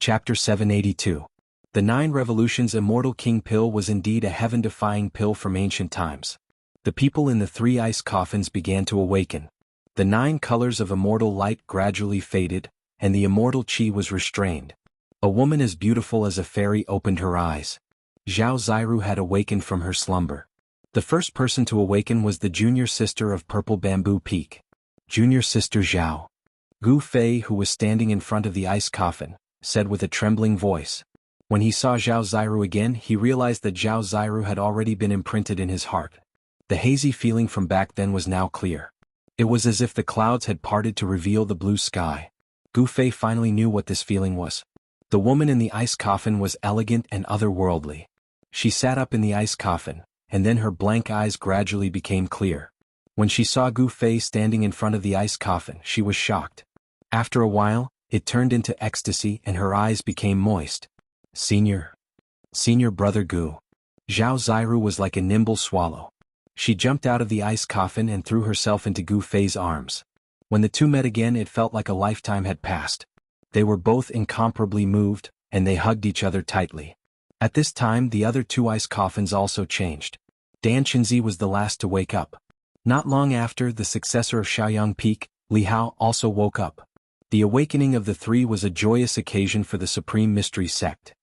Chapter 782. The 9 Revolutions Immortal King Pill was indeed a heaven-defying pill from ancient times. The people in the 3 ice coffins began to awaken. The 9 colors of immortal light gradually faded, and the immortal chi was restrained. A woman as beautiful as a fairy opened her eyes. Zhao Ziru had awakened from her slumber. The first person to awaken was the junior sister of Purple Bamboo Peak. Junior sister Zhao. Gu Fei, who was standing in front of the ice coffin, said with a trembling voice. When he saw Zhao Ziru again, he realized that Zhao Ziru had already been imprinted in his heart. The hazy feeling from back then was now clear. It was as if the clouds had parted to reveal the blue sky. Gu Fei finally knew what this feeling was. The woman in the ice coffin was elegant and otherworldly. She sat up in the ice coffin, and then her blank eyes gradually became clear. When she saw Gu Fei standing in front of the ice coffin, she was shocked. After a while, it turned into ecstasy and her eyes became moist. Senior brother Gu. Zhao Ziru was like a nimble swallow. She jumped out of the ice coffin and threw herself into Gu Fei's arms. When the two met again, it felt like a lifetime had passed. They were both incomparably moved, and they hugged each other tightly. At this time, the other 2 ice coffins also changed. Dan Qinzi was the last to wake up. Not long after, the successor of Shaoyang Peak, Li Hao, also woke up. The awakening of the 3 was a joyous occasion for the Supreme Mystery Sect.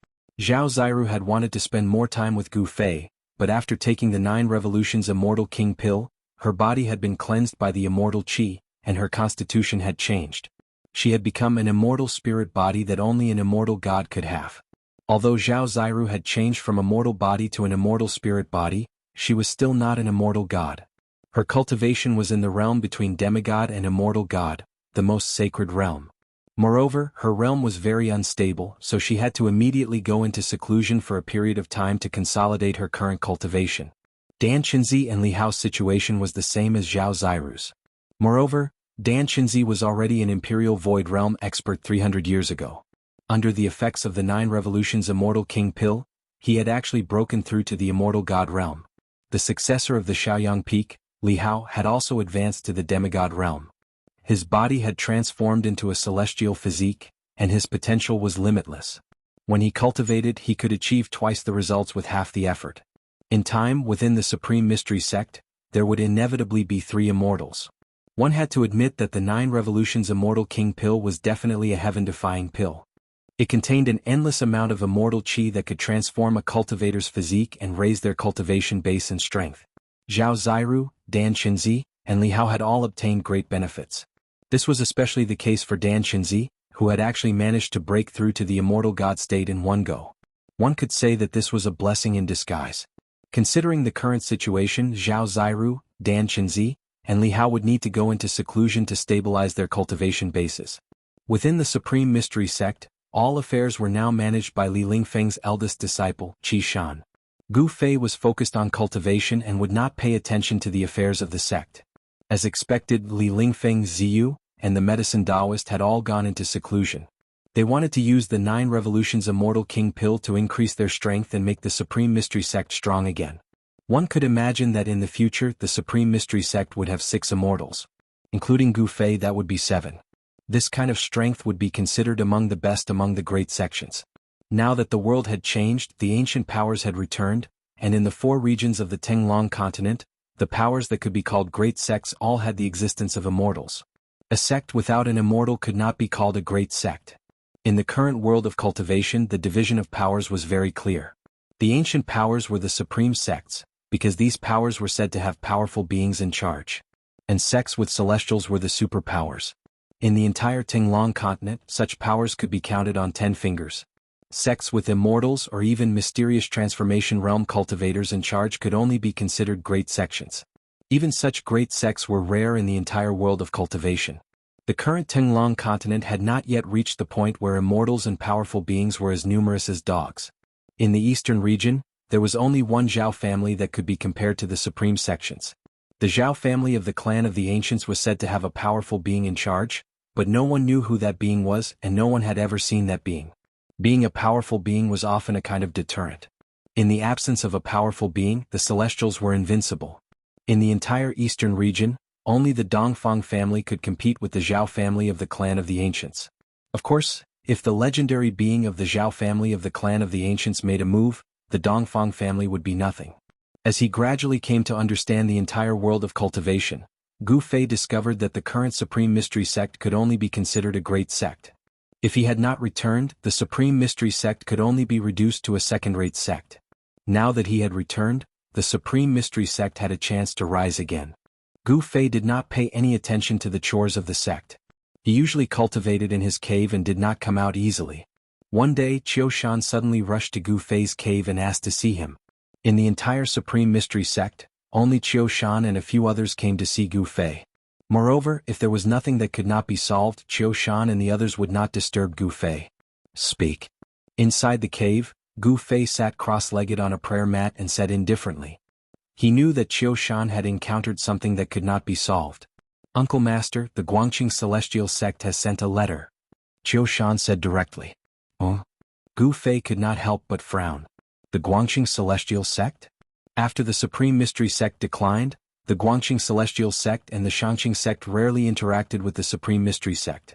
Zhao Ziru had wanted to spend more time with Gu Fei, but after taking the 9 Revolutions Immortal King Pill, her body had been cleansed by the immortal chi, and her constitution had changed. She had become an immortal spirit body that only an immortal god could have. Although Zhao Ziru had changed from a mortal body to an immortal spirit body, she was still not an immortal god. Her cultivation was in the realm between demigod and immortal god, the most sacred realm. Moreover, her realm was very unstable, so she had to immediately go into seclusion for a period of time to consolidate her current cultivation. Dan Qinzi and Li Hao's situation was the same as Zhao Ziru's. Moreover, Dan Qinzi was already an Imperial Void Realm expert 300 years ago. Under the effects of the 9 Revolutions Immortal King Pill, he had actually broken through to the Immortal God realm. The successor of the Shaoyang Peak, Li Hao, had also advanced to the demigod realm. His body had transformed into a celestial physique, and his potential was limitless. When he cultivated, he could achieve twice the results with half the effort. In time, within the Supreme Mystery Sect, there would inevitably be 3 immortals. One had to admit that the 9 Revolutions Immortal King Pill was definitely a heaven-defying pill. It contained an endless amount of immortal chi that could transform a cultivator's physique and raise their cultivation base and strength. Zhao Ziru, Dan Qinzi, and Li Hao had all obtained great benefits. This was especially the case for Dan Qinzi, who had actually managed to break through to the immortal god state in one go. One could say that this was a blessing in disguise. Considering the current situation, Zhao Ziru, Dan Qinzi, and Li Hao would need to go into seclusion to stabilize their cultivation bases. Within the Supreme Mystery Sect, all affairs were now managed by Li Lingfeng's eldest disciple, Qi Shan. Gu Fei was focused on cultivation and would not pay attention to the affairs of the sect. As expected, Li Lingfeng Ziyu and the medicine Taoist had all gone into seclusion. They wanted to use the 9 Revolutions Immortal King Pill to increase their strength and make the Supreme Mystery Sect strong again. One could imagine that in the future the Supreme Mystery Sect would have 6 immortals. Including Gu Fei, that would be 7. This kind of strength would be considered among the best among the great sections. Now that the world had changed, the ancient powers had returned, and in the 4 regions of the Tenglong continent, the powers that could be called great sects all had the existence of immortals. A sect without an immortal could not be called a great sect. In the current world of cultivation, the division of powers was very clear. The ancient powers were the supreme sects, because these powers were said to have powerful beings in charge. And sects with celestials were the superpowers. In the entire Tenglong continent, such powers could be counted on 10 fingers. Sects with immortals or even mysterious transformation realm cultivators in charge could only be considered great sections. Even such great sects were rare in the entire world of cultivation. The current Tenglong continent had not yet reached the point where immortals and powerful beings were as numerous as dogs. In the eastern region, there was only one Zhao family that could be compared to the supreme sections. The Zhao family of the clan of the ancients was said to have a powerful being in charge, but no one knew who that being was and no one had ever seen that being. Being a powerful being was often a kind of deterrent. In the absence of a powerful being, the celestials were invincible. In the entire eastern region, only the Dongfang family could compete with the Zhao family of the clan of the ancients. Of course, If the legendary being of the Zhao family of the clan of the ancients made a move, the Dongfang family would be nothing. As he gradually came to understand the entire world of cultivation, Gu Fei discovered that the current Supreme Mystery Sect could only be considered a great sect. If he had not returned, the Supreme Mystery Sect could only be reduced to a second-rate sect. Now that he had returned, the Supreme Mystery Sect had a chance to rise again. Gu Fei did not pay any attention to the chores of the sect. He usually cultivated in his cave and did not come out easily. One day Qiu Shan suddenly rushed to Gu Fei's cave and asked to see him. In the entire Supreme Mystery Sect, only Qiu Shan and a few others came to see Gu Fei. Moreover, if there was nothing that could not be solved, Qiu Shan and the others would not disturb Gu Fei. Speak. Inside the cave, Gu Fei sat cross-legged on a prayer mat and said indifferently. He knew that Qiu Shan had encountered something that could not be solved. Uncle Master, the Guangqing Celestial Sect has sent a letter. Qiu Shan said directly. Oh? Gu Fei could not help but frown. The Guangqing Celestial Sect? After the Supreme Mystery Sect declined, the Guangqing Celestial Sect and the Shangqing Sect rarely interacted with the Supreme Mystery Sect.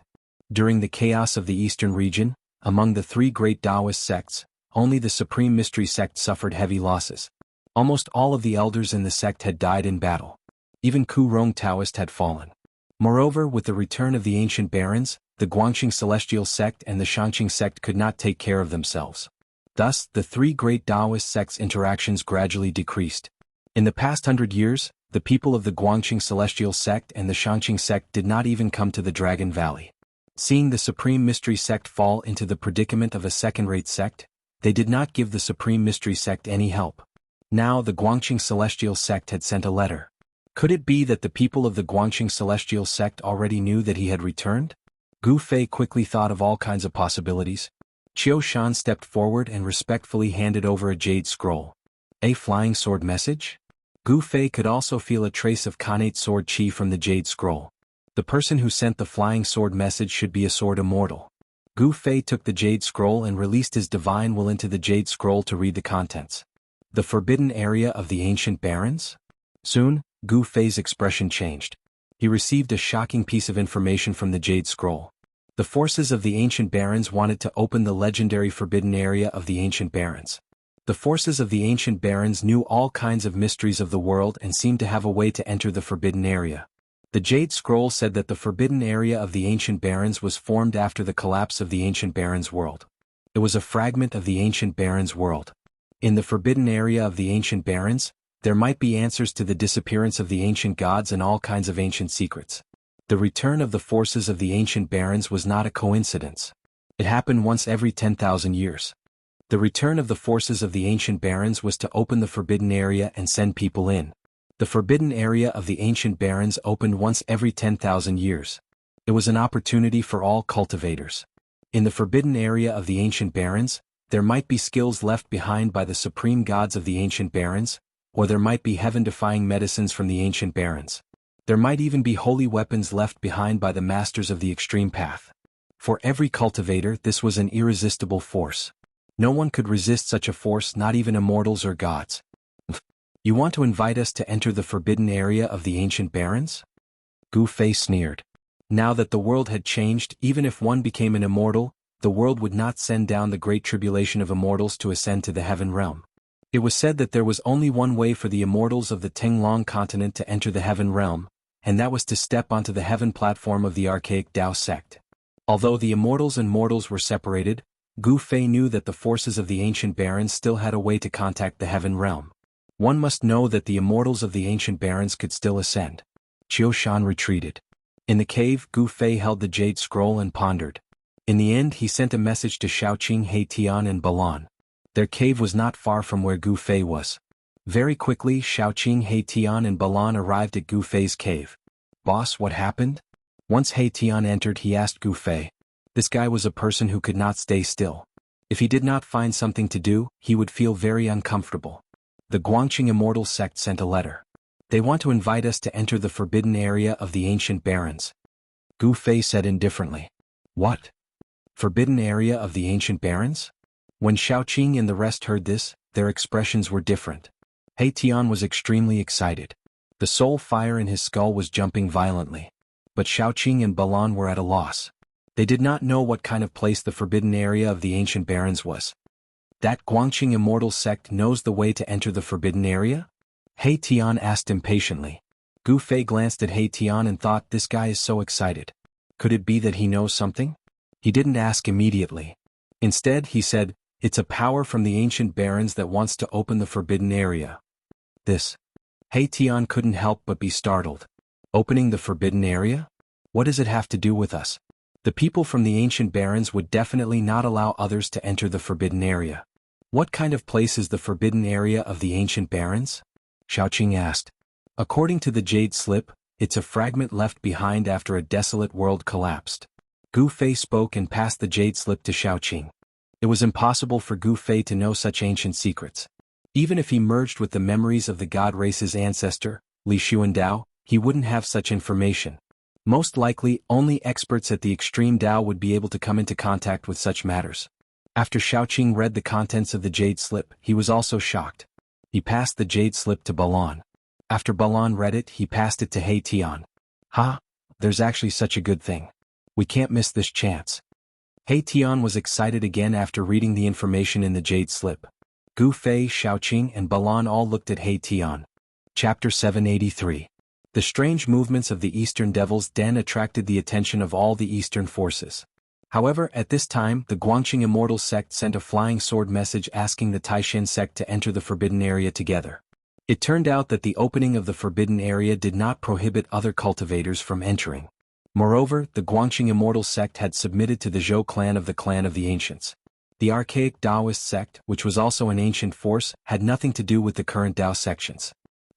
During the chaos of the Eastern region, among the three great Taoist sects, only the Supreme Mystery Sect suffered heavy losses. Almost all of the elders in the sect had died in battle. Even Ku Rong Taoist had fallen. Moreover, with the return of the ancient barons, the Guangqing Celestial Sect and the Shangqing Sect could not take care of themselves. Thus, the three great Taoist sects' interactions gradually decreased. In the past 100 years, the people of the Guangqing Celestial Sect and the Shangqing Sect did not even come to the Dragon Valley. Seeing the Supreme Mystery Sect fall into the predicament of a second-rate sect, they did not give the Supreme Mystery Sect any help. Now the Guangqing Celestial Sect had sent a letter. Could it be that the people of the Guangqing Celestial Sect already knew that he had returned? Gu Fei quickly thought of all kinds of possibilities. Qiu Shan stepped forward and respectfully handed over a jade scroll. A flying sword message? Gu Fei could also feel a trace of Khanate sword chi from the jade scroll. The person who sent the flying sword message should be a sword immortal. Gu Fei took the jade scroll and released his divine will into the jade scroll to read the contents. The forbidden area of the ancient barons? Soon, Gu Fei's expression changed. He received a shocking piece of information from the Jade Scroll. The forces of the ancient barons wanted to open the legendary forbidden area of the ancient barons. The forces of the ancient barons knew all kinds of mysteries of the world and seemed to have a way to enter the forbidden area. The Jade Scroll said that the forbidden area of the ancient barons was formed after the collapse of the ancient barons' world. It was a fragment of the ancient barons' world. In the forbidden area of the ancient barons, there might be answers to the disappearance of the ancient gods and all kinds of ancient secrets. The return of the forces of the ancient barons was not a coincidence. It happened once every 10,000 years. The return of the forces of the ancient barons was to open the forbidden area and send people in. The forbidden area of the ancient barons opened once every 10,000 years. It was an opportunity for all cultivators. In the forbidden area of the ancient barons, there might be skills left behind by the supreme gods of the ancient barons, or there might be heaven-defying medicines from the ancient barons. There might even be holy weapons left behind by the masters of the extreme path. For every cultivator, this was an irresistible force. No one could resist such a force, not even immortals or gods. You want to invite us to enter the forbidden area of the ancient barons? Gu Fei sneered. Now that the world had changed, even if one became an immortal, the world would not send down the great tribulation of immortals to ascend to the heaven realm. It was said that there was only one way for the immortals of the Tinglong continent to enter the heaven realm, and that was to step onto the heaven platform of the archaic Tao sect. Although the immortals and mortals were separated, Gu Fei knew that the forces of the ancient barons still had a way to contact the heaven realm. One must know that the immortals of the ancient barons could still ascend. Qiu Shan retreated. In the cave, Gu Fei held the jade scroll and pondered. In the end, he sent a message to Shaoqing, Heitian and Balan. Their cave was not far from where Gu Fei was. Very quickly, Shaoqing, Heitian and Balan arrived at Gu Fei's cave. Boss, what happened? Once Heitian entered, he asked Gu Fei. This guy was a person who could not stay still. If he did not find something to do, he would feel very uncomfortable. The Guangqing Immortal sect sent a letter. They want to invite us to enter the forbidden area of the ancient barons. Gu Fei said indifferently. What? Forbidden area of the ancient barons? When Shaoqing and the rest heard this, their expressions were different. Heitian was extremely excited. The soul fire in his skull was jumping violently. But Shaoqing and Balan were at a loss. They did not know what kind of place the forbidden area of the ancient barons was. That Guangqing immortal sect knows the way to enter the forbidden area? He Tian asked impatiently. Gu Fei glanced at He Tian and thought, this guy is so excited. Could it be that he knows something? He didn't ask immediately. Instead, he said, it's a power from the ancient barons that wants to open the forbidden area. This. He Tian couldn't help but be startled. Opening the forbidden area? What does it have to do with us? The people from the ancient barons would definitely not allow others to enter the forbidden area. What kind of place is the forbidden area of the ancient barons? Xiaoqing asked. According to the Jade Slip, it's a fragment left behind after a desolate world collapsed. Gu Fei spoke and passed the Jade Slip to Xiaoqing. It was impossible for Gu Fei to know such ancient secrets. Even if he merged with the memories of the god race's ancestor, Li Xuandao, he wouldn't have such information. Most likely, only experts at the extreme Dao would be able to come into contact with such matters. After Xiaoqing read the contents of the Jade Slip, he was also shocked. He passed the Jade Slip to Balan. After Balan read it, he passed it to He Tian. There's actually such a good thing. We can't miss this chance. He Tian was excited again after reading the information in the Jade Slip. Gu Fei, Xiaoqing and Balan all looked at He Tian. Chapter 783. The strange movements of the Eastern Devil's Den attracted the attention of all the Eastern forces. However, at this time, the Guangqing Immortal sect sent a flying sword message asking the Taishan sect to enter the forbidden area together. It turned out that the opening of the forbidden area did not prohibit other cultivators from entering. Moreover, the Guangqing Immortal sect had submitted to the Zhou clan of the Ancients. The archaic Taoist sect, which was also an ancient force, had nothing to do with the current Dao sections.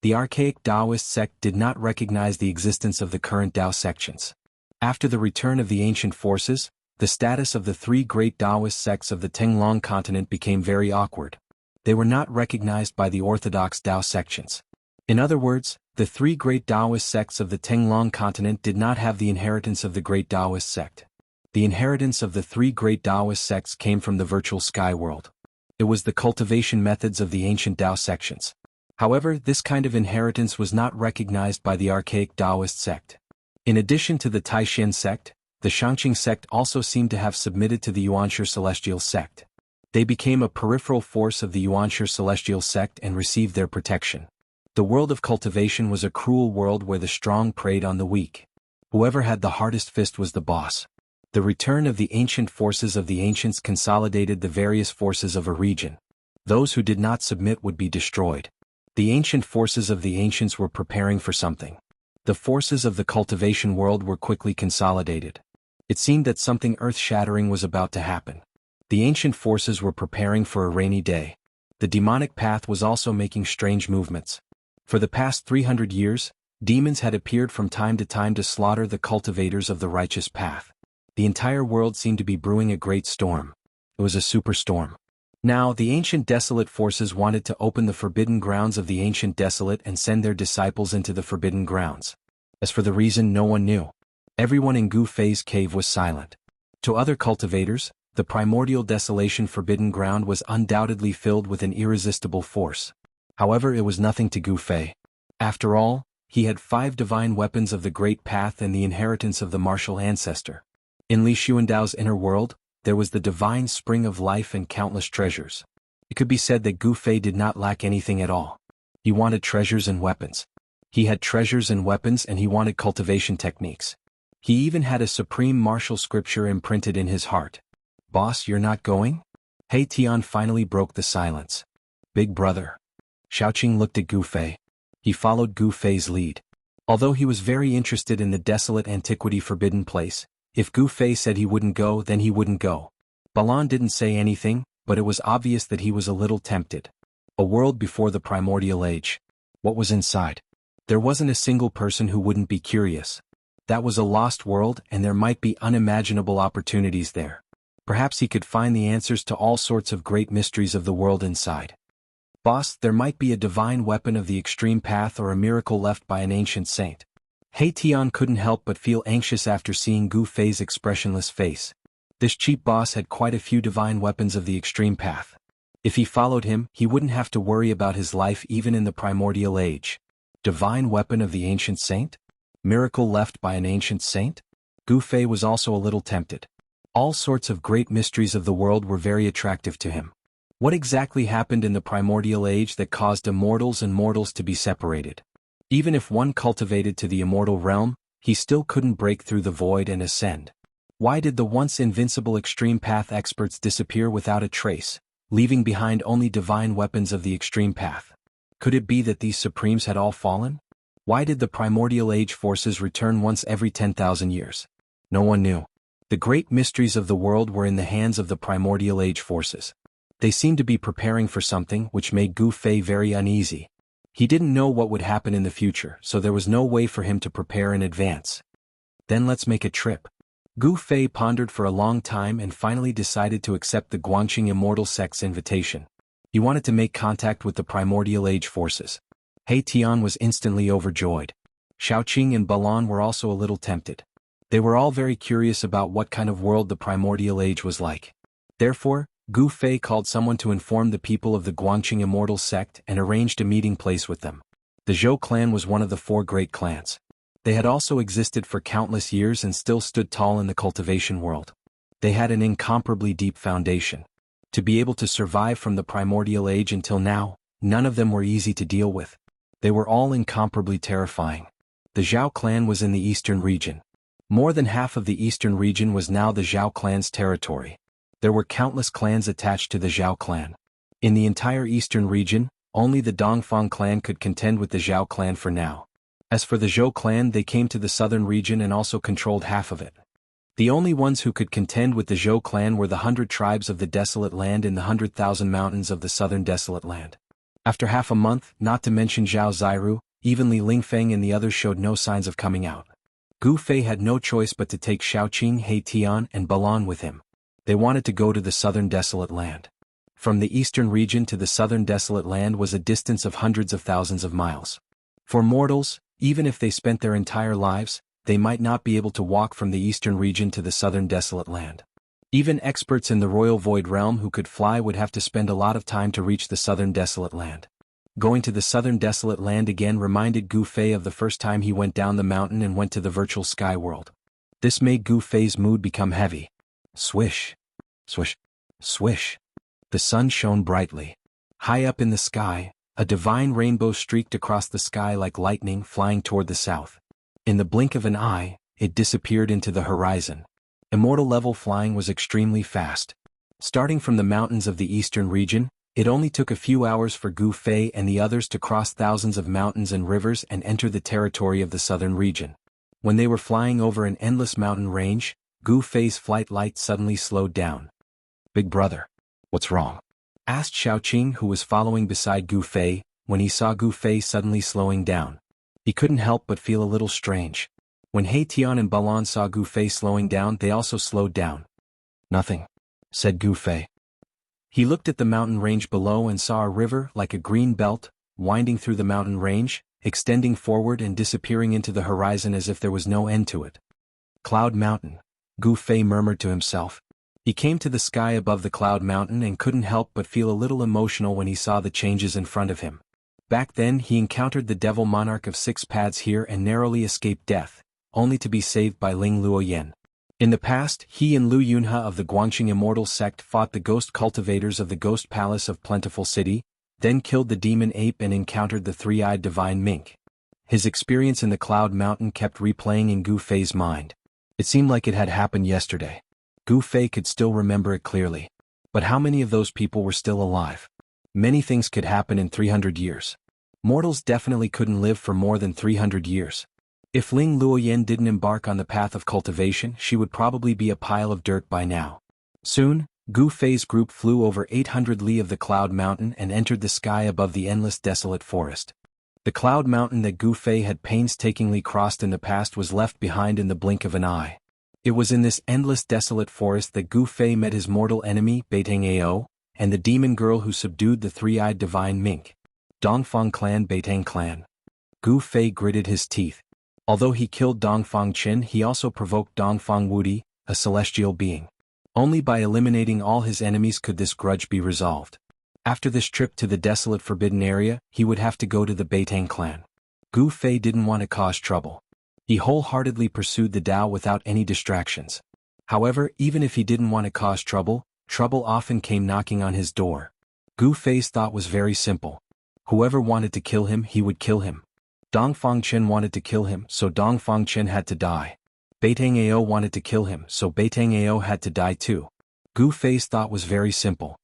The archaic Taoist sect did not recognize the existence of the current Dao sections. After the return of the ancient forces, the status of the three great Taoist sects of the Tenglong continent became very awkward. They were not recognized by the orthodox Dao sections. In other words, the three great Taoist sects of the Tenglong continent did not have the inheritance of the great Taoist sect. The inheritance of the three great Taoist sects came from the virtual sky world. It was the cultivation methods of the ancient Dao sections. However, this kind of inheritance was not recognized by the archaic Taoist sect. In addition to the Taishan sect, the Shangqing sect also seemed to have submitted to the Yuanshi Celestial sect. They became a peripheral force of the Yuanshi Celestial sect and received their protection. The world of cultivation was a cruel world where the strong preyed on the weak. Whoever had the hardest fist was the boss. The return of the ancient forces of the ancients consolidated the various forces of a region. Those who did not submit would be destroyed. The ancient forces of the ancients were preparing for something. The forces of the cultivation world were quickly consolidated. It seemed that something earth-shattering was about to happen. The ancient forces were preparing for a rainy day. The demonic path was also making strange movements. For the past 300 years, demons had appeared from time to slaughter the cultivators of the righteous path. The entire world seemed to be brewing a great storm. It was a superstorm. Now, the ancient desolate forces wanted to open the forbidden grounds of the ancient desolate and send their disciples into the forbidden grounds. As for the reason, no one knew. Everyone in Gu Fei's cave was silent. To other cultivators, the primordial desolation forbidden ground was undoubtedly filled with an irresistible force. However, it was nothing to Gu Fei. After all, he had 5 divine weapons of the Great Path and the inheritance of the martial ancestor. In Li Xuandao's inner world, there was the divine spring of life and countless treasures. It could be said that Gu Fei did not lack anything at all. He wanted treasures and weapons. He had treasures and weapons and he wanted cultivation techniques. He even had a supreme martial scripture imprinted in his heart. Boss, you're not going? He Tian finally broke the silence. Big brother. Xiaoqing looked at Gu Fei. He followed Gu Fei's lead. Although he was very interested in the desolate antiquity forbidden place, if Gu Fei said he wouldn't go, then he wouldn't go. Balan didn't say anything, but it was obvious that he was a little tempted. A world before the primordial age. What was inside? There wasn't a single person who wouldn't be curious. That was a lost world and there might be unimaginable opportunities there. Perhaps he could find the answers to all sorts of great mysteries of the world inside. Boss, there might be a divine weapon of the extreme path or a miracle left by an ancient saint. He Tian couldn't help but feel anxious after seeing Gu Fei's expressionless face. This cheap boss had quite a few divine weapons of the extreme path. If he followed him, he wouldn't have to worry about his life even in the primordial age. Divine weapon of the ancient saint? Miracle left by an ancient saint? Gu Fei was also a little tempted. All sorts of great mysteries of the world were very attractive to him. What exactly happened in the primordial age that caused immortals and mortals to be separated? Even if one cultivated to the immortal realm, he still couldn't break through the void and ascend. Why did the once invincible extreme path experts disappear without a trace, leaving behind only divine weapons of the extreme path? Could it be that these supremes had all fallen? Why did the primordial age forces return once every 10,000 years? No one knew. The great mysteries of the world were in the hands of the primordial age forces. They seemed to be preparing for something which made Gu Fei very uneasy. He didn't know what would happen in the future, so there was no way for him to prepare in advance. Then let's make a trip. Gu Fei pondered for a long time and finally decided to accept the Guangqing Immortal sect's invitation. He wanted to make contact with the primordial age forces. He Tian was instantly overjoyed. Xiaoqing and Balan were also a little tempted. They were all very curious about what kind of world the primordial age was like. Therefore, Gu Fei called someone to inform the people of the Guangqing Immortal sect and arranged a meeting place with them. The Zhou clan was one of the 4 great clans. They had also existed for countless years and still stood tall in the cultivation world. They had an incomparably deep foundation. To be able to survive from the primordial age until now, none of them were easy to deal with. They were all incomparably terrifying. The Zhao clan was in the eastern region. More than half of the eastern region was now the Zhao clan's territory. There were countless clans attached to the Zhao clan. In the entire eastern region, only the Dongfang clan could contend with the Zhao clan for now. As for the Zhou clan, they came to the southern region and also controlled half of it. The only ones who could contend with the Zhou clan were the 100 tribes of the Desolate Land in the 100,000 mountains of the southern Desolate Land. After half a month, not to mention Zhao Ziru, even Li Lingfeng and the others showed no signs of coming out. Gu Fei had no choice but to take Xiaoqing, He Tian, and Balan with him. They wanted to go to the southern Desolate Land. From the eastern region to the southern Desolate Land was a distance of hundreds of thousands of miles. For mortals, even if they spent their entire lives, they might not be able to walk from the eastern region to the southern Desolate Land. Even experts in the Royal Void Realm who could fly would have to spend a lot of time to reach the southern Desolate Land. Going to the southern Desolate Land again reminded Gu Fei of the first time he went down the mountain and went to the virtual sky world. This made Gu Fei's mood become heavy. Swish. Swish. Swish. The sun shone brightly. High up in the sky, a divine rainbow streaked across the sky like lightning flying toward the south. In the blink of an eye, it disappeared into the horizon. Immortal level flying was extremely fast. Starting from the mountains of the eastern region, it only took a few hours for Gu Fei and the others to cross thousands of mountains and rivers and enter the territory of the southern region. When they were flying over an endless mountain range, Gu Fei's flight light suddenly slowed down. "Big brother, what's wrong?" asked Xiaoqing, who was following beside Gu Fei, when he saw Gu Fei suddenly slowing down. He couldn't help but feel a little strange. When He Tian and Balan saw Gu Fei slowing down, they also slowed down. "Nothing," said Gu Fei. He looked at the mountain range below and saw a river like a green belt, winding through the mountain range, extending forward and disappearing into the horizon as if there was no end to it. "Cloud Mountain," Gu Fei murmured to himself. He came to the sky above the Cloud Mountain and couldn't help but feel a little emotional when he saw the changes in front of him. Back then he encountered the Devil Monarch of 6 Paths here and narrowly escaped death, only to be saved by Ling Luoyan. In the past, he and Lu Yunhe of the Guangqing Immortal sect fought the ghost cultivators of the Ghost Palace of Plentiful City, then killed the demon ape and encountered the 3-eyed divine mink. His experience in the Cloud Mountain kept replaying in Gu Fei's mind. It seemed like it had happened yesterday. Gu Fei could still remember it clearly. But how many of those people were still alive? Many things could happen in 300 years. Mortals definitely couldn't live for more than 300 years. If Ling Luoyan didn't embark on the path of cultivation, she would probably be a pile of dirt by now. Soon, Gu Fei's group flew over 800 li of the Cloud Mountain and entered the sky above the endless desolate forest. The Cloud Mountain that Gu Fei had painstakingly crossed in the past was left behind in the blink of an eye. It was in this endless desolate forest that Gu Fei met his mortal enemy, Beiteng Ao, and the demon girl who subdued the 3-eyed divine mink. Dongfang clan, Beiteng clan. Gu Fei gritted his teeth. Although he killed Dongfang Qin, he also provoked Dongfang Wudi, a celestial being. Only by eliminating all his enemies could this grudge be resolved. After this trip to the desolate forbidden area, he would have to go to the Beiteng clan. Gu Fei didn't want to cause trouble. He wholeheartedly pursued the Tao without any distractions. However, even if he didn't want to cause trouble, trouble often came knocking on his door. Gu Fei's thought was very simple. Whoever wanted to kill him, he would kill him. Dong Fangchen wanted to kill him, so Dong Fangchen had to die. Beitang Ao wanted to kill him, so Beitang Ao had to die too. Gu Fei's thought was very simple.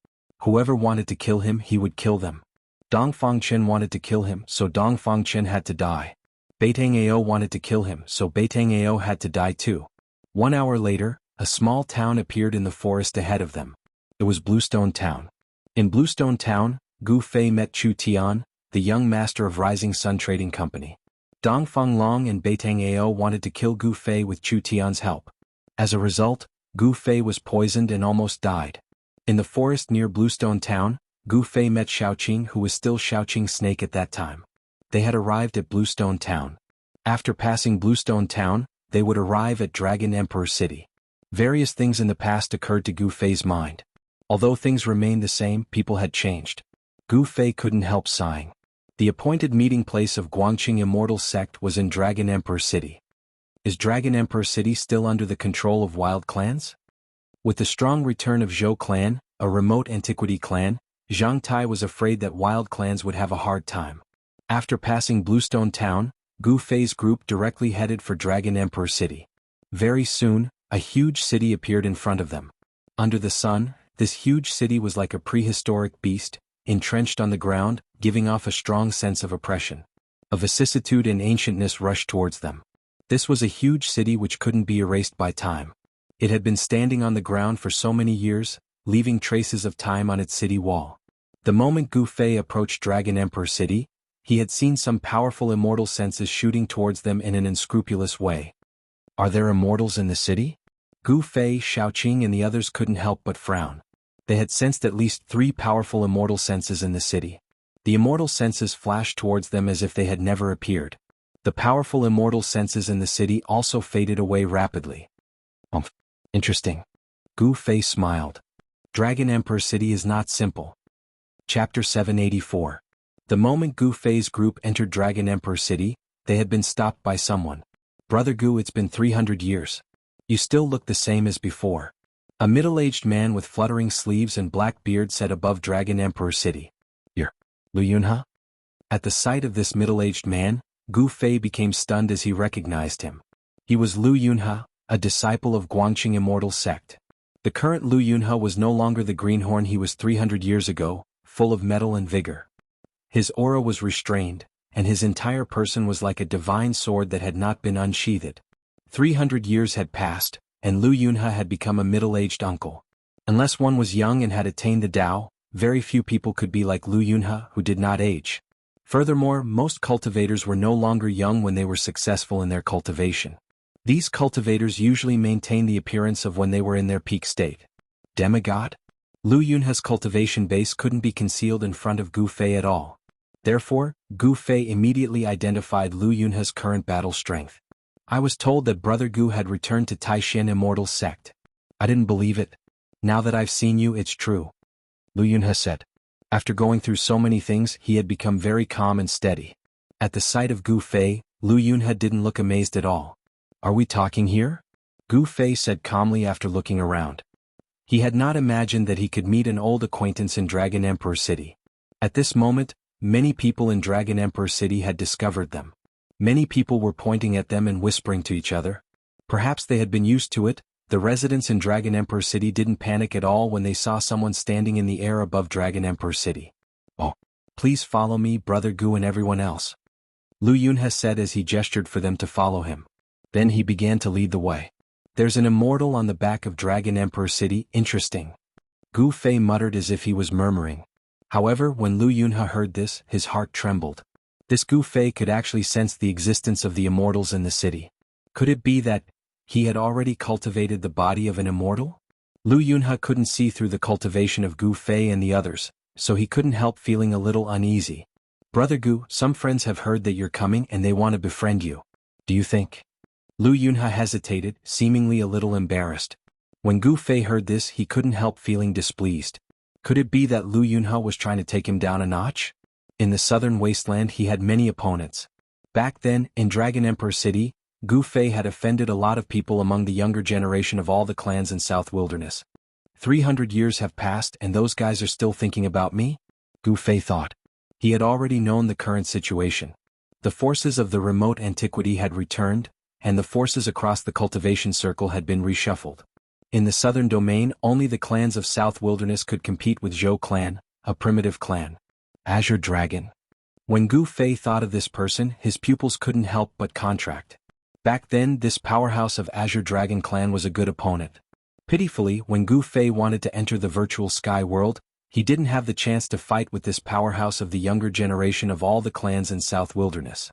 Whoever wanted to kill him, he would kill them. Dong Fangchen wanted to kill him, so Dong Fangchen had to die. Beitang Ao wanted to kill him, so Beitang Ao had to die too. 1 hour later, a small town appeared in the forest ahead of them. It was Bluestone Town. In Bluestone Town, Gu Fei met Chu Tian, the young master of Rising Sun Trading Company. Dong Fanglong and Beitang Ao wanted to kill Gu Fei with Chu Tian's help. As a result, Gu Fei was poisoned and almost died. In the forest near Bluestone Town, Gu Fei met Xiaoqing, who was still Xiaoqing Snake at that time. They had arrived at Bluestone Town. After passing Bluestone Town, they would arrive at Dragon Emperor City. Various things in the past occurred to Gu Fei's mind. Although things remained the same, people had changed. Gu Fei couldn't help sighing. The appointed meeting place of Guangqing Immortal sect was in Dragon Emperor City. Is Dragon Emperor City still under the control of wild clans? With the strong return of Zhou clan, a remote antiquity clan, Zhang Tai was afraid that wild clans would have a hard time. After passing Bluestone Town, Gu Fei's group directly headed for Dragon Emperor City. Very soon, a huge city appeared in front of them. Under the sun, this huge city was like a prehistoric beast, entrenched on the ground, giving off a strong sense of oppression. A vicissitude and ancientness rushed towards them. This was a huge city which couldn't be erased by time. It had been standing on the ground for so many years, leaving traces of time on its city wall. The moment Gu Fei approached Dragon Emperor City, he had seen some powerful immortal senses shooting towards them in an unscrupulous way. Are there immortals in the city? Gu Fei, Xiaoqing and the others couldn't help but frown. They had sensed at least 3 powerful immortal senses in the city. The immortal senses flashed towards them as if they had never appeared. The powerful immortal senses in the city also faded away rapidly. Interesting. Gu Fei smiled. Dragon Emperor City is not simple. Chapter 784. The moment Gu Fei's group entered Dragon Emperor City, they had been stopped by someone. Brother Gu, it's been 300 years. You still look the same as before. A middle-aged man with fluttering sleeves and black beard said above Dragon Emperor City. You're Lu Yunhe? At the sight of this middle-aged man, Gu Fei became stunned as he recognized him. He was Lu Yunhe, a disciple of Guangqing Immortal sect. The current Lu Yunhe was no longer the greenhorn he was 300 years ago, full of mettle and vigor. His aura was restrained, and his entire person was like a divine sword that had not been unsheathed. 300 years had passed, and Lu Yunhe had become a middle-aged uncle. Unless one was young and had attained the Tao, very few people could be like Lu Yunhe who did not age. Furthermore, most cultivators were no longer young when they were successful in their cultivation. These cultivators usually maintained the appearance of when they were in their peak state. Demigod? Lu Yunhe's cultivation base couldn't be concealed in front of Gu Fei at all. Therefore, Gu Fei immediately identified Lu Yunhe's current battle strength. I was told that Brother Gu had returned to Taishan Immortal sect. I didn't believe it. Now that I've seen you, it's true. Lu Yunhe said. After going through so many things, he had become very calm and steady. At the sight of Gu Fei, Lu Yunhe didn't look amazed at all. Are we talking here? Gu Fei said calmly after looking around. He had not imagined that he could meet an old acquaintance in Dragon Emperor City. At this moment, many people in Dragon Emperor City had discovered them. Many people were pointing at them and whispering to each other. Perhaps they had been used to it. The residents in Dragon Emperor City didn't panic at all when they saw someone standing in the air above Dragon Emperor City. Oh, please follow me, Brother Gu and everyone else. Lu Yunhe said as he gestured for them to follow him. Then he began to lead the way. There's an immortal on the back of Dragon Emperor City, interesting. Gu Fei muttered as if he was murmuring. However, when Lu Yunhe heard this, his heart trembled. This Gu Fei could actually sense the existence of the immortals in the city. Could it be that he had already cultivated the body of an immortal? Lu Yunhe couldn't see through the cultivation of Gu Fei and the others, so he couldn't help feeling a little uneasy. Brother Gu, some friends have heard that you're coming and they want to befriend you. Do you think? Lu Yunhe hesitated, seemingly a little embarrassed. When Gu Fei heard this, he couldn't help feeling displeased. Could it be that Lu Yunhe was trying to take him down a notch? In the southern wasteland he had many opponents. Back then, in Dragon Emperor City, Gu Fei had offended a lot of people among the younger generation of all the clans in South Wilderness. 300 years have passed and those guys are still thinking about me? Gu Fei thought. He had already known the current situation. The forces of the remote antiquity had returned, and the forces across the cultivation circle had been reshuffled. In the southern domain, only the clans of South Wilderness could compete with Zhou clan, a primitive clan. Azure Dragon. When Gu Fei thought of this person, his pupils couldn't help but contract. Back then, this powerhouse of Azure Dragon clan was a good opponent. Pitifully, when Gu Fei wanted to enter the virtual sky world, he didn't have the chance to fight with this powerhouse of the younger generation of all the clans in South Wilderness.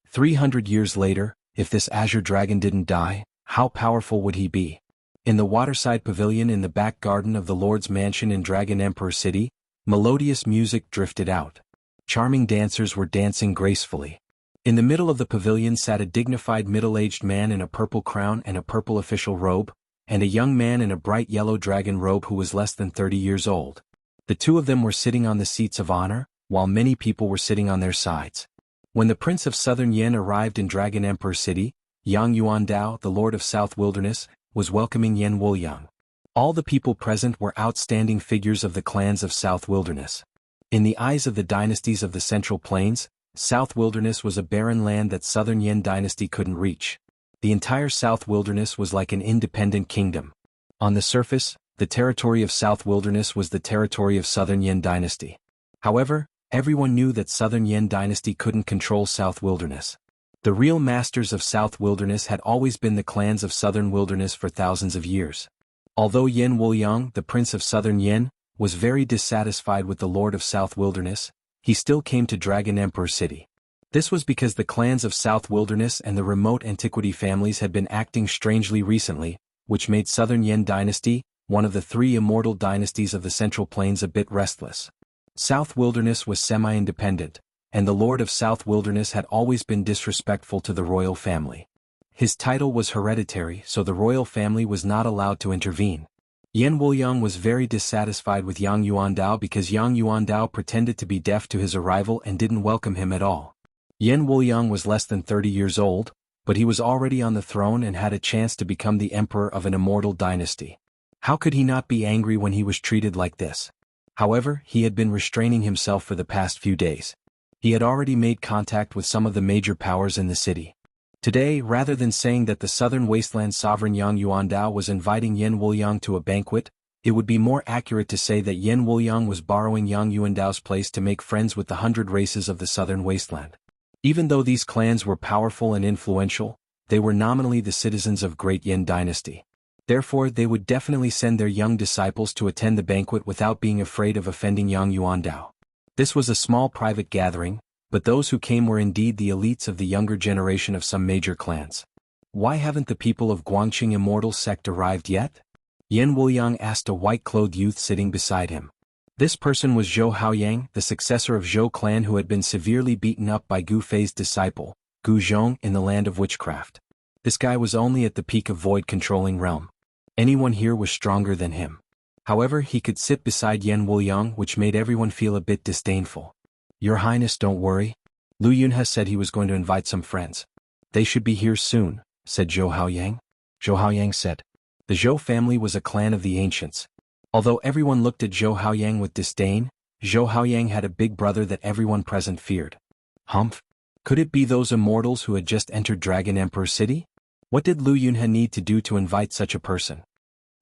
300 years later, if this Azure Dragon didn't die, how powerful would he be? In the waterside pavilion in the back garden of the Lord's mansion in Dragon Emperor City, melodious music drifted out. Charming dancers were dancing gracefully. In the middle of the pavilion sat a dignified middle-aged man in a purple crown and a purple official robe, and a young man in a bright yellow dragon robe who was less than 30 years old. The two of them were sitting on the seats of honor, while many people were sitting on their sides. When the Prince of Southern Yen arrived in Dragon Emperor City, Yang Yuandao, the Lord of South Wilderness, was welcoming Yen Wuliang. All the people present were outstanding figures of the clans of South Wilderness. In the eyes of the dynasties of the Central Plains, South Wilderness was a barren land that Southern Yen dynasty couldn't reach. The entire South Wilderness was like an independent kingdom. On the surface, the territory of South Wilderness was the territory of Southern Yen dynasty. However, everyone knew that Southern Yen dynasty couldn't control South Wilderness. The real masters of South Wilderness had always been the clans of Southern Wilderness for thousands of years. Although Yen Wuliang, the Prince of Southern Yen, was very dissatisfied with the Lord of South Wilderness, he still came to Dragon Emperor City. This was because the clans of South Wilderness and the remote antiquity families had been acting strangely recently, which made Southern Yen dynasty, one of the three immortal dynasties of the Central Plains, a bit restless. South Wilderness was semi-independent, and the Lord of South Wilderness had always been disrespectful to the royal family. His title was hereditary, so the royal family was not allowed to intervene. Yen Wuliang was very dissatisfied with Yang Yuandao because Yang Yuandao pretended to be deaf to his arrival and didn't welcome him at all. Yen Wuliang was less than 30 years old, but he was already on the throne and had a chance to become the emperor of an immortal dynasty. How could he not be angry when he was treated like this? However, he had been restraining himself for the past few days. He had already made contact with some of the major powers in the city. Today, rather than saying that the southern wasteland sovereign Yang Yuandao was inviting Yen Wuliang to a banquet, it would be more accurate to say that Yen Wuliang was borrowing Yang Yuandao's place to make friends with the 100 races of the southern wasteland. Even though these clans were powerful and influential, they were nominally the citizens of Great Yen Dynasty. Therefore, they would definitely send their young disciples to attend the banquet without being afraid of offending Yang Yuandao. This was a small private gathering, but those who came were indeed the elites of the younger generation of some major clans. Why haven't the people of Guangqing Immortal sect arrived yet? Yen Wuliang asked a white-clothed youth sitting beside him. This person was Zhou Haoyang, the successor of Zhou clan who had been severely beaten up by Gu Fei's disciple, Gu Zhong, in the land of witchcraft. This guy was only at the peak of void-controlling realm. Anyone here was stronger than him. However, he could sit beside Yen Wuliang, which made everyone feel a bit disdainful. Your Highness, don't worry. Lu Yunhe said he was going to invite some friends. They should be here soon, said Zhou Haoyang. Zhou Haoyang said. The Zhou family was a clan of the ancients. Although everyone looked at Zhou Haoyang with disdain, Zhou Haoyang had a big brother that everyone present feared. Humph? Could it be those immortals who had just entered Dragon Emperor City? What did Lu Yunhe need to do to invite such a person?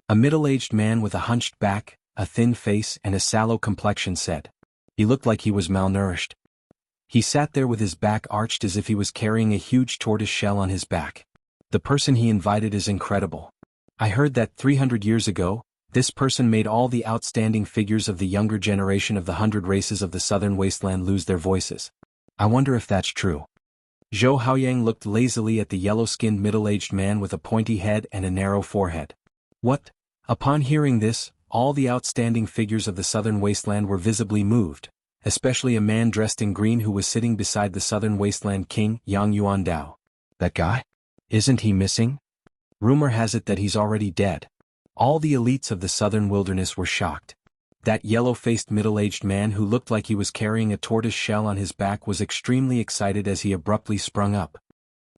A middle-aged man with a hunched back, a thin face and a sallow complexion said. He looked like he was malnourished. He sat there with his back arched as if he was carrying a huge tortoise shell on his back. The person he invited is incredible. I heard that 300 years ago, this person made all the outstanding figures of the younger generation of the 100 races of the southern wasteland lose their voices. I wonder if that's true. Zhou Haoyang looked lazily at the yellow-skinned middle-aged man with a pointy head and a narrow forehead. What? Upon hearing this, all the outstanding figures of the southern wasteland were visibly moved, especially a man dressed in green who was sitting beside the southern wasteland king, Yang Yuandao. That guy? Isn't he missing? Rumor has it that he's already dead. All the elites of the southern wilderness were shocked. That yellow-faced middle-aged man who looked like he was carrying a tortoise shell on his back was extremely excited as he abruptly sprung up.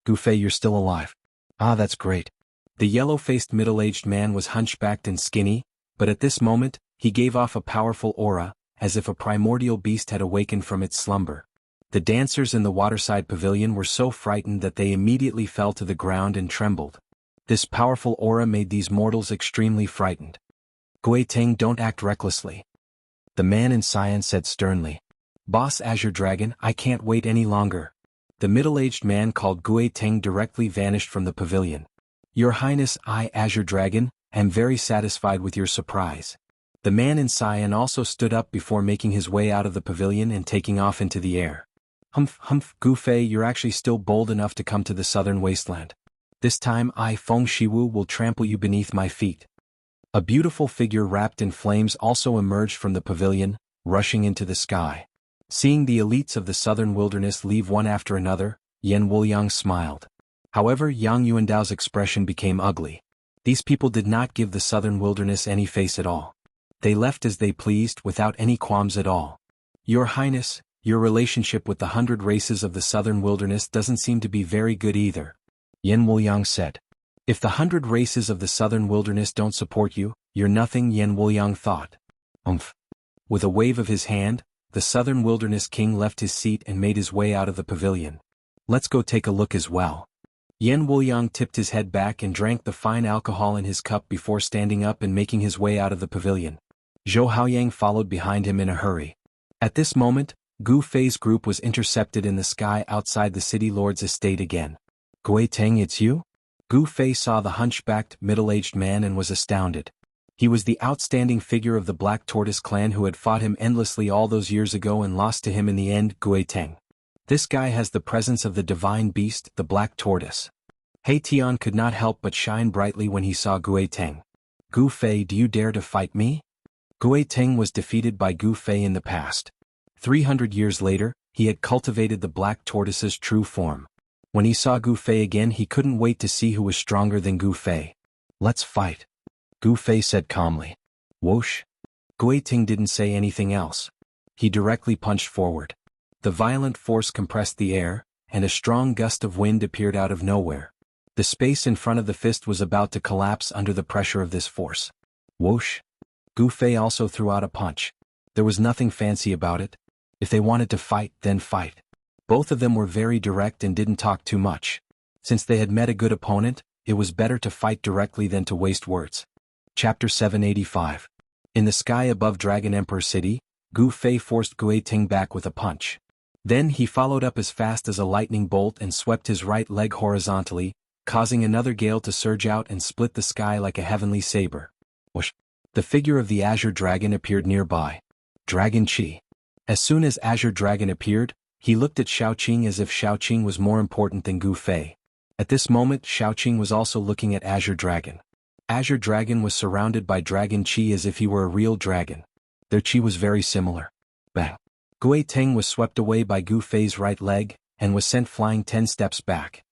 Gu Fei, you're still alive. Ah, that's great. The yellow-faced middle-aged man was hunchbacked and skinny, but at this moment, he gave off a powerful aura, as if a primordial beast had awakened from its slumber. The dancers in the waterside pavilion were so frightened that they immediately fell to the ground and trembled. This powerful aura made these mortals extremely frightened. Gui Ting, don't act recklessly. The man in cyan said sternly. Boss Azure Dragon, I can't wait any longer. The middle-aged man called Gui Ting directly vanished from the pavilion. Your Highness, I, Azure Dragon, am very satisfied with your surprise. The man in cyan also stood up before making his way out of the pavilion and taking off into the air. Humph, Gu Fei, you're actually still bold enough to come to the southern wasteland. This time I, Feng Shiwu, will trample you beneath my feet. A beautiful figure wrapped in flames also emerged from the pavilion, rushing into the sky. Seeing the elites of the southern wilderness leave one after another, Yan Wuliang smiled. However, Yang Yuandao's expression became ugly. These people did not give the southern wilderness any face at all. They left as they pleased without any qualms at all. Your Highness, your relationship with the 100 races of the southern wilderness doesn't seem to be very good either. Yan Wuliang said. If the 100 races of the southern wilderness don't support you, you're nothing, Yan Wuliang thought. With a wave of his hand, the southern wilderness king left his seat and made his way out of the pavilion. Let's go take a look as well. Yan Wuliang tipped his head back and drank the fine alcohol in his cup before standing up and making his way out of the pavilion. Zhou Haoyang followed behind him in a hurry. At this moment, Gu Fei's group was intercepted in the sky outside the city lord's estate again. Gui Ting, it's you? Gu Fei saw the hunchbacked, middle-aged man and was astounded. He was the outstanding figure of the Black Tortoise clan who had fought him endlessly all those years ago and lost to him in the end. Gui Ting. This guy has the presence of the divine beast, the Black Tortoise. He Tian could not help but shine brightly when he saw Gui Ting. Gu Fei, do you dare to fight me? Gui Ting was defeated by Gu Fei in the past. 300 years later, he had cultivated the Black Tortoise's true form. When he saw Gu Fei again, he couldn't wait to see who was stronger than Gu Fei. Let's fight. Gu Fei said calmly. Whoosh. Gui Ting didn't say anything else. He directly punched forward. The violent force compressed the air, and a strong gust of wind appeared out of nowhere. The space in front of the fist was about to collapse under the pressure of this force. Whoosh. Gu Fei also threw out a punch. There was nothing fancy about it. If they wanted to fight, then fight. Both of them were very direct and didn't talk too much. Since they had met a good opponent, it was better to fight directly than to waste words. Chapter 785. In the sky above Dragon Emperor City, Gu Fei forced Gui Ting back with a punch. Then he followed up as fast as a lightning bolt and swept his right leg horizontally, causing another gale to surge out and split the sky like a heavenly saber. Whoosh! The figure of the Azure Dragon appeared nearby. Dragon Chi. As soon as Azure Dragon appeared, he looked at Xiaoqing as if Xiaoqing was more important than Gu Fei. At this moment, Xiaoqing was also looking at Azure Dragon. Azure Dragon was surrounded by Dragon Chi as if he were a real dragon. Their chi was very similar. Bang! Gui Ting was swept away by Gu Fei's right leg, and was sent flying 10 steps back.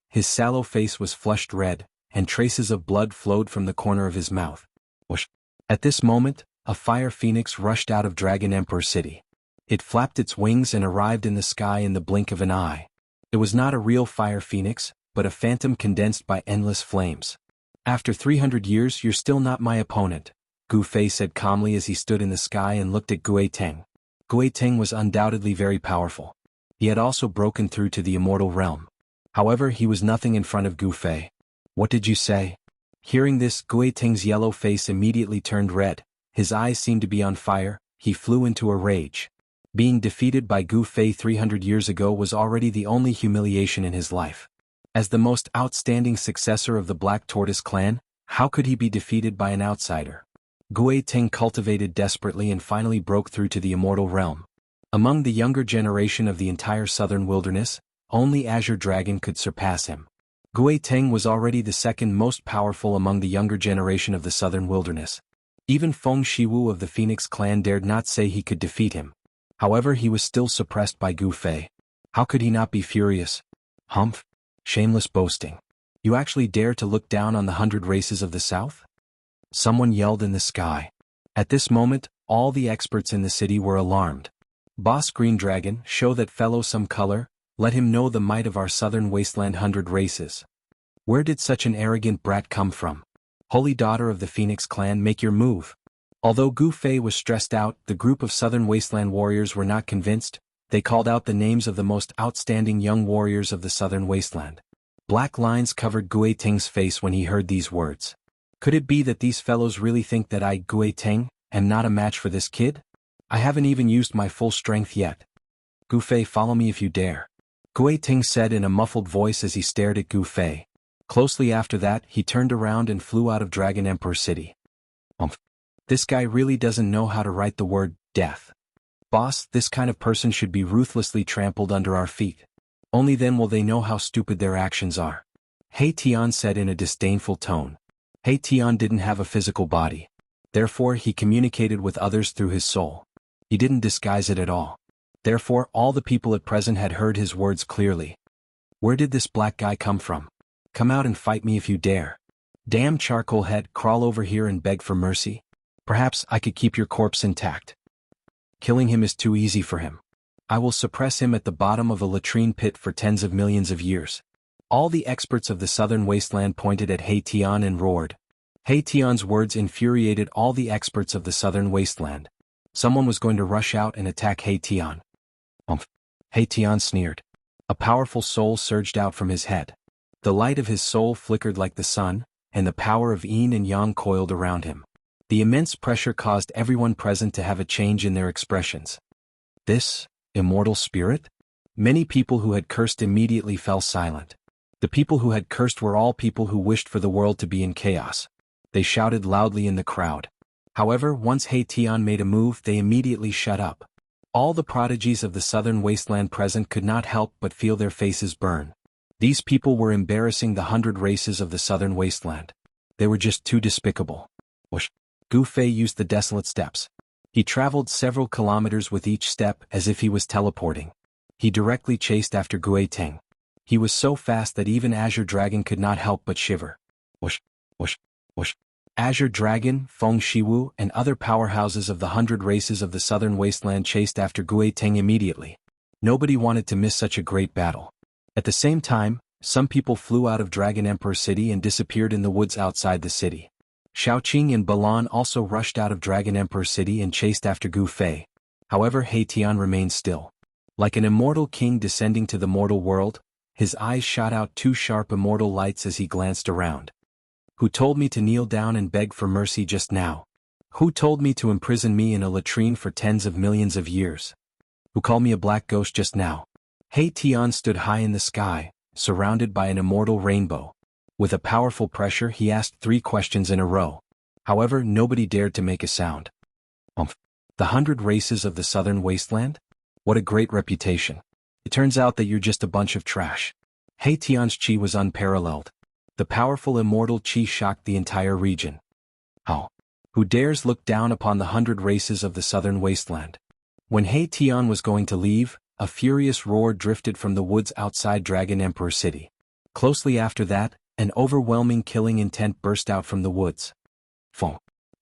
His sallow face was flushed red, and traces of blood flowed from the corner of his mouth. Whoosh! At this moment, a fire phoenix rushed out of Dragon Emperor City. It flapped its wings and arrived in the sky in the blink of an eye. It was not a real fire phoenix, but a phantom condensed by endless flames. After 300 years, you're still not my opponent, Gu Fei said calmly as he stood in the sky and looked at Gui Ting. Gui Ting was undoubtedly very powerful. He had also broken through to the immortal realm. However, he was nothing in front of Gu Fei. What did you say? Hearing this, Gui Ting's yellow face immediately turned red. His eyes seemed to be on fire. He flew into a rage. Being defeated by Gu Fei 300 years ago was already the only humiliation in his life. As the most outstanding successor of the Black Tortoise clan, how could he be defeated by an outsider? Gui Ting cultivated desperately and finally broke through to the immortal realm. Among the younger generation of the entire southern wilderness, only Azure Dragon could surpass him. Gui Ting was already the second most powerful among the younger generation of the southern wilderness. Even Feng Shiwu of the Phoenix clan dared not say he could defeat him. However, he was still suppressed by Gu Fei. How could he not be furious? Humph! Shameless boasting. You actually dare to look down on the 100 races of the south? Someone yelled in the sky. At this moment, all the experts in the city were alarmed. Boss Green Dragon, show that fellow some color, let him know the might of our southern wasteland 100 races. Where did such an arrogant brat come from? Holy daughter of the Phoenix clan, make your move. Although Gu Fei was stressed out, the group of Southern Wasteland warriors were not convinced. They called out the names of the most outstanding young warriors of the Southern Wasteland. Black lines covered Gui Ting's face when he heard these words. Could it be that these fellows really think that I, Gui Ting, am not a match for this kid? I haven't even used my full strength yet. Gu Fei, follow me if you dare. Gui Ting said in a muffled voice as he stared at Gu Fei. Closely after that, he turned around and flew out of Dragon Emperor City. This guy really doesn't know how to write the word death. Boss, this kind of person should be ruthlessly trampled under our feet. Only then will they know how stupid their actions are. He Tian said in a disdainful tone. He Tian didn't have a physical body. Therefore, he communicated with others through his soul. He didn't disguise it at all. Therefore, all the people at present had heard his words clearly. Where did this black guy come from? Come out and fight me if you dare. Damn charcoal head, crawl over here and beg for mercy. Perhaps I could keep your corpse intact. Killing him is too easy for him. I will suppress him at the bottom of a latrine pit for tens of millions of years. All the experts of the Southern Wasteland pointed at He Tian and roared. He Tian's words infuriated all the experts of the Southern Wasteland. Someone was going to rush out and attack He Tian. He Tian sneered. A powerful soul surged out from his head. The light of his soul flickered like the sun, and the power of yin and yang coiled around him. The immense pressure caused everyone present to have a change in their expressions. This, immortal spirit? Many people who had cursed immediately fell silent. The people who had cursed were all people who wished for the world to be in chaos. They shouted loudly in the crowd. However, once He Tian made a move, they immediately shut up. All the prodigies of the Southern Wasteland present could not help but feel their faces burn. These people were embarrassing the 100 races of the Southern Wasteland. They were just too despicable. Whoosh. Gu Fei used the desolate steps. He traveled several kilometers with each step as if he was teleporting. He directly chased after Gui Ting. He was so fast that even Azure Dragon could not help but shiver. Whoosh, whoosh, whoosh. Azure Dragon, Feng Shiwu, and other powerhouses of the 100 races of the Southern Wasteland chased after Gui Ting immediately. Nobody wanted to miss such a great battle. At the same time, some people flew out of Dragon Emperor City and disappeared in the woods outside the city. Xiaoqing and Balan also rushed out of Dragon Emperor City and chased after Gu Fei. However, He Tian remained still. Like an immortal king descending to the mortal world, his eyes shot out two sharp immortal lights as he glanced around. Who told me to kneel down and beg for mercy just now? Who told me to imprison me in a latrine for tens of millions of years? Who called me a black ghost just now? He Tian stood high in the sky, surrounded by an immortal rainbow. With a powerful pressure, he asked 3 questions in a row. However, nobody dared to make a sound. The 100 races of the Southern Wasteland? What a great reputation. It turns out that you're just a bunch of trash. He Tian's chi was unparalleled. The powerful immortal chi shocked the entire region. Who dares look down upon the 100 races of the Southern Wasteland? When He Tian was going to leave, a furious roar drifted from the woods outside Dragon Emperor City. Closely after that, an overwhelming killing intent burst out from the woods.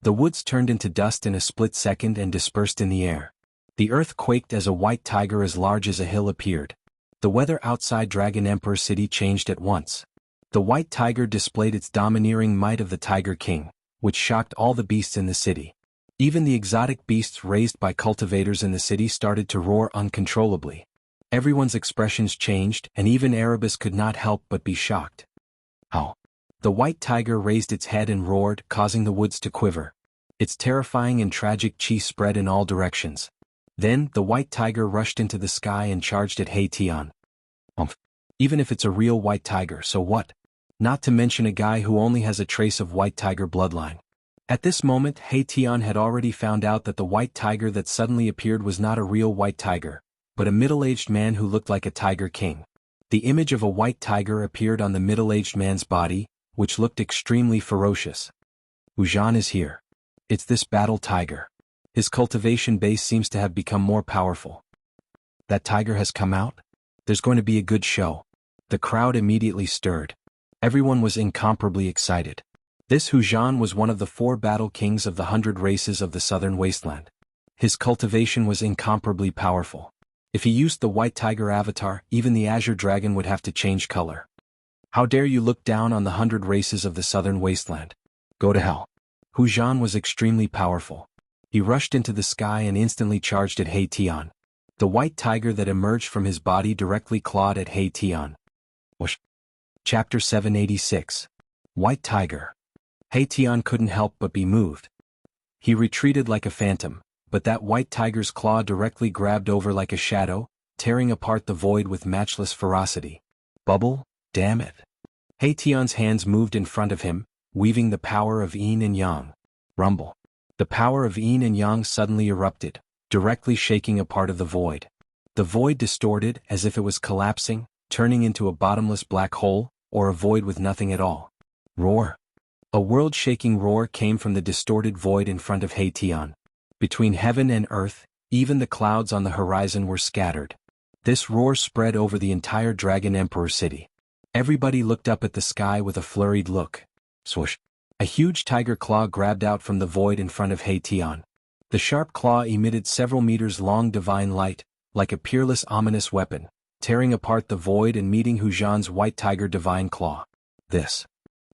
The woods turned into dust in a split second and dispersed in the air. The earth quaked as a white tiger as large as a hill appeared. The weather outside Dragon Emperor City changed at once. The white tiger displayed its domineering might of the Tiger King, which shocked all the beasts in the city. Even the exotic beasts raised by cultivators in the city started to roar uncontrollably. Everyone's expressions changed, and even Erebus could not help but be shocked. The white tiger raised its head and roared, causing the woods to quiver. Its terrifying and tragic chi spread in all directions. Then, the white tiger rushed into the sky and charged at He Tian. Even if it's a real white tiger, so what? Not to mention a guy who only has a trace of white tiger bloodline. At this moment, He Tian had already found out that the white tiger that suddenly appeared was not a real white tiger, but a middle-aged man who looked like a tiger king. The image of a white tiger appeared on the middle-aged man's body, which looked extremely ferocious. Wuxian is here. It's this battle tiger. His cultivation base seems to have become more powerful. That tiger has come out? There's going to be a good show. The crowd immediately stirred. Everyone was incomparably excited. This Wuxian was one of the 4 battle kings of the 100 races of the Southern Wasteland. His cultivation was incomparably powerful. If he used the white tiger avatar, even the Azure Dragon would have to change color. How dare you look down on the 100 races of the southern wasteland? Go to hell. Hu Zhan was extremely powerful. He rushed into the sky and instantly charged at He Tian. The white tiger that emerged from his body directly clawed at He Tian. Whoosh. Chapter 786. White Tiger. He Tian couldn't help but be moved. He retreated like a phantom, but that white tiger's claw directly grabbed over like a shadow, tearing apart the void with matchless ferocity. Bubble, damn it. He Tian's hands moved in front of him, weaving the power of yin and yang. Rumble. The power of yin and yang suddenly erupted, directly shaking a part of the void. The void distorted as if it was collapsing, turning into a bottomless black hole, or a void with nothing at all. Roar. A world-shaking roar came from the distorted void in front of He Tian. Between heaven and earth, even the clouds on the horizon were scattered. This roar spread over the entire Dragon Emperor city. Everybody looked up at the sky with a flurried look. Swoosh. A huge tiger claw grabbed out from the void in front of He Tian. The sharp claw emitted several meters long divine light, like a peerless ominous weapon, tearing apart the void and meeting Hu Zhan's white tiger divine claw. This.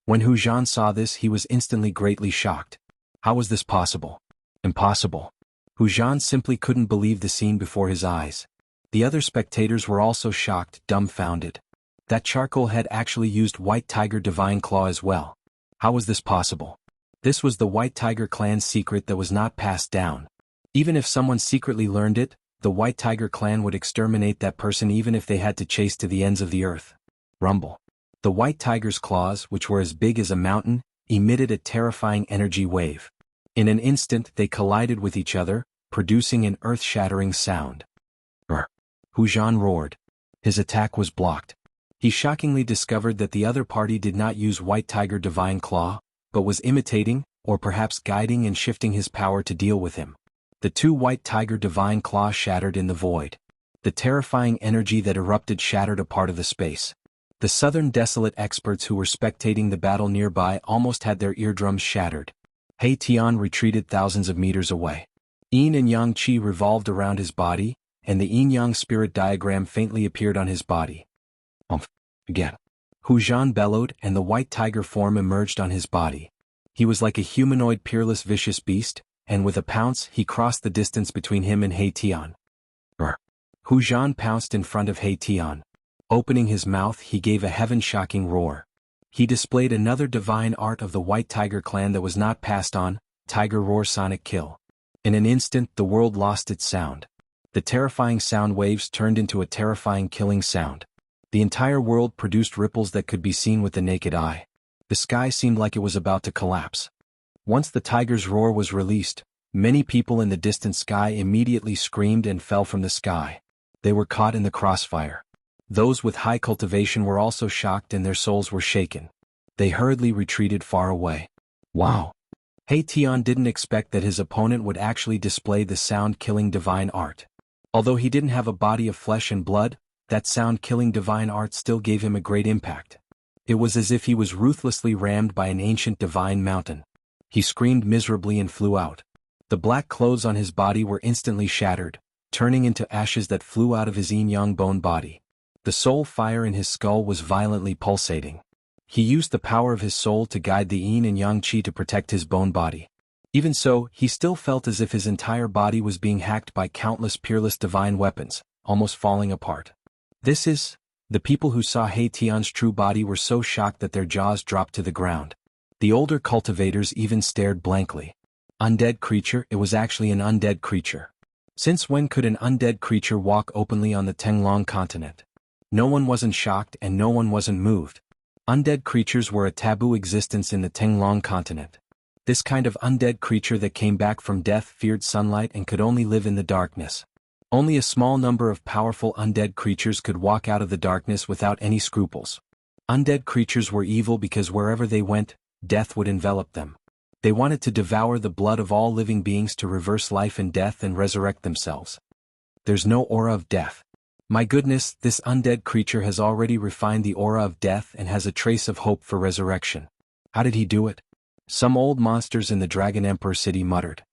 When Hu Zhan saw this, he was instantly greatly shocked. How was this possible? Impossible. Hu Zhan simply couldn't believe the scene before his eyes. The other spectators were also shocked, dumbfounded. That charcoal had actually used white tiger divine claw as well. How was this possible? This was the White Tiger clan's secret that was not passed down. Even if someone secretly learned it, the White Tiger clan would exterminate that person even if they had to chase to the ends of the earth. Rumble. The White Tiger's claws, which were as big as a mountain, emitted a terrifying energy wave. In an instant they collided with each other, producing an earth-shattering sound. Brr. Hu Zhan roared. His attack was blocked. He shockingly discovered that the other party did not use White Tiger Divine Claw, but was imitating, or perhaps guiding and shifting his power to deal with him. The two White Tiger Divine Claw shattered in the void. The terrifying energy that erupted shattered a part of the space. The southern desolate experts who were spectating the battle nearby almost had their eardrums shattered. He Tian retreated thousands of meters away. Yin and Yang Qi revolved around his body, and the Yin-Yang spirit diagram faintly appeared on his body. Again. Hu Zhan bellowed and the white tiger form emerged on his body. He was like a humanoid peerless vicious beast, and with a pounce he crossed the distance between him and He Tian. Hu Zhan pounced in front of He Tian. Opening his mouth he gave a heaven-shocking roar. He displayed another divine art of the White Tiger clan that was not passed on, Tiger Roar Sonic Kill. In an instant the world lost its sound. The terrifying sound waves turned into a terrifying killing sound. The entire world produced ripples that could be seen with the naked eye. The sky seemed like it was about to collapse. Once the tiger's roar was released, many people in the distant sky immediately screamed and fell from the sky. They were caught in the crossfire. Those with high cultivation were also shocked and their souls were shaken. They hurriedly retreated far away. Wow! He Tian didn't expect that his opponent would actually display the sound-killing divine art. Although he didn't have a body of flesh and blood, that sound-killing divine art still gave him a great impact. It was as if he was ruthlessly rammed by an ancient divine mountain. He screamed miserably and flew out. The black clothes on his body were instantly shattered, turning into ashes that flew out of his yin-yang bone body. The soul fire in his skull was violently pulsating. He used the power of his soul to guide the yin and yang qi to protect his bone body. Even so, he still felt as if his entire body was being hacked by countless peerless divine weapons, almost falling apart. The people who saw He Tian's true body were so shocked that their jaws dropped to the ground. The older cultivators even stared blankly. Undead creature, it was actually an undead creature. Since when could an undead creature walk openly on the Tenglong continent? No one wasn't shocked and no one wasn't moved. Undead creatures were a taboo existence in the Tenglong continent. This kind of undead creature that came back from death feared sunlight and could only live in the darkness. Only a small number of powerful undead creatures could walk out of the darkness without any scruples. Undead creatures were evil because wherever they went, death would envelop them. They wanted to devour the blood of all living beings to reverse life and death and resurrect themselves. There's no aura of death. My goodness, this undead creature has already refined the aura of death and has a trace of hope for resurrection. How did he do it? Some old monsters in the Dragon Emperor city muttered.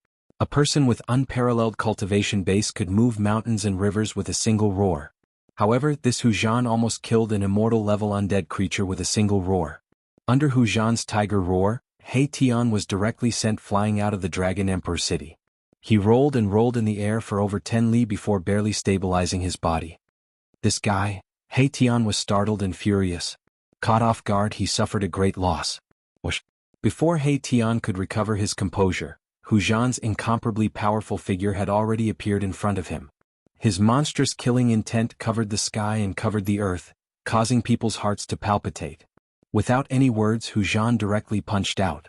A person with unparalleled cultivation base could move mountains and rivers with a single roar. However, this Hu Zhan almost killed an immortal-level undead creature with a single roar. Under Hu Zhan's tiger roar, He Tian was directly sent flying out of the Dragon Emperor city. He rolled and rolled in the air for over 10 li before barely stabilizing his body. This guy, He Tian, was startled and furious. Caught off guard, he suffered a great loss. Whoosh. Before He Tian could recover his composure, Hu Zhan's incomparably powerful figure had already appeared in front of him. His monstrous killing intent covered the sky and covered the earth, causing people's hearts to palpitate. Without any words, Hu Zhan directly punched out.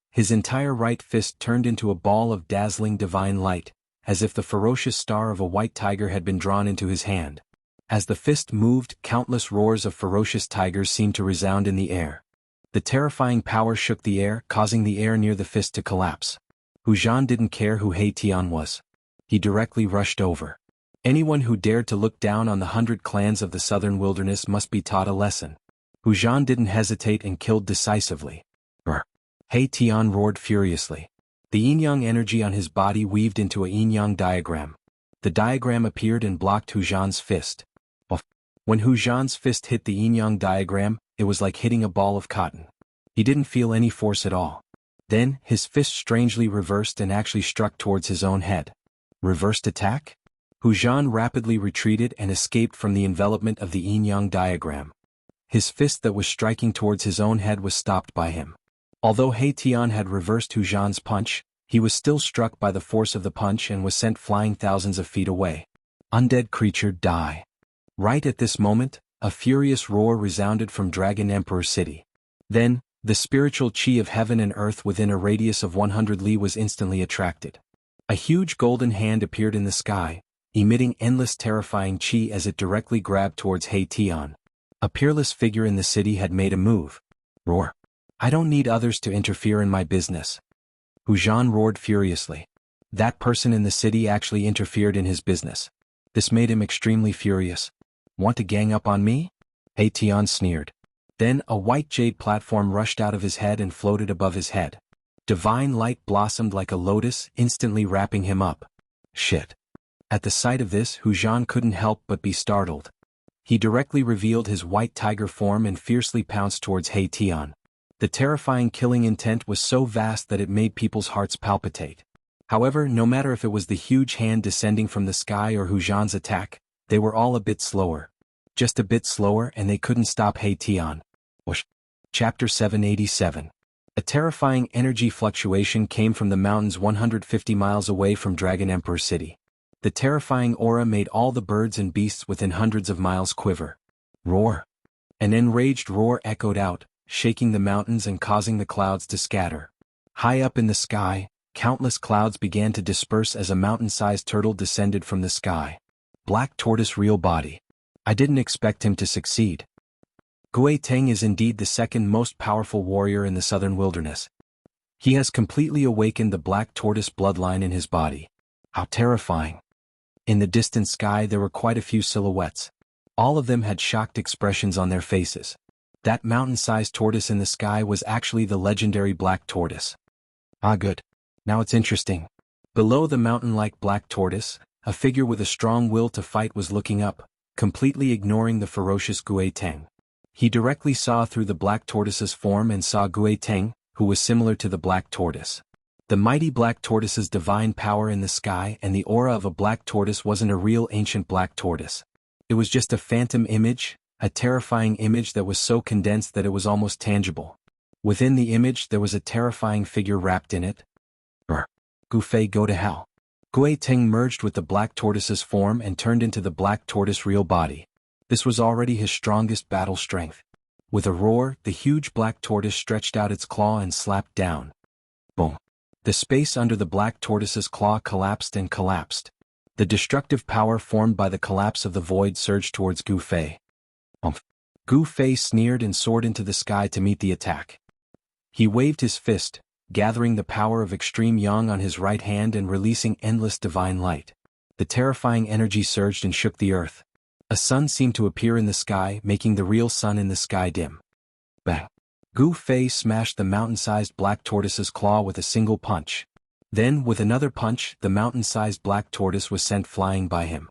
His entire right fist turned into a ball of dazzling divine light, as if the ferocious star of a white tiger had been drawn into his hand. As the fist moved, countless roars of ferocious tigers seemed to resound in the air. The terrifying power shook the air, causing the air near the fist to collapse. Hu Zhan didn't care who He Tian was. He directly rushed over. Anyone who dared to look down on the 100 clans of the southern wilderness must be taught a lesson. Hu Zhan didn't hesitate and killed decisively. He Tian roared furiously. The yin-yang energy on his body weaved into a yin-yang diagram. The diagram appeared and blocked Hu Zhan's fist. When Hu Zhan's fist hit the yin-yang diagram, it was like hitting a ball of cotton. He didn't feel any force at all. Then, his fist strangely reversed and actually struck towards his own head. Reversed attack? Hu Zhan rapidly retreated and escaped from the envelopment of the yin-yang diagram. His fist that was striking towards his own head was stopped by him. Although He Tian had reversed Hu Zhan's punch, he was still struck by the force of the punch and was sent flying thousands of feet away. Undead creature, die. Right at this moment, a furious roar resounded from Dragon Emperor City. Then, the spiritual chi of heaven and earth within a radius of 100 li was instantly attracted. A huge golden hand appeared in the sky, emitting endless terrifying chi as it directly grabbed towards He Tian. A peerless figure in the city had made a move. Roar. I don't need others to interfere in my business. Hu Zhan roared furiously. That person in the city actually interfered in his business. This made him extremely furious. Want to gang up on me? He Tian sneered. Then a white jade platform rushed out of his head and floated above his head. Divine light blossomed like a lotus, instantly wrapping him up. Shit. At the sight of this, Hu Zhan couldn't help but be startled. He directly revealed his white tiger form and fiercely pounced towards He Tian. The terrifying killing intent was so vast that it made people's hearts palpitate. However, no matter if it was the huge hand descending from the sky or Hu Zhan's attack, they were all a bit slower. Just a bit slower and they couldn't stop He Tian. Whoosh. Chapter 787. A terrifying energy fluctuation came from the mountains 150 miles away from Dragon Emperor City. The terrifying aura made all the birds and beasts within hundreds of miles quiver. Roar. An enraged roar echoed out, shaking the mountains and causing the clouds to scatter. High up in the sky, countless clouds began to disperse as a mountain-sized turtle descended from the sky. Black Tortoise real body. I didn't expect him to succeed. Gui Teng is indeed the second most powerful warrior in the southern wilderness. He has completely awakened the Black Tortoise bloodline in his body. How terrifying. In the distant sky there were quite a few silhouettes. All of them had shocked expressions on their faces. That mountain-sized tortoise in the sky was actually the legendary Black Tortoise. Ah, good. Now it's interesting. Below the mountain-like Black Tortoise, a figure with a strong will to fight was looking up, completely ignoring the ferocious Gui Teng. He directly saw through the Black Tortoise's form and saw Gui Teng, who was similar to the Black Tortoise. The mighty Black Tortoise's divine power in the sky and the aura of a Black Tortoise wasn't a real ancient Black Tortoise. It was just a phantom image, a terrifying image that was so condensed that it was almost tangible. Within the image there was a terrifying figure wrapped in it. Gu Fei, go to hell. Gui Teng merged with the Black Tortoise's form and turned into the Black Tortoise real body. This was already his strongest battle strength. With a roar, the huge Black Tortoise stretched out its claw and slapped down. Boom. The space under the Black Tortoise's claw collapsed and collapsed. The destructive power formed by the collapse of the void surged towards Gu Fei. Gu Fei sneered and soared into the sky to meet the attack. He waved his fist, gathering the power of extreme yang on his right hand and releasing endless divine light. The terrifying energy surged and shook the earth. A sun seemed to appear in the sky, making the real sun in the sky dim. Bang! Gu Fei smashed the mountain-sized Black Tortoise's claw with a single punch. Then, with another punch, the mountain-sized Black Tortoise was sent flying by him.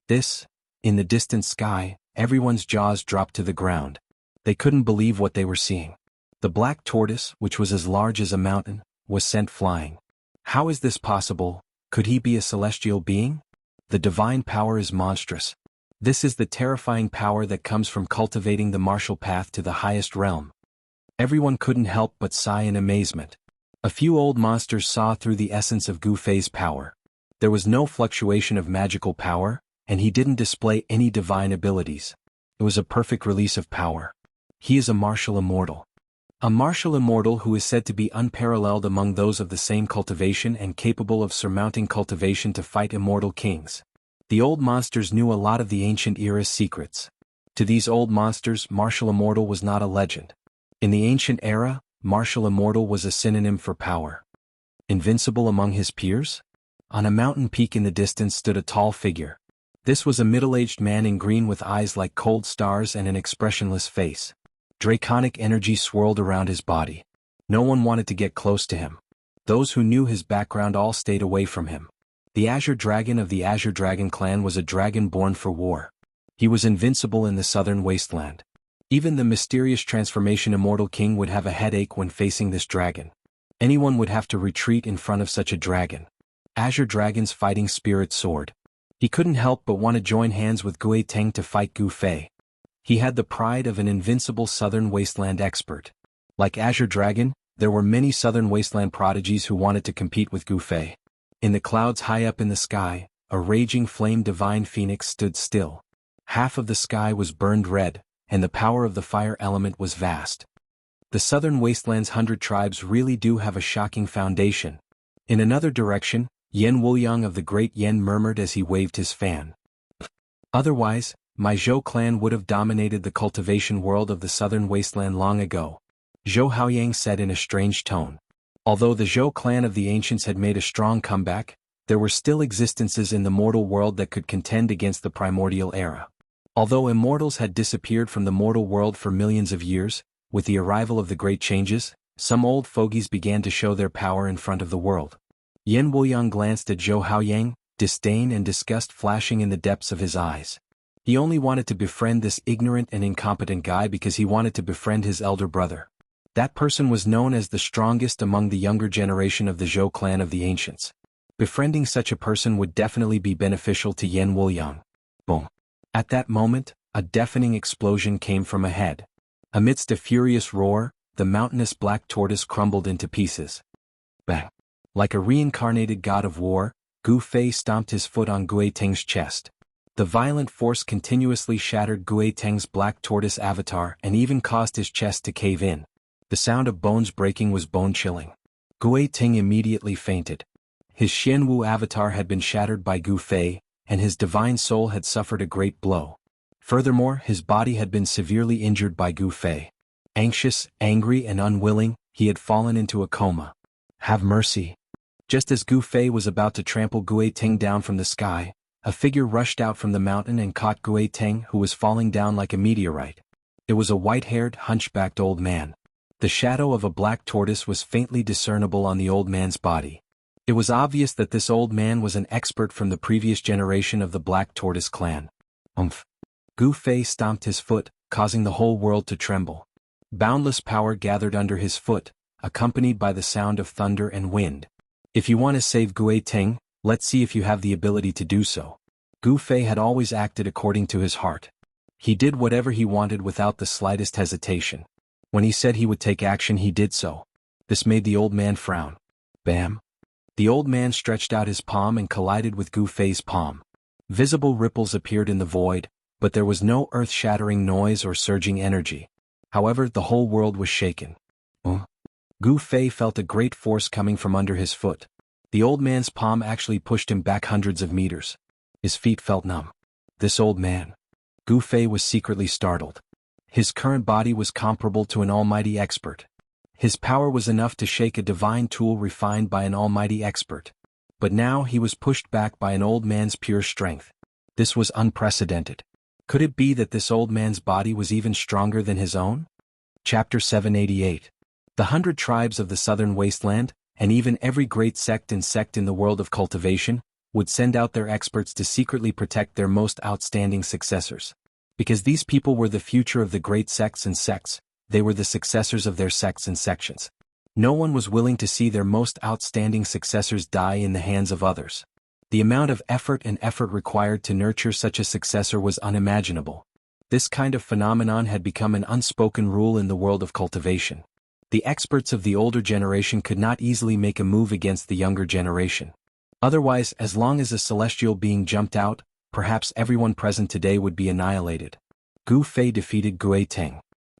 This In the distant sky, everyone's jaws dropped to the ground. They couldn't believe what they were seeing. The black tortoise, which was as large as a mountain, was sent flying. How is this possible? Could he be a celestial being? The divine power is monstrous. This is the terrifying power that comes from cultivating the martial path to the highest realm. Everyone couldn't help but sigh in amazement. A few old monsters saw through the essence of Gu Fei's power. There was no fluctuation of magical power, and he didn't display any divine abilities. It was a perfect release of power. He is a martial immortal. A martial immortal who is said to be unparalleled among those of the same cultivation and capable of surmounting cultivation to fight immortal kings. The old monsters knew a lot of the ancient era's secrets. To these old monsters, martial immortal was not a legend. In the ancient era, martial immortal was a synonym for power. Invincible among his peers? On a mountain peak in the distance stood a tall figure. This was a middle-aged man in green with eyes like cold stars and an expressionless face. Draconic energy swirled around his body. No one wanted to get close to him. Those who knew his background all stayed away from him. The Azure Dragon of the Azure Dragon clan was a dragon born for war. He was invincible in the southern wasteland. Even the mysterious transformation Immortal King would have a headache when facing this dragon. Anyone would have to retreat in front of such a dragon. Azure Dragon's fighting spirit soared. He couldn't help but want to join hands with Gui Teng to fight Gu Fei. He had the pride of an invincible southern wasteland expert. Like Azure Dragon, there were many southern wasteland prodigies who wanted to compete with Gu Fei. In the clouds high up in the sky, a raging flame divine phoenix stood still. Half of the sky was burned red, and the power of the fire element was vast. The southern wasteland's 100 tribes really do have a shocking foundation. In another direction, Yan Wuliang of the Great Yan murmured as he waved his fan. Otherwise, my Zhou clan would have dominated the cultivation world of the southern wasteland long ago, Zhou Haoyang said in a strange tone. Although the Zhou clan of the ancients had made a strong comeback, there were still existences in the mortal world that could contend against the primordial era. Although immortals had disappeared from the mortal world for millions of years, with the arrival of the great changes, some old fogies began to show their power in front of the world. Yan Wuliang glanced at Zhou Haoyang, disdain and disgust flashing in the depths of his eyes. He only wanted to befriend this ignorant and incompetent guy because he wanted to befriend his elder brother. That person was known as the strongest among the younger generation of the Zhou clan of the ancients. Befriending such a person would definitely be beneficial to Yan Wuliang. Boom. At that moment, a deafening explosion came from ahead. Amidst a furious roar, the mountainous black tortoise crumbled into pieces. Bang. Like a reincarnated god of war, Gu Fei stomped his foot on Gui Teng's chest. The violent force continuously shattered Gui Teng's black tortoise avatar and even caused his chest to cave in. The sound of bones breaking was bone-chilling. Gui Teng immediately fainted. His Xianwu avatar had been shattered by Gu Fei, and his divine soul had suffered a great blow. Furthermore, his body had been severely injured by Gu Fei. Anxious, angry and unwilling, he had fallen into a coma. Have mercy. Just as Gu Fei was about to trample Gui Teng down from the sky, a figure rushed out from the mountain and caught Gui Teng, who was falling down like a meteorite. It was a white-haired, hunchbacked old man. The shadow of a black tortoise was faintly discernible on the old man's body. It was obvious that this old man was an expert from the previous generation of the Black Tortoise clan. Gu Fei stomped his foot, causing the whole world to tremble. Boundless power gathered under his foot, accompanied by the sound of thunder and wind. If you want to save Gui Teng, let's see if you have the ability to do so. Gu Fei had always acted according to his heart. He did whatever he wanted without the slightest hesitation. When he said he would take action, he did so. This made the old man frown. Bam! The old man stretched out his palm and collided with Gu Fei's palm. Visible ripples appeared in the void, but there was no earth-shattering noise or surging energy. However, the whole world was shaken. Gu Fei felt a great force coming from under his foot. The old man's palm actually pushed him back hundreds of meters. His feet felt numb. This old man. Gu Fei was secretly startled. His current body was comparable to an almighty expert. His power was enough to shake a divine tool refined by an almighty expert. But now he was pushed back by an old man's pure strength. This was unprecedented. Could it be that this old man's body was even stronger than his own? Chapter 788. The 100 tribes of the southern wasteland, and even every great sect in the world of cultivation, would send out their experts to secretly protect their most outstanding successors. Because these people were the future of the great sects and sects, they were the successors of their sects and sections. No one was willing to see their most outstanding successors die in the hands of others. The amount of effort required to nurture such a successor was unimaginable. This kind of phenomenon had become an unspoken rule in the world of cultivation. The experts of the older generation could not easily make a move against the younger generation. Otherwise, as long as a celestial being jumped out, perhaps everyone present today would be annihilated. Gu Fei defeated Gui Teng.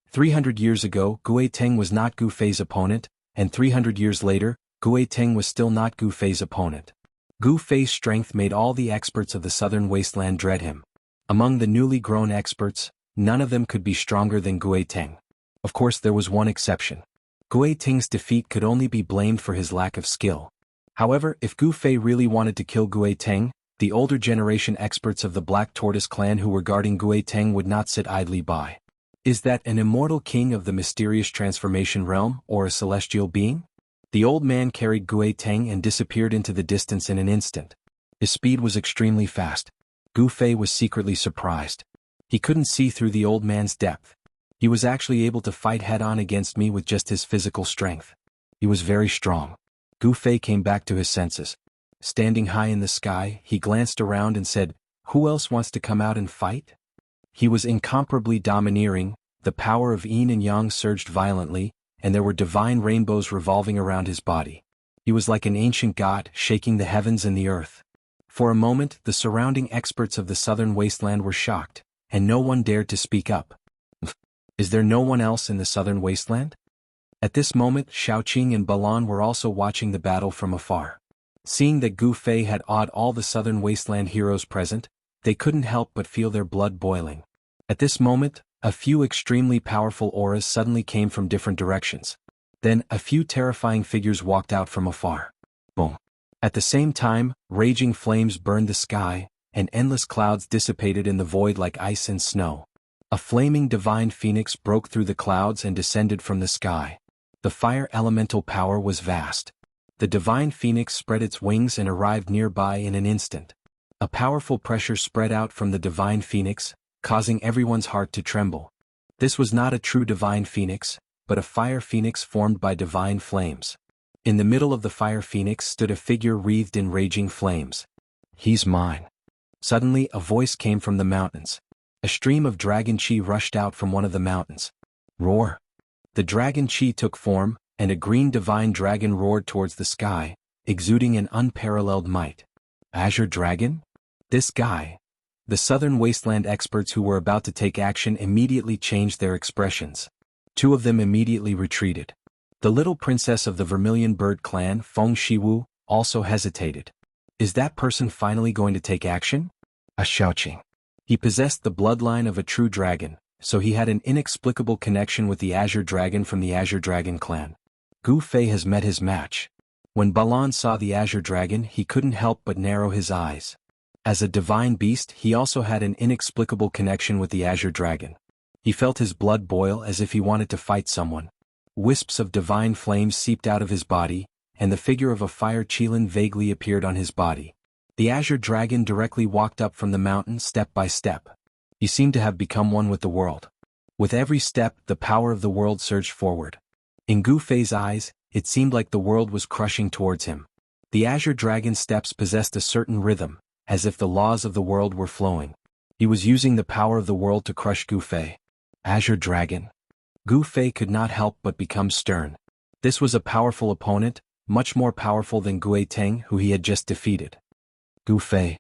300 years ago, Gui Teng was not Gu Fei's opponent, and 300 years later, Gui Teng was still not Gu Fei's opponent. Gu Fei's strength made all the experts of the southern wasteland dread him. Among the newly grown experts, none of them could be stronger than Gui Teng. Of course, there was one exception. Gui Teng's defeat could only be blamed for his lack of skill. However, if Gu Fei really wanted to kill Gui Teng, the older generation experts of the Black Tortoise clan who were guarding Gui Teng would not sit idly by. Is that an immortal king of the mysterious transformation realm, or a celestial being? The old man carried Gui Teng and disappeared into the distance in an instant. His speed was extremely fast. Gu Fei was secretly surprised. He couldn't see through the old man's depth. He was actually able to fight head-on against me with just his physical strength. He was very strong. Gu Fei came back to his senses. Standing high in the sky, he glanced around and said, "Who else wants to come out and fight?" He was incomparably domineering, the power of yin and yang surged violently, and there were divine rainbows revolving around his body. He was like an ancient god, shaking the heavens and the earth. For a moment, the surrounding experts of the southern wasteland were shocked, and no one dared to speak up. Is there no one else in the southern wasteland? At this moment, Shaoqing and Balan were also watching the battle from afar. Seeing that Gu Fei had awed all the southern wasteland heroes present, they couldn't help but feel their blood boiling. At this moment, a few extremely powerful auras suddenly came from different directions. Then, a few terrifying figures walked out from afar. Boom. At the same time, raging flames burned the sky, and endless clouds dissipated in the void like ice and snow. A flaming divine phoenix broke through the clouds and descended from the sky. The fire elemental power was vast. The divine phoenix spread its wings and arrived nearby in an instant. A powerful pressure spread out from the divine phoenix, causing everyone's heart to tremble. This was not a true divine phoenix, but a fire phoenix formed by divine flames. In the middle of the fire phoenix stood a figure wreathed in raging flames. "He's mine." Suddenly, a voice came from the mountains. A stream of dragon chi rushed out from one of the mountains. Roar! The dragon chi took form, and a green divine dragon roared towards the sky, exuding an unparalleled might. Azure Dragon? This guy. The southern wasteland experts who were about to take action immediately changed their expressions. Two of them immediately retreated. The little princess of the Vermilion Bird clan, Feng Shiwu, also hesitated. Is that person finally going to take action? A Shaoqing. He possessed the bloodline of a true dragon, so he had an inexplicable connection with the Azure Dragon from the Azure Dragon clan. Gu Fei has met his match. When Balan saw the Azure Dragon, he couldn't help but narrow his eyes. As a divine beast, he also had an inexplicable connection with the Azure Dragon. He felt his blood boil as if he wanted to fight someone. Wisps of divine flames seeped out of his body, and the figure of a fire Qilin vaguely appeared on his body. The Azure Dragon directly walked up from the mountain step by step. He seemed to have become one with the world. With every step, the power of the world surged forward. In Gu Fei's eyes, it seemed like the world was crushing towards him. The Azure Dragon's steps possessed a certain rhythm, as if the laws of the world were flowing. He was using the power of the world to crush Gu Fei. Azure Dragon. Gu Fei could not help but become stern. This was a powerful opponent, much more powerful than Gui Teng, who he had just defeated. Gu Fei.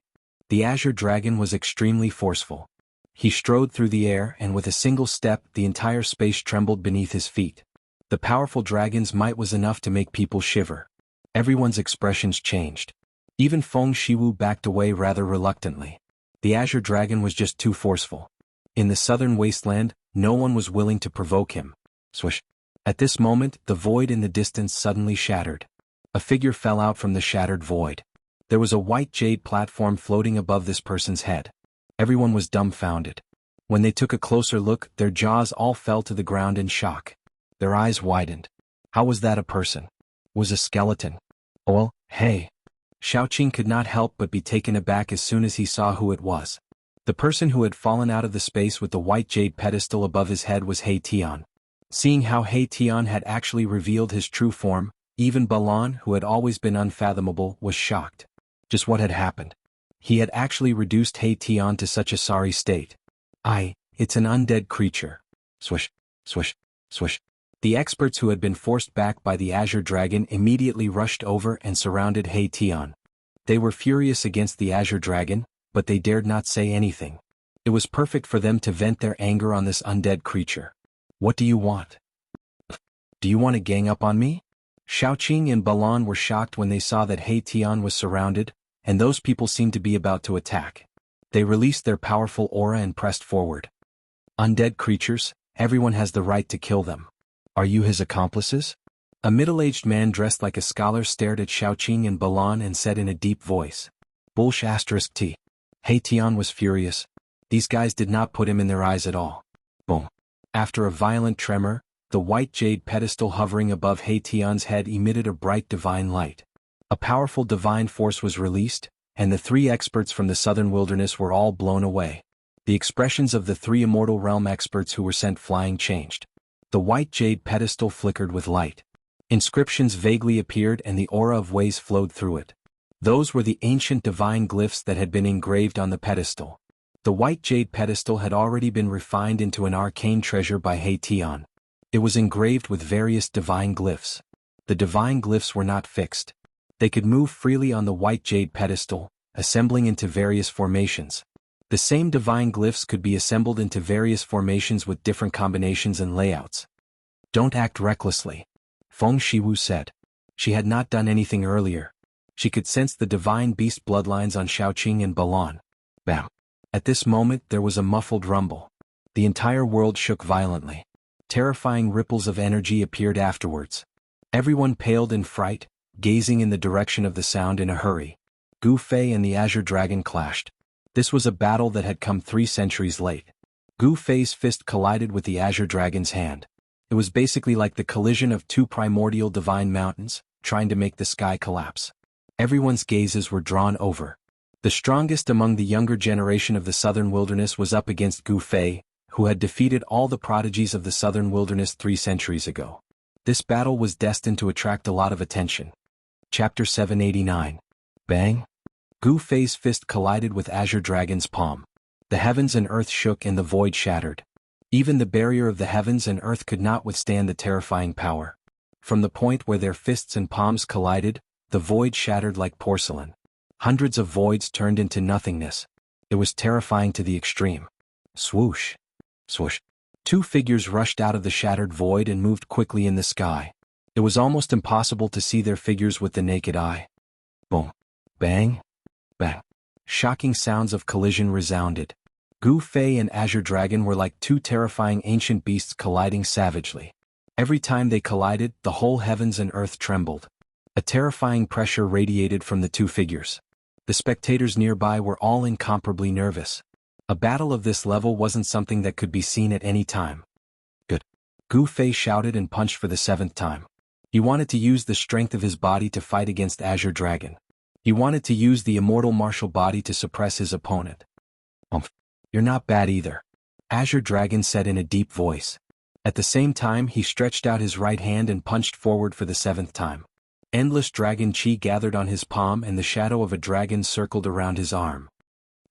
The Azure Dragon was extremely forceful. He strode through the air, and with a single step, the entire space trembled beneath his feet. The powerful dragon's might was enough to make people shiver. Everyone's expressions changed. Even Feng Shiwu backed away rather reluctantly. The Azure Dragon was just too forceful. In the southern wasteland, no one was willing to provoke him. Swish. At this moment, the void in the distance suddenly shattered. A figure fell out from the shattered void. There was a white jade platform floating above this person's head. Everyone was dumbfounded. When they took a closer look, their jaws all fell to the ground in shock. Their eyes widened. How was that a person? Was a skeleton? Oh well, hey. Xiaoqing could not help but be taken aback as soon as he saw who it was. The person who had fallen out of the space with the white jade pedestal above his head was He Tian. Seeing how He Tian had actually revealed his true form, even Balan, who had always been unfathomable, was shocked. Just what had happened? He had actually reduced He Tian to such a sorry state. It's an undead creature. Swish, swish, swish. The experts who had been forced back by the Azure Dragon immediately rushed over and surrounded He Tian. They were furious against the Azure Dragon, but they dared not say anything. It was perfect for them to vent their anger on this undead creature. What do you want? Do you want to gang up on me? Xiaoqing and Balan were shocked when they saw that He Tian was surrounded, and those people seemed to be about to attack. They released their powerful aura and pressed forward. Undead creatures, everyone has the right to kill them. Are you his accomplices? A middle-aged man dressed like a scholar stared at Xiaoqing and Balan and said in a deep voice. Bullsh*T. He Tian was furious. These guys did not put him in their eyes at all. Boom. After a violent tremor, the white jade pedestal hovering above He Tian's head emitted a bright divine light. A powerful divine force was released, and the three experts from the southern wilderness were all blown away. The expressions of the three immortal realm experts who were sent flying changed. The white jade pedestal flickered with light. Inscriptions vaguely appeared and the aura of ways flowed through it. Those were the ancient divine glyphs that had been engraved on the pedestal. The white jade pedestal had already been refined into an arcane treasure by He Tian. It was engraved with various divine glyphs. The divine glyphs were not fixed. They could move freely on the white jade pedestal, assembling into various formations. The same divine glyphs could be assembled into various formations with different combinations and layouts. Don't act recklessly, Feng Shiwu said. She had not done anything earlier. She could sense the divine beast bloodlines on Xiaoqing and Balan. Bam. At this moment there was a muffled rumble. The entire world shook violently. Terrifying ripples of energy appeared afterwards. Everyone paled in fright, gazing in the direction of the sound in a hurry. Gu Fei and the Azure Dragon clashed. This was a battle that had come 3 centuries late. Gu Fei's fist collided with the Azure Dragon's hand. It was basically like the collision of 2 primordial divine mountains, trying to make the sky collapse. Everyone's gazes were drawn over. The strongest among the younger generation of the southern wilderness was up against Gu Fei, who had defeated all the prodigies of the southern wilderness 3 centuries ago. This battle was destined to attract a lot of attention. Chapter 789. Bang! Gu Fei's fist collided with Azure Dragon's palm. The heavens and earth shook and the void shattered. Even the barrier of the heavens and earth could not withstand the terrifying power. From the point where their fists and palms collided, the void shattered like porcelain. Hundreds of voids turned into nothingness. It was terrifying to the extreme. Swoosh! Swoosh! 2 figures rushed out of the shattered void and moved quickly in the sky. It was almost impossible to see their figures with the naked eye. Boom! Bang! Bang! Shocking sounds of collision resounded. Gu Fei and Azure Dragon were like 2 terrifying ancient beasts colliding savagely. Every time they collided, the whole heavens and earth trembled. A terrifying pressure radiated from the 2 figures. The spectators nearby were all incomparably nervous. A battle of this level wasn't something that could be seen at any time. Good. Gu Fei shouted and punched for the 7th time. He wanted to use the strength of his body to fight against Azure Dragon. He wanted to use the immortal martial body to suppress his opponent. You're not bad either, Azure Dragon said in a deep voice. At the same time he stretched out his right hand and punched forward for the 7th time. Endless dragon chi gathered on his palm and the shadow of a dragon circled around his arm.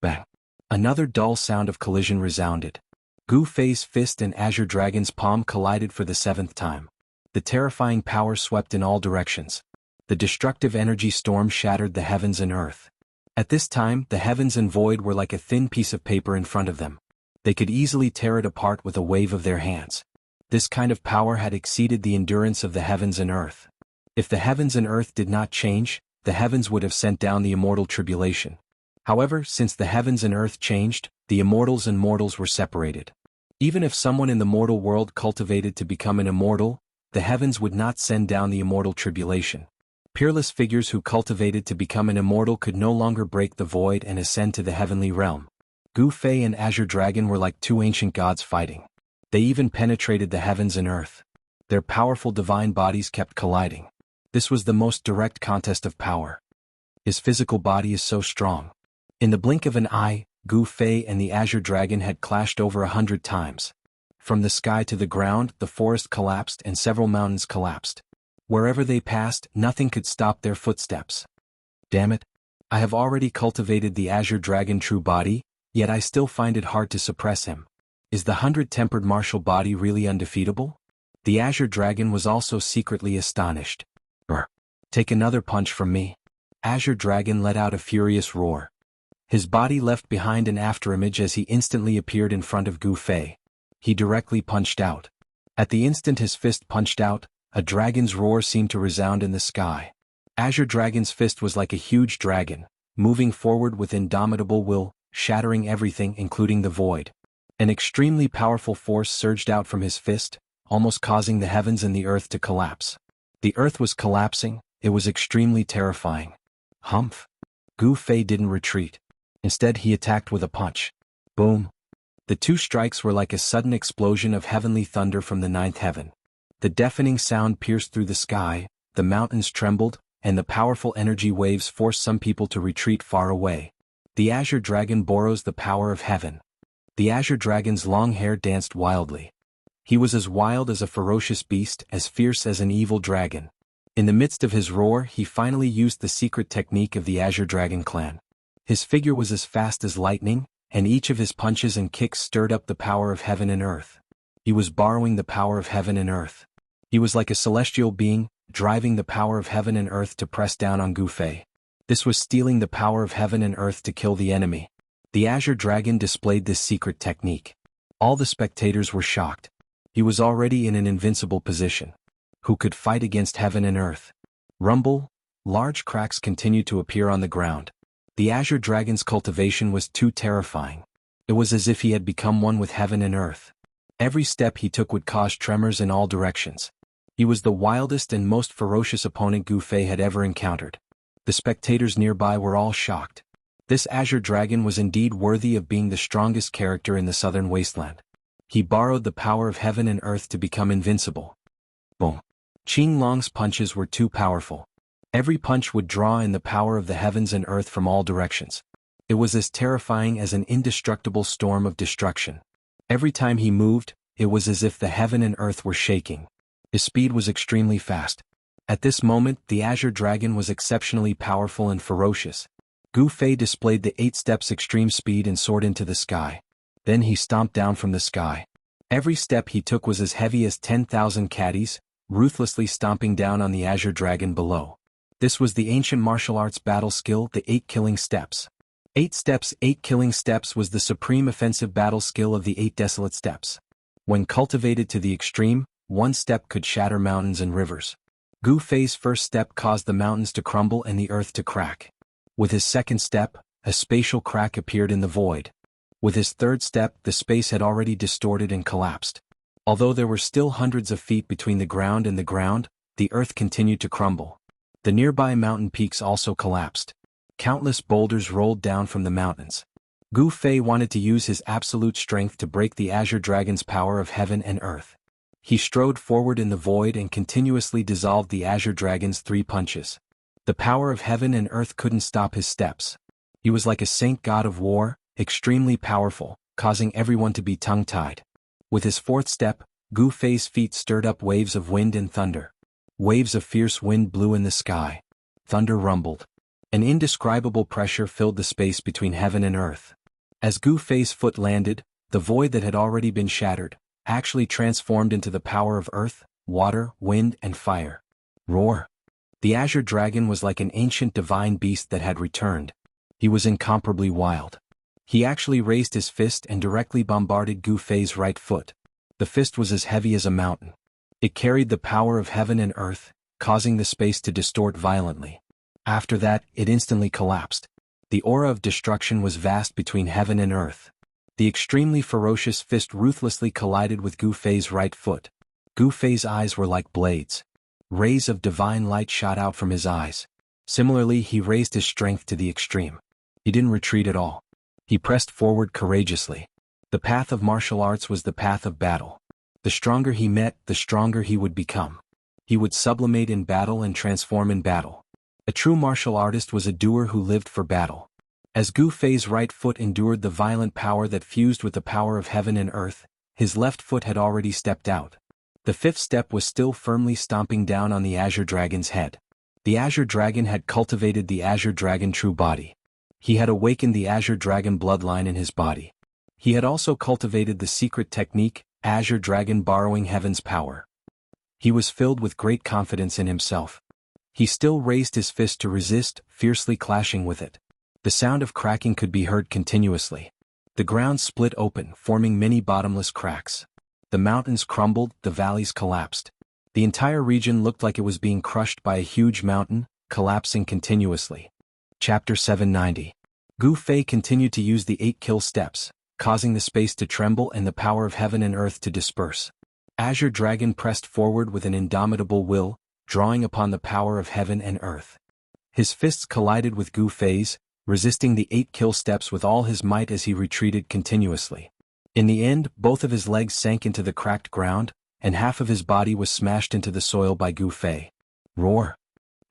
Bang! Another dull sound of collision resounded. Gu Fei's fist and Azure Dragon's palm collided for the 7th time. The terrifying power swept in all directions. The destructive energy storm shattered the heavens and earth. At this time, the heavens and void were like a thin piece of paper in front of them. They could easily tear it apart with a wave of their hands. This kind of power had exceeded the endurance of the heavens and earth. If the heavens and earth did not change, the heavens would have sent down the immortal tribulation. However, since the heavens and earth changed, the immortals and mortals were separated. Even if someone in the mortal world cultivated to become an immortal, the heavens would not send down the immortal tribulation. Peerless figures who cultivated to become an immortal could no longer break the void and ascend to the heavenly realm. Gu Fei and Azure Dragon were like 2 ancient gods fighting. They even penetrated the heavens and earth. Their powerful divine bodies kept colliding. This was the most direct contest of power. His physical body is so strong. In the blink of an eye, Gu Fei and the Azure Dragon had clashed over 100 times. From the sky to the ground, the forest collapsed and several mountains collapsed. Wherever they passed, nothing could stop their footsteps. Damn it. I have already cultivated the Azure Dragon true body, yet I still find it hard to suppress him. Is the 100-tempered martial body really undefeatable? The Azure Dragon was also secretly astonished. Take another punch from me. Azure Dragon let out a furious roar. His body left behind an afterimage as he instantly appeared in front of Gu Fei. He directly punched out. At the instant his fist punched out, a dragon's roar seemed to resound in the sky. Azure Dragon's fist was like a huge dragon, moving forward with indomitable will, shattering everything including the void. An extremely powerful force surged out from his fist, almost causing the heavens and the earth to collapse. The earth was collapsing, it was extremely terrifying. Humph! Gu Fei didn't retreat. Instead he attacked with a punch. Boom! The two strikes were like a sudden explosion of heavenly thunder from the ninth heaven. The deafening sound pierced through the sky, the mountains trembled, and the powerful energy waves forced some people to retreat far away. The Azure Dragon borrows the power of heaven. The Azure Dragon's long hair danced wildly. He was as wild as a ferocious beast, as fierce as an evil dragon. In the midst of his roar, he finally used the secret technique of the Azure Dragon clan. His figure was as fast as lightning, and each of his punches and kicks stirred up the power of heaven and earth. He was borrowing the power of heaven and earth. He was like a celestial being, driving the power of heaven and earth to press down on Gu Fei. This was stealing the power of heaven and earth to kill the enemy. The Azure Dragon displayed this secret technique. All the spectators were shocked. He was already in an invincible position. Who could fight against heaven and earth? Rumble, large cracks continued to appear on the ground. The Azure Dragon's cultivation was too terrifying. It was as if he had become one with heaven and earth. Every step he took would cause tremors in all directions. He was the wildest and most ferocious opponent Gu Fei had ever encountered. The spectators nearby were all shocked. This Azure Dragon was indeed worthy of being the strongest character in the southern wasteland. He borrowed the power of heaven and earth to become invincible. Boom! Qing Long's punches were too powerful. Every punch would draw in the power of the heavens and earth from all directions. It was as terrifying as an indestructible storm of destruction. Every time he moved, it was as if the heaven and earth were shaking. His speed was extremely fast. At this moment, the Azure Dragon was exceptionally powerful and ferocious. Gu Fei displayed the 8 steps extreme speed and soared into the sky. Then he stomped down from the sky. Every step he took was as heavy as 10,000 caddies, ruthlessly stomping down on the Azure Dragon below. This was the ancient martial arts battle skill, the 8 killing steps. 8 steps, 8 killing steps was the supreme offensive battle skill of the 8 desolate steps. When cultivated to the extreme, one step could shatter mountains and rivers. Gu Fei's first step caused the mountains to crumble and the earth to crack. With his second step, a spatial crack appeared in the void. With his third step, the space had already distorted and collapsed. Although there were still hundreds of feet between the ground and the ground, the earth continued to crumble. The nearby mountain peaks also collapsed. Countless boulders rolled down from the mountains. Gu Fei wanted to use his absolute strength to break the Azure Dragon's power of heaven and earth. He strode forward in the void and continuously dissolved the Azure Dragon's 3 punches. The power of heaven and earth couldn't stop his steps. He was like a saint god of war, extremely powerful, causing everyone to be tongue-tied. With his 4th step, Gu Fei's feet stirred up waves of wind and thunder. Waves of fierce wind blew in the sky. Thunder rumbled. An indescribable pressure filled the space between heaven and earth. As Gu Fei's foot landed, the void that had already been shattered actually transformed into the power of earth, water, wind, and fire. Roar! The Azure Dragon was like an ancient divine beast that had returned. He was incomparably wild. He actually raised his fist and directly bombarded Gu Fei's right foot. The fist was as heavy as a mountain. It carried the power of heaven and earth, causing the space to distort violently. After that, it instantly collapsed. The aura of destruction was vast between heaven and earth. The extremely ferocious fist ruthlessly collided with Gu Fei's right foot. Gu Fei's eyes were like blades. Rays of divine light shot out from his eyes. Similarly, he raised his strength to the extreme. He didn't retreat at all. He pressed forward courageously. The path of martial arts was the path of battle. The stronger he met, the stronger he would become. He would sublimate in battle and transform in battle. A true martial artist was a doer who lived for battle. As Gu Fei's right foot endured the violent power that fused with the power of heaven and earth, his left foot had already stepped out. The fifth step was still firmly stomping down on the Azure Dragon's head. The Azure Dragon had cultivated the Azure Dragon true body. He had awakened the Azure Dragon bloodline in his body. He had also cultivated the secret technique, Azure Dragon borrowing heaven's power. He was filled with great confidence in himself. He still raised his fist to resist, fiercely clashing with it. The sound of cracking could be heard continuously. The ground split open, forming many bottomless cracks. The mountains crumbled, the valleys collapsed. The entire region looked like it was being crushed by a huge mountain, collapsing continuously. Chapter 790. Gu Fei continued to use the 8 kill steps, causing the space to tremble and the power of heaven and earth to disperse. Azure Dragon pressed forward with an indomitable will, drawing upon the power of heaven and earth. His fists collided with Gu Fei's, resisting the 8 kill steps with all his might as he retreated continuously. In the end, both of his legs sank into the cracked ground, and half of his body was smashed into the soil by Gu Fei. Roar!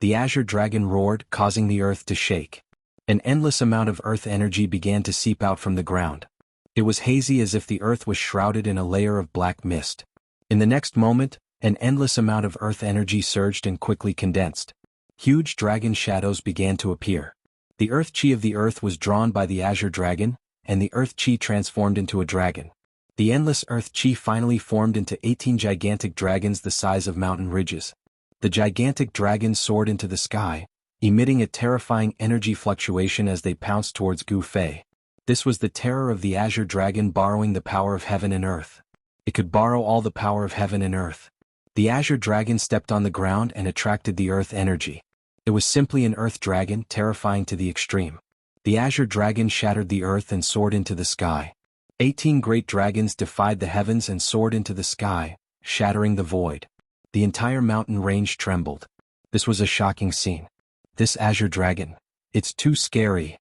The Azure Dragon roared, causing the earth to shake. An endless amount of earth energy began to seep out from the ground. It was hazy as if the earth was shrouded in a layer of black mist. In the next moment, an endless amount of earth energy surged and quickly condensed. Huge dragon shadows began to appear. The earth chi of the earth was drawn by the Azure Dragon, and the earth chi transformed into a dragon. The endless earth chi finally formed into 18 gigantic dragons the size of mountain ridges. The gigantic dragons soared into the sky, emitting a terrifying energy fluctuation as they pounced towards Gu Fei. This was the terror of the Azure Dragon borrowing the power of heaven and earth. It could borrow all the power of heaven and earth. The Azure Dragon stepped on the ground and attracted the earth energy. It was simply an earth dragon, terrifying to the extreme. The Azure Dragon shattered the earth and soared into the sky. 18 great dragons defied the heavens and soared into the sky, shattering the void. The entire mountain range trembled. This was a shocking scene. This Azure Dragon, it's too scary.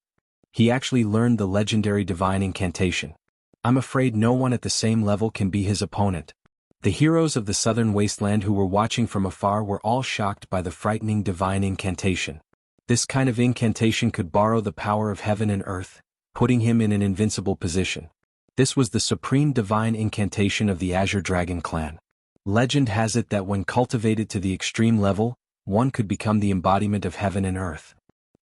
He actually learned the legendary divine incantation. I'm afraid no one at the same level can be his opponent. The heroes of the southern wasteland who were watching from afar were all shocked by the frightening divine incantation. This kind of incantation could borrow the power of heaven and earth, putting him in an invincible position. This was the supreme divine incantation of the Azure Dragon clan. Legend has it that when cultivated to the extreme level, one could become the embodiment of heaven and earth.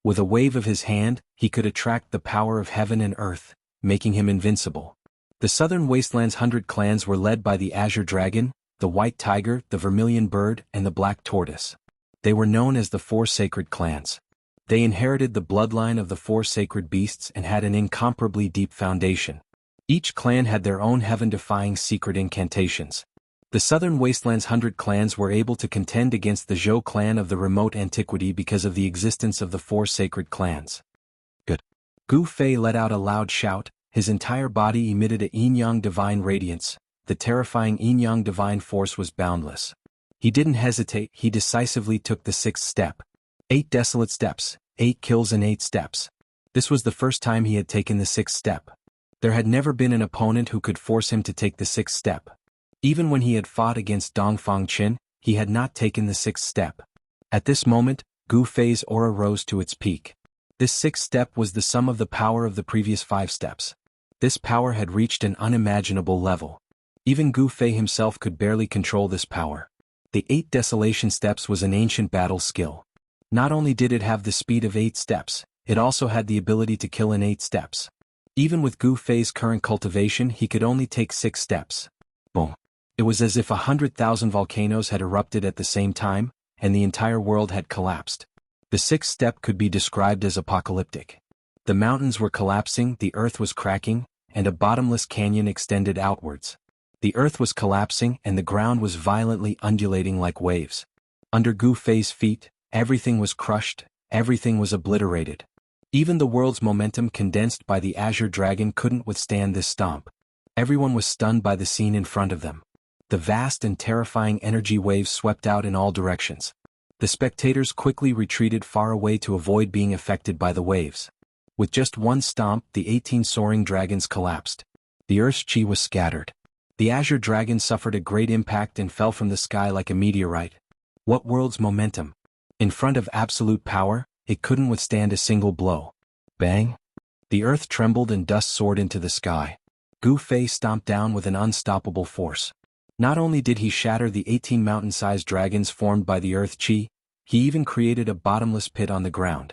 With a wave of his hand, he could attract the power of heaven and earth, making him invincible. The southern wasteland's 100 clans were led by the Azure Dragon, the White Tiger, the Vermilion Bird, and the Black Tortoise. They were known as the 4 sacred clans. They inherited the bloodline of the 4 sacred beasts and had an incomparably deep foundation. Each clan had their own heaven-defying secret incantations. The southern wasteland's 100 clans were able to contend against the Zhou clan of the remote antiquity because of the existence of the 4 sacred clans. Good. Gu Fei let out a loud shout. His entire body emitted a yin-yang divine radiance. The terrifying yin-yang divine force was boundless. He didn't hesitate, he decisively took the 6th step. 8 desolate steps, 8 kills and 8 steps. This was the first time he had taken the 6th step. There had never been an opponent who could force him to take the 6th step. Even when he had fought against Dongfang Qin, he had not taken the 6th step. At this moment, Gu Fei's aura rose to its peak. This 6th step was the sum of the power of the previous 5 steps. This power had reached an unimaginable level. Even Gu Fei himself could barely control this power. The 8 desolation steps was an ancient battle skill. Not only did it have the speed of 8 steps, it also had the ability to kill in 8 steps. Even with Gu Fei's current cultivation, he could only take 6 steps. Boom. It was as if 100,000 volcanoes had erupted at the same time, and the entire world had collapsed. The 6th step could be described as apocalyptic. The mountains were collapsing, the earth was cracking, and a bottomless canyon extended outwards. The earth was collapsing and the ground was violently undulating like waves. Under Gu Fei's feet, everything was crushed, everything was obliterated. Even the world's momentum condensed by the Azure Dragon couldn't withstand this stomp. Everyone was stunned by the scene in front of them. The vast and terrifying energy waves swept out in all directions. The spectators quickly retreated far away to avoid being affected by the waves. With just one stomp, the 18 soaring dragons collapsed. The earth's chi was scattered. The Azure Dragon suffered a great impact and fell from the sky like a meteorite. What world's momentum! In front of absolute power, it couldn't withstand a single blow. Bang! The earth trembled and dust soared into the sky. Gu Fei stomped down with an unstoppable force. Not only did he shatter the 18 mountain-sized dragons formed by the earth chi, he even created a bottomless pit on the ground.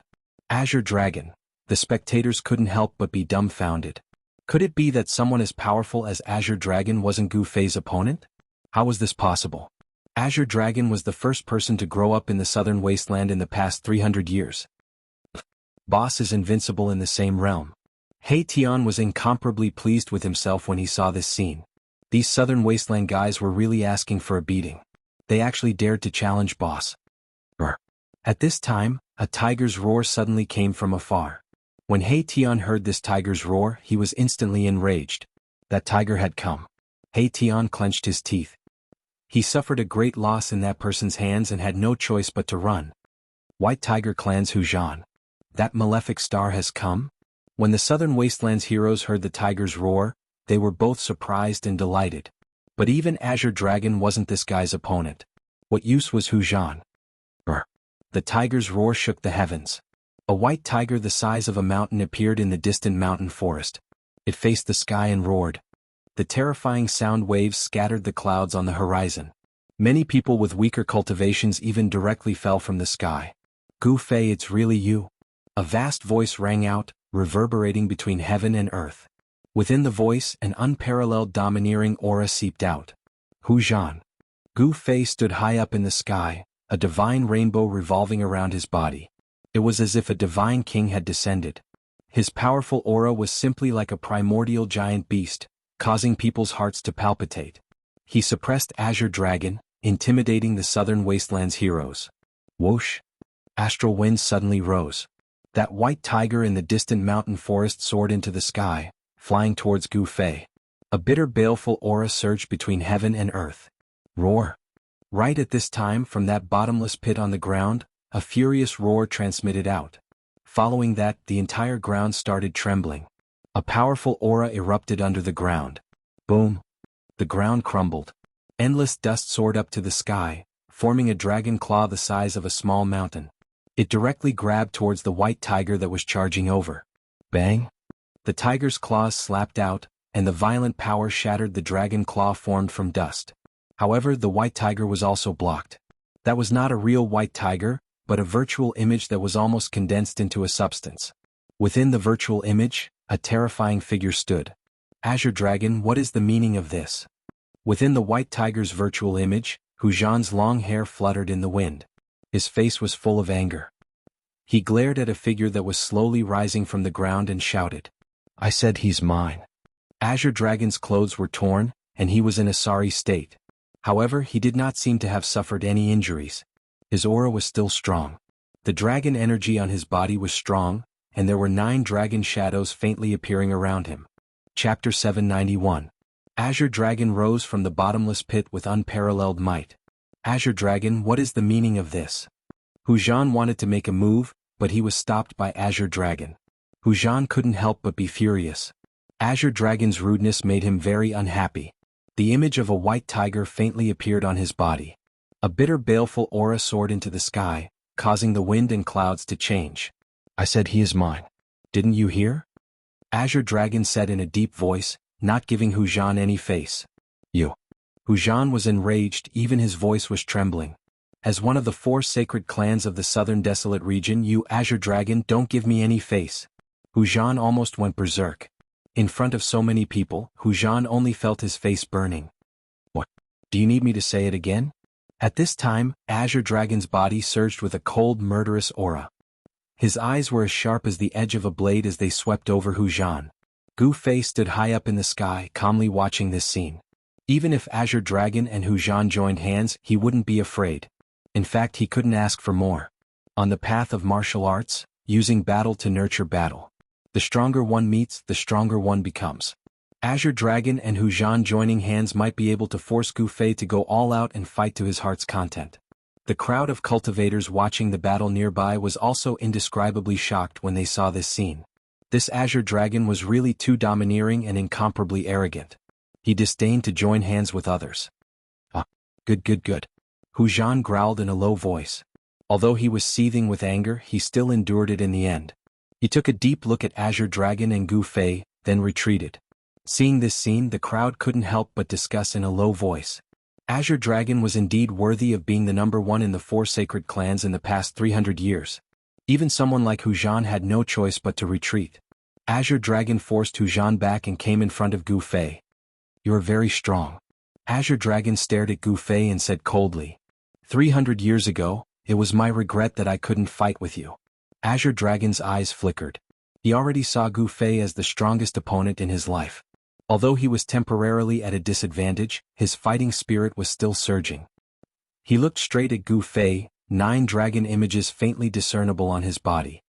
Azure Dragon. The spectators couldn't help but be dumbfounded. Could it be that someone as powerful as Azure Dragon wasn't Gu Fei's opponent? How was this possible? Azure Dragon was the first person to grow up in the southern wasteland in the past 300 years. Boss is invincible in the same realm. He Tian was incomparably pleased with himself when he saw this scene. These southern wasteland guys were really asking for a beating. They actually dared to challenge Boss. At this time, a tiger's roar suddenly came from afar. When He Tian heard this tiger's roar, he was instantly enraged. That tiger had come. He Tian clenched his teeth. He suffered a great loss in that person's hands and had no choice but to run. White Tiger Clan's Hujan. That malefic star has come? When the southern wastelands heroes heard the tiger's roar, they were both surprised and delighted. But even Azure Dragon wasn't this guy's opponent. What use was Hujan? The tiger's roar shook the heavens. A white tiger the size of a mountain appeared in the distant mountain forest. It faced the sky and roared. The terrifying sound waves scattered the clouds on the horizon. Many people with weaker cultivations even directly fell from the sky. Gu Fei, it's really you. A vast voice rang out, reverberating between heaven and earth. Within the voice, an unparalleled domineering aura seeped out. Hujan. Gu Fei stood high up in the sky, a divine rainbow revolving around his body. It was as if a divine king had descended. His powerful aura was simply like a primordial giant beast, causing people's hearts to palpitate. He suppressed Azure Dragon, intimidating the southern wastelands heroes. Whoosh! Astral winds suddenly rose. That white tiger in the distant mountain forest soared into the sky, flying towards Gu Fei. A bitter baleful aura surged between heaven and earth. Roar! Right at this time, from that bottomless pit on the ground, a furious roar transmitted out. Following that, the entire ground started trembling. A powerful aura erupted under the ground. Boom! The ground crumbled. Endless dust soared up to the sky, forming a dragon claw the size of a small mountain. It directly grabbed towards the white tiger that was charging over. Bang! The tiger's claws slapped out, and the violent power shattered the dragon claw formed from dust. However, the white tiger was also blocked. That was not a real white tiger, but a virtual image that was almost condensed into a substance. Within the virtual image, a terrifying figure stood. Azure Dragon, what is the meaning of this? Within the white tiger's virtual image, Hujan's long hair fluttered in the wind. His face was full of anger. He glared at a figure that was slowly rising from the ground and shouted, "I said he's mine." Azure Dragon's clothes were torn, and he was in a sorry state. However, he did not seem to have suffered any injuries. His aura was still strong. The dragon energy on his body was strong, and there were 9 dragon shadows faintly appearing around him. Chapter 791. Azure Dragon rose from the bottomless pit with unparalleled might. Azure Dragon, what is the meaning of this? Hujan wanted to make a move, but he was stopped by Azure Dragon. Hujan couldn't help but be furious. Azure Dragon's rudeness made him very unhappy. The image of a white tiger faintly appeared on his body. A bitter baleful aura soared into the sky, causing the wind and clouds to change. "I said he is mine. Didn't you hear?" Azure Dragon said in a deep voice, not giving Hujan any face. "You." Hujan was enraged, even his voice was trembling. "As one of the 4 sacred clans of the southern desolate region, you Azure Dragon don't give me any face." Hujan almost went berserk. In front of so many people, Hujan only felt his face burning. "What? Do you need me to say it again?" At this time, Azure Dragon's body surged with a cold, murderous aura. His eyes were as sharp as the edge of a blade as they swept over Hujan. Gu Fei stood high up in the sky, calmly watching this scene. Even if Azure Dragon and Hujan joined hands, he wouldn't be afraid. In fact, he couldn't ask for more. On the path of martial arts, using battle to nurture battle. The stronger one meets, the stronger one becomes. Azure Dragon and Hujan joining hands might be able to force Gu Fei to go all out and fight to his heart's content. The crowd of cultivators watching the battle nearby was also indescribably shocked when they saw this scene. This Azure Dragon was really too domineering and incomparably arrogant. He disdained to join hands with others. "Ah, good. Hujan growled in a low voice. Although he was seething with anger, he still endured it in the end. He took a deep look at Azure Dragon and Gu Fei, then retreated. Seeing this scene, the crowd couldn't help but discuss in a low voice. Azure Dragon was indeed worthy of being the #1 in the 4 sacred clans in the past 300 years. Even someone like Hu Zhan had no choice but to retreat. Azure Dragon forced Hu Zhan back and came in front of Gu Fei. "You are very strong." Azure Dragon stared at Gu Fei and said coldly, "300 years ago, it was my regret that I couldn't fight with you." Azure Dragon's eyes flickered. He already saw Gu Fei as the strongest opponent in his life. Although he was temporarily at a disadvantage, his fighting spirit was still surging. He looked straight at Gu Fei, 9 dragon images faintly discernible on his body.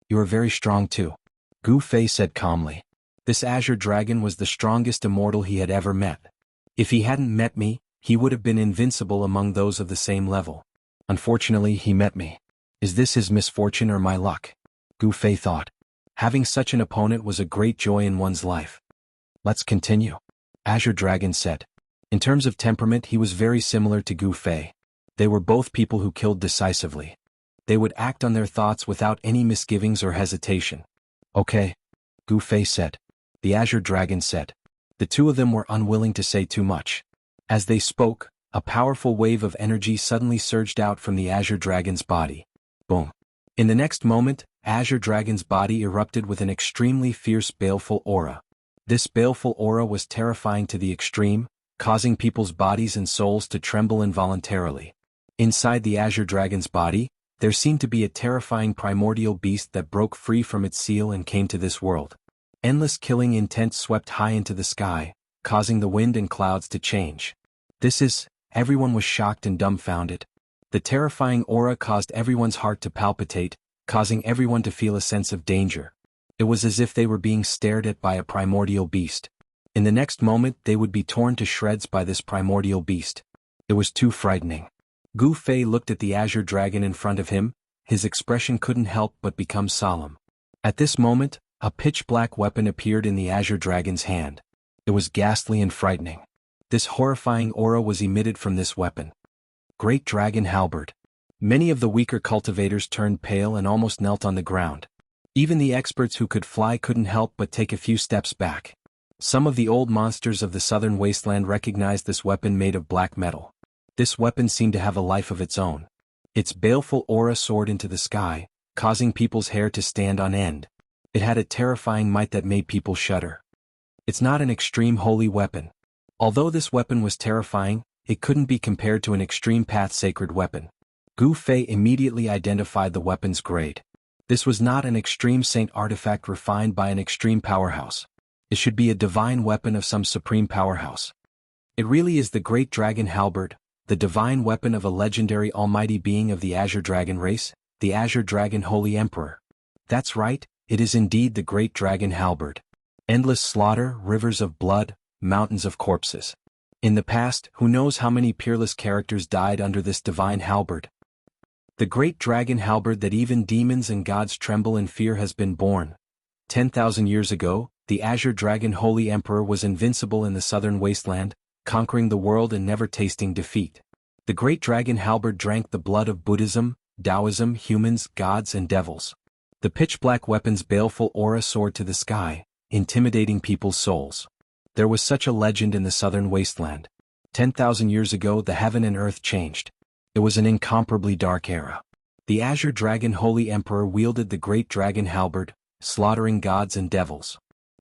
"You are very strong too," Gu Fei said calmly. This Azure Dragon was the strongest immortal he had ever met. If he hadn't met me, he would have been invincible among those of the same level. Unfortunately, he met me. Is this his misfortune or my luck? Gu Fei thought. Having such an opponent was a great joy in one's life. "Let's continue," Azure Dragon said. In terms of temperament, he was very similar to Gu Fei. They were both people who killed decisively. They would act on their thoughts without any misgivings or hesitation. "Okay," Gu Fei said. The Azure Dragon said. The two of them were unwilling to say too much. As they spoke, a powerful wave of energy suddenly surged out from the Azure Dragon's body. Boom. In the next moment, Azure Dragon's body erupted with an extremely fierce baleful aura. This baleful aura was terrifying to the extreme, causing people's bodies and souls to tremble involuntarily. Inside the Azure Dragon's body, there seemed to be a terrifying primordial beast that broke free from its seal and came to this world. Endless killing intent swept high into the sky, causing the wind and clouds to change. Everyone was shocked and dumbfounded. The terrifying aura caused everyone's heart to palpitate, causing everyone to feel a sense of danger. It was as if they were being stared at by a primordial beast. In the next moment they would be torn to shreds by this primordial beast. It was too frightening. Gu Fei looked at the Azure Dragon in front of him, his expression couldn't help but become solemn. At this moment, a pitch-black weapon appeared in the Azure Dragon's hand. It was ghastly and frightening. This horrifying aura was emitted from this weapon. Great Dragon Halberd. Many of the weaker cultivators turned pale and almost knelt on the ground. Even the experts who could fly couldn't help but take a few steps back. Some of the old monsters of the southern wasteland recognized this weapon made of black metal. This weapon seemed to have a life of its own. Its baleful aura soared into the sky, causing people's hair to stand on end. It had a terrifying might that made people shudder. It's not an extreme holy weapon. Although this weapon was terrifying, it couldn't be compared to an extreme path sacred weapon. Gu Fei immediately identified the weapon's grade. This was not an extreme saint artifact refined by an extreme powerhouse. It should be a divine weapon of some supreme powerhouse. It really is the Great Dragon Halberd, the divine weapon of a legendary almighty being of the Azure Dragon race, the Azure Dragon Holy Emperor. That's right, it is indeed the Great Dragon Halberd. Endless slaughter, rivers of blood, mountains of corpses. In the past, who knows how many peerless characters died under this divine halberd. The Great Dragon Halberd that even demons and gods tremble in fear has been born. 10,000 years ago, the Azure Dragon Holy Emperor was invincible in the southern wasteland, conquering the world and never tasting defeat. The Great Dragon Halberd drank the blood of Buddhism, Taoism, humans, gods and devils. The pitch-black weapon's baleful aura soared to the sky, intimidating people's souls. There was such a legend in the southern wasteland. 10,000 years ago the heaven and earth changed. It was an incomparably dark era. The Azure Dragon Holy Emperor wielded the Great Dragon Halberd, slaughtering gods and devils.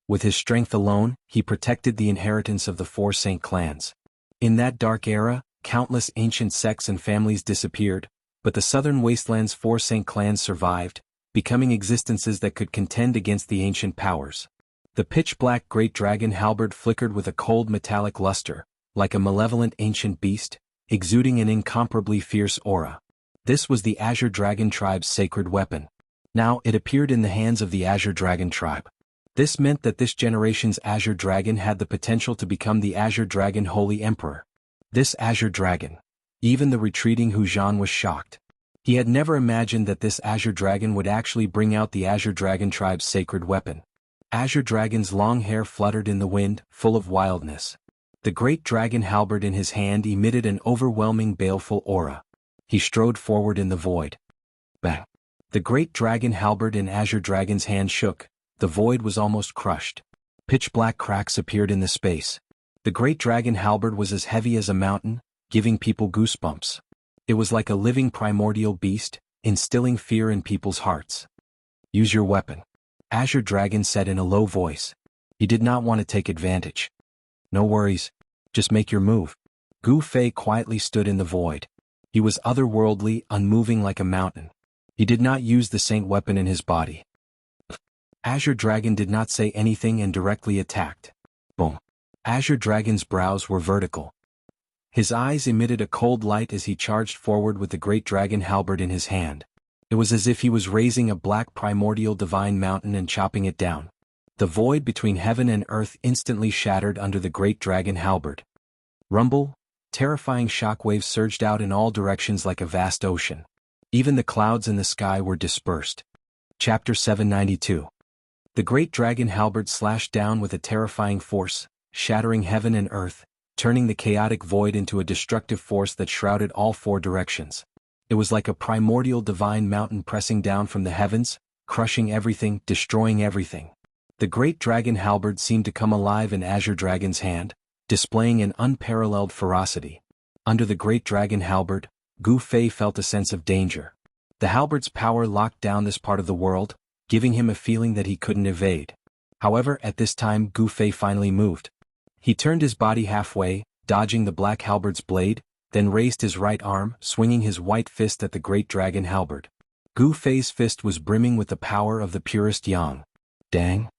With his strength alone, he protected the inheritance of the 4 saint clans. In that dark era, countless ancient sects and families disappeared, but the southern wasteland's 4 saint clans survived, becoming existences that could contend against the ancient powers. The pitch-black Great Dragon Halberd flickered with a cold metallic luster, like a malevolent ancient beast, exuding an incomparably fierce aura. This was the Azure Dragon tribe's sacred weapon. Now it appeared in the hands of the Azure Dragon tribe. This meant that this generation's Azure Dragon had the potential to become the Azure Dragon Holy Emperor. This Azure Dragon. Even the retreating Hu Zhan was shocked. He had never imagined that this Azure Dragon would actually bring out the Azure Dragon tribe's sacred weapon. Azure Dragon's long hair fluttered in the wind, full of wildness. The Great Dragon Halberd in his hand emitted an overwhelming baleful aura. He strode forward in the void. Bang! The great dragon halberd in Azure Dragon's hand shook, the void was almost crushed. Pitch-black cracks appeared in the space. The great dragon halberd was as heavy as a mountain, giving people goosebumps. It was like a living primordial beast, instilling fear in people's hearts. Use your weapon, Azure Dragon said in a low voice. He did not want to take advantage. No worries, just make your move. Gu Fei quietly stood in the void. He was otherworldly, unmoving like a mountain. He did not use the saint weapon in his body. Azure Dragon did not say anything and directly attacked. Boom. Azure Dragon's brows were vertical. His eyes emitted a cold light as he charged forward with the great dragon halberd in his hand. It was as if he was raising a black primordial divine mountain and chopping it down. The void between heaven and earth instantly shattered under the great dragon halberd. Rumble, terrifying shockwaves surged out in all directions like a vast ocean. Even the clouds in the sky were dispersed. Chapter 792. The great dragon halberd slashed down with a terrifying force, shattering heaven and earth, turning the chaotic void into a destructive force that shrouded all four directions. It was like a primordial divine mountain pressing down from the heavens, crushing everything, destroying everything. The great dragon halberd seemed to come alive in Azure Dragon's hand, displaying an unparalleled ferocity. Under the great dragon halberd, Gu Fei felt a sense of danger. The halberd's power locked down this part of the world, giving him a feeling that he couldn't evade. However, at this time Gu Fei finally moved. He turned his body halfway, dodging the black halberd's blade, then raised his right arm, swinging his white fist at the great dragon halberd. Gu Fei's fist was brimming with the power of the purest yang. Dang!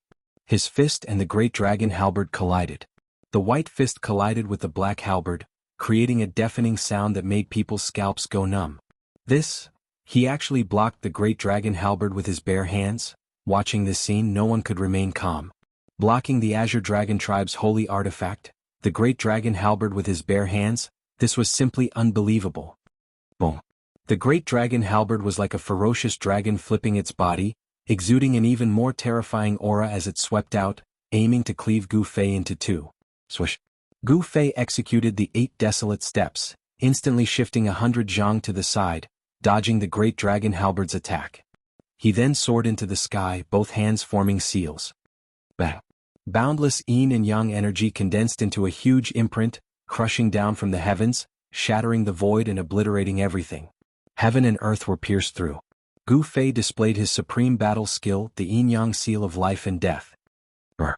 His fist and the great dragon halberd collided. The white fist collided with the black halberd, creating a deafening sound that made people's scalps go numb. He actually blocked the great dragon halberd with his bare hands. Watching this scene, no one could remain calm. Blocking the Azure Dragon tribe's holy artifact, the great dragon halberd with his bare hands, this was simply unbelievable. Boom. The great dragon halberd was like a ferocious dragon flipping its body, exuding an even more terrifying aura as it swept out, aiming to cleave Gu Fei into two. Swish. Gu Fei executed the 8 desolate steps, instantly shifting 100 zhang to the side, dodging the great dragon halberd's attack. He then soared into the sky, both hands forming seals. Bang! Boundless yin and yang energy condensed into a huge imprint, crushing down from the heavens, shattering the void and obliterating everything. Heaven and earth were pierced through. Gu Fei displayed his supreme battle skill, the yin-yang seal of life and death. Brr.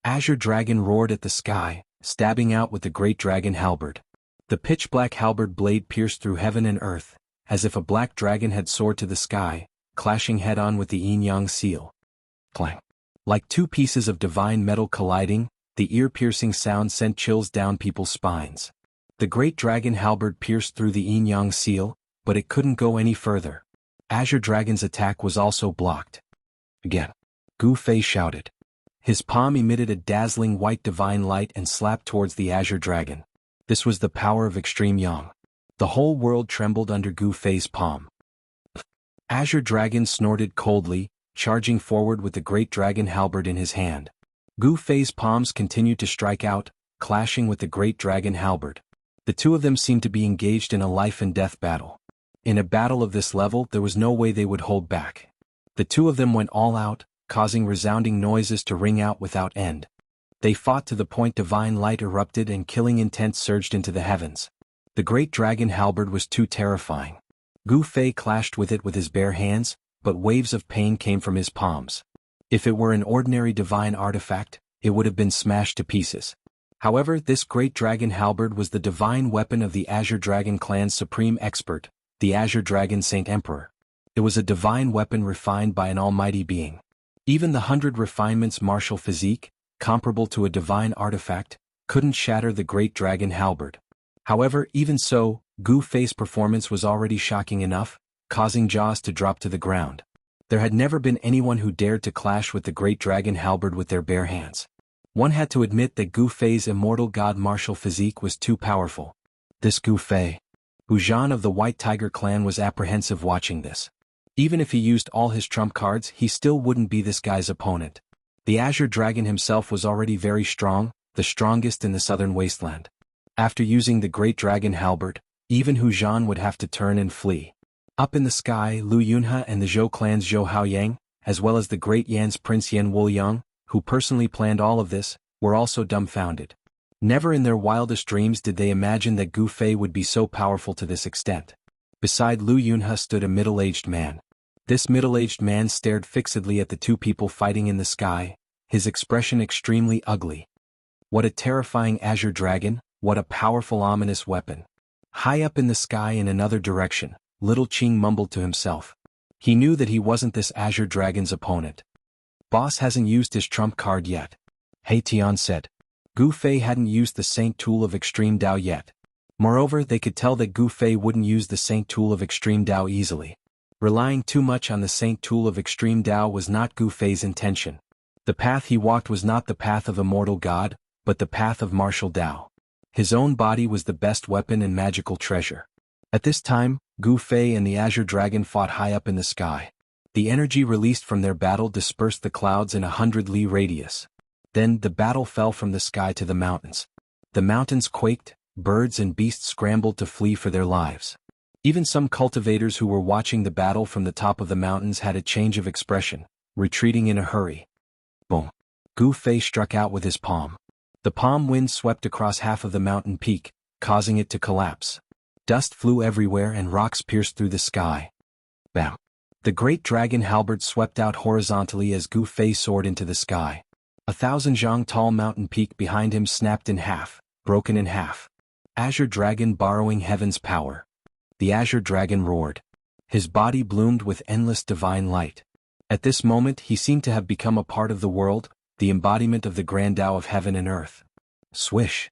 Azure Dragon roared at the sky, stabbing out with the great dragon halberd. The pitch-black halberd blade pierced through heaven and earth, as if a black dragon had soared to the sky, clashing head-on with the yin-yang seal. Clang. Like two pieces of divine metal colliding, the ear-piercing sound sent chills down people's spines. The great dragon halberd pierced through the yin-yang seal, but it couldn't go any further. Azure Dragon's attack was also blocked. Again. Gu Fei shouted. His palm emitted a dazzling white divine light and slapped towards the Azure Dragon. This was the power of extreme yang. The whole world trembled under Gu Fei's palm. Azure Dragon snorted coldly, charging forward with the great dragon halberd in his hand. Gu Fei's palms continued to strike out, clashing with the great dragon halberd. The two of them seemed to be engaged in a life-and-death battle. In a battle of this level, there was no way they would hold back. The two of them went all out, causing resounding noises to ring out without end. They fought to the point divine light erupted and killing intent surged into the heavens. The great dragon halberd was too terrifying. Gu Fei clashed with it with his bare hands, but waves of pain came from his palms. If it were an ordinary divine artifact, it would have been smashed to pieces. However, this great dragon halberd was the divine weapon of the Azure Dragon clan's supreme expert, the Azure Dragon Saint Emperor. It was a divine weapon refined by an almighty being. Even the 100 refinements martial physique, comparable to a divine artifact, couldn't shatter the great dragon halberd. However, even so, Gu Fei's performance was already shocking enough, causing jaws to drop to the ground. There had never been anyone who dared to clash with the great dragon halberd with their bare hands. One had to admit that Gu Fei's immortal god martial physique was too powerful. This Gu Fei. Hu Zhan of the White Tiger clan was apprehensive watching this. Even if he used all his trump cards, he still wouldn't be this guy's opponent. The Azure Dragon himself was already very strong, the strongest in the southern wasteland. After using the great dragon halberd, even Hu Zhan would have to turn and flee. Up in the sky, Lu Yunhe and the Zhou clan's Zhou Haoyang, as well as the great Yan's Prince Yan Wuliang, who personally planned all of this, were also dumbfounded. Never in their wildest dreams did they imagine that Gu Fei would be so powerful to this extent. Beside Lu Yunhe stood a middle-aged man. This middle-aged man stared fixedly at the two people fighting in the sky, his expression extremely ugly. What a terrifying azure dragon, what a powerful ominous weapon. High up in the sky in another direction, little Qing mumbled to himself. He knew that he wasn't this azure dragon's opponent. Boss hasn't used his trump card yet. He Tian said. Gu Fei hadn't used the Saint Tool of Extreme Dao yet. Moreover, they could tell that Gu Fei wouldn't use the Saint Tool of Extreme Dao easily. Relying too much on the Saint Tool of Extreme Dao was not Gu Fei's intention. The path he walked was not the path of immortal God, but the path of martial Dao. His own body was the best weapon and magical treasure. At this time, Gu Fei and the Azure Dragon fought high up in the sky. The energy released from their battle dispersed the clouds in 100 li radius. Then the battle fell from the sky to the mountains. The mountains quaked, birds and beasts scrambled to flee for their lives. Even some cultivators who were watching the battle from the top of the mountains had a change of expression, retreating in a hurry. Boom! Gu Fei struck out with his palm. The palm wind swept across half of the mountain peak, causing it to collapse. Dust flew everywhere and rocks pierced through the sky. Bam! The great dragon halberd swept out horizontally as Gu Fei soared into the sky. 1,000 zhang tall mountain peak behind him snapped in half, broken in half. Azure Dragon borrowing heaven's power. The Azure Dragon roared. His body bloomed with endless divine light. At this moment he seemed to have become a part of the world, the embodiment of the Grand Tao of heaven and earth. Swish!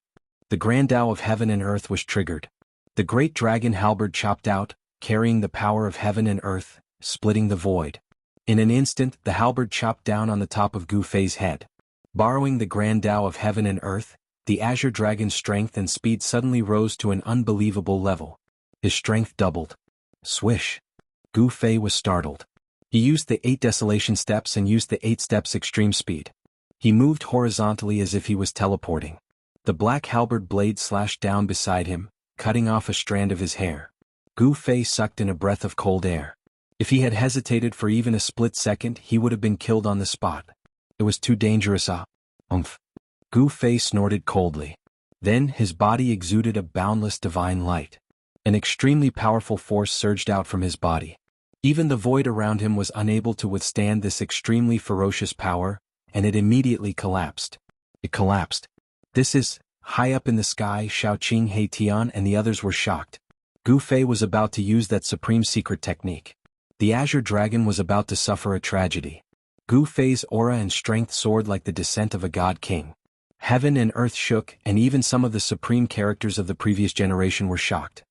The Grand Tao of heaven and earth was triggered. The great dragon halberd chopped out, carrying the power of heaven and earth, splitting the void. In an instant the halberd chopped down on the top of Gu Fei's head. Borrowing the Grand Tao of heaven and earth, the Azure Dragon's strength and speed suddenly rose to an unbelievable level. His strength doubled. Swish! Gu Fei was startled. He used the 8 desolation steps and used the 8 steps extreme speed. He moved horizontally as if he was teleporting. The black halberd blade slashed down beside him, cutting off a strand of his hair. Gu Fei sucked in a breath of cold air. If he had hesitated for even a split second, he would have been killed on the spot. It was too dangerous. Umph. Gu Fei snorted coldly. Then his body exuded a boundless divine light. An extremely powerful force surged out from his body. Even the void around him was unable to withstand this extremely ferocious power, and it immediately collapsed. It collapsed. This is, high up in the sky, Shaoqing, He Tian and the others were shocked. Gu Fei was about to use that supreme secret technique. The Azure Dragon was about to suffer a tragedy. Gu Fei's aura and strength soared like the descent of a god king. Heaven and earth shook, and even some of the supreme characters of the previous generation were shocked.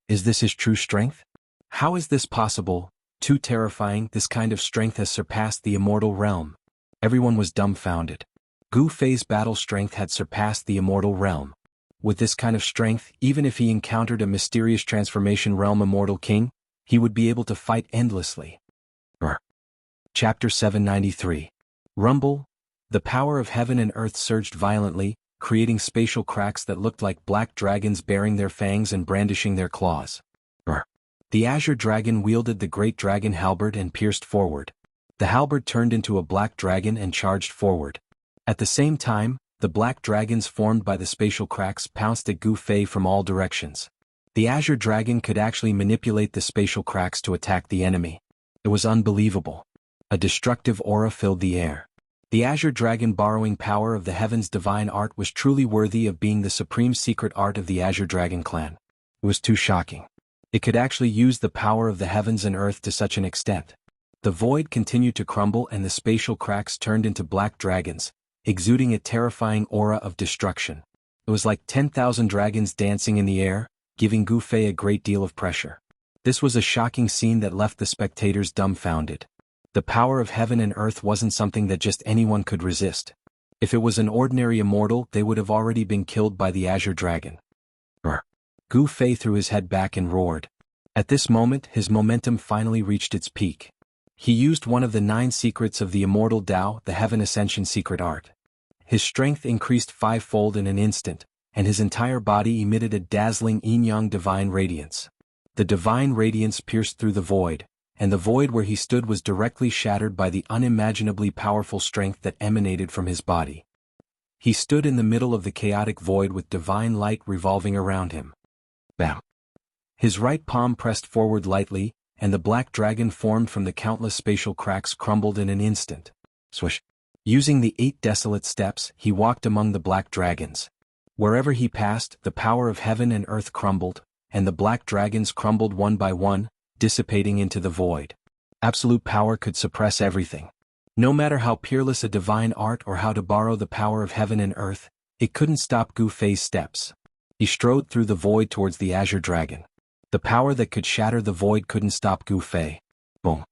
Is this his true strength? How is this possible? Too terrifying, this kind of strength has surpassed the immortal realm. Everyone was dumbfounded. Gu Fei's battle strength had surpassed the immortal realm. With this kind of strength, even if he encountered a mysterious transformation realm immortal king, he would be able to fight endlessly. Chapter 793. Rumble. The power of heaven and earth surged violently, creating spatial cracks that looked like black dragons baring their fangs and brandishing their claws. The Azure Dragon wielded the great dragon halberd and pierced forward. The halberd turned into a black dragon and charged forward. At the same time, the black dragons formed by the spatial cracks pounced at Gu Fei from all directions. The Azure Dragon could actually manipulate the spatial cracks to attack the enemy. It was unbelievable. A destructive aura filled the air. The Azure Dragon borrowing power of the heaven's divine art was truly worthy of being the supreme secret art of the Azure Dragon clan. It was too shocking. It could actually use the power of the heavens and earth to such an extent. The void continued to crumble and the spatial cracks turned into black dragons, exuding a terrifying aura of destruction. It was like 10,000 dragons dancing in the air, giving Gu Fei a great deal of pressure. This was a shocking scene that left the spectators dumbfounded. The power of heaven and earth wasn't something that just anyone could resist. If it was an ordinary immortal, they would have already been killed by the Azure Dragon. Gu Fei threw his head back and roared. At this moment, his momentum finally reached its peak. He used one of the 9 secrets of the Immortal Tao, the Heaven Ascension secret art. His strength increased 5-fold in an instant, and his entire body emitted a dazzling yin-yang divine radiance. The divine radiance pierced through the void, and the void where he stood was directly shattered by the unimaginably powerful strength that emanated from his body. He stood in the middle of the chaotic void with divine light revolving around him. Bam! His right palm pressed forward lightly, and the black dragon formed from the countless spatial cracks crumbled in an instant. Swish! Using the 8 desolate steps, he walked among the black dragons. Wherever he passed, the power of heaven and earth crumbled, and the black dragons crumbled one by one, dissipating into the void. Absolute power could suppress everything. No matter how peerless a divine art or how to borrow the power of heaven and earth, it couldn't stop Gu Fei's steps. He strode through the void towards the azure dragon. The power that could shatter the void couldn't stop Gu Fei. Boom!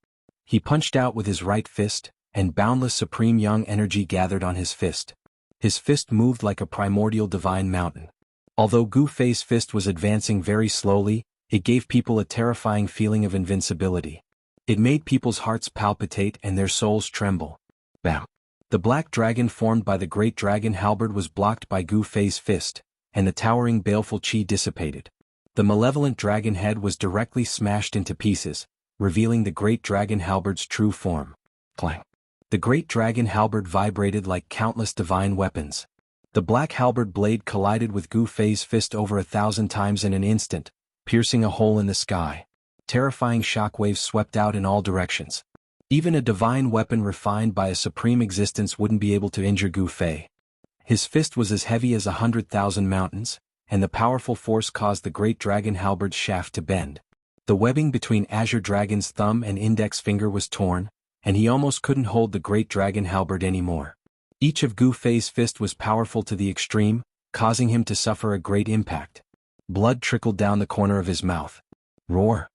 He punched out with his right fist, and boundless supreme young energy gathered on his fist. His fist moved like a primordial divine mountain. Although Gu Fei's fist was advancing very slowly, it gave people a terrifying feeling of invincibility. It made people's hearts palpitate and their souls tremble. Bam! The black dragon formed by the great dragon halberd was blocked by Gu Fei's fist, and the towering baleful chi dissipated. The malevolent dragon head was directly smashed into pieces, revealing the great dragon halberd's true form. Clang! The great dragon halberd vibrated like countless divine weapons. The black halberd blade collided with Gu Fei's fist over 1,000 times in an instant, piercing a hole in the sky. Terrifying shockwaves swept out in all directions. Even a divine weapon refined by a supreme existence wouldn't be able to injure Gu Fei. His fist was as heavy as 100,000 mountains, and the powerful force caused the great dragon halberd's shaft to bend. The webbing between Azure Dragon's thumb and index finger was torn, and he almost couldn't hold the great dragon halberd anymore. Each of Gu Fei's fists was powerful to the extreme, causing him to suffer a great impact. Blood trickled down the corner of his mouth. Roar!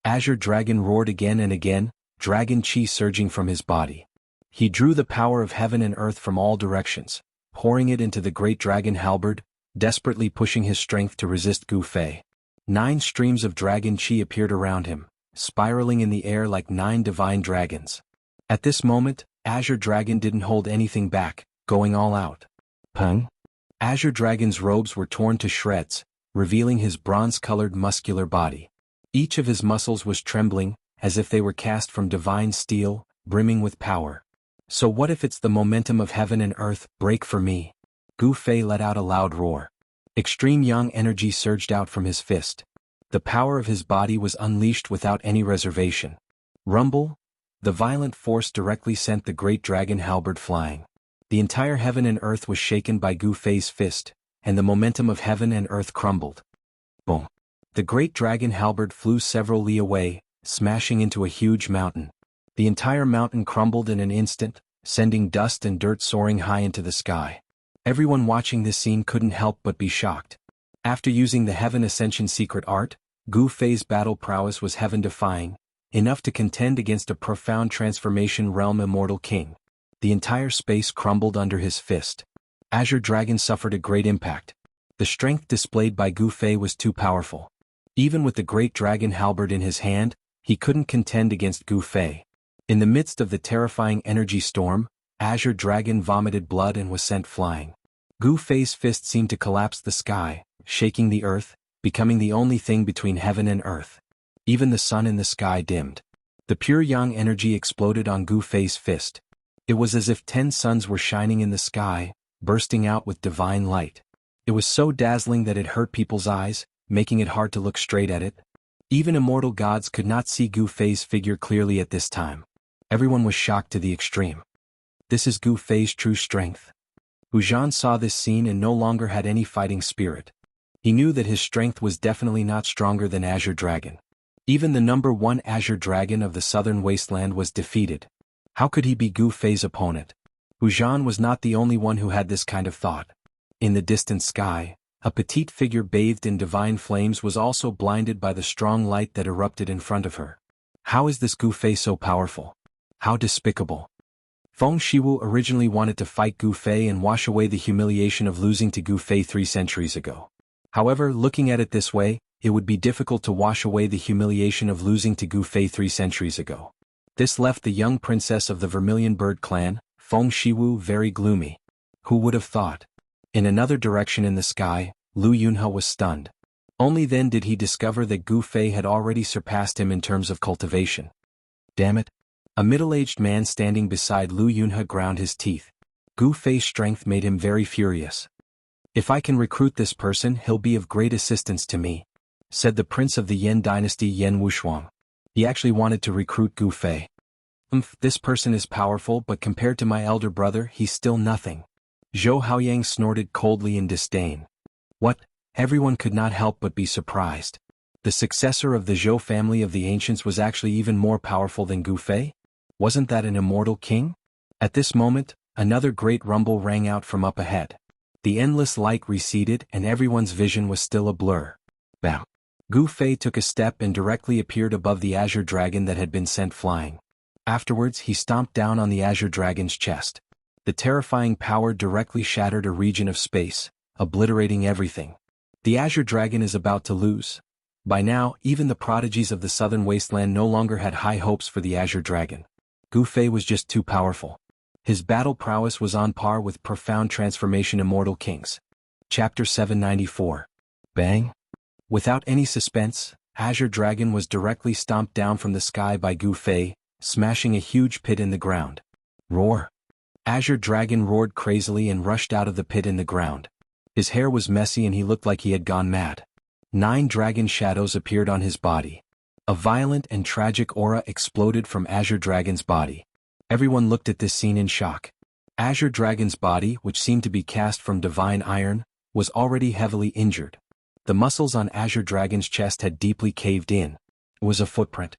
Azure Dragon roared again and again, dragon chi surging from his body. He drew the power of heaven and earth from all directions, pouring it into the great dragon halberd, desperately pushing his strength to resist Gu Fei. 9 streams of dragon chi appeared around him, spiraling in the air like 9 divine dragons. At this moment, Azure Dragon didn't hold anything back, going all out. Pung! Azure Dragon's robes were torn to shreds, revealing his bronze-colored muscular body. Each of his muscles was trembling, as if they were cast from divine steel, brimming with power. So what if it's the momentum of heaven and earth, break for me? Gu Fei let out a loud roar. Extreme yang energy surged out from his fist. The power of his body was unleashed without any reservation. Rumble! The violent force directly sent the great dragon halberd flying. The entire heaven and earth was shaken by Gu Fei's fist, and the momentum of heaven and earth crumbled. Boom! The great dragon halberd flew several li away, smashing into a huge mountain. The entire mountain crumbled in an instant, sending dust and dirt soaring high into the sky. Everyone watching this scene couldn't help but be shocked. After using the Heaven Ascension secret art, Gu Fei's battle prowess was heaven-defying, enough to contend against a profound transformation realm immortal king. The entire space crumbled under his fist. Azure Dragon suffered a great impact. The strength displayed by Gu Fei was too powerful. Even with the great dragon halberd in his hand, he couldn't contend against Gu Fei. In the midst of the terrifying energy storm, Azure Dragon vomited blood and was sent flying. Gu Fei's fist seemed to collapse the sky, shaking the earth, becoming the only thing between heaven and earth. Even the sun in the sky dimmed. The pure yang energy exploded on Gu Fei's fist. It was as if 10 suns were shining in the sky, bursting out with divine light. It was so dazzling that it hurt people's eyes, making it hard to look straight at it. Even immortal gods could not see Gu Fei's figure clearly at this time. Everyone was shocked to the extreme. This is Gu Fei's true strength. Wu Zhan saw this scene and no longer had any fighting spirit. He knew that his strength was definitely not stronger than Azure Dragon. Even the number 1 Azure Dragon of the southern wasteland was defeated. How could he be Gu Fei's opponent? Wu Zhan was not the only one who had this kind of thought. In the distant sky, a petite figure bathed in divine flames was also blinded by the strong light that erupted in front of her. How is this Gu Fei so powerful? How despicable. Feng Shiwu originally wanted to fight Gu Fei and wash away the humiliation of losing to Gu Fei 3 centuries ago. However, looking at it this way, it would be difficult to wash away the humiliation of losing to Gu Fei 3 centuries ago. This left the young princess of the Vermilion Bird clan, Feng Shiwu, very gloomy. Who would have thought? In another direction in the sky, Lu Yunhe was stunned. Only then did he discover that Gu Fei had already surpassed him in terms of cultivation. Damn it. A middle-aged man standing beside Lu Yunhe ground his teeth. Gu Fei's strength made him very furious. If I can recruit this person, he'll be of great assistance to me, said the prince of the Yan dynasty Yan Wushuang. He actually wanted to recruit Gu Fei. This person is powerful, but compared to my elder brother, he's still nothing. Zhou Haoyang snorted coldly in disdain. What? Everyone could not help but be surprised. The successor of the Zhou family of the ancients was actually even more powerful than Gu Fei? Wasn't that an immortal king? At this moment, another great rumble rang out from up ahead. The endless light receded and everyone's vision was still a blur. Bam! Gu Fei took a step and directly appeared above the azure dragon that had been sent flying. Afterwards he stomped down on the azure dragon's chest. The terrifying power directly shattered a region of space, obliterating everything. The azure dragon is about to lose. By now, even the prodigies of the southern wasteland no longer had high hopes for the azure dragon. Gu Fei was just too powerful. His battle prowess was on par with profound transformation immortal kings. Chapter 794. Bang! Without any suspense, Azure Dragon was directly stomped down from the sky by Gu Fei, smashing a huge pit in the ground. Roar! Azure Dragon roared crazily and rushed out of the pit in the ground. His hair was messy and he looked like he had gone mad. 9 dragon shadows appeared on his body. A violent and tragic aura exploded from Azure Dragon's body. Everyone looked at this scene in shock. Azure Dragon's body, which seemed to be cast from divine iron, was already heavily injured. The muscles on Azure Dragon's chest had deeply caved in. It was a footprint.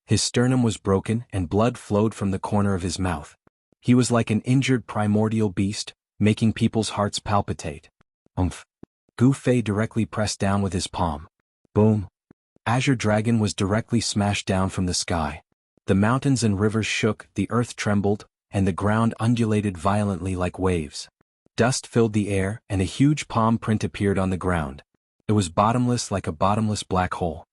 His sternum was broken and blood flowed from the corner of his mouth. He was like an injured primordial beast, making people's hearts palpitate. Umph! Gu Fei directly pressed down with his palm. Boom! Azure Dragon was directly smashed down from the sky. The mountains and rivers shook, the earth trembled, and the ground undulated violently like waves. Dust filled the air, and a huge palm print appeared on the ground. It was bottomless like a bottomless black hole.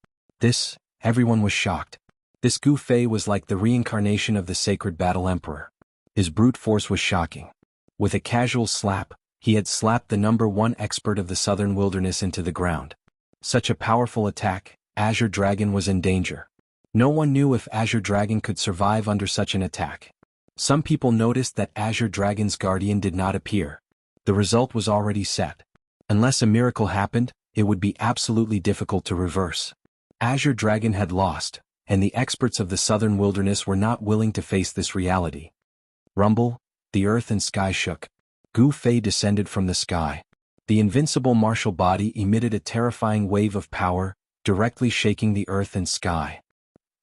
Everyone was shocked. This Gu Fei was like the reincarnation of the sacred battle emperor. His brute force was shocking. With a casual slap, he had slapped the #1 expert of the southern wilderness into the ground. Such a powerful attack, Azure Dragon was in danger. No one knew if Azure Dragon could survive under such an attack. Some people noticed that Azure Dragon's guardian did not appear. The result was already set. Unless a miracle happened, it would be absolutely difficult to reverse. Azure Dragon had lost, and the experts of the southern wilderness were not willing to face this reality. Rumble, the earth and sky shook. Gu Fei descended from the sky. The invincible martial body emitted a terrifying wave of power, directly shaking the earth and sky.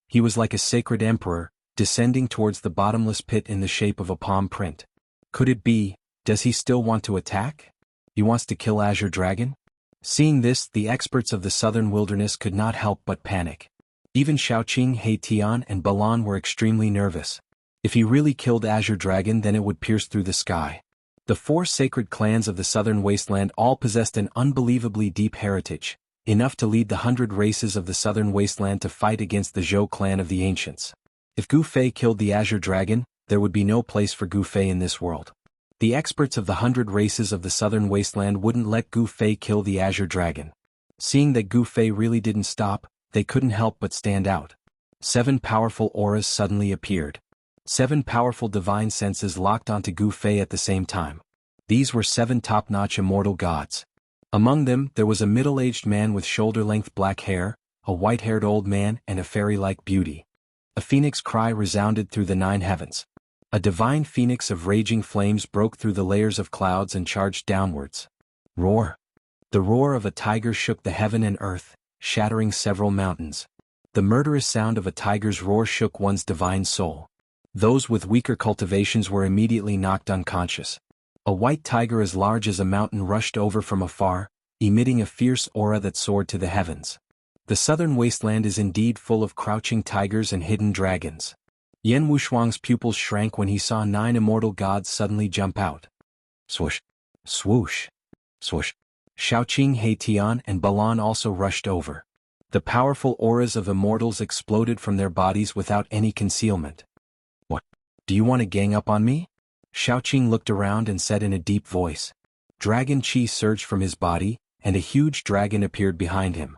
He was like a sacred emperor, descending towards the bottomless pit in the shape of a palm print. Could it be, does he still want to attack? He wants to kill Azure Dragon? Seeing this, the experts of the southern wilderness could not help but panic. Even Xiaoqing, Heitian, and Balan were extremely nervous. If he really killed Azure Dragon, then it would pierce through the sky. The 4 sacred clans of the southern wasteland all possessed an unbelievably deep heritage, enough to lead the 100 races of the southern wasteland to fight against the Zhou clan of the ancients. If Gu Fei killed the Azure Dragon, there would be no place for Gu Fei in this world. The experts of the 100 races of the southern wasteland wouldn't let Gu Fei kill the Azure Dragon. Seeing that Gu Fei really didn't stop, they couldn't help but stand out. 7 powerful auras suddenly appeared. 7 powerful divine senses locked onto Gu Fei at the same time. These were 7 top-notch immortal gods. Among them, there was a middle-aged man with shoulder-length black hair, a white-haired old man, and a fairy-like beauty. A phoenix cry resounded through the 9 heavens. A divine phoenix of raging flames broke through the layers of clouds and charged downwards. Roar! The roar of a tiger shook the heaven and earth, shattering several mountains. The murderous sound of a tiger's roar shook one's divine soul. Those with weaker cultivations were immediately knocked unconscious. A white tiger as large as a mountain rushed over from afar, emitting a fierce aura that soared to the heavens. The southern wasteland is indeed full of crouching tigers and hidden dragons. Yan Wushuang's pupils shrank when he saw 9 immortal gods suddenly jump out. Swoosh! Swoosh! Swoosh! Xiaoqing, Heitian, and Balan also rushed over. The powerful auras of immortals exploded from their bodies without any concealment. What? Do you want to gang up on me? Xiaoqing looked around and said in a deep voice. Dragon chi surged from his body, and a huge dragon appeared behind him.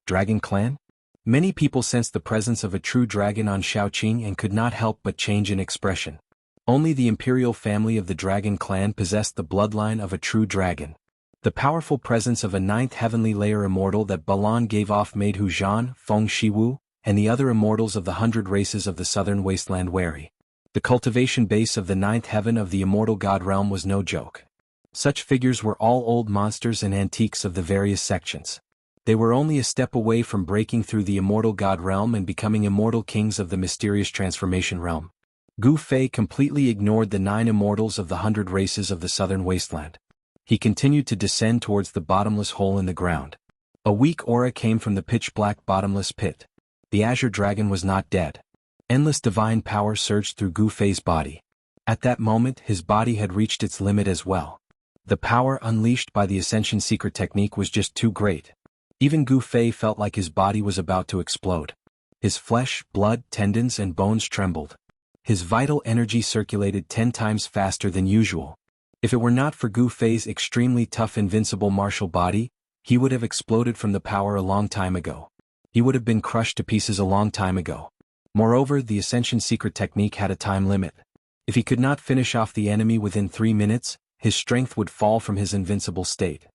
Dragon Clan? Many people sensed the presence of a true dragon on Shaoqing and could not help but change in expression. Only the imperial family of the Dragon Clan possessed the bloodline of a true dragon. The powerful presence of a ninth heavenly layer immortal that Balan gave off made Hu Zhan, Feng Shiwu, and the other immortals of the 100 races of the southern wasteland wary. The cultivation base of the ninth heaven of the immortal god realm was no joke. Such figures were all old monsters and antiques of the various sections. They were only a step away from breaking through the immortal god realm and becoming immortal kings of the mysterious transformation realm. Gu Fei completely ignored the 9 immortals of the 100 races of the southern wasteland. He continued to descend towards the bottomless hole in the ground. A weak aura came from the pitch-black bottomless pit. The azure dragon was not dead. Endless divine power surged through Gu Fei's body. At that moment his body had reached its limit as well. The power unleashed by the Ascension secret technique was just too great. Even Gu Fei felt like his body was about to explode. His flesh, blood, tendons and bones trembled. His vital energy circulated 10 times faster than usual. If it were not for Gu Fei's extremely tough invincible martial body, he would have exploded from the power a long time ago. He would have been crushed to pieces a long time ago. Moreover, the Ascension secret technique had a time limit. If he could not finish off the enemy within 3 minutes, his strength would fall from his invincible state.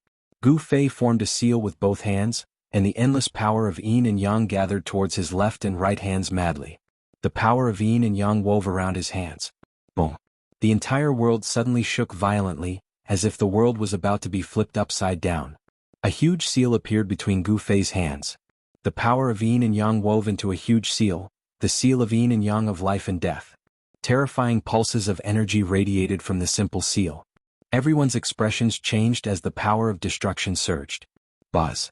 Gu Fei formed a seal with both hands, and the endless power of yin and yang gathered towards his left and right hands madly. The power of yin and yang wove around his hands. Boom! The entire world suddenly shook violently, as if the world was about to be flipped upside down. A huge seal appeared between Gu Fei's hands. The power of yin and yang wove into a huge seal, the seal of yin and yang of life and death. Terrifying pulses of energy radiated from the simple seal. Everyone's expressions changed as the power of destruction surged. Buzz.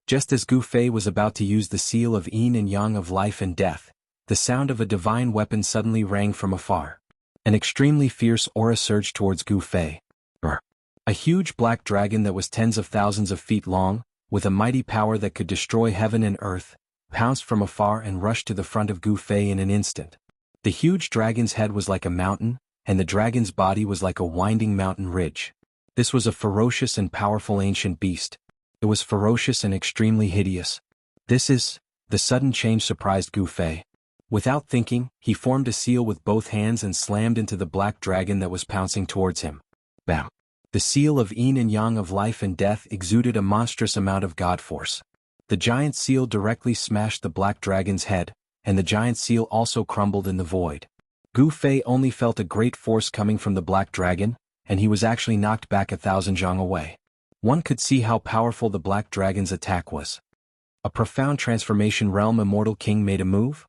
Just as Gu Fei was about to use the seal of yin and yang of life and death, the sound of a divine weapon suddenly rang from afar. An extremely fierce aura surged towards Gu Fei. A huge black dragon that was tens of thousands of feet long, with a mighty power that could destroy heaven and earth, pounced from afar and rushed to the front of Gu Fei in an instant. The huge dragon's head was like a mountain, and the dragon's body was like a winding mountain ridge. This was a ferocious and powerful ancient beast. It was ferocious and extremely hideous. The sudden change surprised Gu Fei. Without thinking, he formed a seal with both hands and slammed into the black dragon that was pouncing towards him. Bam! The seal of yin and yang of life and death exuded a monstrous amount of god force. The giant seal directly smashed the black dragon's head, and the giant seal also crumbled in the void. Gu Fei only felt a great force coming from the black dragon, and he was actually knocked back 1,000 zhang away. One could see how powerful the black dragon's attack was. A profound transformation realm immortal king made a move?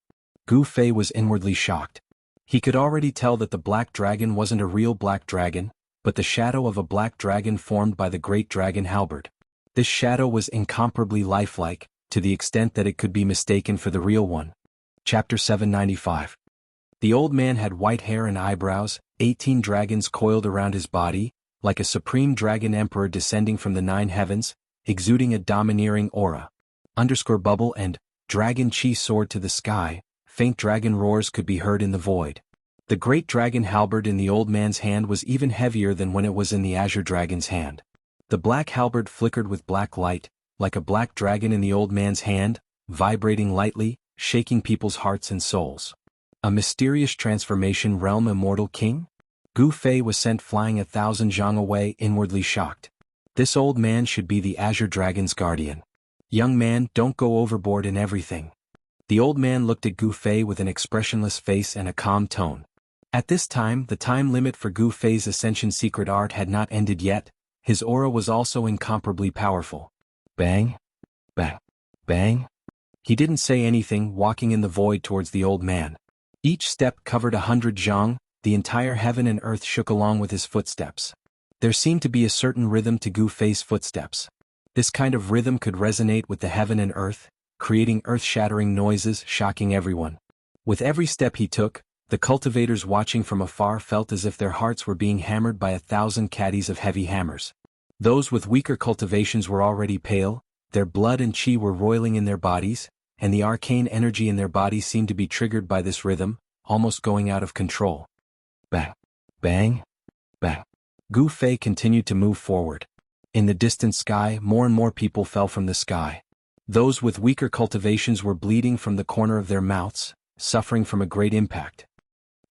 Gu Fei was inwardly shocked. He could already tell that the black dragon wasn't a real black dragon, but the shadow of a black dragon formed by the great dragon halberd. This shadow was incomparably lifelike, to the extent that it could be mistaken for the real one. Chapter 795. The old man had white hair and eyebrows, 18 dragons coiled around his body, like a supreme dragon emperor descending from the 9 heavens, exuding a domineering aura. Bubble and dragon chi soared to the sky, faint dragon roars could be heard in the void. The great dragon halberd in the old man's hand was even heavier than when it was in the azure dragon's hand. The black halberd flickered with black light, like a black dragon in the old man's hand, vibrating lightly, shaking people's hearts and souls. A mysterious transformation realm immortal king? Gu Fei was sent flying 1,000 zhang away, inwardly shocked. This old man should be the azure dragon's guardian. Young man, don't go overboard in everything. The old man looked at Gu Fei with an expressionless face and a calm tone. At this time, the time limit for Gu Fei's ascension secret art had not ended yet. His aura was also incomparably powerful. Bang! Bang! Bang! He didn't say anything, walking in the void towards the old man. Each step covered 100 zhang, the entire heaven and earth shook along with his footsteps. There seemed to be a certain rhythm to Gu Fei's footsteps. This kind of rhythm could resonate with the heaven and earth, creating earth-shattering noises, shocking everyone. With every step he took, the cultivators watching from afar felt as if their hearts were being hammered by 1,000 caddies of heavy hammers. Those with weaker cultivations were already pale, their blood and chi were roiling in their bodies, and the arcane energy in their bodies seemed to be triggered by this rhythm, almost going out of control. Bang! Bang! Bang! Gu Fei continued to move forward. In the distant sky, more and more people fell from the sky. Those with weaker cultivations were bleeding from the corner of their mouths, suffering from a great impact.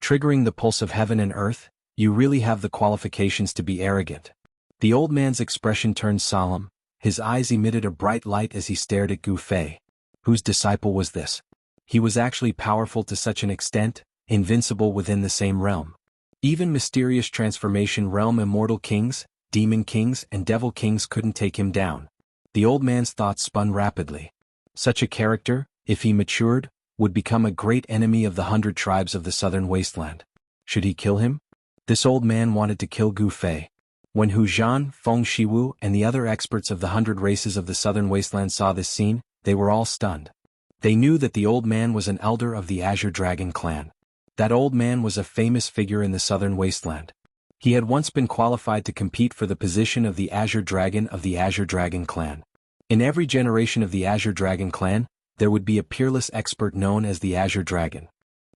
Triggering the pulse of heaven and earth, you really have the qualifications to be arrogant. The old man's expression turned solemn, his eyes emitted a bright light as he stared at Gu Fei. Whose disciple was this? He was actually powerful to such an extent, invincible within the same realm. Even mysterious transformation realm immortal kings, demon kings and devil kings couldn't take him down. The old man's thoughts spun rapidly. Such a character, if he matured, would become a great enemy of the 100 tribes of the southern wasteland. Should he kill him? This old man wanted to kill Gu Fei. When Hu Zhan, Feng Shiwu and the other experts of the 100 races of the southern wasteland saw this scene, they were all stunned. They knew that the old man was an elder of the Azure Dragon clan. That old man was a famous figure in the southern wasteland. He had once been qualified to compete for the position of the Azure Dragon of the Azure Dragon clan. In every generation of the Azure Dragon clan, there would be a peerless expert known as the Azure Dragon.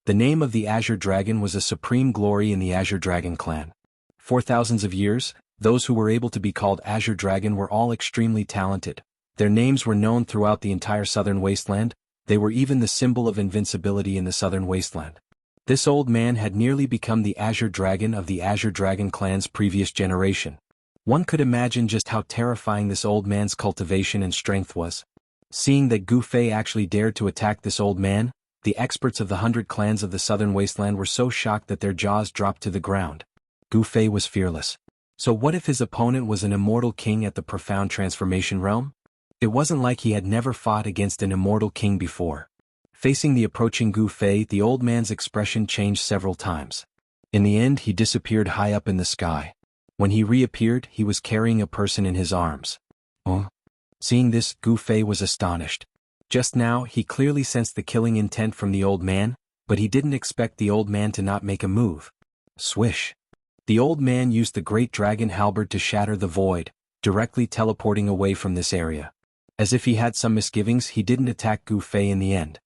The name of the Azure Dragon was a supreme glory in the Azure Dragon clan. For thousands of years, those who were able to be called Azure Dragon were all extremely talented. Their names were known throughout the entire southern wasteland. They were even the symbol of invincibility in the southern wasteland. This old man had nearly become the Azure Dragon of the Azure Dragon clan's previous generation. One could imagine just how terrifying this old man's cultivation and strength was. Seeing that Gu Fei actually dared to attack this old man, the experts of the 100 clans of the southern wasteland were so shocked that their jaws dropped to the ground. Gu Fei was fearless. So what if his opponent was an immortal king at the profound transformation realm? It wasn't like he had never fought against an immortal king before. Facing the approaching Gu Fei, the old man's expression changed several times. In the end, he disappeared high up in the sky. When he reappeared, he was carrying a person in his arms. Oh? Seeing this, Gu Fei was astonished. Just now, he clearly sensed the killing intent from the old man, but he didn't expect the old man to not make a move. Swish. The old man used the great dragon halberd to shatter the void, directly teleporting away from this area. As if he had some misgivings, he didn't attack Gu Fei in the end.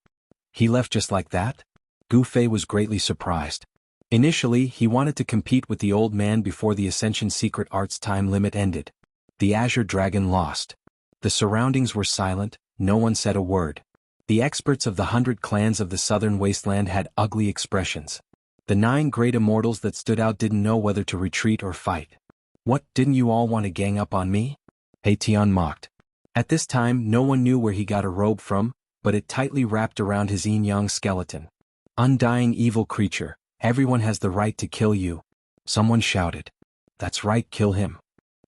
He left just like that? Gu Fei was greatly surprised. Initially, he wanted to compete with the old man before the Ascension Secret Arts time limit ended. The Azure Dragon lost. The surroundings were silent, no one said a word. The experts of the 100 clans of the southern wasteland had ugly expressions. The 9 great immortals that stood out didn't know whether to retreat or fight. What, didn't you all want to gang up on me? He Tian mocked. At this time, no one knew where he got a robe from, but it tightly wrapped around his yin-yang skeleton. Undying evil creature, everyone has the right to kill you. Someone shouted. That's right, kill him.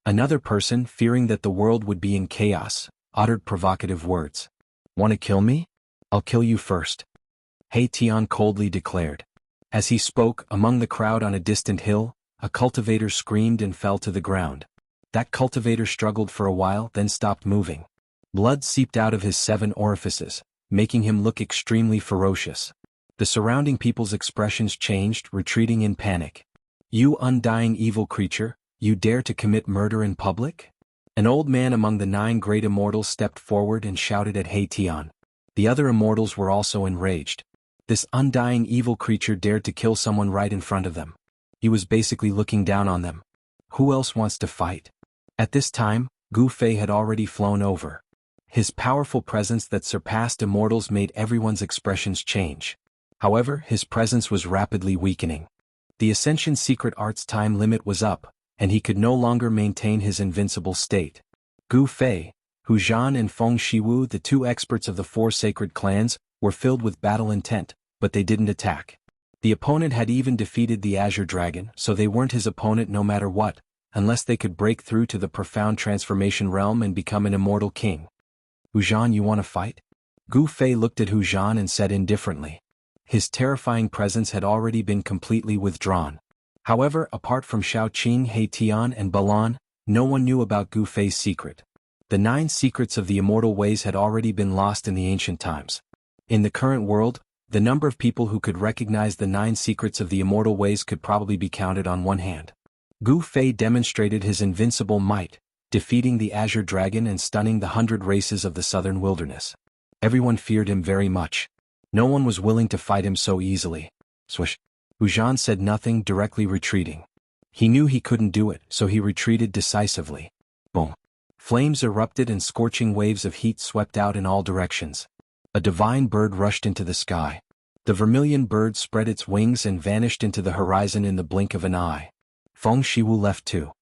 Another person, fearing that the world would be in chaos, uttered provocative words. Want to kill me? I'll kill you first. He Tian coldly declared. As he spoke, among the crowd on a distant hill, a cultivator screamed and fell to the ground. That cultivator struggled for a while, then stopped moving. Blood seeped out of his 7 orifices, making him look extremely ferocious. The surrounding people's expressions changed, retreating in panic. You undying evil creature, you dare to commit murder in public? An old man among the 9 great immortals stepped forward and shouted at He Tian. The other immortals were also enraged. This undying evil creature dared to kill someone right in front of them. He was basically looking down on them. Who else wants to fight? At this time, Gu Fei had already flown over. His powerful presence that surpassed immortals made everyone's expressions change. However, his presence was rapidly weakening. The Ascension Secret Arts time limit was up, and he could no longer maintain his invincible state. Gu Fei, Hu Zhan and Feng Shiwu, the 2 experts of the 4 sacred clans, were filled with battle intent, but they didn't attack. The opponent had even defeated the Azure Dragon, so they weren't his opponent no matter what, unless they could break through to the profound transformation realm and become an immortal king. Hu Zhan, you want to fight? Gu Fei looked at Hu Zhan and said indifferently. His terrifying presence had already been completely withdrawn. However, apart from Shaoqing, He Tian and Balan, no one knew about Gu Fei's secret. The 9 secrets of the immortal ways had already been lost in the ancient times. In the current world, the number of people who could recognize the 9 secrets of the immortal ways could probably be counted on one hand. Gu Fei demonstrated his invincible might, defeating the Azure Dragon and stunning the 100 races of the southern wilderness. Everyone feared him very much. No one was willing to fight him so easily. Swish. Hu Zhan said nothing, directly retreating. He knew he couldn't do it, so he retreated decisively. Boom. Flames erupted and scorching waves of heat swept out in all directions. A divine bird rushed into the sky. The vermilion bird spread its wings and vanished into the horizon in the blink of an eye. Feng Shiwu left too.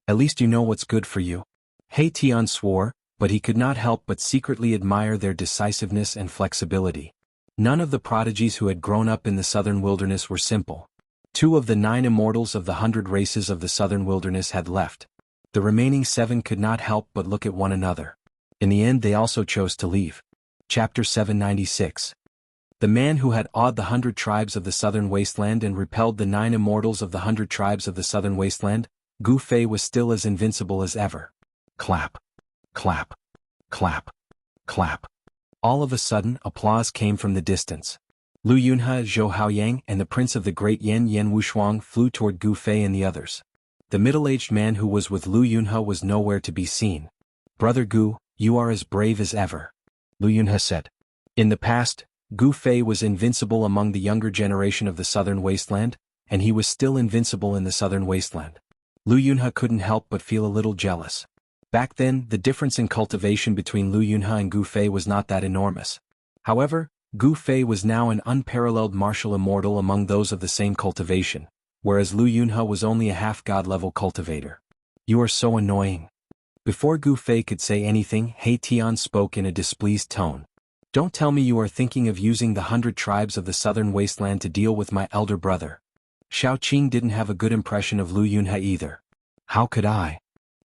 At least you know what's good for you. He Tian swore, but he could not help but secretly admire their decisiveness and flexibility. None of the prodigies who had grown up in the southern wilderness were simple. 2 of the 9 immortals of the 100 races of the southern wilderness had left. The remaining 7 could not help but look at one another. In the end they also chose to leave. Chapter 796. The man who had awed the 100 tribes of the southern wasteland and repelled the 9 immortals of the 100 tribes of the southern wasteland, Gu Fei was still as invincible as ever. Clap. Clap. Clap. Clap. All of a sudden, applause came from the distance. Lu Yunhe, Zhou Haoyang, and the prince of the great Yen Wushuang flew toward Gu Fei and the others. The middle-aged man who was with Lu Yunhe was nowhere to be seen. Brother Gu, you are as brave as ever, Lu Yunhe said. In the past, Gu Fei was invincible among the younger generation of the southern wasteland, and he was still invincible in the southern wasteland. Lu Yunhe couldn't help but feel a little jealous. Back then, the difference in cultivation between Lu Yunhe and Gu Fei was not that enormous. However, Gu Fei was now an unparalleled martial immortal among those of the same cultivation, whereas Lu Yunhe was only a half-god level cultivator. You are so annoying. Before Gu Fei could say anything, He Tian spoke in a displeased tone. Don't tell me you are thinking of using the 100 tribes of the southern wasteland to deal with my elder brother. Xiao Qing didn't have a good impression of Lu Yunhe either. How could I?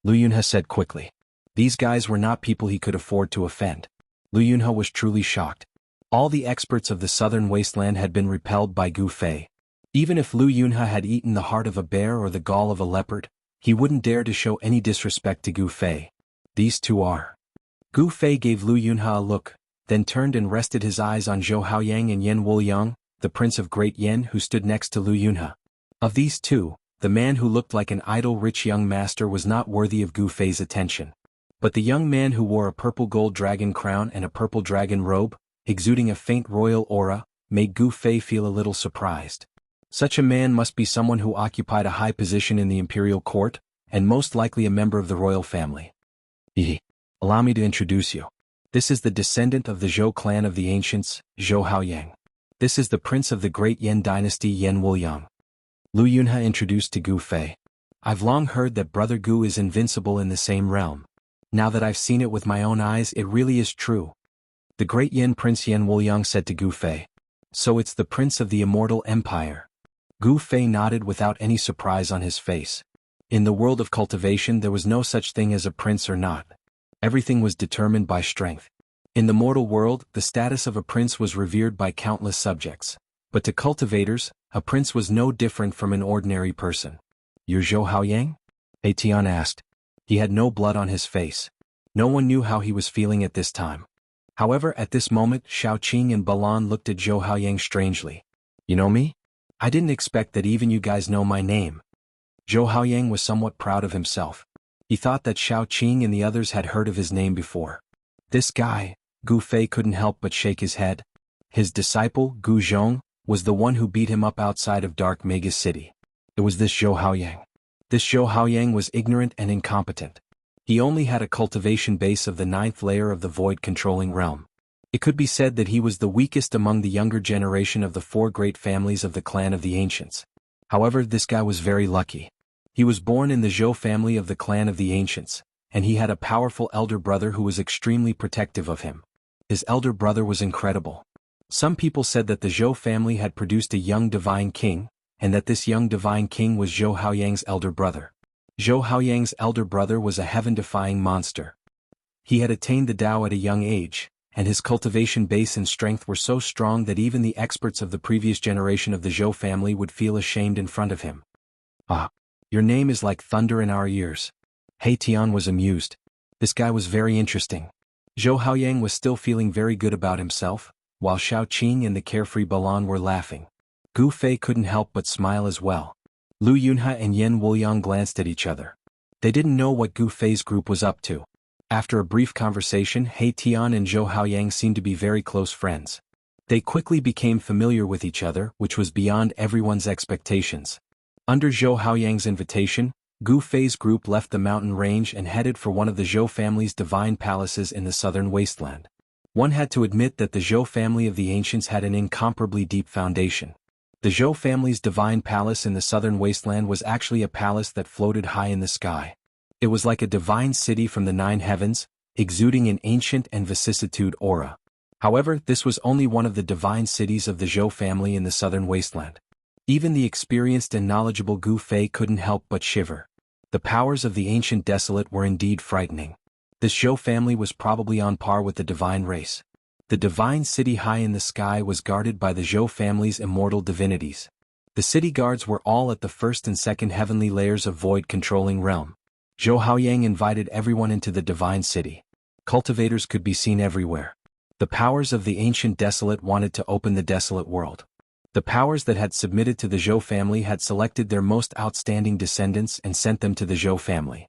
Lu Yunhe said quickly. These guys were not people he could afford to offend. Lu Yunhe was truly shocked. All the experts of the southern wasteland had been repelled by Gu Fei. Even if Lu Yunhe had eaten the heart of a bear or the gall of a leopard, he wouldn't dare to show any disrespect to Gu Fei. These two are. Gu Fei gave Lu Yunhe a look, then turned and rested his eyes on Zhou Haoyang and Yen Wuliang, the prince of Great Yen who stood next to Lu Yunhe. Of these two, the man who looked like an idle rich young master was not worthy of Gu Fei's attention. But the young man who wore a purple gold dragon crown and a purple dragon robe, exuding a faint royal aura, made Gu Fei feel a little surprised. Such a man must be someone who occupied a high position in the imperial court, and most likely a member of the royal family. Allow me to introduce you. This is the descendant of the Zhou clan of the ancients, Zhou Haoyang. This is the prince of the great Yen dynasty, Yen Wuliang. Lu Yunhe introduced to Gu Fei. I've long heard that Brother Gu is invincible in the same realm. Now that I've seen it with my own eyes, it really is true. The great Yen prince Yen Wuliang said to Gu Fei. So it's the prince of the immortal empire. Gu Fei nodded without any surprise on his face. In the world of cultivation there was no such thing as a prince or not. Everything was determined by strength. In the mortal world, the status of a prince was revered by countless subjects. But to cultivators, a prince was no different from an ordinary person. You're Zhou Haoyang? He Tian asked. He had no blood on his face. No one knew how he was feeling at this time. However, at this moment, Xiao Qing and Balan looked at Zhou Haoyang strangely. You know me? I didn't expect that even you guys know my name. Zhou Haoyang was somewhat proud of himself. He thought that Xiao Qing and the others had heard of his name before. This guy, Gu Fei couldn't help but shake his head. His disciple, Gu Zhong, was the one who beat him up outside of Dark Mega City. It was this Zhou Haoyang. This Zhou Haoyang was ignorant and incompetent. He only had a cultivation base of the 9th layer of the void-controlling realm. It could be said that he was the weakest among the younger generation of the 4 great families of the clan of the ancients. However, this guy was very lucky. He was born in the Zhou family of the clan of the ancients, and he had a powerful elder brother who was extremely protective of him. His elder brother was incredible. Some people said that the Zhou family had produced a young divine king, and that this young divine king was Zhou Haoyang's elder brother. Zhou Haoyang's elder brother was a heaven-defying monster. He had attained the Tao at a young age, and his cultivation base and strength were so strong that even the experts of the previous generation of the Zhou family would feel ashamed in front of him. Ah, your name is like thunder in our ears. He Tian was amused. This guy was very interesting. Zhou Haoyang was still feeling very good about himself, while Xiao Qing and the carefree Balan were laughing. Gu Fei couldn't help but smile as well. Lu Yunhe and Yen Wuliang glanced at each other. They didn't know what Gu Fei's group was up to. After a brief conversation, He Tian and Zhou Haoyang seemed to be very close friends. They quickly became familiar with each other, which was beyond everyone's expectations. Under Zhou Haoyang's invitation, Gu Fei's group left the mountain range and headed for one of the Zhou family's divine palaces in the southern wasteland. One had to admit that the Zhou family of the ancients had an incomparably deep foundation. The Zhou family's divine palace in the southern wasteland was actually a palace that floated high in the sky. It was like a divine city from the 9 heavens, exuding an ancient and vicissitude aura. However, this was only one of the divine cities of the Zhou family in the southern wasteland. Even the experienced and knowledgeable Gu Fei couldn't help but shiver. The powers of the ancient desolate were indeed frightening. This Zhou family was probably on par with the divine race. The divine city high in the sky was guarded by the Zhou family's immortal divinities. The city guards were all at the first and second heavenly layers of void-controlling realm. Zhou Haoyang invited everyone into the divine city. Cultivators could be seen everywhere. The powers of the ancient desolate wanted to open the desolate world. The powers that had submitted to the Zhou family had selected their most outstanding descendants and sent them to the Zhou family.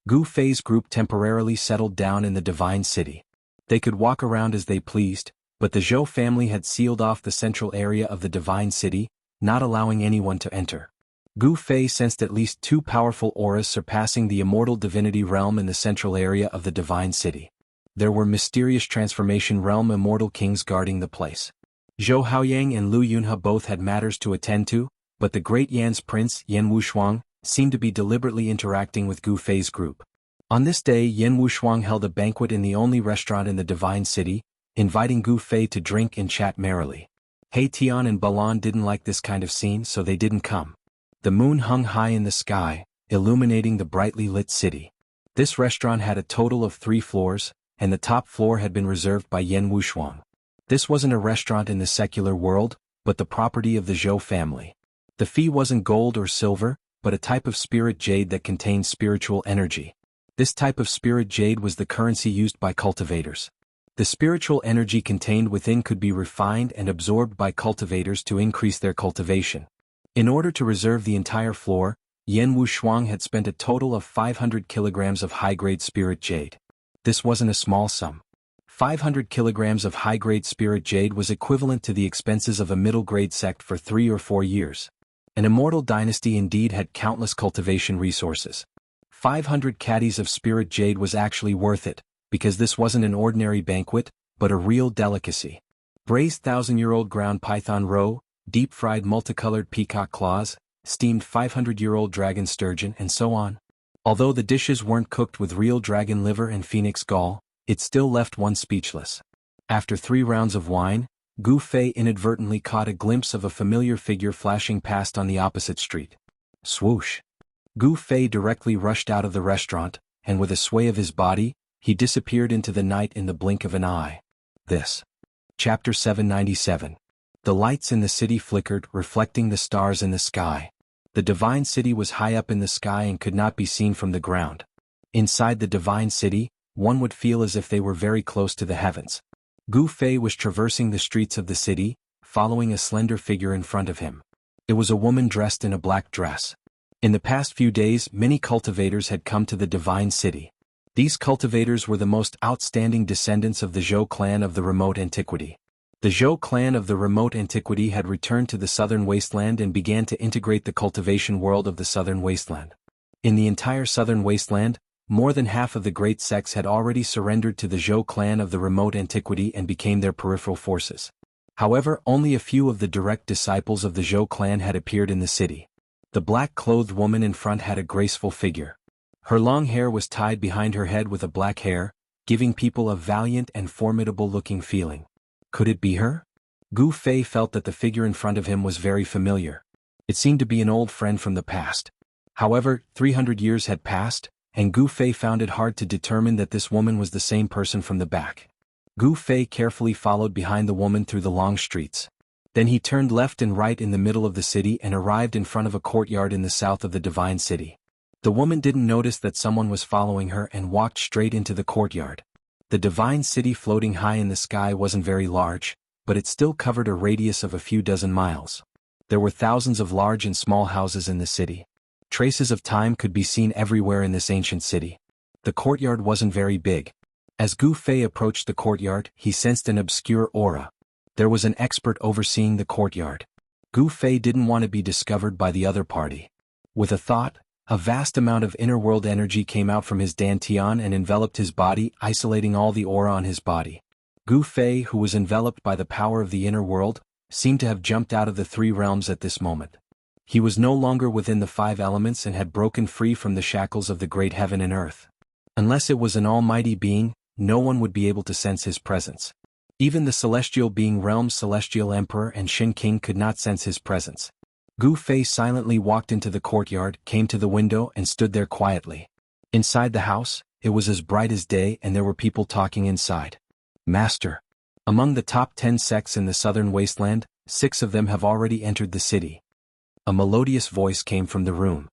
Gu Fei's group temporarily settled down in the divine city. They could walk around as they pleased, but the Zhou family had sealed off the central area of the divine city, not allowing anyone to enter. Gu Fei sensed at least 2 powerful auras surpassing the immortal divinity realm in the central area of the divine city. There were mysterious transformation realm immortal kings guarding the place. Zhou Haoyang and Lu Yunhe both had matters to attend to, but the great Yan's prince, Yan Wushuang, seemed to be deliberately interacting with Gu Fei's group. On this day, Yan Wushuang held a banquet in the only restaurant in the divine city, inviting Gu Fei to drink and chat merrily. He Tian and Balan didn't like this kind of scene, so they didn't come. The moon hung high in the sky, illuminating the brightly lit city. This restaurant had a total of 3 floors, and the top floor had been reserved by Yan Wushuang. This wasn't a restaurant in the secular world, but the property of the Zhou family. The fee wasn't gold or silver, but a type of spirit jade that contained spiritual energy. This type of spirit jade was the currency used by cultivators. The spiritual energy contained within could be refined and absorbed by cultivators to increase their cultivation. In order to reserve the entire floor, Yan Wushuang had spent a total of 500 kilograms of high-grade spirit jade. This wasn't a small sum. 500 kilograms of high-grade spirit jade was equivalent to the expenses of a middle-grade sect for 3 or 4 years. An immortal dynasty indeed had countless cultivation resources. 500 caddies of spirit jade was actually worth it, because this wasn't an ordinary banquet, but a real delicacy. Braised 1,000-year-old ground python roe, deep-fried multicolored peacock claws, steamed 500-year-old dragon sturgeon, and so on. Although the dishes weren't cooked with real dragon liver and phoenix gall, it still left one speechless. After 3 rounds of wine, Gu Fei inadvertently caught a glimpse of a familiar figure flashing past on the opposite street. Swoosh! Gu Fei directly rushed out of the restaurant, and with a sway of his body, he disappeared into the night in the blink of an eye. This. Chapter 797. The lights in the city flickered, reflecting the stars in the sky. The divine city was high up in the sky and could not be seen from the ground. Inside the divine city, one would feel as if they were very close to the heavens. Gu Fei was traversing the streets of the city, following a slender figure in front of him. It was a woman dressed in a black dress. In the past few days, many cultivators had come to the divine city. These cultivators were the most outstanding descendants of the Zhou clan of the remote antiquity. The Zhou clan of the remote antiquity had returned to the southern wasteland and began to integrate the cultivation world of the southern wasteland. In the entire southern wasteland, more than half of the great sects had already surrendered to the Zhou clan of the remote antiquity and became their peripheral forces. However, only a few of the direct disciples of the Zhou clan had appeared in the city. The black-clothed woman in front had a graceful figure. Her long hair was tied behind her head with a black hair, giving people a valiant and formidable-looking feeling. Could it be her? Gu Fei felt that the figure in front of him was very familiar. It seemed to be an old friend from the past. However, 300 years had passed, and Gu Fei found it hard to determine that this woman was the same person from the back. Gu Fei carefully followed behind the woman through the long streets. Then he turned left and right in the middle of the city and arrived in front of a courtyard in the south of the divine city. The woman didn't notice that someone was following her and walked straight into the courtyard. The divine city floating high in the sky wasn't very large, but it still covered a radius of a few dozen miles. There were thousands of large and small houses in the city. Traces of time could be seen everywhere in this ancient city. The courtyard wasn't very big. As Gu Fei approached the courtyard, he sensed an obscure aura. There was an expert overseeing the courtyard. Gu Fei didn't want to be discovered by the other party. With a thought, A vast amount of inner-world energy came out from his dantian and enveloped his body, isolating all the aura on his body. Gu Fei, who was enveloped by the power of the inner world, seemed to have jumped out of the three realms at this moment. He was no longer within the five elements and had broken free from the shackles of the great heaven and earth. Unless it was an almighty being, no one would be able to sense his presence. Even the celestial being realm's celestial emperor and Shin King could not sense his presence. Gu Fei silently walked into the courtyard, came to the window and stood there quietly. Inside the house, it was as bright as day and there were people talking inside. Master. Among the top 10 sects in the southern wasteland, 6 of them have already entered the city. A melodious voice came from the room.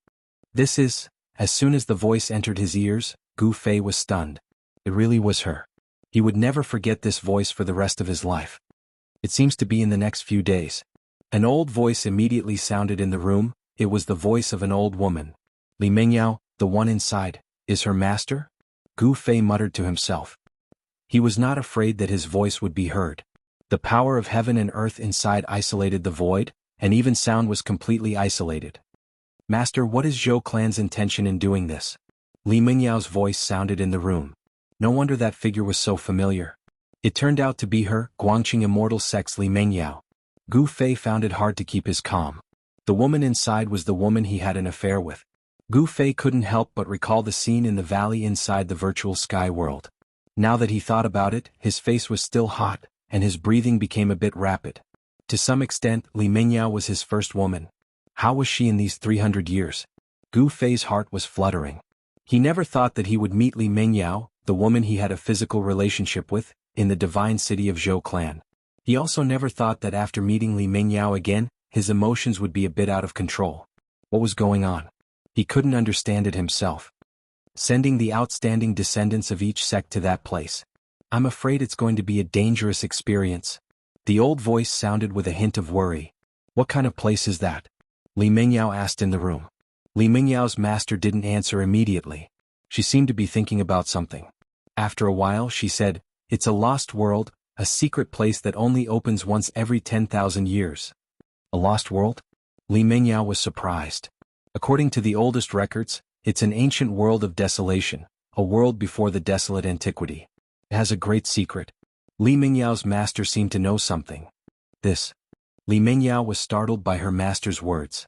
This is. As soon as the voice entered his ears, Gu Fei was stunned. It really was her. He would never forget this voice for the rest of his life. It seems to be in the next few days. An old voice immediately sounded in the room. It was the voice of an old woman. Li Mengyao, the one inside, is her master? Gu Fei muttered to himself. He was not afraid that his voice would be heard. The power of heaven and earth inside isolated the void, and even sound was completely isolated. Master, what is Zhou clan's intention in doing this? Li Mingyao's voice sounded in the room. No wonder that figure was so familiar. It turned out to be her, Guangqing Immortal Sect's Li Mingyao. Gu Fei found it hard to keep his calm. The woman inside was the woman he had an affair with. Gu Fei couldn't help but recall the scene in the valley inside the virtual sky world. Now that he thought about it, his face was still hot, and his breathing became a bit rapid. To some extent, Li Mingyao was his first woman. How was she in these 300 years? Gu Fei's heart was fluttering. He never thought that he would meet Li Mingyao, the woman he had a physical relationship with, in the divine city of Zhou clan. He also never thought that after meeting Li Mingyao again, his emotions would be a bit out of control. What was going on? He couldn't understand it himself. Sending the outstanding descendants of each sect to that place. I'm afraid it's going to be a dangerous experience. The old voice sounded with a hint of worry. What kind of place is that? Li Mingyao asked in the room. Li Mingyao's master didn't answer immediately. She seemed to be thinking about something. After a while she said, it's a lost world, a secret place that only opens once every 10,000 years. A lost world? Li Mingyao was surprised. According to the oldest records, it's an ancient world of desolation, a world before the desolate antiquity. It has a great secret. Li Mingyao's master seemed to know something. This. Li Mingyao was startled by her master's words.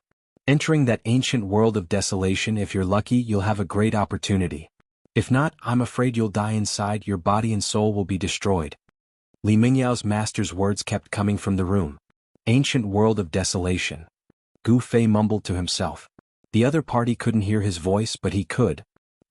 Entering that ancient world of desolation, if you're lucky, you'll have a great opportunity. If not, I'm afraid you'll die inside, your body and soul will be destroyed. Li Mingyao's master's words kept coming from the room. Ancient world of desolation. Gu Fei mumbled to himself. The other party couldn't hear his voice, but he could.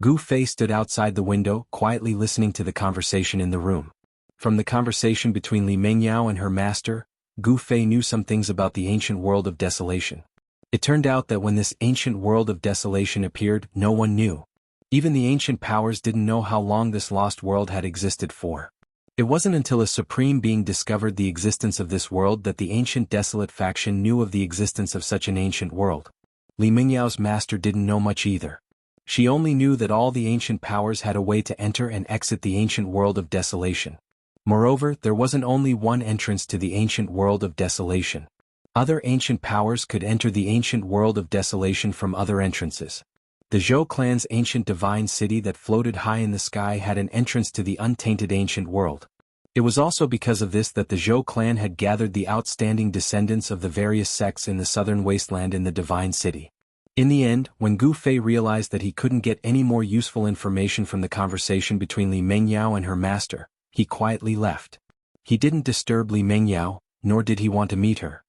Gu Fei stood outside the window, quietly listening to the conversation in the room. From the conversation between Li Mingyao and her master, Gu Fei knew some things about the ancient world of desolation. It turned out that when this ancient world of desolation appeared, no one knew. Even the ancient powers didn't know how long this lost world had existed for. It wasn't until a supreme being discovered the existence of this world that the ancient desolate faction knew of the existence of such an ancient world. Li Mingyao's master didn't know much either. She only knew that all the ancient powers had a way to enter and exit the ancient world of desolation. Moreover, there wasn't only one entrance to the ancient world of desolation. Other ancient powers could enter the ancient world of desolation from other entrances. The Zhou clan's ancient divine city that floated high in the sky had an entrance to the untainted ancient world. It was also because of this that the Zhou clan had gathered the outstanding descendants of the various sects in the southern wasteland in the divine city. In the end, when Gu Fei realized that he couldn't get any more useful information from the conversation between Li Mingyao and her master, he quietly left. He didn't disturb Li Mingyao, nor did he want to meet her.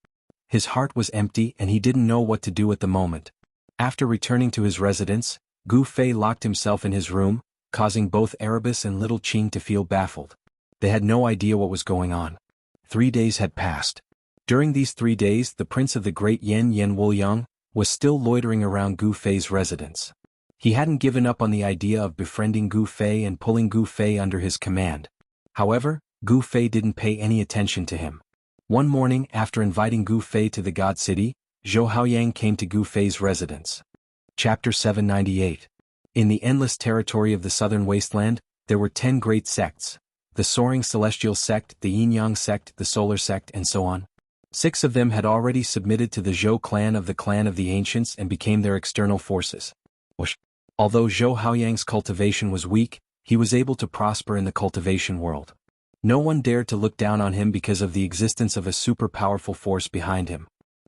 His heart was empty and he didn't know what to do at the moment. After returning to his residence, Gu Fei locked himself in his room, causing both Erebus and little Qing to feel baffled. They had no idea what was going on. 3 days had passed. During these 3 days, the prince of the great Yen Wuliang was still loitering around Gu Fei's residence. He hadn't given up on the idea of befriending Gu Fei and pulling Gu Fei under his command. However, Gu Fei didn't pay any attention to him. One morning, after inviting Gu Fei to the God City, Zhou Haoyang came to Gu Fei's residence. Chapter 798. In the endless territory of the southern wasteland, there were 10 great sects. The soaring celestial sect, the yin-yang sect, the solar sect, and so on. 6 of them had already submitted to the Zhou clan of the ancients and became their external forces. Whoosh. Although Zhou Haoyang's cultivation was weak, he was able to prosper in the cultivation world. No one dared to look down on him because of the existence of a super-powerful force behind him.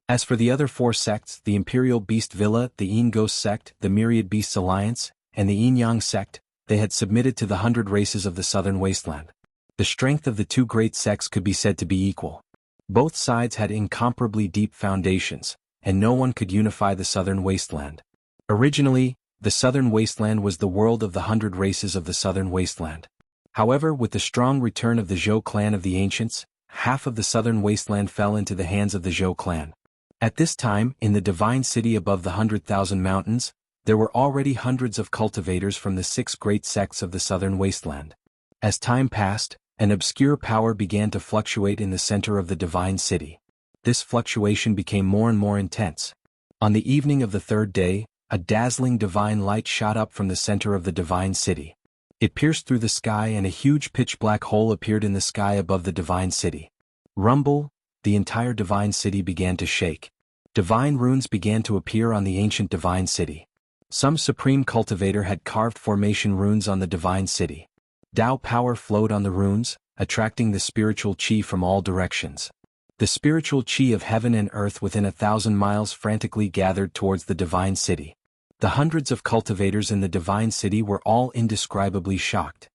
As for the other 4 sects, the Imperial Beast Villa, the Yin Ghost Sect, the Myriad Beasts Alliance, and the Yin Yang Sect, they had submitted to the 100 races of the southern wasteland. The strength of the 2 great sects could be said to be equal. Both sides had incomparably deep foundations, and no one could unify the southern wasteland. Originally, the southern wasteland was the world of the 100 races of the southern wasteland. However, with the strong return of the Zhou clan of the ancients, half of the southern wasteland fell into the hands of the Zhou clan. At this time, in the divine city above the 100,000 mountains, there were already hundreds of cultivators from the 6 great sects of the southern wasteland. As time passed, an obscure power began to fluctuate in the center of the divine city. This fluctuation became more and more intense. On the evening of the 3rd day, a dazzling divine light shot up from the center of the divine city. It pierced through the sky and a huge pitch-black hole appeared in the sky above the divine city. Rumble, the entire divine city began to shake. Divine runes began to appear on the ancient divine city. Some supreme cultivator had carved formation runes on the divine city. Tao power flowed on the runes, attracting the spiritual qi from all directions. The spiritual qi of heaven and earth within 1,000 miles frantically gathered towards the divine city. The hundreds of cultivators in the divine city were all indescribably shocked.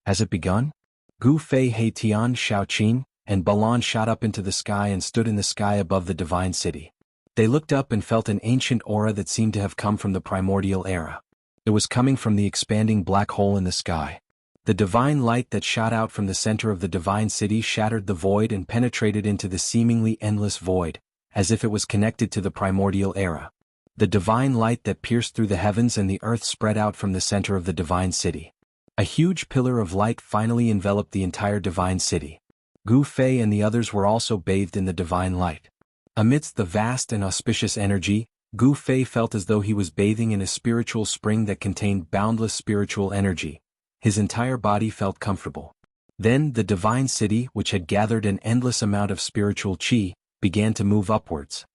Has it begun? Gu Fei, He Tian, Shaoqin, and Balan shot up into the sky and stood in the sky above the divine city. They looked up and felt an ancient aura that seemed to have come from the primordial era. It was coming from the expanding black hole in the sky. The divine light that shot out from the center of the divine city shattered the void and penetrated into the seemingly endless void, as if it was connected to the primordial era. The divine light that pierced through the heavens and the earth spread out from the center of the divine city. A huge pillar of light finally enveloped the entire divine city. Gu Fei and the others were also bathed in the divine light. Amidst the vast and auspicious energy, Gu Fei felt as though he was bathing in a spiritual spring that contained boundless spiritual energy. His entire body felt comfortable. Then the divine city, which had gathered an endless amount of spiritual qi, began to move upwards.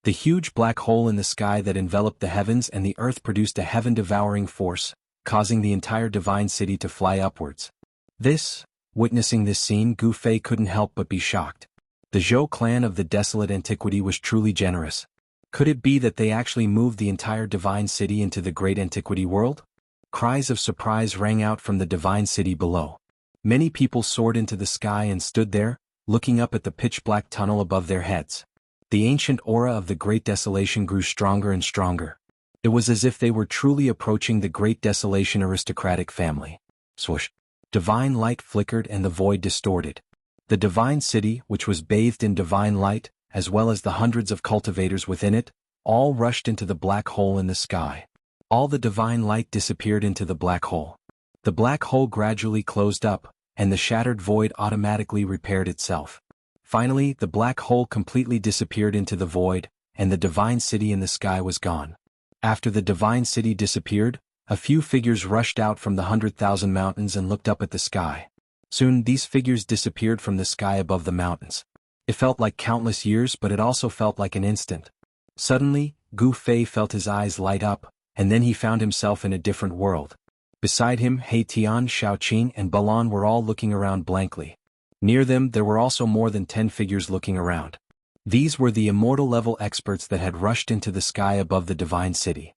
The huge black hole in the sky that enveloped the heavens and the earth produced a heaven-devouring force, causing the entire divine city to fly upwards. Witnessing this scene, Gu Fei couldn't help but be shocked. The Zhou clan of the desolate antiquity was truly generous. Could it be that they actually moved the entire divine city into the great antiquity world? Cries of surprise rang out from the divine city below. Many people soared into the sky and stood there, looking up at the pitch-black tunnel above their heads. The ancient aura of the Great Desolation grew stronger and stronger. It was as if they were truly approaching the Great Desolation aristocratic family. Swoosh! Divine light flickered and the void distorted. The divine city, which was bathed in divine light, as well as the hundreds of cultivators within it, all rushed into the black hole in the sky. All the divine light disappeared into the black hole. The black hole gradually closed up, and the shattered void automatically repaired itself. Finally, the black hole completely disappeared into the void, and the divine city in the sky was gone. After the divine city disappeared, a few figures rushed out from the 100,000 mountains and looked up at the sky. Soon these figures disappeared from the sky above the mountains. It felt like countless years, but it also felt like an instant. Suddenly, Gu Fei felt his eyes light up, and then he found himself in a different world. Beside him, He Tian, Shaoqin, and Balan were all looking around blankly. Near them there were also more than 10 figures looking around. These were the immortal-level experts that had rushed into the sky above the divine city.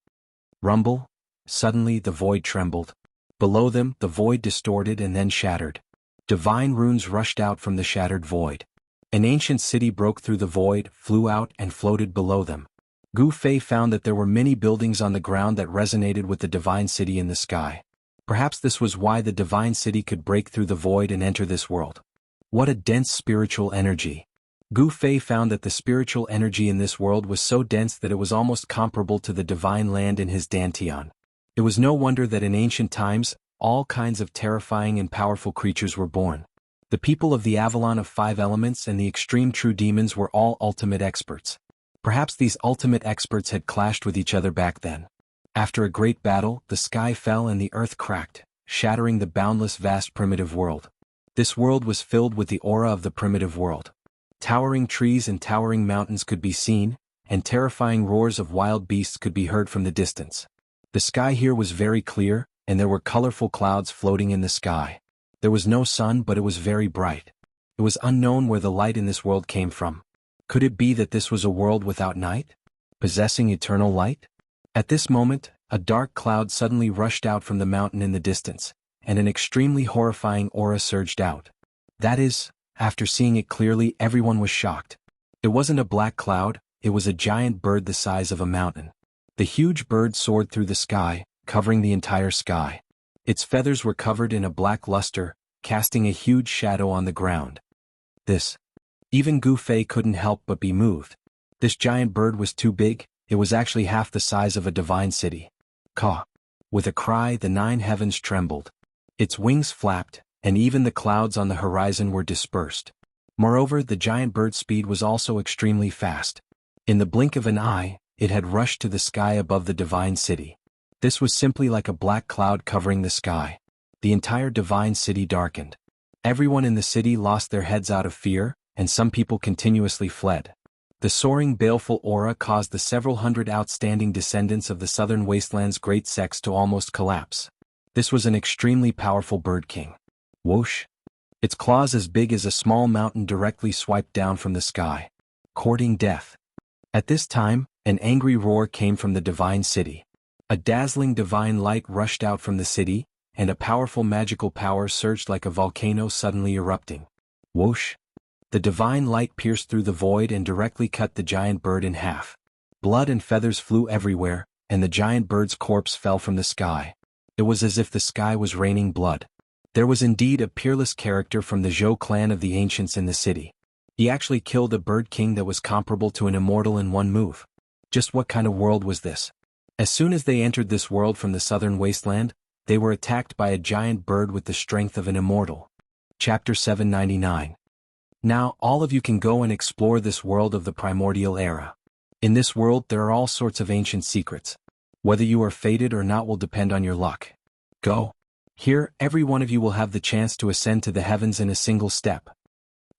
Rumble! Suddenly the void trembled. Below them, the void distorted and then shattered. Divine runes rushed out from the shattered void. An ancient city broke through the void, flew out, and floated below them. Gu Fei found that there were many buildings on the ground that resonated with the divine city in the sky. Perhaps this was why the divine city could break through the void and enter this world. What a dense spiritual energy! Gu Fei found that the spiritual energy in this world was so dense that it was almost comparable to the divine land in his Dantian. It was no wonder that in ancient times, all kinds of terrifying and powerful creatures were born. The people of the Avalon of 5 elements and the extreme true demons were all ultimate experts. Perhaps these ultimate experts had clashed with each other back then. After a great battle, the sky fell and the earth cracked, shattering the boundless vast primitive world. This world was filled with the aura of the primitive world. Towering trees and towering mountains could be seen, and terrifying roars of wild beasts could be heard from the distance. The sky here was very clear, and there were colorful clouds floating in the sky. There was no sun, but it was very bright. It was unknown where the light in this world came from. Could it be that this was a world without night, possessing eternal light? At this moment, a dark cloud suddenly rushed out from the mountain in the distance, and an extremely horrifying aura surged out. That is, after seeing it clearly, everyone was shocked. It wasn't a black cloud, it was a giant bird the size of a mountain. The huge bird soared through the sky, covering the entire sky. Its feathers were covered in a black luster, casting a huge shadow on the ground. Even Gu Fei couldn't help but be moved. This giant bird was too big, it was actually half the size of a divine city. Caw! With a cry, the 9 heavens trembled. Its wings flapped, and even the clouds on the horizon were dispersed. Moreover, the giant bird's speed was also extremely fast. In the blink of an eye, it had rushed to the sky above the divine city. This was simply like a black cloud covering the sky. The entire divine city darkened. Everyone in the city lost their heads out of fear, and some people continuously fled. The soaring baleful aura caused the several hundred outstanding descendants of the southern wasteland's great sects to almost collapse. This was an extremely powerful bird king. Whoosh! Its claws as big as a small mountain directly swiped down from the sky, courting death. At this time, an angry roar came from the divine city. A dazzling divine light rushed out from the city, and a powerful magical power surged like a volcano suddenly erupting. Whoosh! The divine light pierced through the void and directly cut the giant bird in half. Blood and feathers flew everywhere, and the giant bird's corpse fell from the sky. It was as if the sky was raining blood. There was indeed a peerless character from the Zhou clan of the ancients in the city. He actually killed a bird king that was comparable to an immortal in one move. Just what kind of world was this? As soon as they entered this world from the southern wasteland, they were attacked by a giant bird with the strength of an immortal. Chapter 799. Now, all of you can go and explore this world of the primordial era. In this world there are all sorts of ancient secrets. Whether you are fated or not will depend on your luck. Go. Here, every one of you will have the chance to ascend to the heavens in a single step.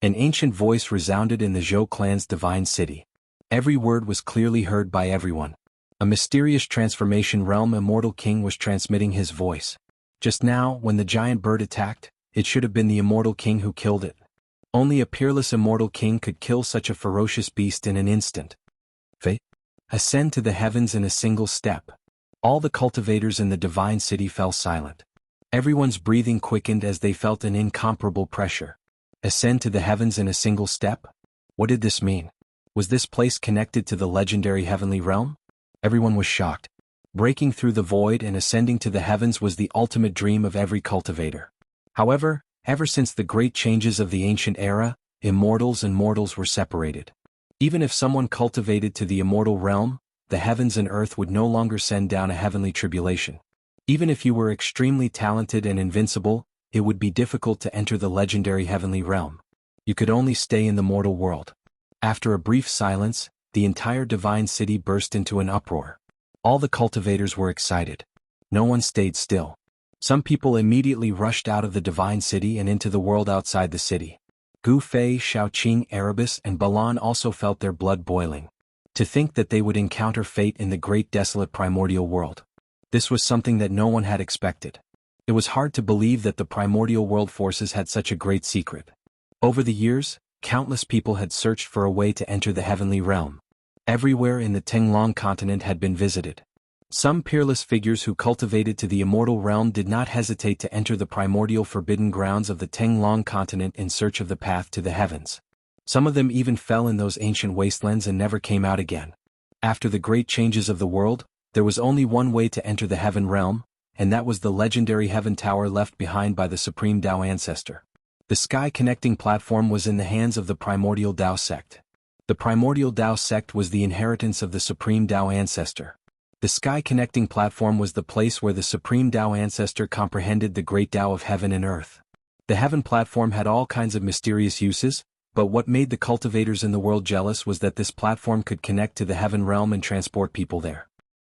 An ancient voice resounded in the Zhou clan's divine city. Every word was clearly heard by everyone. A mysterious transformation realm immortal king was transmitting his voice. Just now, when the giant bird attacked, it should have been the immortal king who killed it. Only a peerless immortal king could kill such a ferocious beast in an instant. Ascend to the heavens in a single step. All the cultivators in the divine city fell silent. Everyone's breathing quickened as they felt an incomparable pressure. Ascend to the heavens in a single step? What did this mean? Was this place connected to the legendary heavenly realm? Everyone was shocked. Breaking through the void and ascending to the heavens was the ultimate dream of every cultivator. However, ever since the great changes of the ancient era, immortals and mortals were separated. Even if someone cultivated to the immortal realm, the heavens and earth would no longer send down a heavenly tribulation. Even if you were extremely talented and invincible, it would be difficult to enter the legendary heavenly realm. You could only stay in the mortal world. After a brief silence, the entire divine city burst into an uproar. All the cultivators were excited. No one stayed still. Some people immediately rushed out of the divine city and into the world outside the city. Gu Fei, Shaoqing, Erebus, and Balan also felt their blood boiling. To think that they would encounter fate in the great desolate primordial world. This was something that no one had expected. It was hard to believe that the primordial world forces had such a great secret. Over the years, countless people had searched for a way to enter the heavenly realm. Everywhere in the Tenglong continent had been visited. Some peerless figures who cultivated to the immortal realm did not hesitate to enter the primordial forbidden grounds of the Tenglong continent in search of the path to the heavens. Some of them even fell in those ancient wastelands and never came out again. After the great changes of the world, there was only one way to enter the heaven realm, and that was the legendary heaven tower left behind by the supreme Dao ancestor. The sky connecting platform was in the hands of the primordial Dao sect. The primordial Dao sect was the inheritance of the supreme Dao ancestor. The sky connecting platform was the place where the supreme Dao ancestor comprehended the great Dao of heaven and earth. The heaven platform had all kinds of mysterious uses, but what made the cultivators in the world jealous was that this platform could connect to the heaven realm and transport people there.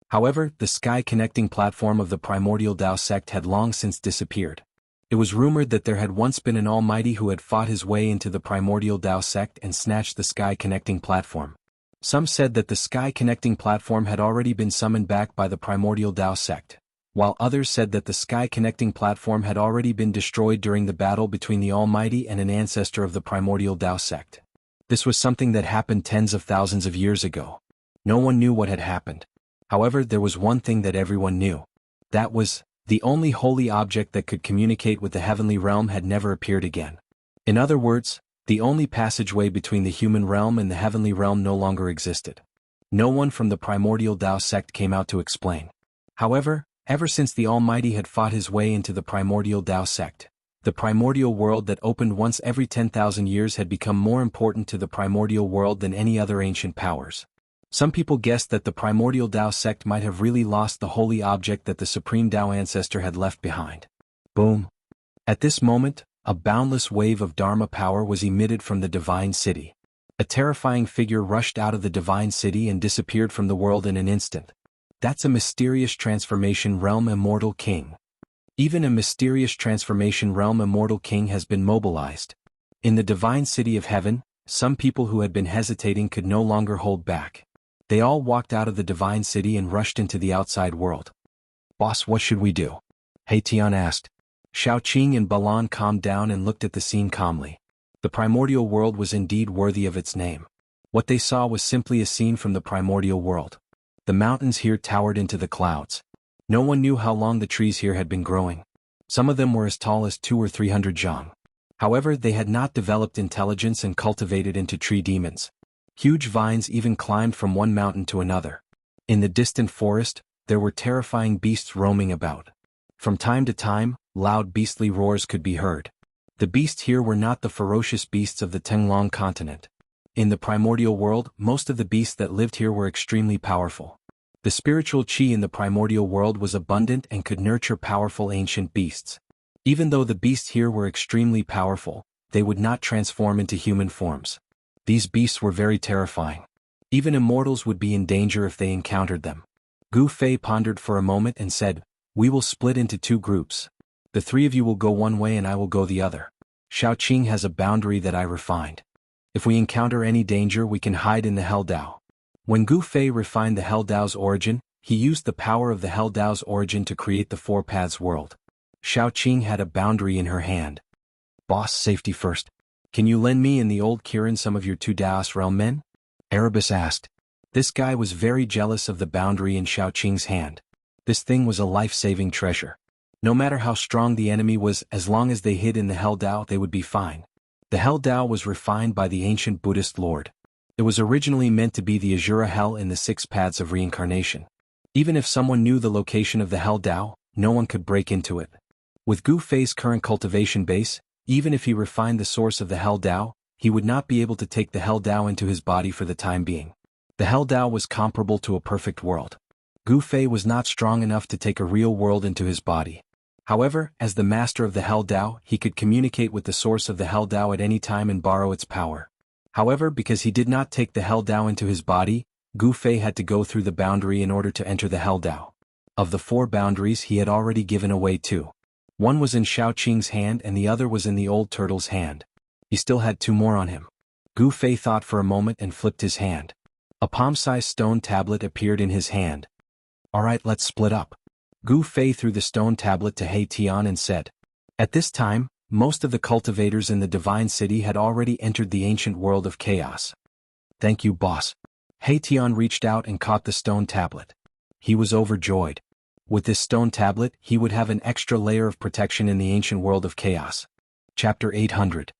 However, the sky connecting platform of the primordial Dao sect had long since disappeared. It was rumored that there had once been an almighty who had fought his way into the primordial Dao sect and snatched the sky connecting platform. Some said that the sky-connecting platform had already been summoned back by the primordial Tao sect, while others said that the sky-connecting platform had already been destroyed during the battle between the Almighty and an ancestor of the primordial Tao sect. This was something that happened tens of thousands of years ago. No one knew what had happened. However, there was one thing that everyone knew. That was, the only holy object that could communicate with the heavenly realm had never appeared again. In other words, the only passageway between the human realm and the heavenly realm no longer existed. No one from the primordial Tao sect came out to explain. However, ever since the Almighty had fought his way into the primordial Tao sect, the primordial world that opened once every 10,000 years had become more important to the primordial world than any other ancient powers. Some people guessed that the primordial Tao sect might have really lost the holy object that the supreme Tao ancestor had left behind. Boom! At this moment, a boundless wave of Dharma power was emitted from the divine city. A terrifying figure rushed out of the divine city and disappeared from the world in an instant. That's a mysterious transformation realm immortal king. Even a mysterious transformation realm immortal king has been mobilized. In the divine city of heaven, some people who had been hesitating could no longer hold back. They all walked out of the divine city and rushed into the outside world. Boss, what should we do? Tian asked. Shao Qing and Balan calmed down and looked at the scene calmly. The primordial world was indeed worthy of its name. What they saw was simply a scene from the primordial world. The mountains here towered into the clouds. No one knew how long the trees here had been growing. Some of them were as tall as 200 or 300 jiang. However, they had not developed intelligence and cultivated into tree demons. Huge vines even climbed from one mountain to another. In the distant forest, there were terrifying beasts roaming about. From time to time, loud beastly roars could be heard. The beasts here were not the ferocious beasts of the Tenglong continent. In the primordial world, most of the beasts that lived here were extremely powerful. The spiritual qi in the primordial world was abundant and could nurture powerful ancient beasts. Even though the beasts here were extremely powerful, they would not transform into human forms. These beasts were very terrifying. Even immortals would be in danger if they encountered them. Gu Fei pondered for a moment and said, "We will split into two groups. The three of you will go one way and I will go the other. Shao Qing has a boundary that I refined. If we encounter any danger, we can hide in the Hell Dao." When Gu Fei refined the Hell Dao's origin, he used the power of the Hell Dao's origin to create the Four Paths world. Shao Qing had a boundary in her hand. Boss, safety first. Can you lend me and the old Kirin some of your two Daos realm men? Erebus asked. This guy was very jealous of the boundary in Shao Qing's hand. This thing was a life-saving treasure. No matter how strong the enemy was, as long as they hid in the Hell Dao, they would be fine. The Hell Dao was refined by the ancient Buddhist Lord. It was originally meant to be the Azura Hell in the 6 paths of reincarnation. Even if someone knew the location of the Hell Dao, no one could break into it. With Gu Fei's current cultivation base, even if he refined the source of the Hell Dao, he would not be able to take the Hell Dao into his body for the time being. The Hell Dao was comparable to a perfect world. Gu Fei was not strong enough to take a real world into his body. However, as the master of the Hell Dao, he could communicate with the source of the Hell Dao at any time and borrow its power. However, because he did not take the Hell Dao into his body, Gu Fei had to go through the boundary in order to enter the Hell Dao. Of the 4 boundaries, he had already given away 2. One was in Shao Qing's hand and the other was in the old turtle's hand. He still had 2 more on him. Gu Fei thought for a moment and flipped his hand. A palm-sized stone tablet appeared in his hand. Alright, let's split up. Gu Fei threw the stone tablet to Tian and said. At this time, most of the cultivators in the Divine City had already entered the ancient world of chaos. Thank you, boss. Tian reached out and caught the stone tablet. He was overjoyed. With this stone tablet, he would have an extra layer of protection in the ancient world of chaos. Chapter 800.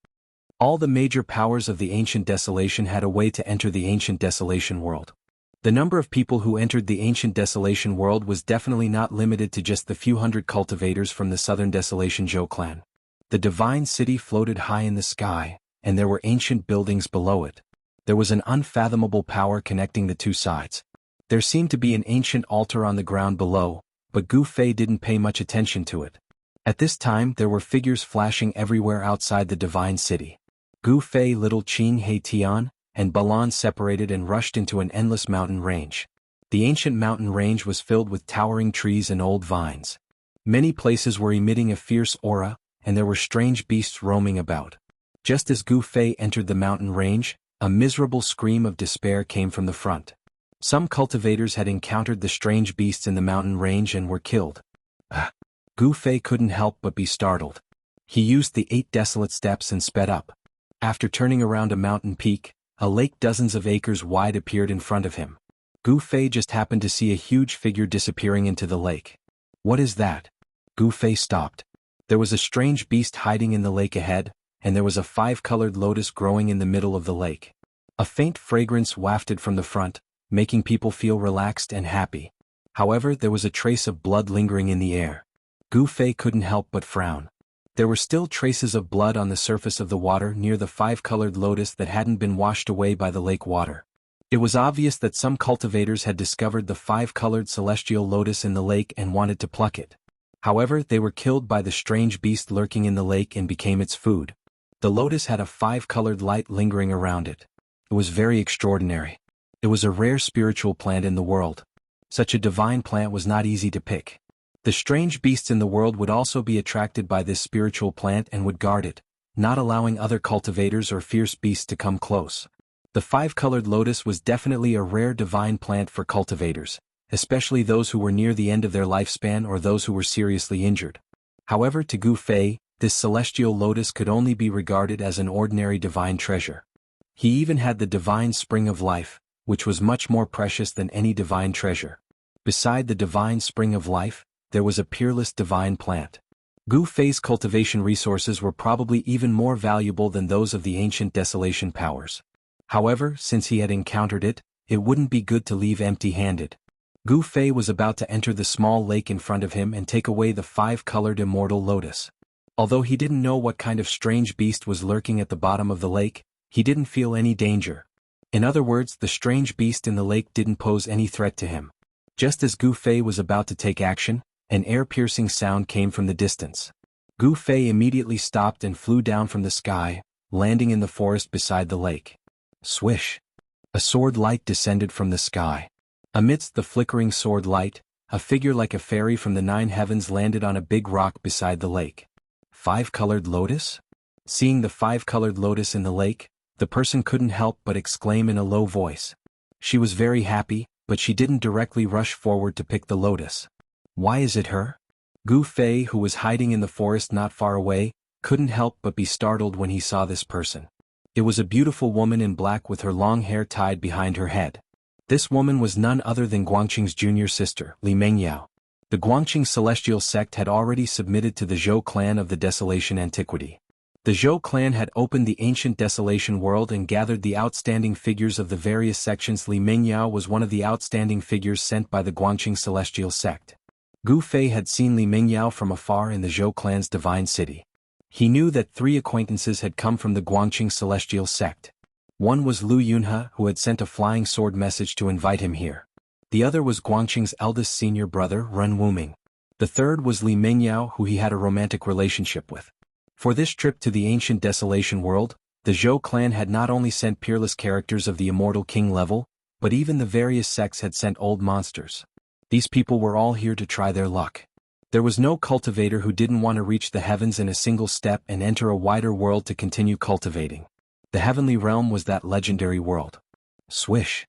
All the major powers of the ancient desolation had a way to enter the ancient desolation world. The number of people who entered the ancient desolation world was definitely not limited to just the few hundred cultivators from the southern desolation Zhou clan. The divine city floated high in the sky, and there were ancient buildings below it. There was an unfathomable power connecting the two sides. There seemed to be an ancient altar on the ground below, but Gu Fei didn't pay much attention to it. At this time there were figures flashing everywhere outside the divine city. Gu Fei, Little Qing, Tian, and Balan separated and rushed into an endless mountain range. The ancient mountain range was filled with towering trees and old vines. Many places were emitting a fierce aura, and there were strange beasts roaming about. Just as Gu Fei entered the mountain range, A miserable scream of despair came from the front. Some cultivators had encountered the strange beasts in the mountain range and were killed. Gu Fei couldn't help but be startled. He used the 8 desolate steps and sped up. After turning around a mountain peak, a lake dozens of acres wide appeared in front of him. Gu Fei just happened to see a huge figure disappearing into the lake. What is that? Gu Fei stopped. There was a strange beast hiding in the lake ahead, and there was a 5-colored lotus growing in the middle of the lake. A faint fragrance wafted from the front, making people feel relaxed and happy. However, there was a trace of blood lingering in the air. Gu Fei couldn't help but frown. There were still traces of blood on the surface of the water near the 5-colored lotus that hadn't been washed away by the lake water. It was obvious that some cultivators had discovered the 5-colored celestial lotus in the lake and wanted to pluck it. However, they were killed by the strange beast lurking in the lake and became its food. The lotus had a 5-colored light lingering around it. It was very extraordinary. It was a rare spiritual plant in the world. Such a divine plant was not easy to pick. The strange beasts in the world would also be attracted by this spiritual plant and would guard it, not allowing other cultivators or fierce beasts to come close. The 5-colored lotus was definitely a rare divine plant for cultivators, especially those who were near the end of their lifespan or those who were seriously injured. However, to Gu Fei, this celestial lotus could only be regarded as an ordinary divine treasure. He even had the divine spring of life, which was much more precious than any divine treasure. Beside the divine spring of life, there was a peerless divine plant. Gu Fei's cultivation resources were probably even more valuable than those of the ancient desolation powers. However, since he had encountered it, it wouldn't be good to leave empty-handed. Gu Fei was about to enter the small lake in front of him and take away the 5-colored immortal lotus. Although he didn't know what kind of strange beast was lurking at the bottom of the lake, he didn't feel any danger. In other words, the strange beast in the lake didn't pose any threat to him. Just as Gu Fei was about to take action, an air-piercing sound came from the distance. Gu Fei immediately stopped and flew down from the sky, landing in the forest beside the lake. Swish! A sword light descended from the sky. Amidst the flickering sword light, a figure like a fairy from the 9 heavens landed on a big rock beside the lake. 5-colored lotus? Seeing the 5-colored lotus in the lake, the person couldn't help but exclaim in a low voice. She was very happy, but she didn't directly rush forward to pick the lotus. Why is it her? Gu Fei, who was hiding in the forest not far away, couldn't help but be startled when he saw this person. It was a beautiful woman in black with her long hair tied behind her head. This woman was none other than Guangqing's junior sister, Li Mengyao. The Guangqing celestial sect had already submitted to the Zhou clan of the Desolation Antiquity. The Zhou clan had opened the ancient Desolation world and gathered the outstanding figures of the various sections. Li Mengyao was one of the outstanding figures sent by the Guangqing celestial sect. Gu Fei had seen Li Mengyao from afar in the Zhou clan's divine city. He knew that 3 acquaintances had come from the Guangqing celestial sect. One was Lu Yunhe, who had sent a flying sword message to invite him here. The other was Guangqing's eldest senior brother, Ren Wuming. The third was Li Mengyao, who he had a romantic relationship with. For this trip to the ancient Desolation world, the Zhou clan had not only sent peerless characters of the Immortal King level, but even the various sects had sent old monsters. These people were all here to try their luck. There was no cultivator who didn't want to reach the heavens in a single step and enter a wider world to continue cultivating. The heavenly realm was that legendary world. Swish!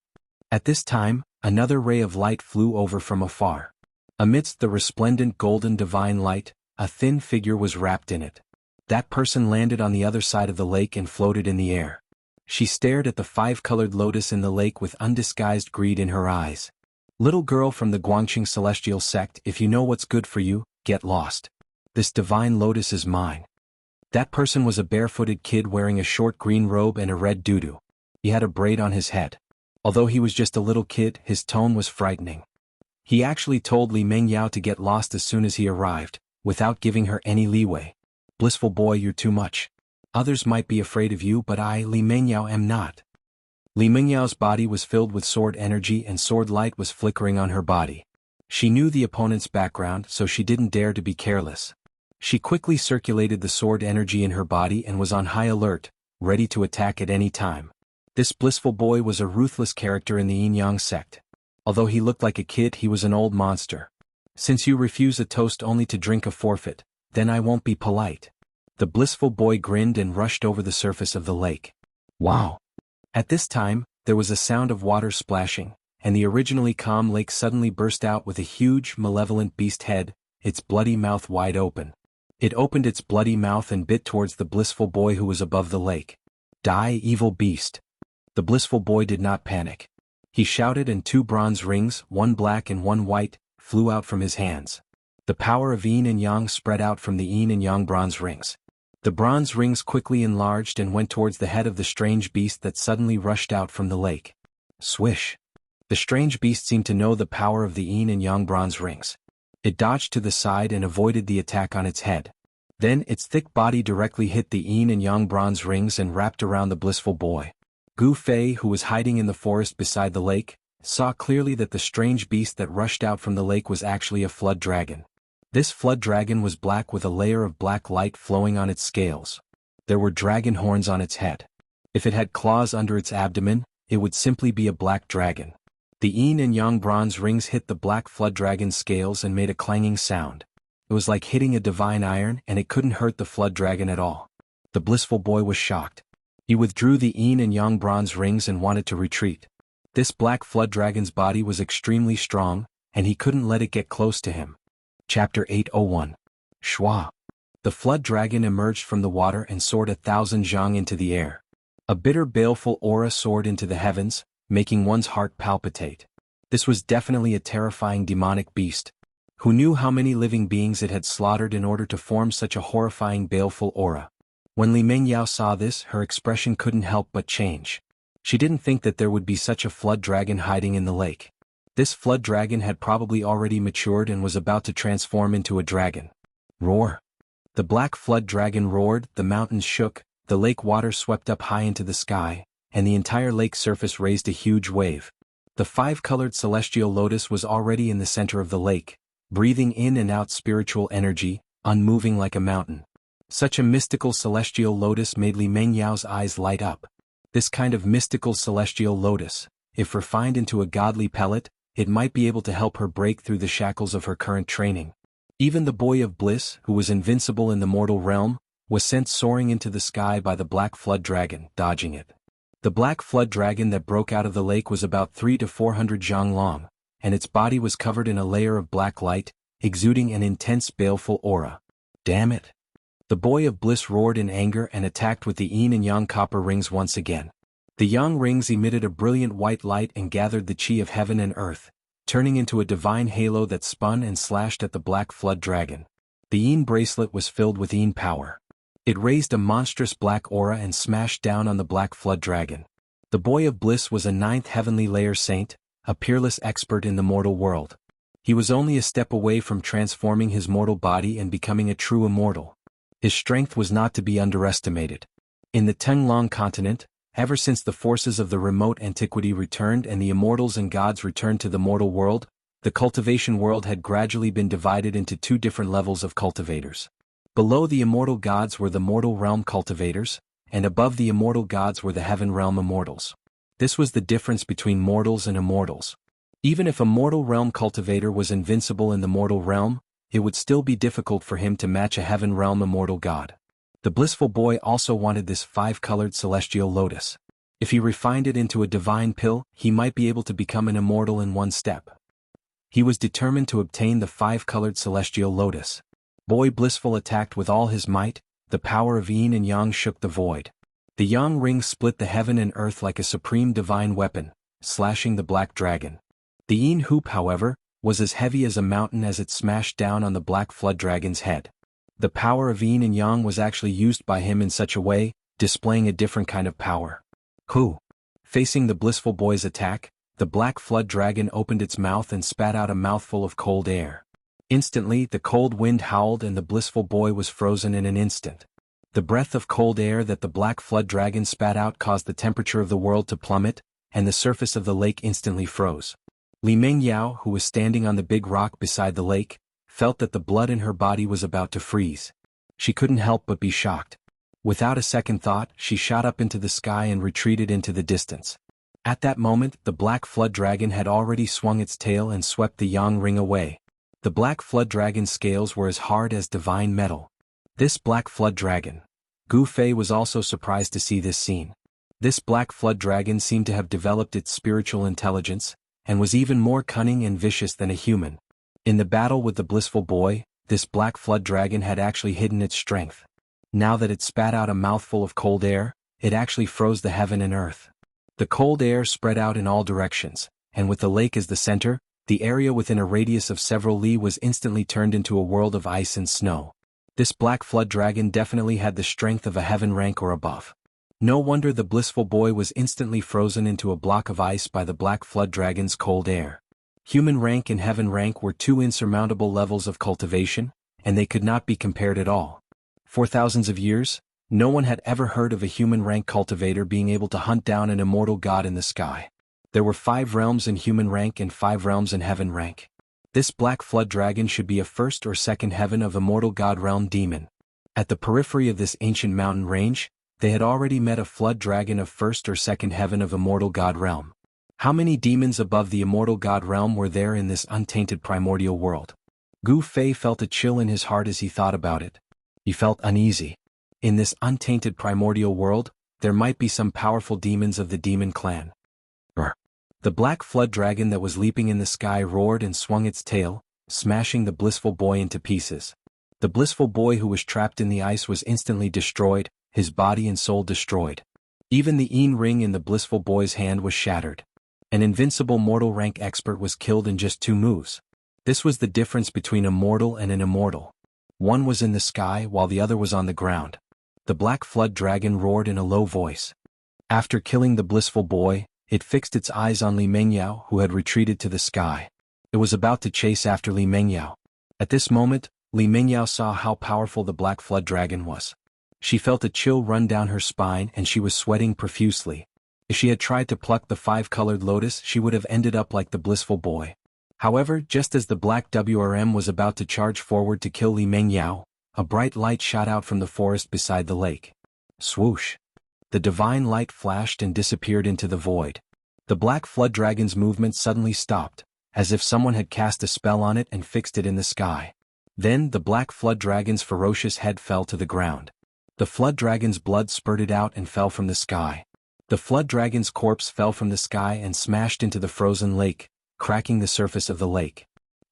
At this time, another ray of light flew over from afar. Amidst the resplendent golden divine light, a thin figure was wrapped in it. That person landed on the other side of the lake and floated in the air. She stared at the 5-colored lotus in the lake with undisguised greed in her eyes. Little girl from the Guangqing celestial sect, if you know what's good for you, get lost. This divine lotus is mine. That person was a barefooted kid wearing a short green robe and a red doo-doo. He had a braid on his head. Although he was just a little kid, his tone was frightening. He actually told Li Mengyao to get lost as soon as he arrived, without giving her any leeway. Blissful boy, you're too much. Others might be afraid of you, but I, Li Mengyao, am not. Li Mengyao's body was filled with sword energy and sword light was flickering on her body. She knew the opponent's background, so she didn't dare to be careless. She quickly circulated the sword energy in her body and was on high alert, ready to attack at any time. This blissful boy was a ruthless character in the Yin-Yang sect. Although he looked like a kid, he was an old monster. Since you refuse a toast only to drink a forfeit, then I won't be polite. The blissful boy grinned and rushed over the surface of the lake. Wow! At this time, there was a sound of water splashing, and the originally calm lake suddenly burst out with a huge, malevolent beast head, its bloody mouth wide open. It opened its bloody mouth and bit towards the blissful boy who was above the lake. "Die, evil beast!" The blissful boy did not panic. He shouted, and 2 bronze rings, one black and one white, flew out from his hands. The power of yin and yang spread out from the yin and yang bronze rings. The bronze rings quickly enlarged and went towards the head of the strange beast that suddenly rushed out from the lake. Swish! The strange beast seemed to know the power of the yin and yang bronze rings. It dodged to the side and avoided the attack on its head. Then its thick body directly hit the yin and yang bronze rings and wrapped around the blissful boy. Gu Fei, who was hiding in the forest beside the lake, saw clearly that the strange beast that rushed out from the lake was actually a flood dragon. This flood dragon was black with a layer of black light flowing on its scales. There were dragon horns on its head. If it had claws under its abdomen, it would simply be a black dragon. The yin and yang bronze rings hit the black flood dragon's scales and made a clanging sound. It was like hitting a divine iron, and it couldn't hurt the flood dragon at all. The blissful boy was shocked. He withdrew the yin and yang bronze rings and wanted to retreat. This black flood dragon's body was extremely strong, and he couldn't let it get close to him. Chapter 801. Shua. The flood dragon emerged from the water and soared 1,000 zhang into the air. A bitter baleful aura soared into the heavens, making one's heart palpitate. This was definitely a terrifying demonic beast. Who knew how many living beings it had slaughtered in order to form such a horrifying baleful aura? When Li Mengyao saw this, her expression couldn't help but change. She didn't think that there would be such a flood dragon hiding in the lake. This flood dragon had probably already matured and was about to transform into a dragon. Roar! The black flood dragon roared, the mountains shook, the lake water swept up high into the sky, and the entire lake surface raised a huge wave. The 5-colored celestial lotus was already in the center of the lake, breathing in and out spiritual energy, unmoving like a mountain. Such a mystical celestial lotus made Li Mengyao's eyes light up. This kind of mystical celestial lotus, if refined into a godly pellet, it might be able to help her break through the shackles of her current training. Even the boy of bliss, who was invincible in the mortal realm, was sent soaring into the sky by the black flood dragon, dodging it. The black flood dragon that broke out of the lake was about 300 to 400 zhang long, and its body was covered in a layer of black light, exuding an intense baleful aura. Damn it! The boy of bliss roared in anger and attacked with the yin and yang copper rings once again. The yang rings emitted a brilliant white light and gathered the chi of heaven and earth, turning into a divine halo that spun and slashed at the black flood dragon. The yin bracelet was filled with yin power. It raised a monstrous black aura and smashed down on the black flood dragon. The boy of bliss was a 9th heavenly layer saint, a peerless expert in the mortal world. He was only a step away from transforming his mortal body and becoming a true immortal. His strength was not to be underestimated. In the Tenglong continent, ever since the forces of the remote antiquity returned and the immortals and gods returned to the mortal world, the cultivation world had gradually been divided into 2 different levels of cultivators. Below the immortal gods were the mortal realm cultivators, and above the immortal gods were the heaven realm immortals. This was the difference between mortals and immortals. Even if a mortal realm cultivator was invincible in the mortal realm, it would still be difficult for him to match a heaven realm immortal god. The blissful boy also wanted this 5-colored celestial lotus. If he refined it into a divine pill, he might be able to become an immortal in 1 step. He was determined to obtain the 5-colored celestial lotus. Boy Blissful attacked with all his might. The power of yin and yang shook the void. The yang ring split the heaven and earth like a supreme divine weapon, slashing the black dragon. The yin hoop, however, was as heavy as a mountain as it smashed down on the black flood dragon's head. The power of yin and yang was actually used by him in such a way, displaying a different kind of power. Who? Facing the blissful boy's attack, the black flood dragon opened its mouth and spat out a mouthful of cold air. Instantly, the cold wind howled and the blissful boy was frozen in an instant. The breath of cold air that the black flood dragon spat out caused the temperature of the world to plummet, and the surface of the lake instantly froze. Li Mengyao, who was standing on the big rock beside the lake, felt that the blood in her body was about to freeze. She couldn't help but be shocked. Without a second thought, she shot up into the sky and retreated into the distance. At that moment, the black flood dragon had already swung its tail and swept the yang ring away. The black flood dragon's scales were as hard as divine metal. This black flood dragon. Gu Fei was also surprised to see this scene. This black flood dragon seemed to have developed its spiritual intelligence, and was even more cunning and vicious than a human. In the battle with the blissful boy, this black flood dragon had actually hidden its strength. Now that it spat out a mouthful of cold air, it actually froze the heaven and earth. The cold air spread out in all directions, and with the lake as the center, the area within a radius of several li was instantly turned into a world of ice and snow. This black flood dragon definitely had the strength of a heaven rank or above. No wonder the blissful boy was instantly frozen into a block of ice by the black flood dragon's cold air. Human rank and heaven rank were two insurmountable levels of cultivation, and they could not be compared at all. For thousands of years, no one had ever heard of a human rank cultivator being able to hunt down an immortal god in the sky. There were 5 realms in human rank and 5 realms in heaven rank. This black flood dragon should be a first or second heaven of immortal god realm demon. At the periphery of this ancient mountain range, they had already met a flood dragon of first or second heaven of immortal god realm. How many demons above the immortal god realm were there in this untainted primordial world? Gu Fei felt a chill in his heart as he thought about it. He felt uneasy. In this untainted primordial world, there might be some powerful demons of the demon clan. The black flood dragon that was leaping in the sky roared and swung its tail, smashing the blissful boy into pieces. The blissful boy who was trapped in the ice was instantly destroyed, his body and soul destroyed. Even the Yin ring in the blissful boy's hand was shattered. An invincible mortal rank expert was killed in just 2 moves. This was the difference between a mortal and an immortal. One was in the sky while the other was on the ground. The black flood dragon roared in a low voice. After killing the blissful boy, it fixed its eyes on Li Mengyao, who had retreated to the sky. It was about to chase after Li Mengyao. At this moment, Li Mengyao saw how powerful the black flood dragon was. She felt a chill run down her spine and she was sweating profusely. If she had tried to pluck the 5-colored lotus, she would have ended up like the blissful boy. However, just as the black WRM was about to charge forward to kill Li Mengyao, a bright light shot out from the forest beside the lake. Swoosh! The divine light flashed and disappeared into the void. The black flood dragon's movement suddenly stopped, as if someone had cast a spell on it and fixed it in the sky. Then the black flood dragon's ferocious head fell to the ground. The flood dragon's blood spurted out and fell from the sky. The flood dragon's corpse fell from the sky and smashed into the frozen lake, cracking the surface of the lake.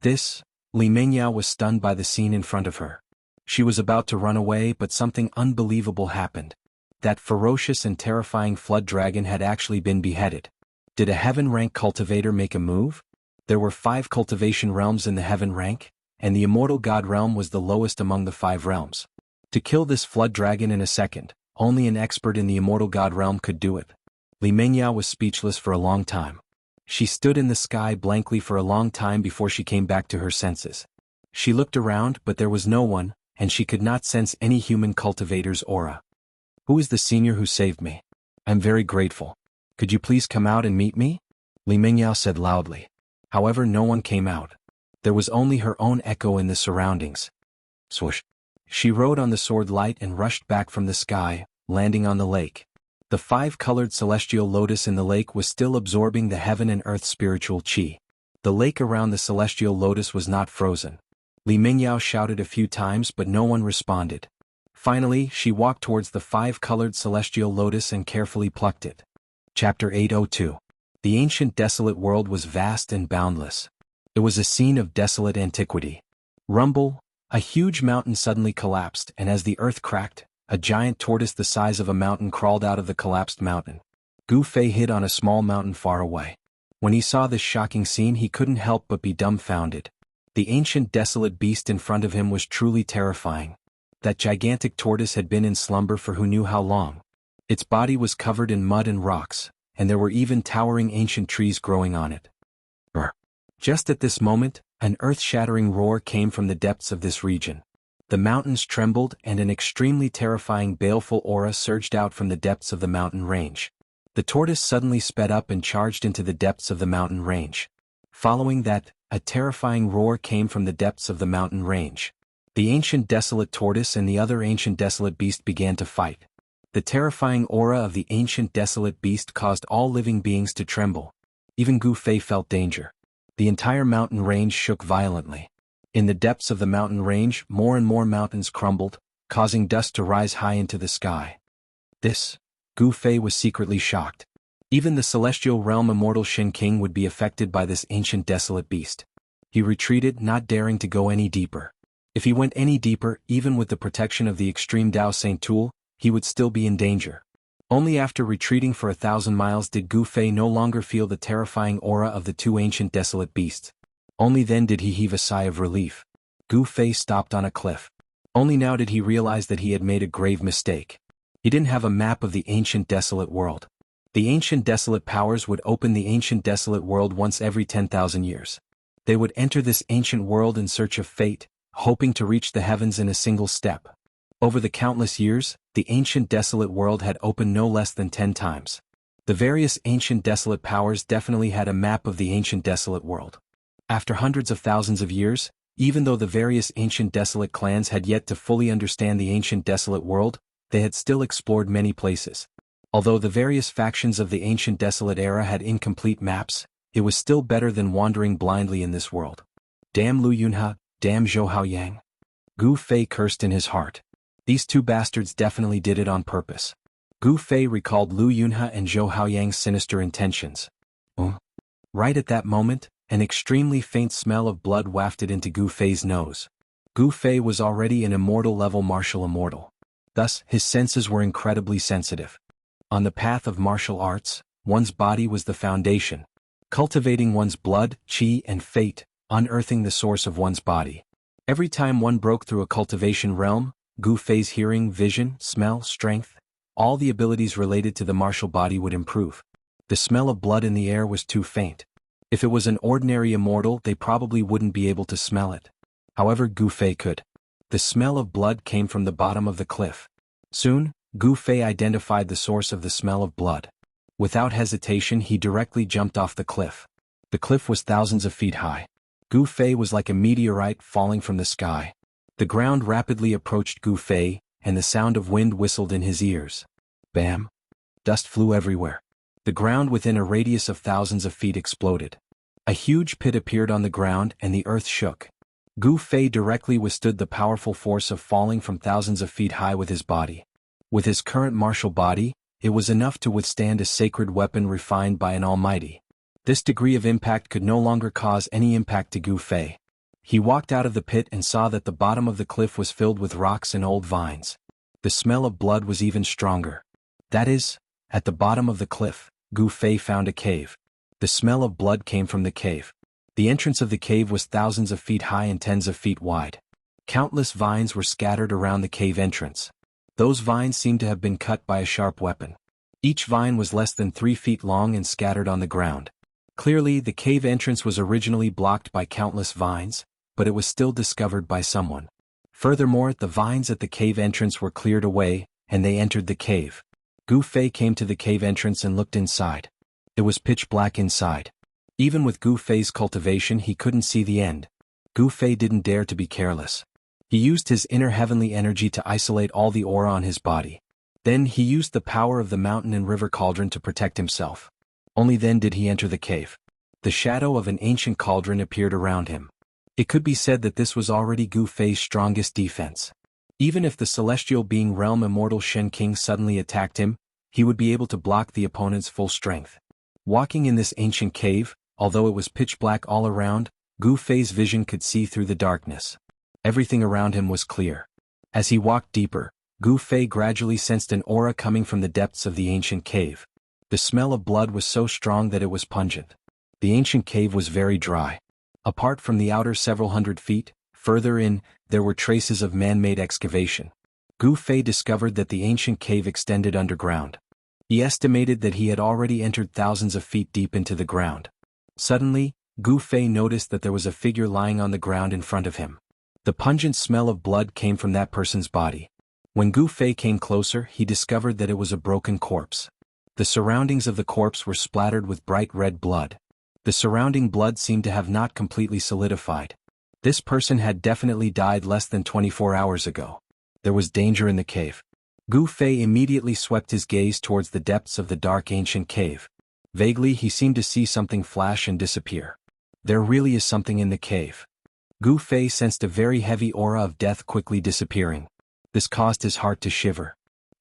Li Mengyao was stunned by the scene in front of her. She was about to run away, but something unbelievable happened. That ferocious and terrifying flood dragon had actually been beheaded. Did a heaven rank cultivator make a move? There were 5 cultivation realms in the heaven rank, and the immortal god realm was the lowest among the 5 realms. To kill this flood dragon in a second, only an expert in the immortal god realm could do it. Li Mengyao was speechless for a long time. She stood in the sky blankly for a long time before she came back to her senses. She looked around, but there was no one, and she could not sense any human cultivator's aura. Who is the senior who saved me? I'm very grateful. Could you please come out and meet me? Li Mengyao said loudly. However, no one came out. There was only her own echo in the surroundings. Swoosh! She rode on the sword light and rushed back from the sky, landing on the lake. The 5-colored celestial lotus in the lake was still absorbing the heaven and earth spiritual qi. The lake around the celestial lotus was not frozen. Li Mengyao shouted a few times but no one responded. Finally, she walked towards the 5-colored celestial lotus and carefully plucked it. Chapter 802. The ancient desolate world was vast and boundless. It was a scene of desolate antiquity. Rumble! A huge mountain suddenly collapsed, and as the earth cracked, a giant tortoise the size of a mountain crawled out of the collapsed mountain. Gu Fei hid on a small mountain far away. When he saw this shocking scene, he couldn't help but be dumbfounded. The ancient desolate beast in front of him was truly terrifying. That gigantic tortoise had been in slumber for who knew how long. Its body was covered in mud and rocks, and there were even towering ancient trees growing on it. Just at this moment, an earth-shattering roar came from the depths of this region. The mountains trembled and an extremely terrifying baleful aura surged out from the depths of the mountain range. The tortoise suddenly sped up and charged into the depths of the mountain range. Following that, a terrifying roar came from the depths of the mountain range. The ancient desolate tortoise and the other ancient desolate beast began to fight. The terrifying aura of the ancient desolate beast caused all living beings to tremble. Even Gu Fei felt danger. The entire mountain range shook violently. In the depths of the mountain range, more and more mountains crumbled, causing dust to rise high into the sky. This Gu Fei was secretly shocked. Even the celestial realm immortal Shen King would be affected by this ancient desolate beast. He retreated, not daring to go any deeper. If he went any deeper, even with the protection of the extreme Dao Saint tool, he would still be in danger. Only after retreating for 1,000 miles did Gu Fei no longer feel the terrifying aura of the two ancient desolate beasts. Only then did he heave a sigh of relief. Gu Fei stopped on a cliff. Only now did he realize that he had made a grave mistake. He didn't have a map of the ancient desolate world. The ancient desolate powers would open the ancient desolate world once every 10,000 years. They would enter this ancient world in search of fate, hoping to reach the heavens in a single step. Over the countless years, the ancient desolate world had opened no less than 10 times. The various ancient desolate powers definitely had a map of the ancient desolate world. After hundreds of thousands of years, even though the various ancient desolate clans had yet to fully understand the ancient desolate world, they had still explored many places. Although the various factions of the ancient desolate era had incomplete maps, it was still better than wandering blindly in this world. Damn Lu Yunhe, damn Zhou Haoyang. Gu Fei cursed in his heart. These two bastards definitely did it on purpose. Gu Fei recalled Lu Yunhe and Zhou Haoyang's sinister intentions. Right at that moment, an extremely faint smell of blood wafted into Gu Fei's nose. Gu Fei was already an immortal-level martial immortal. Thus, his senses were incredibly sensitive. On the path of martial arts, one's body was the foundation. Cultivating one's blood, qi and fate, unearthing the source of one's body. Every time one broke through a cultivation realm, Gu Fei's hearing, vision, smell, strength, all the abilities related to the martial body would improve. The smell of blood in the air was too faint. If it was an ordinary immortal, they probably wouldn't be able to smell it. However, Gu Fei could. The smell of blood came from the bottom of the cliff. Soon, Gu Fei identified the source of the smell of blood. Without hesitation, he directly jumped off the cliff. The cliff was thousands of feet high. Gu Fei was like a meteorite falling from the sky. The ground rapidly approached Gu Fei, and the sound of wind whistled in his ears. Bam! Dust flew everywhere. The ground within a radius of thousands of feet exploded. A huge pit appeared on the ground and the earth shook. Gu Fei directly withstood the powerful force of falling from thousands of feet high with his body. With his current martial body, it was enough to withstand a sacred weapon refined by an almighty. This degree of impact could no longer cause any impact to Gu Fei. He walked out of the pit and saw that the bottom of the cliff was filled with rocks and old vines. The smell of blood was even stronger. That is, at the bottom of the cliff, Gu Fei found a cave. The smell of blood came from the cave. The entrance of the cave was thousands of feet high and tens of feet wide. Countless vines were scattered around the cave entrance. Those vines seemed to have been cut by a sharp weapon. Each vine was less than 3 feet long and scattered on the ground. Clearly, the cave entrance was originally blocked by countless vines, but it was still discovered by someone. Furthermore, the vines at the cave entrance were cleared away, and they entered the cave. Gu Fei came to the cave entrance and looked inside. It was pitch black inside. Even with Gu Fei's cultivation, he couldn't see the end. Gu Fei didn't dare to be careless. He used his inner heavenly energy to isolate all the aura on his body. Then he used the power of the mountain and river cauldron to protect himself. Only then did he enter the cave. The shadow of an ancient cauldron appeared around him. It could be said that this was already Gu Fei's strongest defense. Even if the celestial being realm immortal Shen King suddenly attacked him, he would be able to block the opponent's full strength. Walking in this ancient cave, although it was pitch black all around, Gu Fei's vision could see through the darkness. Everything around him was clear. As he walked deeper, Gu Fei gradually sensed an aura coming from the depths of the ancient cave. The smell of blood was so strong that it was pungent. The ancient cave was very dry. Apart from the outer several hundred feet, further in, there were traces of man-made excavation. Gu Fei discovered that the ancient cave extended underground. He estimated that he had already entered thousands of feet deep into the ground. Suddenly, Gu Fei noticed that there was a figure lying on the ground in front of him. The pungent smell of blood came from that person's body. When Gu Fei came closer, he discovered that it was a broken corpse. The surroundings of the corpse were splattered with bright red blood. The surrounding blood seemed to have not completely solidified. This person had definitely died less than 24 hours ago. There was danger in the cave. Gu Fei immediately swept his gaze towards the depths of the dark ancient cave. Vaguely, he seemed to see something flash and disappear. There really is something in the cave. Gu Fei sensed a very heavy aura of death quickly disappearing. This caused his heart to shiver.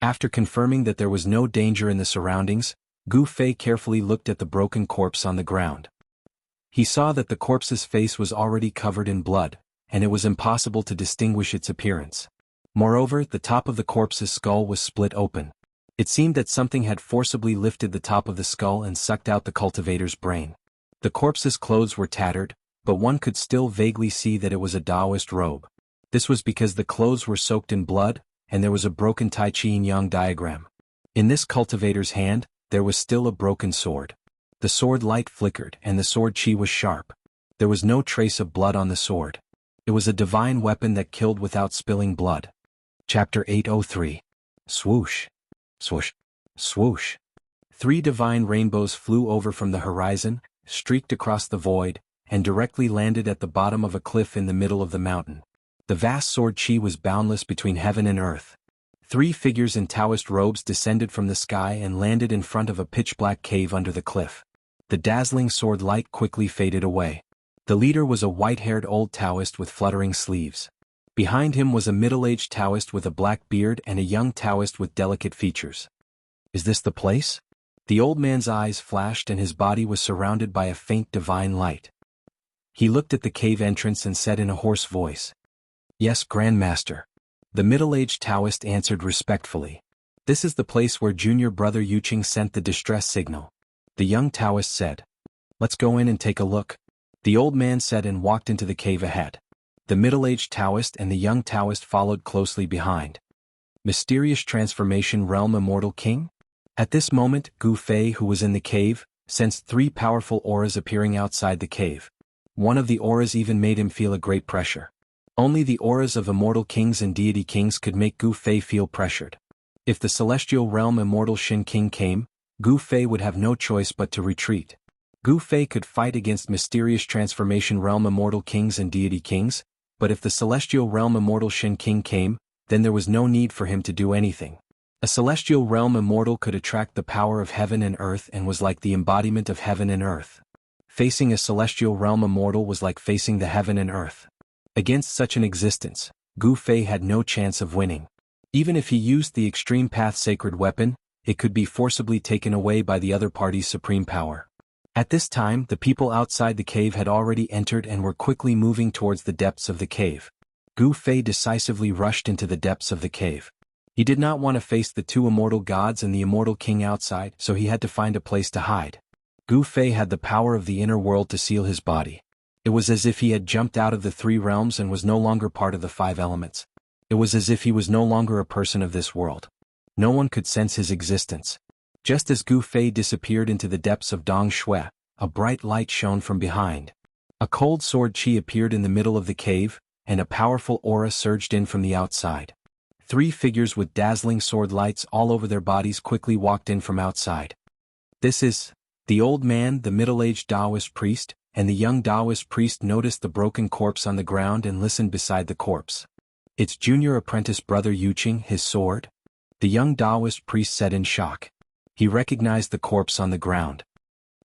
After confirming that there was no danger in the surroundings, Gu Fei carefully looked at the broken corpse on the ground. He saw that the corpse's face was already covered in blood, and it was impossible to distinguish its appearance. Moreover, the top of the corpse's skull was split open. It seemed that something had forcibly lifted the top of the skull and sucked out the cultivator's brain. The corpse's clothes were tattered, but one could still vaguely see that it was a Taoist robe. This was because the clothes were soaked in blood, and there was a broken Tai Chi Yin-Yang diagram. In this cultivator's hand, there was still a broken sword. The sword light flickered and the sword chi was sharp. There was no trace of blood on the sword. It was a divine weapon that killed without spilling blood. Chapter 803. Swoosh. Swoosh. Swoosh. 3 divine rainbows flew over from the horizon, streaked across the void, and directly landed at the bottom of a cliff in the middle of the mountain. The vast sword chi was boundless between heaven and earth. 3 figures in Taoist robes descended from the sky and landed in front of a pitch-black cave under the cliff. The dazzling sword light quickly faded away. The leader was a white-haired old Taoist with fluttering sleeves. Behind him was a middle-aged Taoist with a black beard and a young Taoist with delicate features. "Is this the place?" The old man's eyes flashed and his body was surrounded by a faint divine light. He looked at the cave entrance and said in a hoarse voice, "Yes, Grandmaster." The middle-aged Taoist answered respectfully, "This is the place where junior brother Yuqing sent the distress signal." The young Taoist said, "Let's go in and take a look." The old man said and walked into the cave ahead. The middle-aged Taoist and the young Taoist followed closely behind. Mysterious transformation realm Immortal King? At this moment, Gu Fei, who was in the cave, sensed 3 powerful auras appearing outside the cave. One of the auras even made him feel a great pressure. Only the auras of immortal kings and deity kings could make Gu Fei feel pressured. If the celestial realm Immortal Shin King came, Gu Fei would have no choice but to retreat. Gu Fei could fight against mysterious transformation realm immortal kings and deity kings, but if the celestial realm Immortal Shin King came, then there was no need for him to do anything. A celestial realm immortal could attract the power of heaven and earth and was like the embodiment of heaven and earth. Facing a celestial realm immortal was like facing the heaven and earth. Against such an existence, Gu Fei had no chance of winning. Even if he used the extreme path sacred weapon, it could be forcibly taken away by the other party's supreme power. At this time, the people outside the cave had already entered and were quickly moving towards the depths of the cave. Gu Fei decisively rushed into the depths of the cave. He did not want to face the 2 immortal gods and the immortal king outside, so he had to find a place to hide. Gu Fei had the power of the inner world to seal his body. It was as if he had jumped out of the 3 realms and was no longer part of the 5 elements. It was as if he was no longer a person of this world. No one could sense his existence. Just as Gu Fei disappeared into the depths of Dong Shui, a bright light shone from behind. A cold sword chi appeared in the middle of the cave, and a powerful aura surged in from the outside. 3 figures with dazzling sword lights all over their bodies quickly walked in from outside. "This is..." The old man, the middle-aged Taoist priest, and the young Taoist priest noticed the broken corpse on the ground and listened beside the corpse. "It's junior apprentice brother Yuqing, his sword?" The young Taoist priest said in shock. He recognized the corpse on the ground.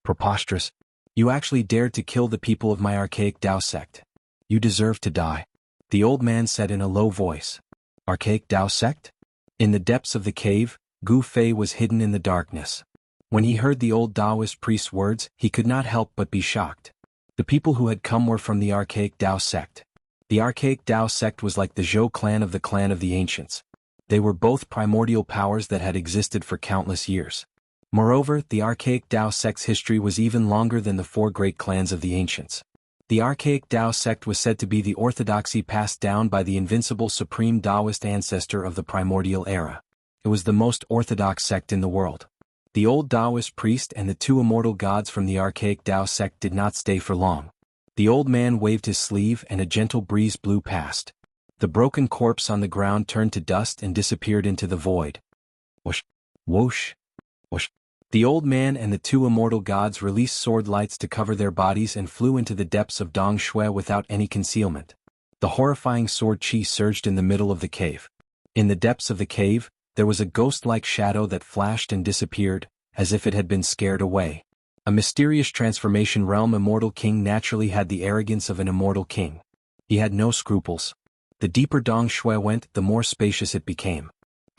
"Preposterous. You actually dared to kill the people of my archaic Tao sect. You deserve to die," the old man said in a low voice. "Archaic Tao sect?" In the depths of the cave, Gu Fei was hidden in the darkness. When he heard the old Taoist priest's words, he could not help but be shocked. The people who had come were from the archaic Tao sect. The archaic Tao sect was like the Zhou clan of the ancients. They were both primordial powers that had existed for countless years. Moreover, the archaic Tao sect's history was even longer than the 4 great clans of the ancients. The archaic Tao sect was said to be the orthodoxy passed down by the invincible supreme Taoist ancestor of the primordial era. It was the most orthodox sect in the world. The old Taoist priest and the 2 immortal gods from the archaic Tao sect did not stay for long. The old man waved his sleeve and a gentle breeze blew past. The broken corpse on the ground turned to dust and disappeared into the void. Whoosh, whoosh, whoosh. The old man and the 2 immortal gods released sword lights to cover their bodies and flew into the depths of Dong Shui without any concealment. The horrifying sword chi surged in the middle of the cave. In the depths of the cave, there was a ghost-like shadow that flashed and disappeared, as if it had been scared away. A mysterious transformation realm immortal king naturally had the arrogance of an immortal king. He had no scruples. The deeper Dong Shui went, the more spacious it became.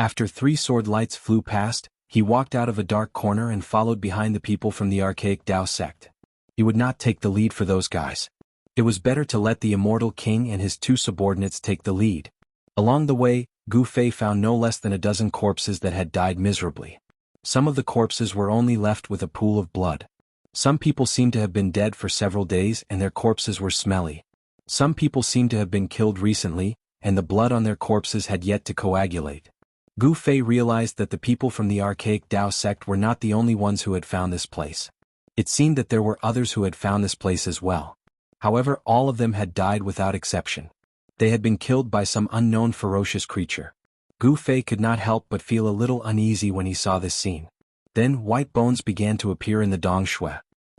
After 3 sword lights flew past, he walked out of a dark corner and followed behind the people from the archaic Tao sect. He would not take the lead for those guys. It was better to let the Immortal King and his 2 subordinates take the lead. Along the way, Gu Fei found no less than a dozen corpses that had died miserably. Some of the corpses were only left with a pool of blood. Some people seemed to have been dead for several days and their corpses were smelly. Some people seemed to have been killed recently, and the blood on their corpses had yet to coagulate. Gu Fei realized that the people from the archaic Tao sect were not the only ones who had found this place. It seemed that there were others who had found this place as well. However, all of them had died without exception. They had been killed by some unknown ferocious creature. Gu Fei could not help but feel a little uneasy when he saw this scene. Then white bones began to appear in the Dong Shui.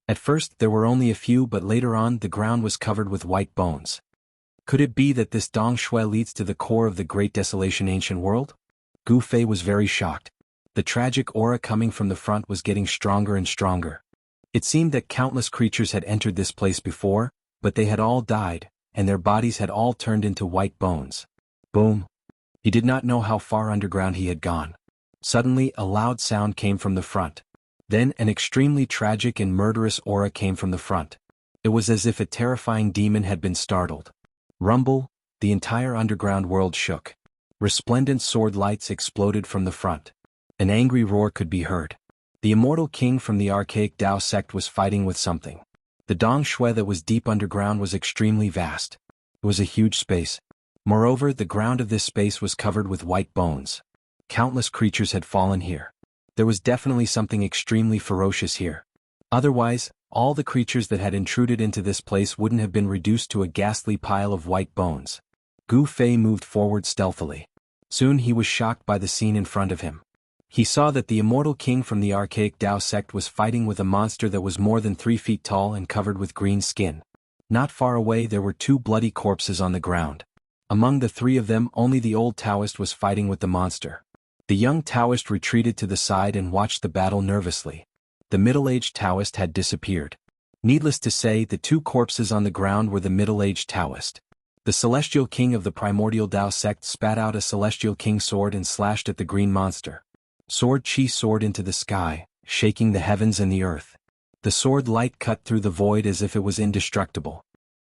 At first there were only a few, but later on the ground was covered with white bones. Could it be that this Dong Shui leads to the core of the Great Desolation ancient world? Gu Fei was very shocked. The tragic aura coming from the front was getting stronger and stronger. It seemed that countless creatures had entered this place before, but they had all died, and their bodies had all turned into white bones. Boom! He did not know how far underground he had gone. Suddenly a loud sound came from the front. Then an extremely tragic and murderous aura came from the front. It was as if a terrifying demon had been startled. Rumble, the entire underground world shook. Resplendent sword lights exploded from the front. An angry roar could be heard. The Immortal King from the archaic Tao sect was fighting with something. The Dong Shui that was deep underground was extremely vast. It was a huge space. Moreover, the ground of this space was covered with white bones. Countless creatures had fallen here. There was definitely something extremely ferocious here. Otherwise, all the creatures that had intruded into this place wouldn't have been reduced to a ghastly pile of white bones. Gu Fei moved forward stealthily. Soon he was shocked by the scene in front of him. He saw that the Immortal King from the archaic Tao sect was fighting with a monster that was more than 3 feet tall and covered with green skin. Not far away there were 2 bloody corpses on the ground. Among the 3 of them, only the old Taoist was fighting with the monster. The young Taoist retreated to the side and watched the battle nervously. The middle-aged Taoist had disappeared. Needless to say, the 2 corpses on the ground were the middle-aged Taoist. The Celestial King of the Primordial Tao sect spat out a Celestial King sword and slashed at the green monster. Sword Chi soared into the sky, shaking the heavens and the earth. The sword light cut through the void as if it was indestructible.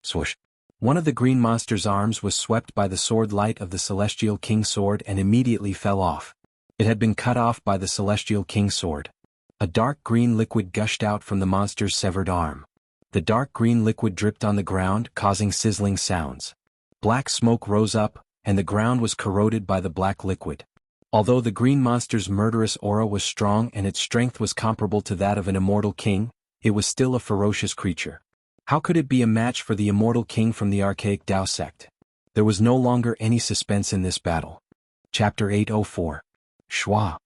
Swoosh! One of the green monster's arms was swept by the sword light of the Celestial King sword and immediately fell off. It had been cut off by the Celestial King sword. A dark green liquid gushed out from the monster's severed arm. The dark green liquid dripped on the ground, causing sizzling sounds. Black smoke rose up, and the ground was corroded by the black liquid. Although the green monster's murderous aura was strong and its strength was comparable to that of an immortal king, it was still a ferocious creature. How could it be a match for the Immortal King from the archaic Tao sect? There was no longer any suspense in this battle. Chapter 804. Schwa.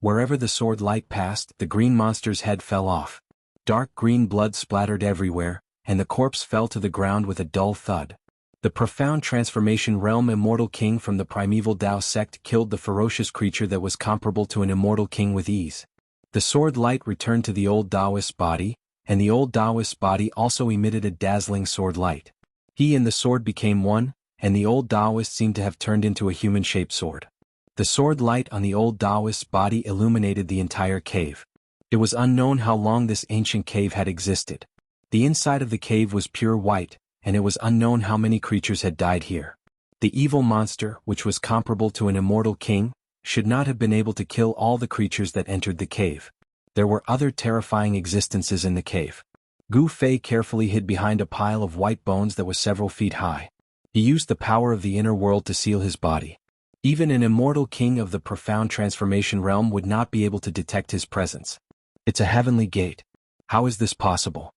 Wherever the sword light passed, the green monster's head fell off. Dark green blood splattered everywhere, and the corpse fell to the ground with a dull thud. The profound transformation realm Immortal King from the primeval Tao sect killed the ferocious creature that was comparable to an immortal king with ease. The sword light returned to the old Taoist's body, and the old Taoist's body also emitted a dazzling sword light. He and the sword became one, and the old Taoist seemed to have turned into a human-shaped sword. The sword light on the old Taoist's body illuminated the entire cave. It was unknown how long this ancient cave had existed. The inside of the cave was pure white, and it was unknown how many creatures had died here. The evil monster, which was comparable to an immortal king, should not have been able to kill all the creatures that entered the cave. There were other terrifying existences in the cave. Gu Fei carefully hid behind a pile of white bones that was several feet high. He used the power of the inner world to seal his body. Even an immortal king of the profound transformation realm would not be able to detect his presence. It's a heavenly gate. How is this possible?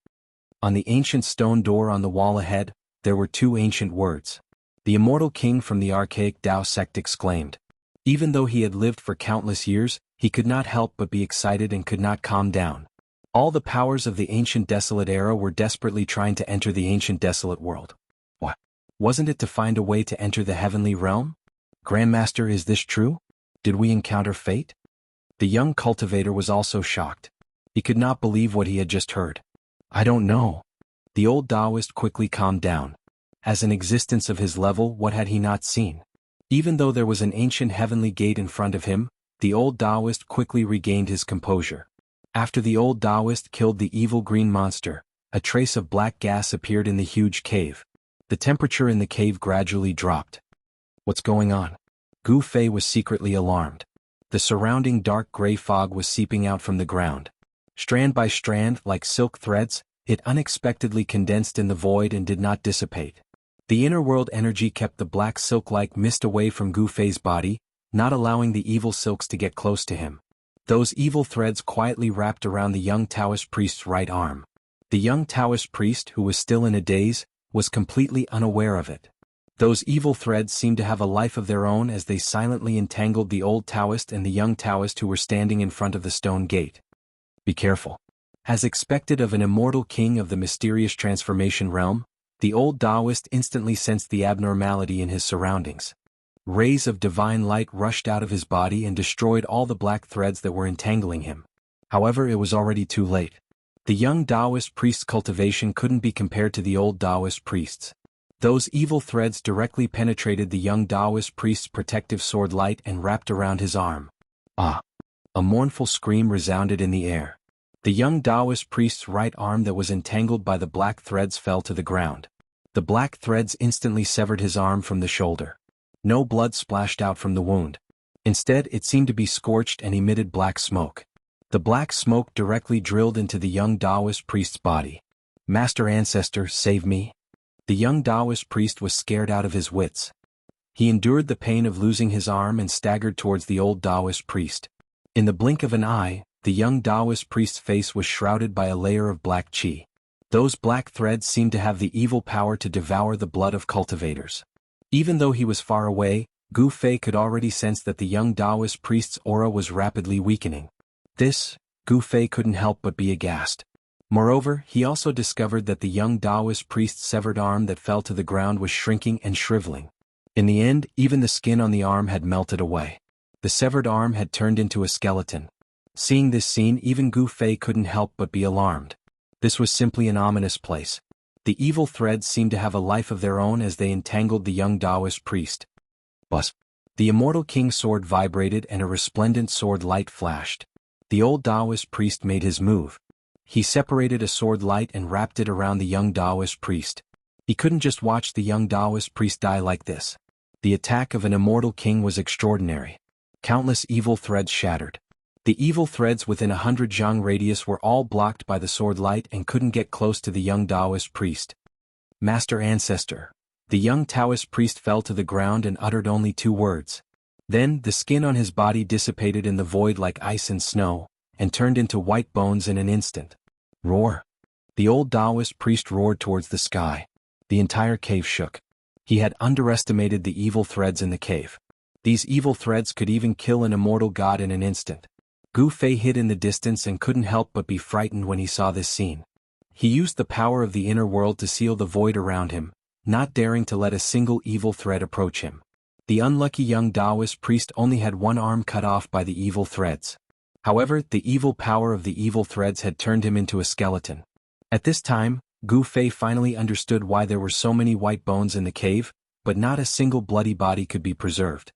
On the ancient stone door on the wall ahead, there were 2 ancient words. The Immortal King from the archaic Tao sect exclaimed. Even though he had lived for countless years, he could not help but be excited and could not calm down. All the powers of the ancient desolate era were desperately trying to enter the ancient desolate world. What? Wasn't it to find a way to enter the heavenly realm? Grandmaster, is this true? Did we encounter fate? The young cultivator was also shocked. He could not believe what he had just heard. I don't know. The old Taoist quickly calmed down. As an existence of his level, what had he not seen? Even though there was an ancient heavenly gate in front of him, the old Taoist quickly regained his composure. After the old Taoist killed the evil green monster, a trace of black gas appeared in the huge cave. The temperature in the cave gradually dropped. What's going on? Gu Fei was secretly alarmed. The surrounding dark gray fog was seeping out from the ground. Strand by strand, like silk threads, it unexpectedly condensed in the void and did not dissipate. The inner world energy kept the black silk-like mist away from Gu Fei's body, not allowing the evil silks to get close to him. Those evil threads quietly wrapped around the young Taoist priest's right arm. The young Taoist priest, who was still in a daze, was completely unaware of it. Those evil threads seemed to have a life of their own as they silently entangled the old Taoist and the young Taoist who were standing in front of the stone gate. Be careful. As expected of an immortal king of the mysterious transformation realm, the old Taoist instantly sensed the abnormality in his surroundings. Rays of divine light rushed out of his body and destroyed all the black threads that were entangling him. However, it was already too late. The young Taoist priest's cultivation couldn't be compared to the old Taoist priest's. Those evil threads directly penetrated the young Taoist priest's protective sword light and wrapped around his arm. Ah! A mournful scream resounded in the air. The young Taoist priest's right arm that was entangled by the black threads fell to the ground. The black threads instantly severed his arm from the shoulder. No blood splashed out from the wound. Instead, it seemed to be scorched and emitted black smoke. The black smoke directly drilled into the young Taoist priest's body. Master Ancestor, save me. The young Taoist priest was scared out of his wits. He endured the pain of losing his arm and staggered towards the old Taoist priest. In the blink of an eye, the young Taoist priest's face was shrouded by a layer of black qi. Those black threads seemed to have the evil power to devour the blood of cultivators. Even though he was far away, Gu Fei could already sense that the young Taoist priest's aura was rapidly weakening. This, Gu Fei couldn't help but be aghast. Moreover, he also discovered that the young Taoist priest's severed arm that fell to the ground was shrinking and shriveling. In the end, even the skin on the arm had melted away. The severed arm had turned into a skeleton. Seeing this scene, even Gu Fei couldn't help but be alarmed. This was simply an ominous place. The evil threads seemed to have a life of their own as they entangled the young Taoist priest. Buzz! The immortal king's sword vibrated and a resplendent sword light flashed. The old Taoist priest made his move. He separated a sword light and wrapped it around the young Taoist priest. He couldn't just watch the young Taoist priest die like this. The attack of an immortal king was extraordinary. Countless evil threads shattered. The evil threads within 100 zhang radius were all blocked by the sword light and couldn't get close to the young Taoist priest. Master Ancestor. The young Taoist priest fell to the ground and uttered only 2 words. Then, the skin on his body dissipated in the void like ice and snow, and turned into white bones in an instant. Roar! The old Taoist priest roared towards the sky. The entire cave shook. He had underestimated the evil threads in the cave. These evil threads could even kill an immortal god in an instant. Gu Fei hid in the distance and couldn't help but be frightened when he saw this scene. He used the power of the inner world to seal the void around him, not daring to let a single evil thread approach him. The unlucky young Taoist priest only had one arm cut off by the evil threads. However, the evil power of the evil threads had turned him into a skeleton. At this time, Gu Fei finally understood why there were so many white bones in the cave, but not a single bloody body could be preserved.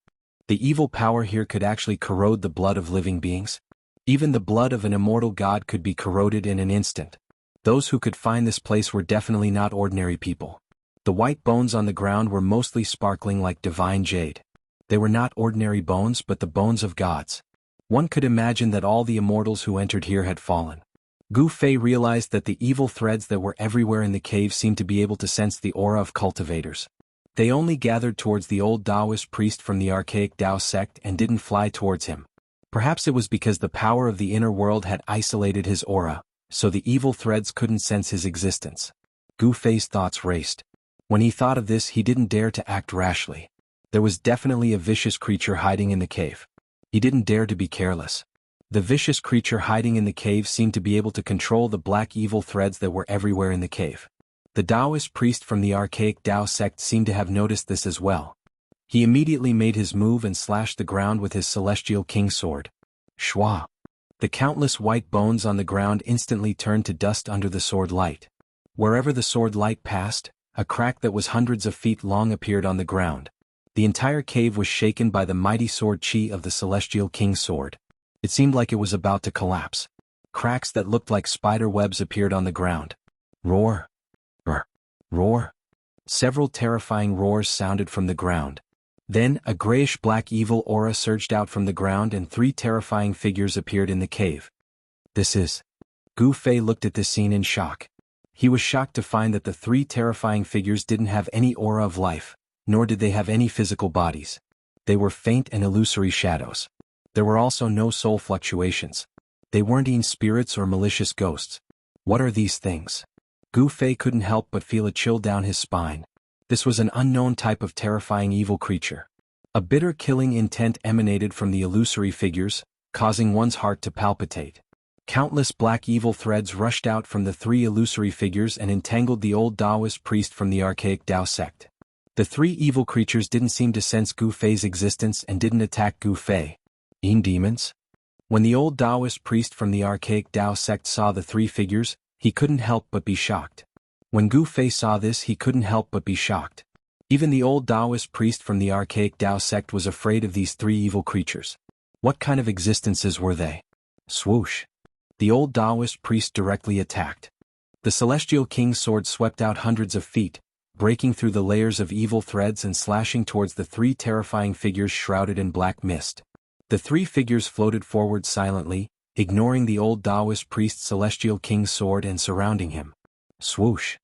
The evil power here could actually corrode the blood of living beings. Even the blood of an immortal god could be corroded in an instant. Those who could find this place were definitely not ordinary people. The white bones on the ground were mostly sparkling like divine jade. They were not ordinary bones but the bones of gods. One could imagine that all the immortals who entered here had fallen. Gu Fei realized that the evil threads that were everywhere in the cave seemed to be able to sense the aura of cultivators. They only gathered towards the old Taoist priest from the archaic Tao sect and didn't fly towards him. Perhaps it was because the power of the inner world had isolated his aura, so the evil threads couldn't sense his existence. Gu Fei's thoughts raced. When he thought of this, he didn't dare to act rashly. There was definitely a vicious creature hiding in the cave. He didn't dare to be careless. The vicious creature hiding in the cave seemed to be able to control the black evil threads that were everywhere in the cave. The Taoist priest from the archaic Tao sect seemed to have noticed this as well. He immediately made his move and slashed the ground with his celestial king sword. Shwa! The countless white bones on the ground instantly turned to dust under the sword light. Wherever the sword light passed, a crack that was hundreds of feet long appeared on the ground. The entire cave was shaken by the mighty sword chi of the Celestial King's sword. It seemed like it was about to collapse. Cracks that looked like spider webs appeared on the ground. Roar! Roar! Roar! Several terrifying roars sounded from the ground. Then, a grayish-black evil aura surged out from the ground and 3 terrifying figures appeared in the cave. This is... Gu Fei looked at this scene in shock. He was shocked to find that the 3 terrifying figures didn't have any aura of life, nor did they have any physical bodies. They were faint and illusory shadows. There were also no soul fluctuations. They weren't even spirits or malicious ghosts. What are these things? Gu Fei couldn't help but feel a chill down his spine. This was an unknown type of terrifying evil creature. A bitter killing intent emanated from the illusory figures, causing one's heart to palpitate. Countless black evil threads rushed out from the 3 illusory figures and entangled the old Taoist priest from the archaic Tao sect. The 3 evil creatures didn't seem to sense Gu Fei's existence and didn't attack Gu Fei. Demons? When the old Taoist priest from the archaic Tao sect saw the 3 figures, he couldn't help but be shocked. When Gu Fei saw this, he couldn't help but be shocked. Even the old Taoist priest from the archaic Tao sect was afraid of these 3 evil creatures. What kind of existences were they? Swoosh! The old Taoist priest directly attacked. The Celestial King's sword swept out hundreds of feet, breaking through the layers of evil threads and slashing towards the 3 terrifying figures shrouded in black mist. The 3 figures floated forward silently, ignoring the old Taoist priest's Celestial King's sword and surrounding him. Swoosh!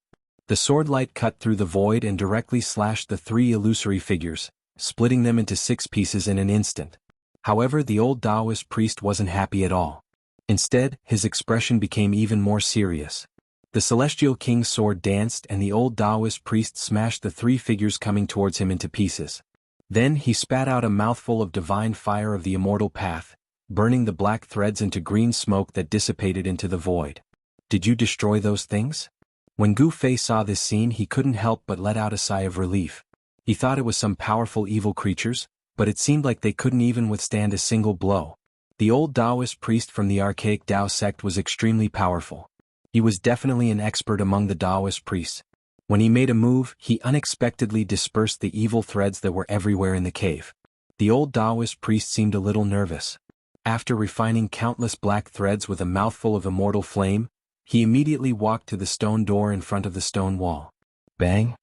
The sword light cut through the void and directly slashed the 3 illusory figures, splitting them into 6 pieces in an instant. However, the old Taoist priest wasn't happy at all. Instead, his expression became even more serious. The Celestial King's sword danced and the old Taoist priest smashed the 3 figures coming towards him into pieces. Then he spat out a mouthful of divine fire of the immortal path, burning the black threads into green smoke that dissipated into the void. Did you destroy those things? When Gu Fei saw this scene, he couldn't help but let out a sigh of relief. He thought it was some powerful evil creatures, but it seemed like they couldn't even withstand a single blow. The old Taoist priest from the archaic Tao sect was extremely powerful. He was definitely an expert among the Taoist priests. When he made a move, he unexpectedly dispersed the evil threads that were everywhere in the cave. The old Taoist priest seemed a little nervous. After refining countless black threads with a mouthful of immortal flame, he immediately walked to the stone door in front of the stone wall. Bang!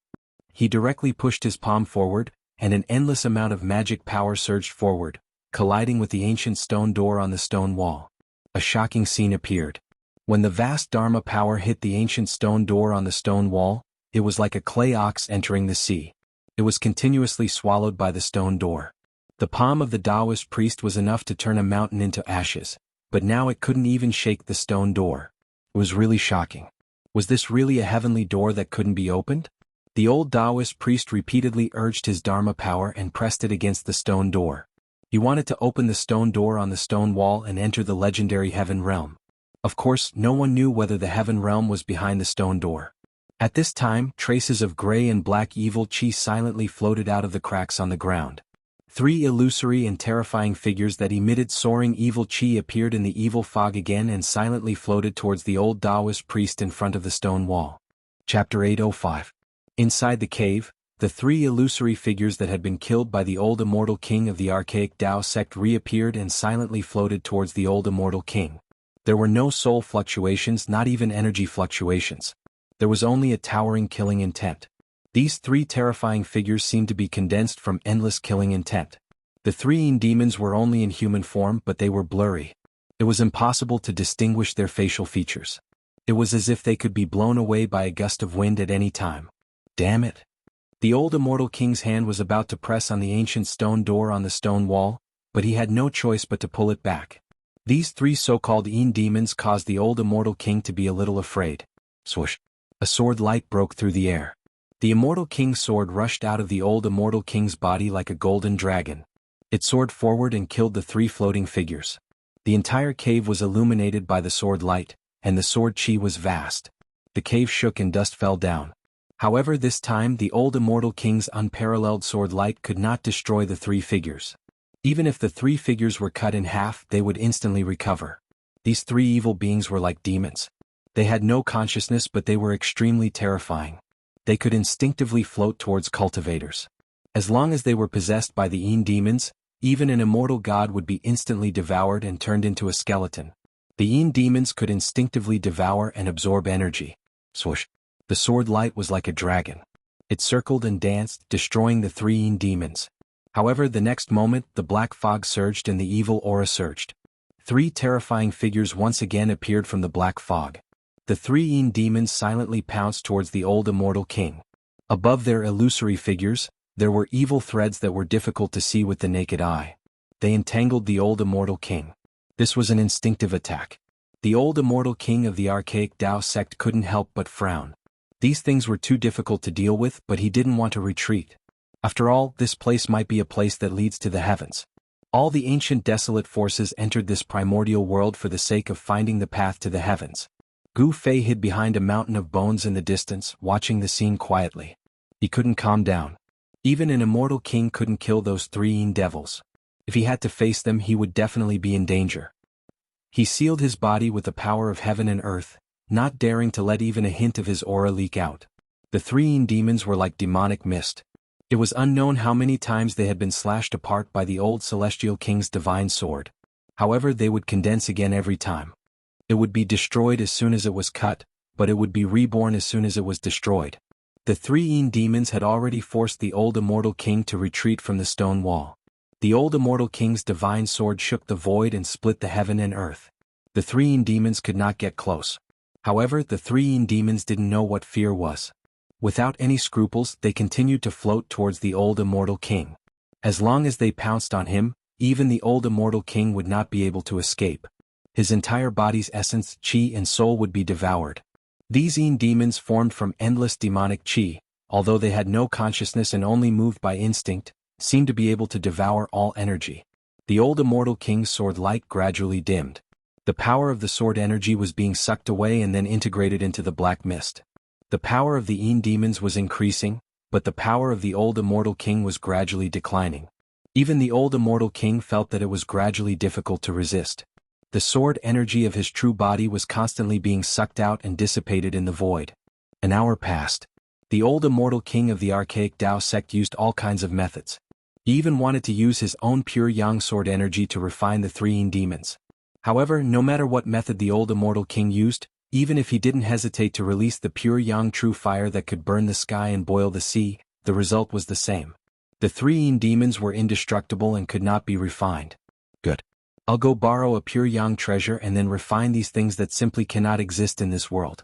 He directly pushed his palm forward, and an endless amount of magic power surged forward, colliding with the ancient stone door on the stone wall. A shocking scene appeared. When the vast Dharma power hit the ancient stone door on the stone wall, it was like a clay ox entering the sea. It was continuously swallowed by the stone door. The palm of the Taoist priest was enough to turn a mountain into ashes, but now it couldn't even shake the stone door. It was really shocking. Was this really a heavenly door that couldn't be opened? The old Taoist priest repeatedly urged his Dharma power and pressed it against the stone door. He wanted to open the stone door on the stone wall and enter the legendary heaven realm. Of course, no one knew whether the heaven realm was behind the stone door. At this time, traces of gray and black evil chi silently floated out of the cracks on the ground. 3 illusory and terrifying figures that emitted soaring evil chi appeared in the evil fog again and silently floated towards the old Taoist priest in front of the stone wall. Chapter 805. Inside the cave, the 3 illusory figures that had been killed by the old immortal king of the archaic Tao sect reappeared and silently floated towards the old immortal king. There were no soul fluctuations, not even energy fluctuations. There was only a towering killing intent. These 3 terrifying figures seemed to be condensed from endless killing intent. The 3 demons were only in human form, but they were blurry. It was impossible to distinguish their facial features. It was as if they could be blown away by a gust of wind at any time. Damn it! The old immortal king's hand was about to press on the ancient stone door on the stone wall, but he had no choice but to pull it back. These 3 so-called demons caused the old immortal king to be a little afraid. Swoosh! A sword light broke through the air. The immortal king's sword rushed out of the old immortal king's body like a golden dragon. It soared forward and killed the 3 floating figures. The entire cave was illuminated by the sword light, and the sword chi was vast. The cave shook and dust fell down. However, this time the old immortal king's unparalleled sword light could not destroy the 3 figures. Even if the 3 figures were cut in half, they would instantly recover. These 3 evil beings were like demons. They had no consciousness, but they were extremely terrifying. They could instinctively float towards cultivators. As long as they were possessed by the Yin demons, even an immortal god would be instantly devoured and turned into a skeleton. The Yin demons could instinctively devour and absorb energy. Swoosh! The sword light was like a dragon. It circled and danced, destroying the 3 Yin demons. However, the next moment, the black fog surged and the evil aura surged. 3 terrifying figures once again appeared from the black fog. The 3 Yin demons silently pounced towards the old immortal king. Above their illusory figures, there were evil threads that were difficult to see with the naked eye. They entangled the old immortal king. This was an instinctive attack. The old immortal king of the archaic Tao sect couldn't help but frown. These things were too difficult to deal with, but he didn't want to retreat. After all, this place might be a place that leads to the heavens. All the ancient desolate forces entered this primordial world for the sake of finding the path to the heavens. Gu Fei hid behind a mountain of bones in the distance, watching the scene quietly. He couldn't calm down. Even an immortal king couldn't kill those 3 Yin devils. If he had to face them, he would definitely be in danger. He sealed his body with the power of heaven and earth, not daring to let even a hint of his aura leak out. The 3 Yin demons were like demonic mist. It was unknown how many times they had been slashed apart by the old celestial king's divine sword. However, they would condense again every time. It would be destroyed as soon as it was cut, but it would be reborn as soon as it was destroyed. The 3 Yin demons had already forced the old immortal king to retreat from the stone wall. The old immortal king's divine sword shook the void and split the heaven and earth. The 3 Yin demons could not get close. However, the 3 Yin demons didn't know what fear was. Without any scruples, they continued to float towards the old immortal king. As long as they pounced on him, even the old immortal king would not be able to escape. His entire body's essence, qi and soul would be devoured. These Yin demons formed from endless demonic qi, although they had no consciousness and only moved by instinct, seemed to be able to devour all energy. The old immortal king's sword light gradually dimmed. The power of the sword energy was being sucked away and then integrated into the black mist. The power of the Yin demons was increasing, but the power of the old immortal king was gradually declining. Even the old immortal king felt that it was gradually difficult to resist. The sword energy of his true body was constantly being sucked out and dissipated in the void. An hour passed. The old immortal king of the archaic Tao sect used all kinds of methods. He even wanted to use his own pure yang sword energy to refine the 3 Yin demons. However, no matter what method the old immortal king used, even if he didn't hesitate to release the pure yang true fire that could burn the sky and boil the sea, the result was the same. The 3 Yin demons were indestructible and could not be refined. Good. I'll go borrow a pure yang treasure and then refine these things that simply cannot exist in this world.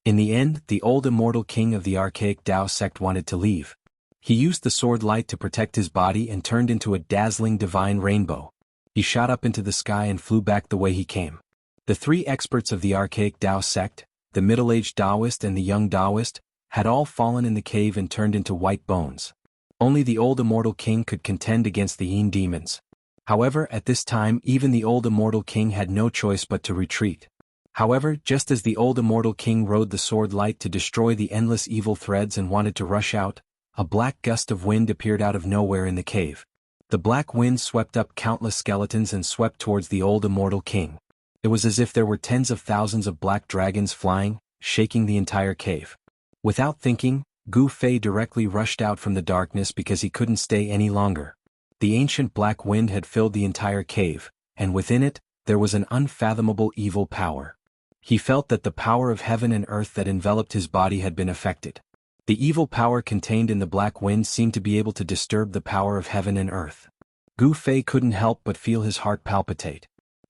In the end, the old immortal king of the archaic Tao sect wanted to leave. He used the sword light to protect his body and turned into a dazzling divine rainbow. He shot up into the sky and flew back the way he came. The 3 experts of the archaic Tao sect, the middle-aged Taoist and the young Taoist, had all fallen in the cave and turned into white bones. Only the old immortal king could contend against the Yin demons. However, at this time even the old immortal king had no choice but to retreat. However, just as the old immortal king rode the sword light to destroy the endless evil threads and wanted to rush out, a black gust of wind appeared out of nowhere in the cave. The black wind swept up countless skeletons and swept towards the old immortal king. It was as if there were tens of thousands of black dragons flying, shaking the entire cave. Without thinking, Gu Fei directly rushed out from the darkness because he couldn't stay any longer. The ancient black wind had filled the entire cave, and within it, there was an unfathomable evil power. He felt that the power of heaven and earth that enveloped his body had been affected. The evil power contained in the black wind seemed to be able to disturb the power of heaven and earth. Gu Fei couldn't help but feel his heart palpitate.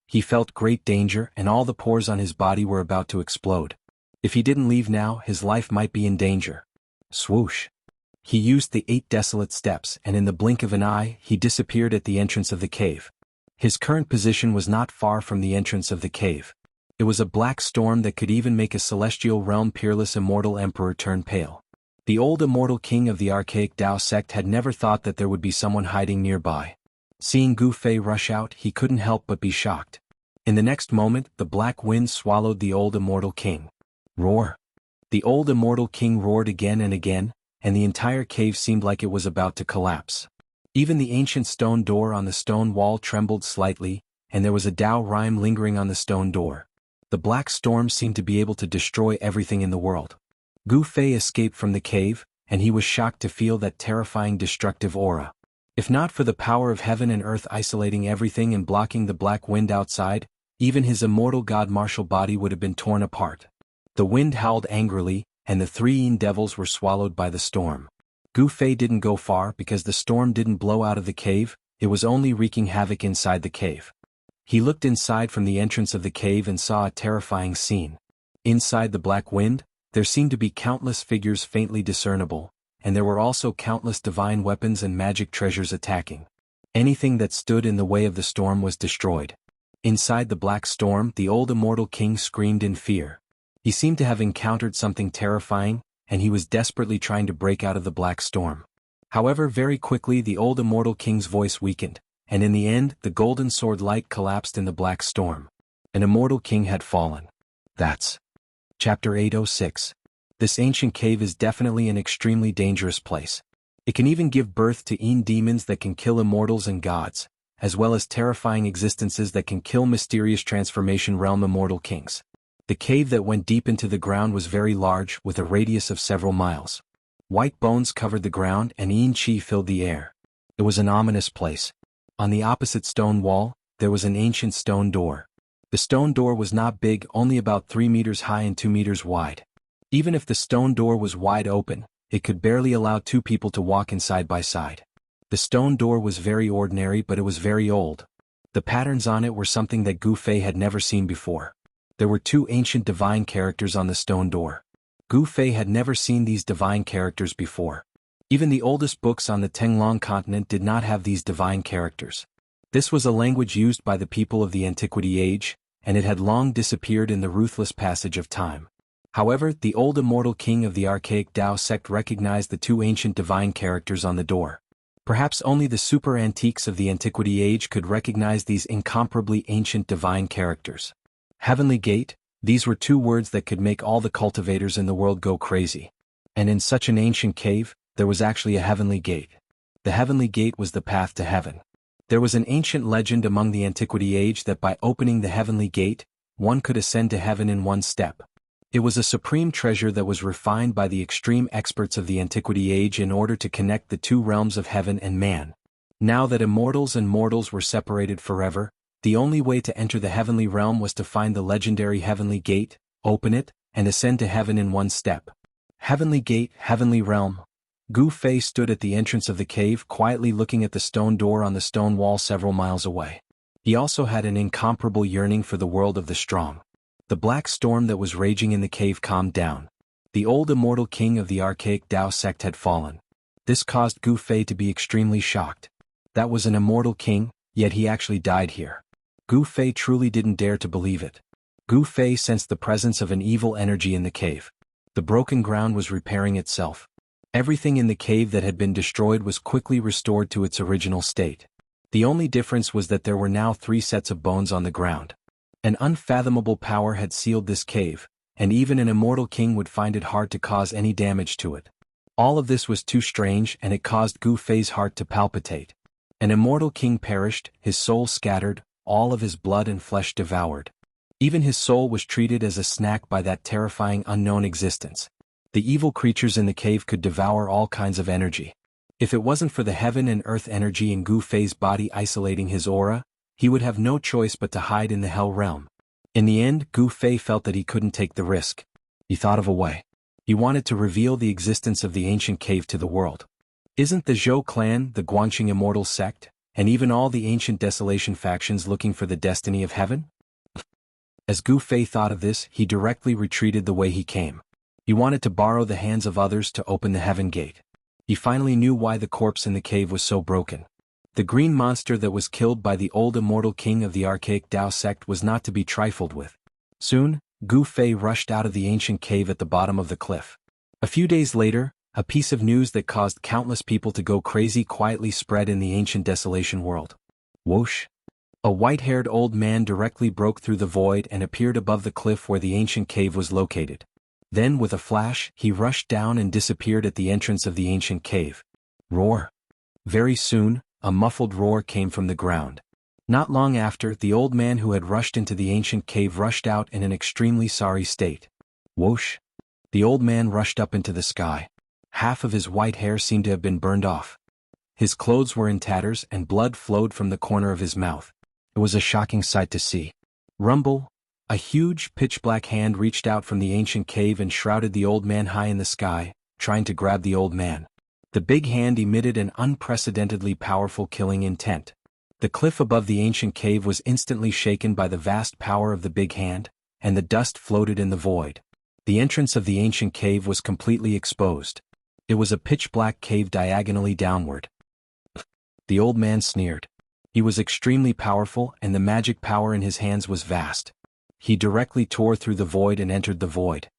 He felt great danger and all the pores on his body were about to explode. If he didn't leave now, his life might be in danger. Swoosh! He used the 8 desolate steps and in the blink of an eye, he disappeared at the entrance of the cave. His current position was not far from the entrance of the cave. It was a black storm that could even make a celestial realm peerless immortal emperor turn pale. The old immortal king of the archaic Tao sect had never thought that there would be someone hiding nearby. Seeing Gu Fei rush out, he couldn't help but be shocked. In the next moment, the black wind swallowed the old immortal king. Roar! The old immortal king roared again and again, and the entire cave seemed like it was about to collapse. Even the ancient stone door on the stone wall trembled slightly, and there was a Tao rhyme lingering on the stone door. The black storm seemed to be able to destroy everything in the world. Gu Fei escaped from the cave, and he was shocked to feel that terrifying destructive aura. If not for the power of heaven and earth isolating everything and blocking the black wind outside, even his immortal god-martial body would have been torn apart. The wind howled angrily, and the three Yin devils were swallowed by the storm. Gu Fei didn't go far because the storm didn't blow out of the cave, it was only wreaking havoc inside the cave. He looked inside from the entrance of the cave and saw a terrifying scene. Inside the black wind, there seemed to be countless figures faintly discernible, and there were also countless divine weapons and magic treasures attacking. Anything that stood in the way of the storm was destroyed. Inside the black storm, the old immortal king screamed in fear. He seemed to have encountered something terrifying, and he was desperately trying to break out of the black storm. However, very quickly the old immortal king's voice weakened, and in the end, the golden sword light collapsed in the black storm. An immortal king had fallen. That's Chapter 806. This ancient cave is definitely an extremely dangerous place. It can even give birth to Yin demons that can kill immortals and gods, as well as terrifying existences that can kill mysterious transformation realm immortal kings. The cave that went deep into the ground was very large, with a radius of several miles. White bones covered the ground and Yin Qi filled the air. It was an ominous place. On the opposite stone wall, there was an ancient stone door. The stone door was not big, only about 3 meters high and 2 meters wide. Even if the stone door was wide open, it could barely allow two people to walk in side by side. The stone door was very ordinary, but it was very old. The patterns on it were something that Gu Fei had never seen before. There were two ancient divine characters on the stone door. Gu Fei had never seen these divine characters before. Even the oldest books on the Tenglong continent did not have these divine characters. This was a language used by the people of the Antiquity Age, and it had long disappeared in the ruthless passage of time. However, the old immortal king of the archaic Tao sect recognized the two ancient divine characters on the door. Perhaps only the super antiques of the Antiquity Age could recognize these incomparably ancient divine characters. Heavenly Gate, these were two words that could make all the cultivators in the world go crazy. And in such an ancient cave, there was actually a heavenly gate. The heavenly gate was the path to heaven. There was an ancient legend among the Antiquity Age that by opening the heavenly gate, one could ascend to heaven in one step. It was a supreme treasure that was refined by the extreme experts of the Antiquity Age in order to connect the two realms of heaven and man. Now that immortals and mortals were separated forever, the only way to enter the heavenly realm was to find the legendary heavenly gate, open it, and ascend to heaven in one step. Heavenly gate, heavenly realm. Gu Fei stood at the entrance of the cave quietly looking at the stone door on the stone wall several miles away. He also had an incomparable yearning for the world of the strong. The black storm that was raging in the cave calmed down. The old immortal king of the archaic Tao sect had fallen. This caused Gu Fei to be extremely shocked. That was an immortal king, yet he actually died here. Gu Fei truly didn't dare to believe it. Gu Fei sensed the presence of an evil energy in the cave. The broken ground was repairing itself. Everything in the cave that had been destroyed was quickly restored to its original state. The only difference was that there were now 3 sets of bones on the ground. An unfathomable power had sealed this cave, and even an immortal king would find it hard to cause any damage to it. All of this was too strange, and it caused Gu Fei's heart to palpitate. An immortal king perished, his soul scattered, all of his blood and flesh devoured. Even his soul was treated as a snack by that terrifying unknown existence. The evil creatures in the cave could devour all kinds of energy. If it wasn't for the heaven and earth energy in Gu Fei's body isolating his aura, he would have no choice but to hide in the hell realm. In the end, Gu Fei felt that he couldn't take the risk. He thought of a way. He wanted to reveal the existence of the ancient cave to the world. Isn't the Zhou clan, the Guangqing immortal sect, and even all the ancient desolation factions looking for the destiny of heaven? As Gu Fei thought of this, he directly retreated the way he came. He wanted to borrow the hands of others to open the heaven gate. He finally knew why the corpse in the cave was so broken. The green monster that was killed by the old immortal king of the archaic Tao sect was not to be trifled with. Soon, Gu Fei rushed out of the ancient cave at the bottom of the cliff. A few days later, a piece of news that caused countless people to go crazy quietly spread in the ancient desolation world. Whoosh! A white-haired old man directly broke through the void and appeared above the cliff where the ancient cave was located. Then with a flash, he rushed down and disappeared at the entrance of the ancient cave. Roar! Very soon, a muffled roar came from the ground. Not long after, the old man who had rushed into the ancient cave rushed out in an extremely sorry state. Whoosh! The old man rushed up into the sky. Half of his white hair seemed to have been burned off. His clothes were in tatters and blood flowed from the corner of his mouth. It was a shocking sight to see. Rumble! A huge, pitch-black hand reached out from the ancient cave and shrouded the old man high in the sky, trying to grab the old man. The big hand emitted an unprecedentedly powerful killing intent. The cliff above the ancient cave was instantly shaken by the vast power of the big hand, and the dust floated in the void. The entrance of the ancient cave was completely exposed. It was a pitch-black cave diagonally downward. The old man sneered. He was extremely powerful and the magic power in his hands was vast. He directly tore through the void and entered the void.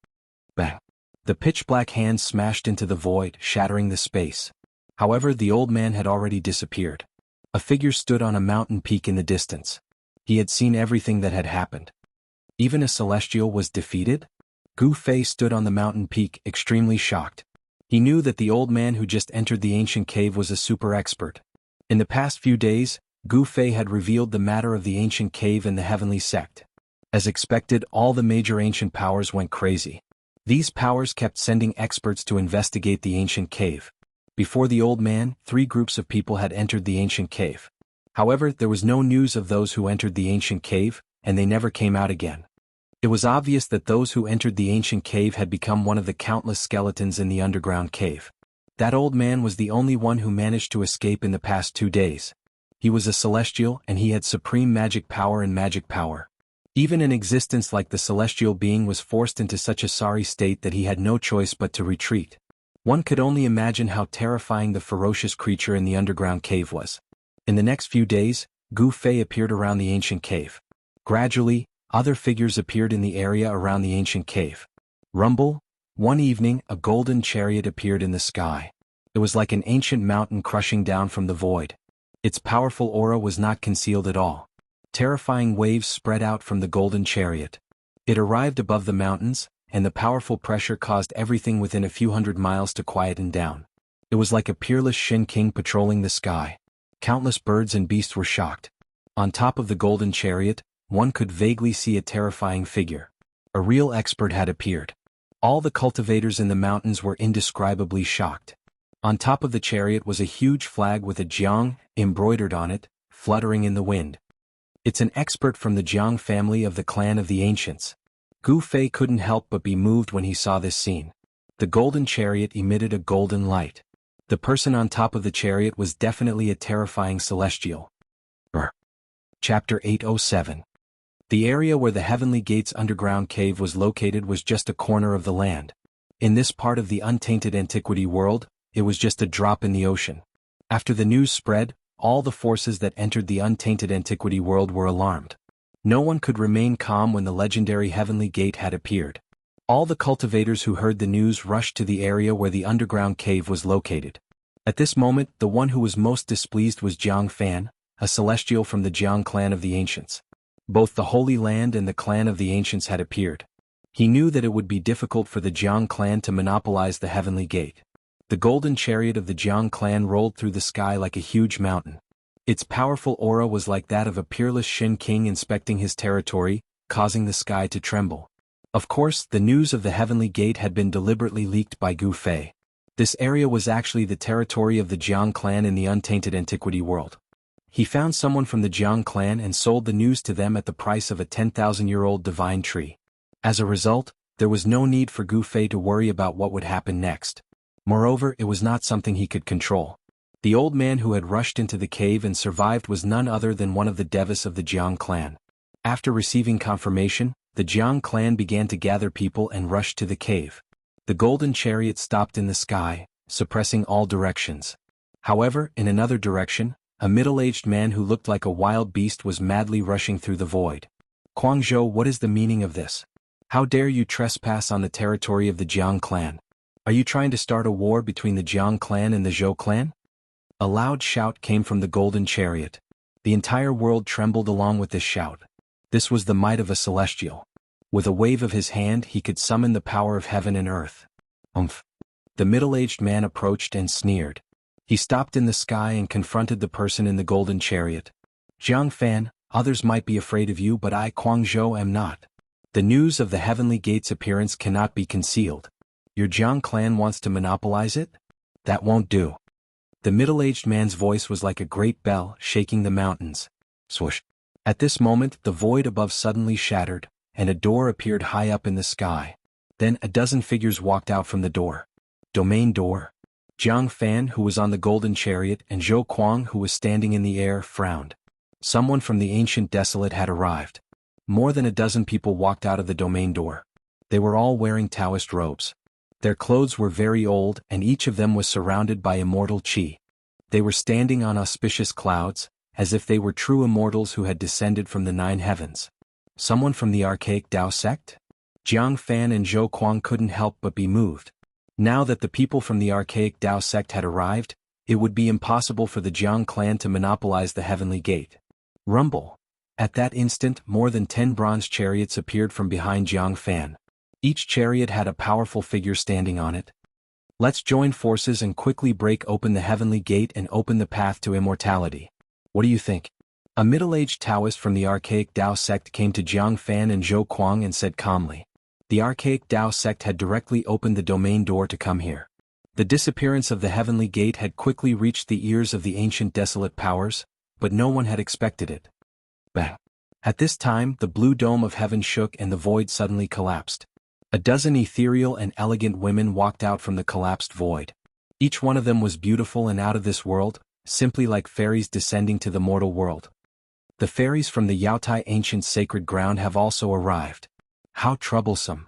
Bang! The pitch-black hand smashed into the void, shattering the space. However, the old man had already disappeared. A figure stood on a mountain peak in the distance. He had seen everything that had happened. Even a celestial was defeated? Gu Fei stood on the mountain peak, extremely shocked. He knew that the old man who just entered the ancient cave was a super expert. In the past few days, Gu Fei had revealed the matter of the ancient cave and the heavenly sect. As expected, all the major ancient powers went crazy. These powers kept sending experts to investigate the ancient cave. Before the old man, 3 groups of people had entered the ancient cave. However, there was no news of those who entered the ancient cave, and they never came out again. It was obvious that those who entered the ancient cave had become one of the countless skeletons in the underground cave. That old man was the only one who managed to escape in the past 2 days. He was a celestial and he had supreme magic power and magic power. Even an existence like the celestial being was forced into such a sorry state that he had no choice but to retreat. One could only imagine how terrifying the ferocious creature in the underground cave was. In the next few days, Gu Fei appeared around the ancient cave. Gradually, other figures appeared in the area around the ancient cave. Rumble! One evening, a golden chariot appeared in the sky. It was like an ancient mountain crushing down from the void. Its powerful aura was not concealed at all. Terrifying waves spread out from the golden chariot. It arrived above the mountains, and the powerful pressure caused everything within a few hundred miles to quieten down. It was like a peerless Shin King patrolling the sky. Countless birds and beasts were shocked. On top of the golden chariot, one could vaguely see a terrifying figure. A real expert had appeared. All the cultivators in the mountains were indescribably shocked. On top of the chariot was a huge flag with a Jianghu embroidered on it, fluttering in the wind. It's an expert from the Jianghu family of the clan of the ancients. Gu Fei couldn't help but be moved when he saw this scene. The golden chariot emitted a golden light. The person on top of the chariot was definitely a terrifying celestial. Chapter 807. The area where the Heavenly Gates underground cave was located was just a corner of the land. In this part of the untainted antiquity world, it was just a drop in the ocean. After the news spread, all the forces that entered the untainted antiquity world were alarmed. No one could remain calm when the legendary Heavenly Gate had appeared. All the cultivators who heard the news rushed to the area where the underground cave was located. At this moment, the one who was most displeased was Jiang Fan, a celestial from the Jiang clan of the ancients. Both the Holy Land and the clan of the ancients had appeared. He knew that it would be difficult for the Jiang clan to monopolize the Heavenly Gate. The golden chariot of the Jiang clan rolled through the sky like a huge mountain. Its powerful aura was like that of a peerless Shin King inspecting his territory, causing the sky to tremble. Of course, the news of the Heavenly Gate had been deliberately leaked by Gu Fei. This area was actually the territory of the Jiang clan in the untainted antiquity world. He found someone from the Jiang clan and sold the news to them at the price of a 10,000-year-old divine tree. As a result, there was no need for Gu Fei to worry about what would happen next. Moreover, it was not something he could control. The old man who had rushed into the cave and survived was none other than one of the devas of the Jiang clan. After receiving confirmation, the Jiang clan began to gather people and rushed to the cave. The golden chariot stopped in the sky, suppressing all directions. However, in another direction, a middle-aged man who looked like a wild beast was madly rushing through the void. Guangzhou, what is the meaning of this? How dare you trespass on the territory of the Jiang clan? Are you trying to start a war between the Jiang clan and the Zhou clan? A loud shout came from the golden chariot. The entire world trembled along with this shout. This was the might of a celestial. With a wave of his hand he could summon the power of heaven and earth. Umph. The middle-aged man approached and sneered. He stopped in the sky and confronted the person in the golden chariot. Jiang Fan, others might be afraid of you but I Guangzhou am not. The news of the Heavenly Gate's appearance cannot be concealed. Your Jiang clan wants to monopolize it? That won't do. The middle-aged man's voice was like a great bell shaking the mountains. Swoosh. At this moment, the void above suddenly shattered, and a door appeared high up in the sky. Then a dozen figures walked out from the door. Domain door. Jiang Fan, who was on the golden chariot, and Zhou Kuang, who was standing in the air, frowned. Someone from the ancient desolate had arrived. More than a dozen people walked out of the domain door. They were all wearing Taoist robes. Their clothes were very old, and each of them was surrounded by immortal qi. They were standing on auspicious clouds, as if they were true immortals who had descended from the 9 heavens. Someone from the archaic Tao sect? Jiang Fan and Zhou Kuang couldn't help but be moved. Now that the people from the archaic Tao sect had arrived, it would be impossible for the Jiang clan to monopolize the heavenly gate. Rumble. At that instant, more than 10 bronze chariots appeared from behind Jiang Fan. Each chariot had a powerful figure standing on it. Let's join forces and quickly break open the heavenly gate and open the path to immortality. What do you think? A middle-aged Taoist from the archaic Tao sect came to Jiang Fan and Zhou Kuang and said calmly. The archaic Tao sect had directly opened the domain door to come here. The disappearance of the heavenly gate had quickly reached the ears of the ancient desolate powers, but no one had expected it. Bang! At this time, the blue dome of heaven shook and the void suddenly collapsed. A dozen ethereal and elegant women walked out from the collapsed void. Each one of them was beautiful and out of this world, simply like fairies descending to the mortal world. The fairies from the Yaotai ancient sacred ground have also arrived. How troublesome.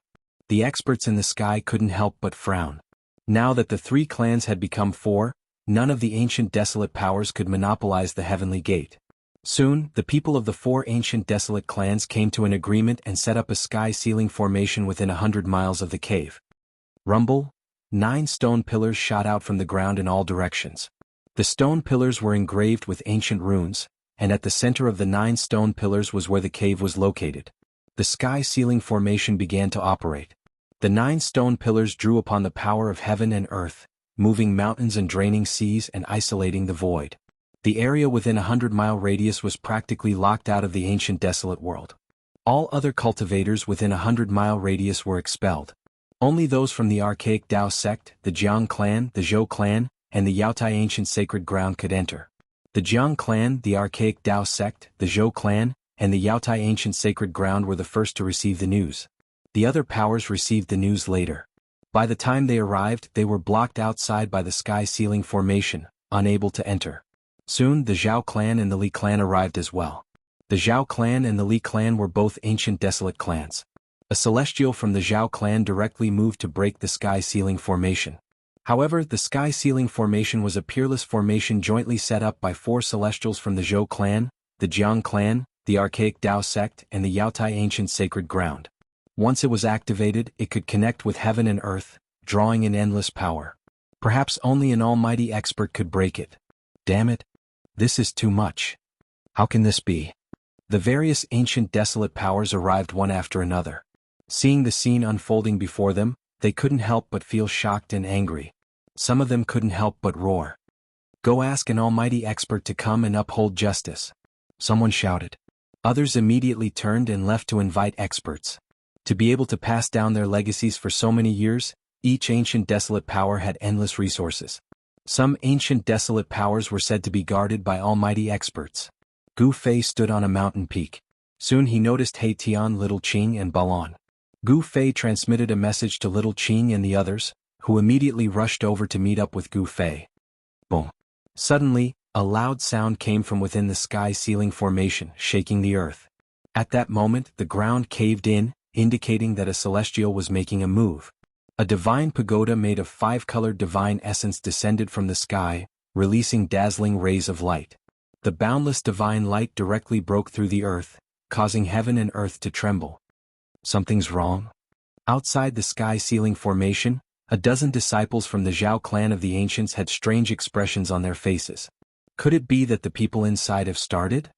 The experts in the sky couldn't help but frown. Now that the 3 clans had become 4, none of the ancient desolate powers could monopolize the heavenly gate. Soon, the people of the 4 ancient desolate clans came to an agreement and set up a sky-ceiling formation within 100 miles of the cave. Rumble. 9 stone pillars shot out from the ground in all directions. The stone pillars were engraved with ancient runes, and at the center of the 9 stone pillars was where the cave was located. The sky-ceiling formation began to operate. The 9 stone pillars drew upon the power of heaven and earth, moving mountains and draining seas and isolating the void. The area within a 100-mile radius was practically locked out of the ancient desolate world. All other cultivators within a 100-mile radius were expelled. Only those from the archaic Tao sect, the Jiang clan, the Zhou clan, and the Yaotai ancient sacred ground could enter. The Jiang clan, the archaic Tao sect, the Zhou clan, and the Yaotai ancient sacred ground were the first to receive the news. The other powers received the news later. By the time they arrived, they were blocked outside by the sky-ceiling formation, unable to enter. Soon, the Zhao clan and the Li clan arrived as well. The Zhao clan and the Li clan were both ancient desolate clans. A celestial from the Zhao clan directly moved to break the sky-ceiling formation. However, the sky-ceiling formation was a peerless formation jointly set up by 4 celestials from the Zhou clan, the Jiang clan, the archaic Tao sect, and the Yaotai ancient sacred ground. Once it was activated, it could connect with heaven and earth, drawing in endless power. Perhaps only an almighty expert could break it. Damn it. This is too much. How can this be? The various ancient desolate powers arrived one after another. Seeing the scene unfolding before them, they couldn't help but feel shocked and angry. Some of them couldn't help but roar. Go ask an almighty expert to come and uphold justice. Someone shouted. Others immediately turned and left to invite experts. To be able to pass down their legacies for so many years, each ancient desolate power had endless resources. Some ancient desolate powers were said to be guarded by almighty experts. Gu Fei stood on a mountain peak. Soon he noticed He Tian, Little Qing and Balon. Gu Fei transmitted a message to Little Qing and the others, who immediately rushed over to meet up with Gu Fei. Boom. Suddenly, a loud sound came from within the sky-ceiling formation, shaking the earth. At that moment, the ground caved in, indicating that a celestial was making a move. A divine pagoda made of 5-colored divine essence descended from the sky, releasing dazzling rays of light. The boundless divine light directly broke through the earth, causing heaven and earth to tremble. Something's wrong? Outside the sky-ceiling formation, a dozen disciples from the Zhao clan of the ancients had strange expressions on their faces. Could it be that the people inside have started?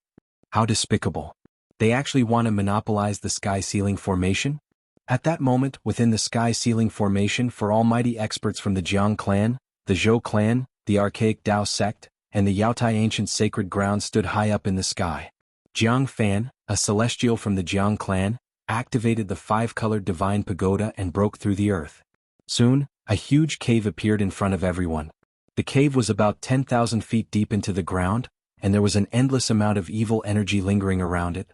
How despicable. They actually want to monopolize the sky-ceiling formation? At that moment, within the sky-ceiling formation, 4 almighty experts from the Jiang clan, the Zhou clan, the archaic Tao sect, and the Yaotai ancient sacred ground stood high up in the sky. Jiang Fan, a celestial from the Jiang clan, activated the 5-colored divine pagoda and broke through the earth. Soon, a huge cave appeared in front of everyone. The cave was about 10,000 feet deep into the ground, and there was an endless amount of evil energy lingering around it.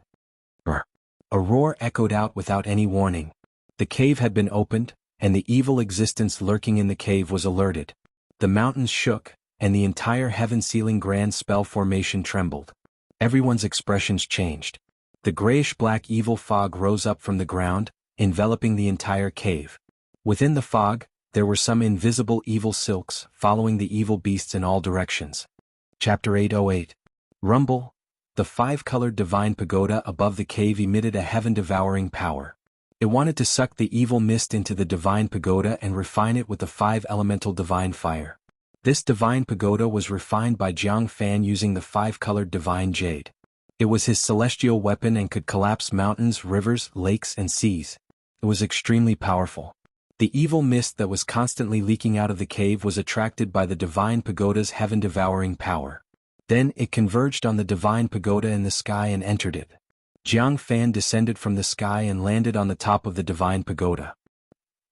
A roar echoed out without any warning. The cave had been opened, and the evil existence lurking in the cave was alerted. The mountains shook, and the entire heaven-sealing grand spell formation trembled. Everyone's expressions changed. The grayish-black evil fog rose up from the ground, enveloping the entire cave. Within the fog, there were some invisible evil silks following the evil beasts in all directions. Chapter 808. Rumble. The five-colored divine pagoda above the cave emitted a heaven-devouring power. It wanted to suck the evil mist into the divine pagoda and refine it with the five-elemental divine fire. This divine pagoda was refined by Jianghu using the five-colored divine jade. It was his celestial weapon and could collapse mountains, rivers, lakes, and seas. It was extremely powerful. The evil mist that was constantly leaking out of the cave was attracted by the divine pagoda's heaven-devouring power. Then it converged on the divine pagoda in the sky and entered it. Jianghu descended from the sky and landed on the top of the divine pagoda.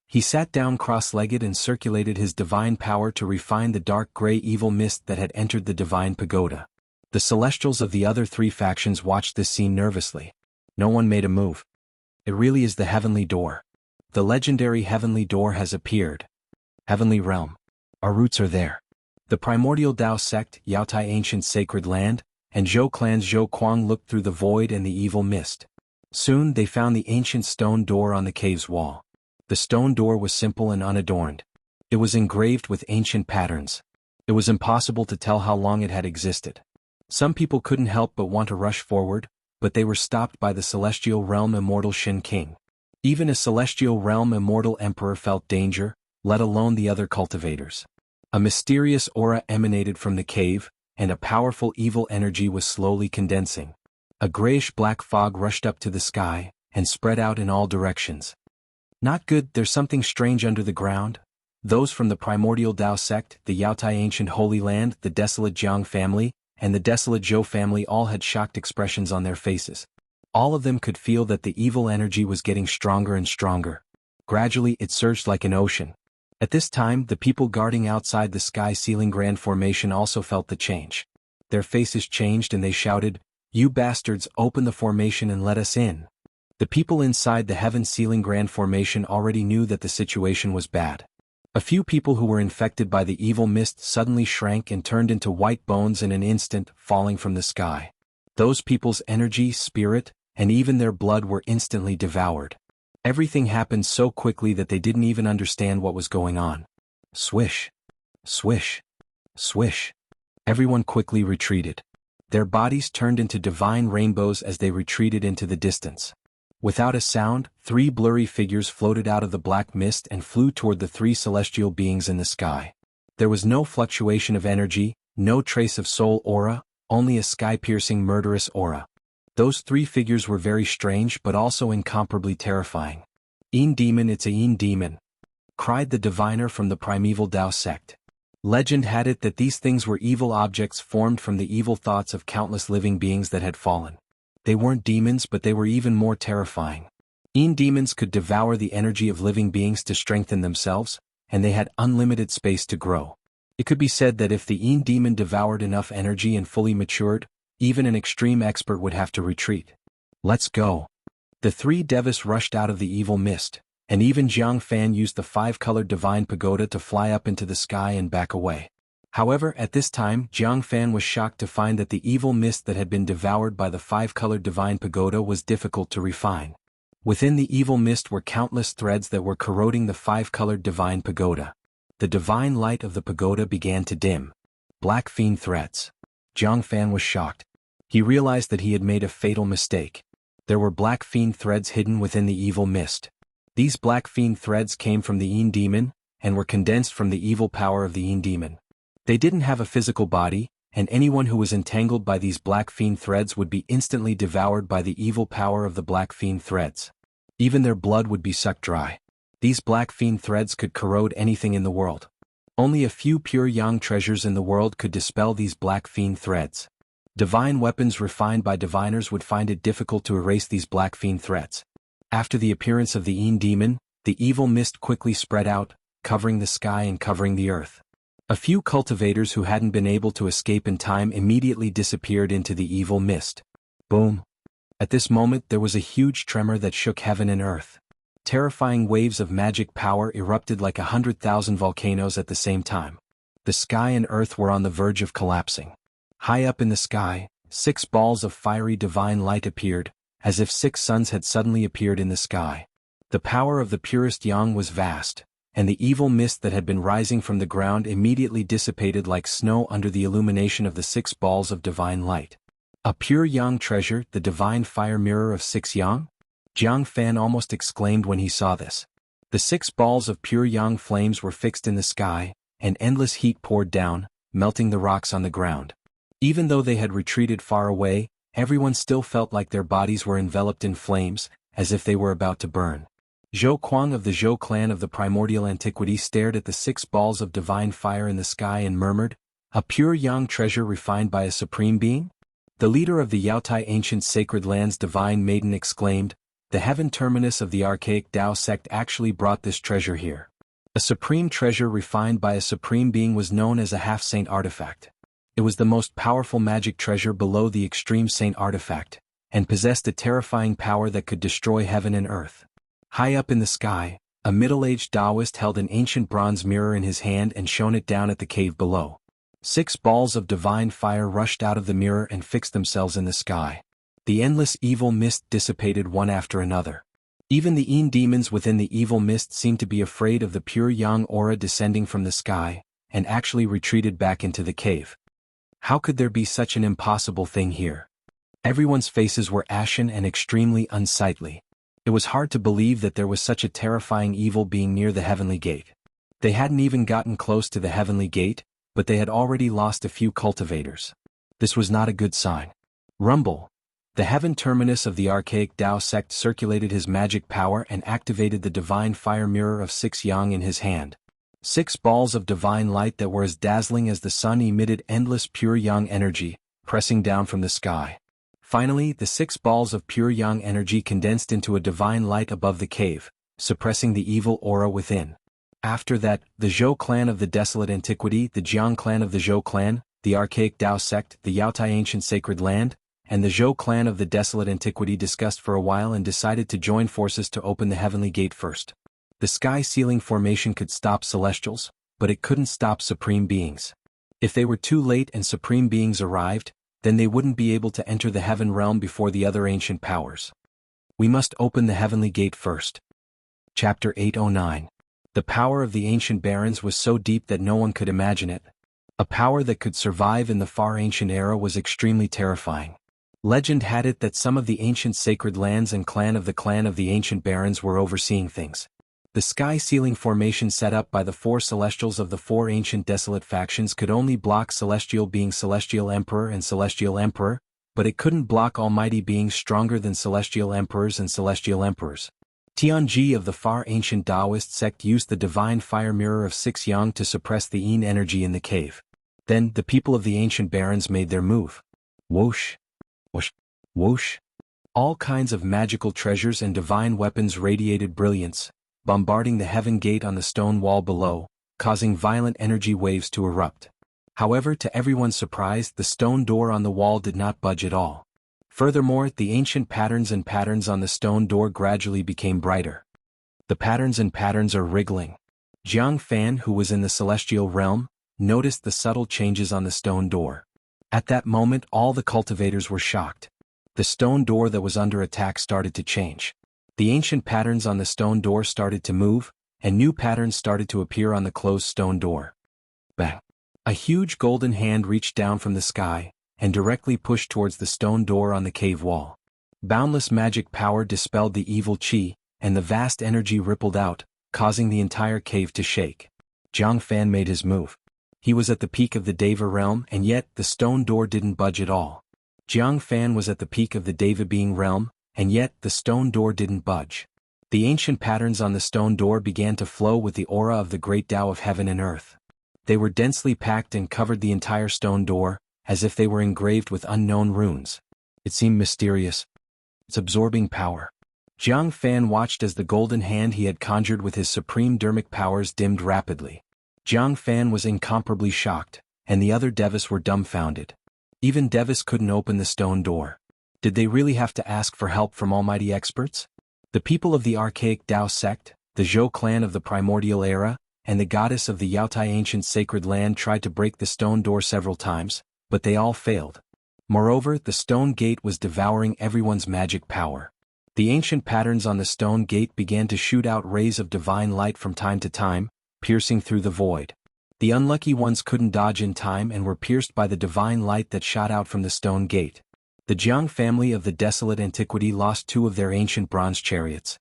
He sat down cross-legged and circulated his divine power to refine the dark gray evil mist that had entered the divine pagoda. The celestials of the other three factions watched this scene nervously. No one made a move. It really is the heavenly door. The legendary heavenly door has appeared. Heavenly realm. Our roots are there. The primordial Tao sect, Yaotai ancient sacred land, and Zhou clan's Zhou Kuang looked through the void and the evil mist. Soon they found the ancient stone door on the cave's wall. The stone door was simple and unadorned. It was engraved with ancient patterns. It was impossible to tell how long it had existed. Some people couldn't help but want to rush forward, but they were stopped by the celestial realm immortal Shin King. Even a celestial realm immortal emperor felt danger, let alone the other cultivators. A mysterious aura emanated from the cave, and a powerful evil energy was slowly condensing. A grayish-black fog rushed up to the sky, and spread out in all directions. Not good, there's something strange under the ground. Those from the primordial Tao sect, the Yaotai ancient holy land, the desolate Jiang family, and the desolate Zhou family all had shocked expressions on their faces. All of them could feel that the evil energy was getting stronger and stronger. Gradually it surged like an ocean. At this time the people guarding outside the sky-sealing grand formation also felt the change. Their faces changed and they shouted, "You bastards, open the formation and let us in." The people inside the heaven-sealing grand formation already knew that the situation was bad. A few people who were infected by the evil mist suddenly shrank and turned into white bones in an instant, falling from the sky. Those people's energy, spirit, and even their blood were instantly devoured. Everything happened so quickly that they didn't even understand what was going on. Swish. Swish. Swish. Everyone quickly retreated. Their bodies turned into divine rainbows as they retreated into the distance. Without a sound, three blurry figures floated out of the black mist and flew toward the three celestial beings in the sky. There was no fluctuation of energy, no trace of soul aura, only a sky-piercing murderous aura. Those three figures were very strange but also incomparably terrifying. "Een demon, it's a Een demon!" cried the diviner from the primeval Tao sect. Legend had it that these things were evil objects formed from the evil thoughts of countless living beings that had fallen. They weren't demons, but they were even more terrifying. Een demons could devour the energy of living beings to strengthen themselves, and they had unlimited space to grow. It could be said that if the Een demon devoured enough energy and fully matured, even an extreme expert would have to retreat. "Let's go." The three devas rushed out of the evil mist, and even Jianghu used the five-colored divine pagoda to fly up into the sky and back away. However, at this time, Jianghu was shocked to find that the evil mist that had been devoured by the five-colored divine pagoda was difficult to refine. Within the evil mist were countless threads that were corroding the five-colored divine pagoda. The divine light of the pagoda began to dim. Black fiend threads. Jianghu was shocked. He realized that he had made a fatal mistake. There were black fiend threads hidden within the evil mist. These black fiend threads came from the Een demon, and were condensed from the evil power of the Een demon. They didn't have a physical body, and anyone who was entangled by these black fiend threads would be instantly devoured by the evil power of the black fiend threads. Even their blood would be sucked dry. These black fiend threads could corrode anything in the world. Only a few pure yang treasures in the world could dispel these black fiend threads. Divine weapons refined by diviners would find it difficult to erase these black fiend threads. After the appearance of the Een demon, the evil mist quickly spread out, covering the sky and covering the earth. A few cultivators who hadn't been able to escape in time immediately disappeared into the evil mist. Boom! At this moment there was a huge tremor that shook heaven and earth. Terrifying waves of magic power erupted like 100,000 volcanoes at the same time. The sky and earth were on the verge of collapsing. High up in the sky, 6 balls of fiery divine light appeared, as if 6 suns had suddenly appeared in the sky. The power of the purest yang was vast, and the evil mist that had been rising from the ground immediately dissipated like snow under the illumination of the 6 balls of divine light. A pure yang treasure, the divine fire mirror of 6 yang? Jiang Fan almost exclaimed when he saw this. The 6 balls of pure yang flames were fixed in the sky, and endless heat poured down, melting the rocks on the ground. Even though they had retreated far away, everyone still felt like their bodies were enveloped in flames, as if they were about to burn. Zhou Kuang of the Zhou clan of the primordial antiquity stared at the 6 balls of divine fire in the sky and murmured, "A pure yang treasure refined by a supreme being?" The leader of the Yaotai ancient sacred lands divine maiden exclaimed, "The heaven terminus of the archaic Tao sect actually brought this treasure here." A supreme treasure refined by a supreme being was known as a half-saint artifact. It was the most powerful magic treasure below the extreme saint artifact, and possessed a terrifying power that could destroy heaven and earth. High up in the sky, a middle-aged Taoist held an ancient bronze mirror in his hand and shone it down at the cave below. 6 balls of divine fire rushed out of the mirror and fixed themselves in the sky. The endless evil mist dissipated one after another. Even the Yin demons within the evil mist seemed to be afraid of the pure yang aura descending from the sky, and actually retreated back into the cave. How could there be such an impossible thing here? Everyone's faces were ashen and extremely unsightly. It was hard to believe that there was such a terrifying evil being near the heavenly gate. They hadn't even gotten close to the heavenly gate, but they had already lost a few cultivators. This was not a good sign. Rumble! The heaven terminus of the archaic Tao sect circulated his magic power and activated the divine fire mirror of 6 yang in his hand. 6 balls of divine light that were as dazzling as the sun emitted endless pure yang energy, pressing down from the sky. Finally, the 6 balls of pure yang energy condensed into a divine light above the cave, suppressing the evil aura within. After that, the Zhou clan of the desolate antiquity, the Jiang clan of the Zhou clan, the archaic Tao sect, the Yaotai ancient sacred land, and the Zhou clan of the desolate antiquity discussed for a while and decided to join forces to open the heavenly gate first. The sky ceiling formation could stop celestials, but it couldn't stop supreme beings. If they were too late and supreme beings arrived, then they wouldn't be able to enter the heaven realm before the other ancient powers. We must open the heavenly gate first. Chapter 809. The power of the ancient barons was so deep that no one could imagine it. A power that could survive in the far ancient era was extremely terrifying. Legend had it that some of the ancient sacred lands and clan of the ancient barons were overseeing things. The sky ceiling formation set up by the 4 celestials of the 4 ancient desolate factions could only block celestial beings Celestial Emperor and Celestial Emperor, but it couldn't block almighty beings stronger than Celestial Emperors and Celestial Emperors. Tianji of the far ancient Taoist sect used the divine fire mirror of 6 yang to suppress the Yin energy in the cave. Then, the people of the ancient barons made their move. Whoosh! Whoosh! Whoosh! All kinds of magical treasures and divine weapons radiated brilliance, bombarding the heaven gate on the stone wall below, causing violent energy waves to erupt. However, to everyone's surprise, the stone door on the wall did not budge at all. Furthermore, the ancient patterns on the stone door gradually became brighter. The patterns are wriggling. Jiang Fan, who was in the celestial realm, noticed the subtle changes on the stone door. At that moment, all the cultivators were shocked. The stone door that was under attack started to change. The ancient patterns on the stone door started to move, and new patterns started to appear on the closed stone door. Bang! A huge golden hand reached down from the sky, and directly pushed towards the stone door on the cave wall. Boundless magic power dispelled the evil qi, and the vast energy rippled out, causing the entire cave to shake. Jiang Fan made his move. He was at the peak of the Deva realm, and yet the stone door didn't budge at all. Jiang Fan was at the peak of the Deva being realm, and yet the stone door didn't budge. The ancient patterns on the stone door began to flow with the aura of the great Tao of heaven and earth. They were densely packed and covered the entire stone door, as if they were engraved with unknown runes. It seemed mysterious. Its absorbing power. Jiang Fan watched as the golden hand he had conjured with his supreme dermic powers dimmed rapidly. Jiang Fan was incomparably shocked, and the other Devis were dumbfounded. Even Devis couldn't open the stone door. Did they really have to ask for help from almighty experts? The people of the archaic Dao sect, the Zhou clan of the primordial era, and the goddess of the Yaotai ancient sacred land tried to break the stone door several times, but they all failed. Moreover, the stone gate was devouring everyone's magic power. The ancient patterns on the stone gate began to shoot out rays of divine light from time to time, piercing through the void. The unlucky ones couldn't dodge in time and were pierced by the divine light that shot out from the stone gate. The Jiang family of the desolate antiquity lost 2 of their ancient bronze chariots.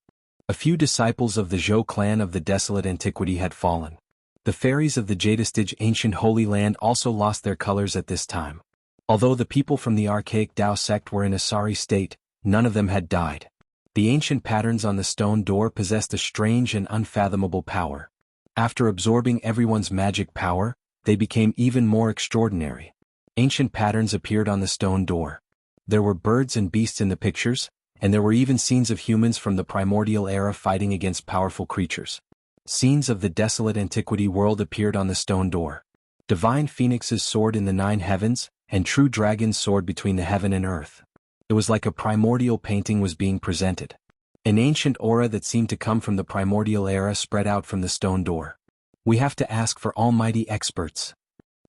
A few disciples of the Zhou clan of the desolate antiquity had fallen. The fairies of the Jadestige ancient holy land also lost their colors at this time. Although the people from the archaic Dao sect were in a sorry state, none of them had died. The ancient patterns on the stone door possessed a strange and unfathomable power. After absorbing everyone's magic power, they became even more extraordinary. Ancient patterns appeared on the stone door. There were birds and beasts in the pictures, and there were even scenes of humans from the primordial era fighting against powerful creatures. Scenes of the desolate antiquity world appeared on the stone door. Divine phoenixes soared in the 9 heavens, and true dragons soared between the heaven and earth. It was like a primordial painting was being presented. An ancient aura that seemed to come from the primordial era spread out from the stone door. We have to ask for almighty experts.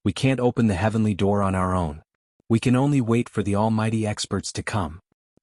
We can't open the heavenly door on our own. We can only wait for the almighty experts to come.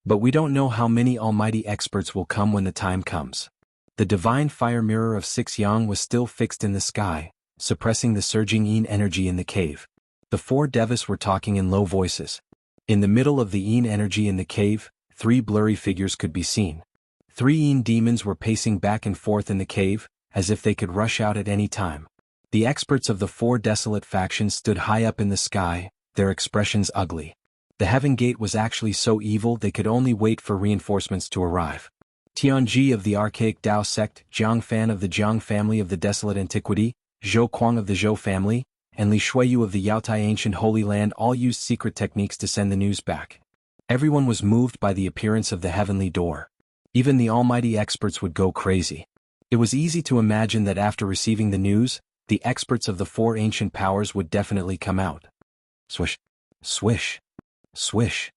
But we don't know how many almighty experts will come when the time comes. The divine fire mirror of 6 Yang was still fixed in the sky, suppressing the surging Yin energy in the cave. The 4 Devis were talking in low voices. In the middle of the Yin energy in the cave, 3 blurry figures could be seen. 3 Yin demons were pacing back and forth in the cave, as if they could rush out at any time. The experts of the 4 desolate factions stood high up in the sky, their expressions ugly. The heaven gate was actually so evil they could only wait for reinforcements to arrive. Tianji of the archaic Dao sect, Jiang Fan of the Jiang family of the desolate antiquity, Zhou Kuang of the Zhou family, and Li Shuiyu of the Yaotai ancient holy land all used secret techniques to send the news back. Everyone was moved by the appearance of the heavenly door. Even the almighty experts would go crazy. It was easy to imagine that after receiving the news, the experts of the 4 ancient powers would definitely come out. Swish, swish, swish,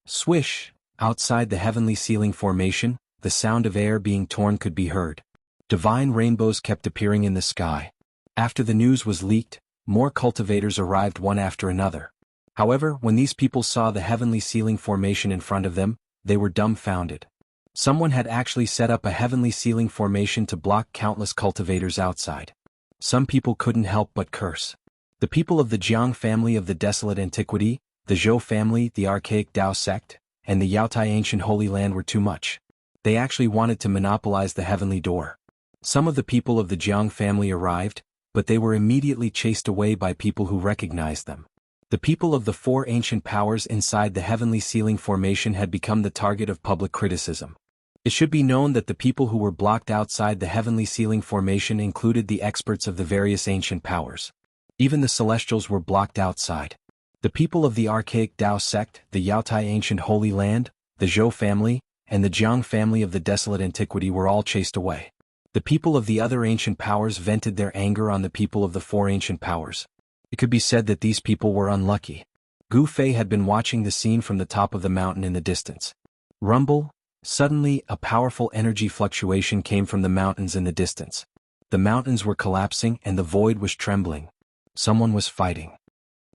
swish. Outside the heavenly ceiling formation, the sound of air being torn could be heard. Divine rainbows kept appearing in the sky. After the news was leaked, more cultivators arrived one after another. However, when these people saw the heavenly ceiling formation in front of them, they were dumbfounded. Someone had actually set up a heavenly ceiling formation to block countless cultivators outside. Some people couldn't help but curse. The people of the Jiang family of the desolate antiquity, the Zhou family, the archaic Dao sect, and the Yaotai ancient holy land were too much. They actually wanted to monopolize the heavenly door. Some of the people of the Jiang family arrived, but they were immediately chased away by people who recognized them. The people of the 4 ancient powers inside the heavenly ceiling formation had become the target of public criticism. It should be known that the people who were blocked outside the heavenly ceiling formation included the experts of the various ancient powers. Even the celestials were blocked outside. The people of the archaic Dao sect, the Yaotai ancient holy land, the Zhou family, and the Jiang family of the desolate antiquity were all chased away. The people of the other ancient powers vented their anger on the people of the 4 ancient powers. It could be said that these people were unlucky. Gu Fei had been watching the scene from the top of the mountain in the distance. Rumble. Suddenly, a powerful energy fluctuation came from the mountains in the distance. The mountains were collapsing and the void was trembling. Someone was fighting.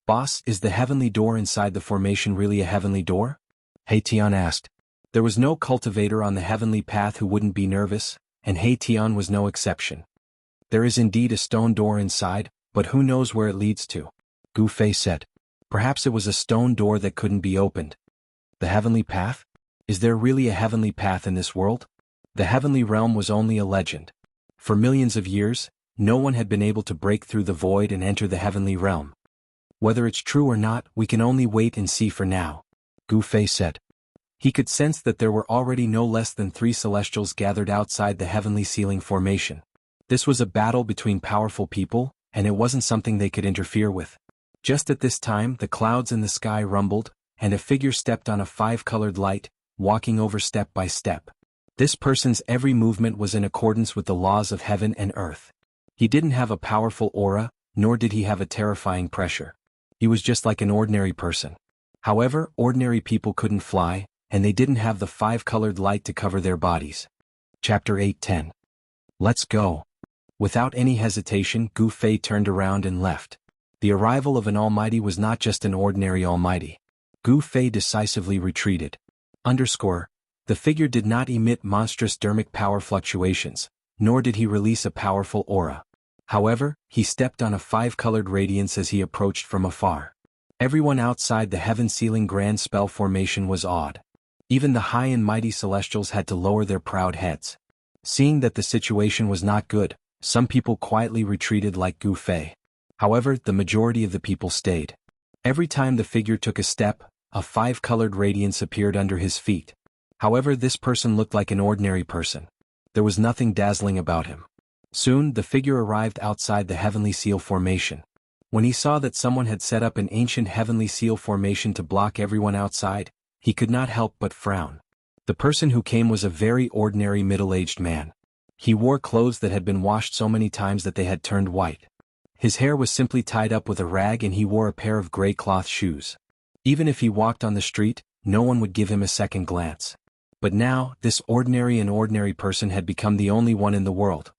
Boss, is the heavenly door inside the formation really a heavenly door? He Tian asked. There was no cultivator on the heavenly path who wouldn't be nervous, and He Tian was no exception. There is indeed a stone door inside, but who knows where it leads to? Gu Fei said. Perhaps it was a stone door that couldn't be opened. The heavenly path? Is there really a heavenly path in this world? The heavenly realm was only a legend. For millions of years, no one had been able to break through the void and enter the heavenly realm. Whether it's true or not, we can only wait and see for now, Gu Fei said. He could sense that there were already no less than 3 celestials gathered outside the heavenly ceiling formation. This was a battle between powerful people, and it wasn't something they could interfere with. Just at this time, the clouds in the sky rumbled, and a figure stepped on a 5-colored light, walking over step by step. This person's every movement was in accordance with the laws of heaven and earth. He didn't have a powerful aura, nor did he have a terrifying pressure. He was just like an ordinary person. However, ordinary people couldn't fly, and they didn't have the five-colored light to cover their bodies. Chapter 8:10. Let's go. Without any hesitation, Gu Fei turned around and left. The arrival of an almighty was not just an ordinary almighty. Gu Fei decisively retreated. The figure did not emit monstrous dermic power fluctuations, nor did he release a powerful aura. However, he stepped on a five-colored radiance as he approached from afar. Everyone outside the heaven-sealing grand spell formation was awed. Even the high and mighty celestials had to lower their proud heads. Seeing that the situation was not good, some people quietly retreated like Gu Fei. However, the majority of the people stayed. Every time the figure took a step, a five-colored radiance appeared under his feet. However, this person looked like an ordinary person. There was nothing dazzling about him. Soon, the figure arrived outside the heavenly seal formation. When he saw that someone had set up an ancient heavenly seal formation to block everyone outside, he could not help but frown. The person who came was a very ordinary middle-aged man. He wore clothes that had been washed so many times that they had turned white. His hair was simply tied up with a rag and he wore a pair of gray cloth shoes. Even if he walked on the street, no one would give him a second glance. But now, this ordinary person had become the only one in the world.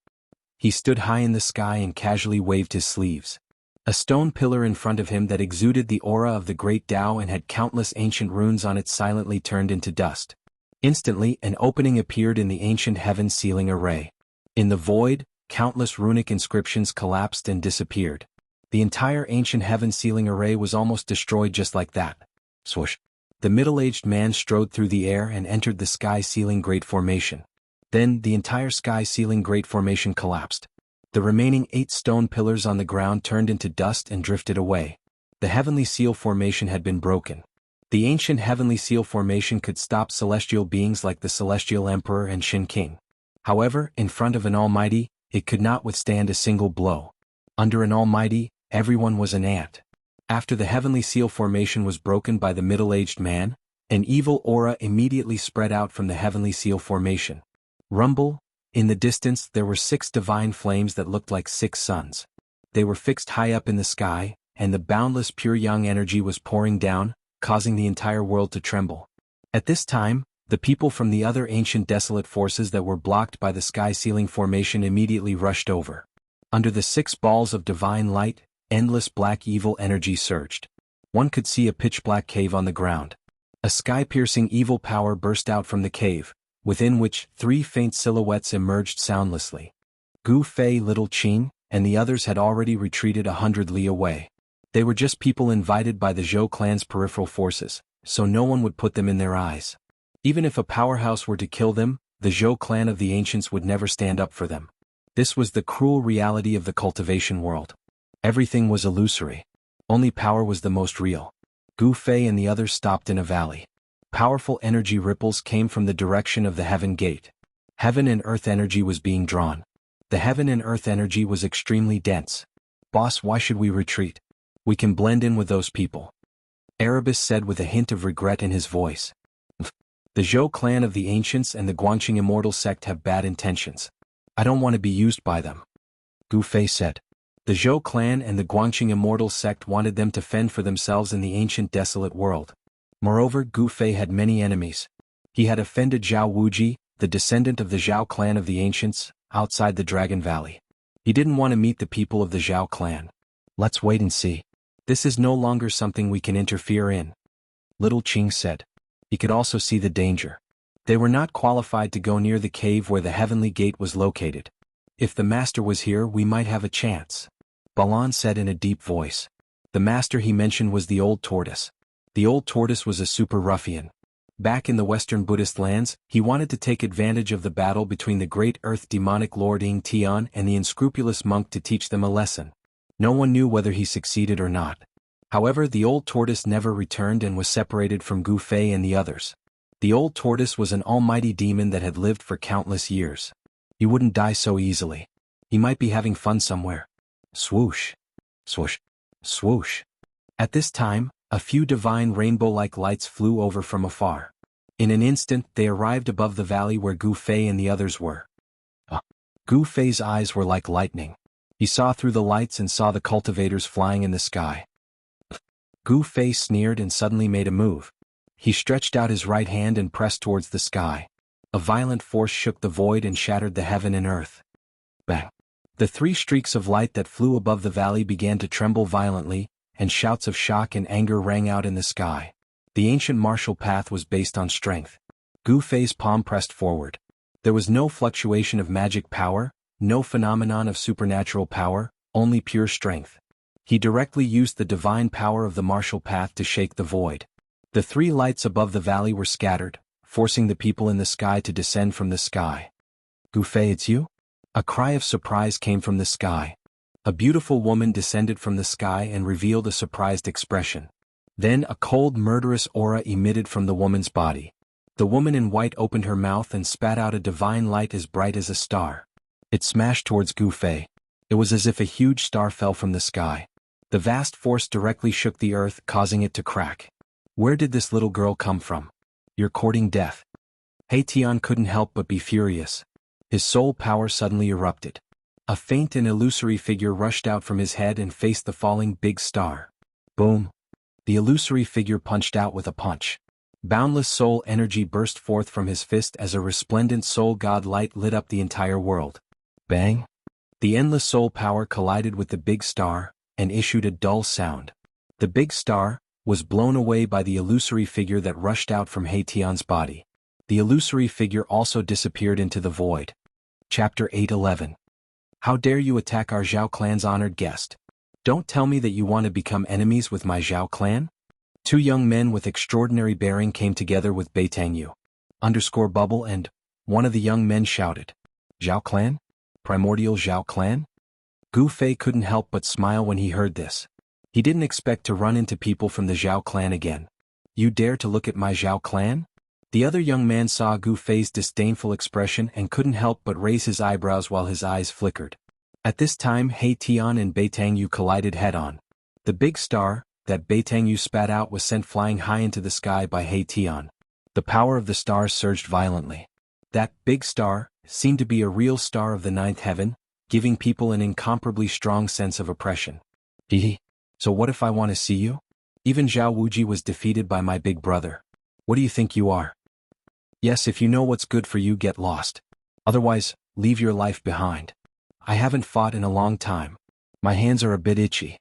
He stood high in the sky and casually waved his sleeves. A stone pillar in front of him that exuded the aura of the great Tao and had countless ancient runes on it silently turned into dust. Instantly, an opening appeared in the ancient heaven sealing array. In the void, countless runic inscriptions collapsed and disappeared. The entire ancient heaven sealing array was almost destroyed just like that. Swoosh. The middle-aged man strode through the air and entered the sky-sealing great formation. Then, the entire sky-sealing great formation collapsed. The remaining 8 stone pillars on the ground turned into dust and drifted away. The heavenly seal formation had been broken. The ancient heavenly seal formation could stop celestial beings like the Celestial Emperor and Shin King. However, in front of an almighty, it could not withstand a single blow. Under an almighty, everyone was an ant. After the heavenly seal formation was broken by the middle-aged man, an evil aura immediately spread out from the heavenly seal formation. Rumble. In the distance there were 6 divine flames that looked like 6 suns. They were fixed high up in the sky, and the boundless pure yang energy was pouring down, causing the entire world to tremble. At this time, the people from the other ancient desolate forces that were blocked by the sky-sealing formation immediately rushed over. Under the 6 balls of divine light, endless black evil energy surged. One could see a pitch-black cave on the ground. A sky-piercing evil power burst out from the cave, within which 3 faint silhouettes emerged soundlessly. Gu Fei, Little Qing, and the others had already retreated 100 li away. They were just people invited by the Zhou clan's peripheral forces, so no one would put them in their eyes. Even if a powerhouse were to kill them, the Zhou clan of the ancients would never stand up for them. This was the cruel reality of the cultivation world. Everything was illusory. Only power was the most real. Gu Fei and the others stopped in a valley. Powerful energy ripples came from the direction of the heaven gate. Heaven and earth energy was being drawn. The heaven and earth energy was extremely dense. "Boss, why should we retreat? We can blend in with those people," Erebus said with a hint of regret in his voice. "The Zhou clan of the ancients and the Guangqing Immortal sect have bad intentions. I don't want to be used by them," Gu Fei said. The Zhou clan and the Guangqing Immortal sect wanted them to fend for themselves in the ancient desolate world. Moreover, Gu Fei had many enemies. He had offended Zhao Wuji, the descendant of the Zhao clan of the ancients, outside the Dragon Valley. He didn't want to meet the people of the Zhao clan. "Let's wait and see. This is no longer something we can interfere in," Little Qing said. He could also see the danger. They were not qualified to go near the cave where the heavenly gate was located. "If the master was here, we might have a chance," Balan said in a deep voice. The master he mentioned was the Old Tortoise. The Old Tortoise was a super ruffian. Back in the Western Buddhist lands, he wanted to take advantage of the battle between the great earth demonic lord Ing Tian and the unscrupulous monk to teach them a lesson. No one knew whether he succeeded or not. However, the Old Tortoise never returned and was separated from Gu Fei and the others. The Old Tortoise was an almighty demon that had lived for countless years. He wouldn't die so easily. He might be having fun somewhere. Swoosh. Swoosh. Swoosh. At this time, a few divine rainbow-like lights flew over from afar. In an instant they arrived above the valley where Gu Fei and the others were. Gu Fei's eyes were like lightning. He saw through the lights and saw the cultivators flying in the sky. Gu Fei sneered and suddenly made a move. He stretched out his right hand and pressed towards the sky. A violent force shook the void and shattered the heaven and earth. Bang! The 3 streaks of light that flew above the valley began to tremble violently, and shouts of shock and anger rang out in the sky. The ancient martial path was based on strength. Gu Fei's palm pressed forward. There was no fluctuation of magic power, no phenomenon of supernatural power, only pure strength. He directly used the divine power of the martial path to shake the void. The 3 lights above the valley were scattered, forcing the people in the sky to descend from the sky. Gu Fei, it's you? A cry of surprise came from the sky. A beautiful woman descended from the sky and revealed a surprised expression. Then a cold, murderous aura emitted from the woman's body. The woman in white opened her mouth and spat out a divine light as bright as a star. It smashed towards Gu Fei. It was as if a huge star fell from the sky. The vast force directly shook the earth, causing it to crack. Where did this little girl come from? You're courting death. He Tian couldn't help but be furious. His soul power suddenly erupted. A faint and illusory figure rushed out from his head and faced the falling big star. Boom! The illusory figure punched out with a punch. Boundless soul energy burst forth from his fist as a resplendent soul god light lit up the entire world. Bang! The endless soul power collided with the big star, and issued a dull sound. The big star was blown away by the illusory figure that rushed out from He Tian's body. The illusory figure also disappeared into the void. Chapter 8:11. How dare you attack our Zhao clan's honored guest? Don't tell me that you want to become enemies with my Zhao clan? 2 young men with extraordinary bearing came together with Beitangyu. Bubble and one of the young men shouted. Zhao clan? Primordial Zhao clan? Gu Fei couldn't help but smile when he heard this. He didn't expect to run into people from the Zhao clan again. You dare to look at my Zhao clan? The other young man saw Gu Fei's disdainful expression and couldn't help but raise his eyebrows while his eyes flickered. At this time He Tian and Beitangyu collided head-on. The big star that Beitangyu spat out was sent flying high into the sky by He Tian. The power of the stars surged violently. That big star seemed to be a real star of the 9th heaven, giving people an incomparably strong sense of oppression. So what if I want to see you? Even Zhao Wuji was defeated by my big brother. What do you think you are? Yes, if you know what's good for you, get lost. Otherwise, leave your life behind. I haven't fought in a long time. My hands are a bit itchy.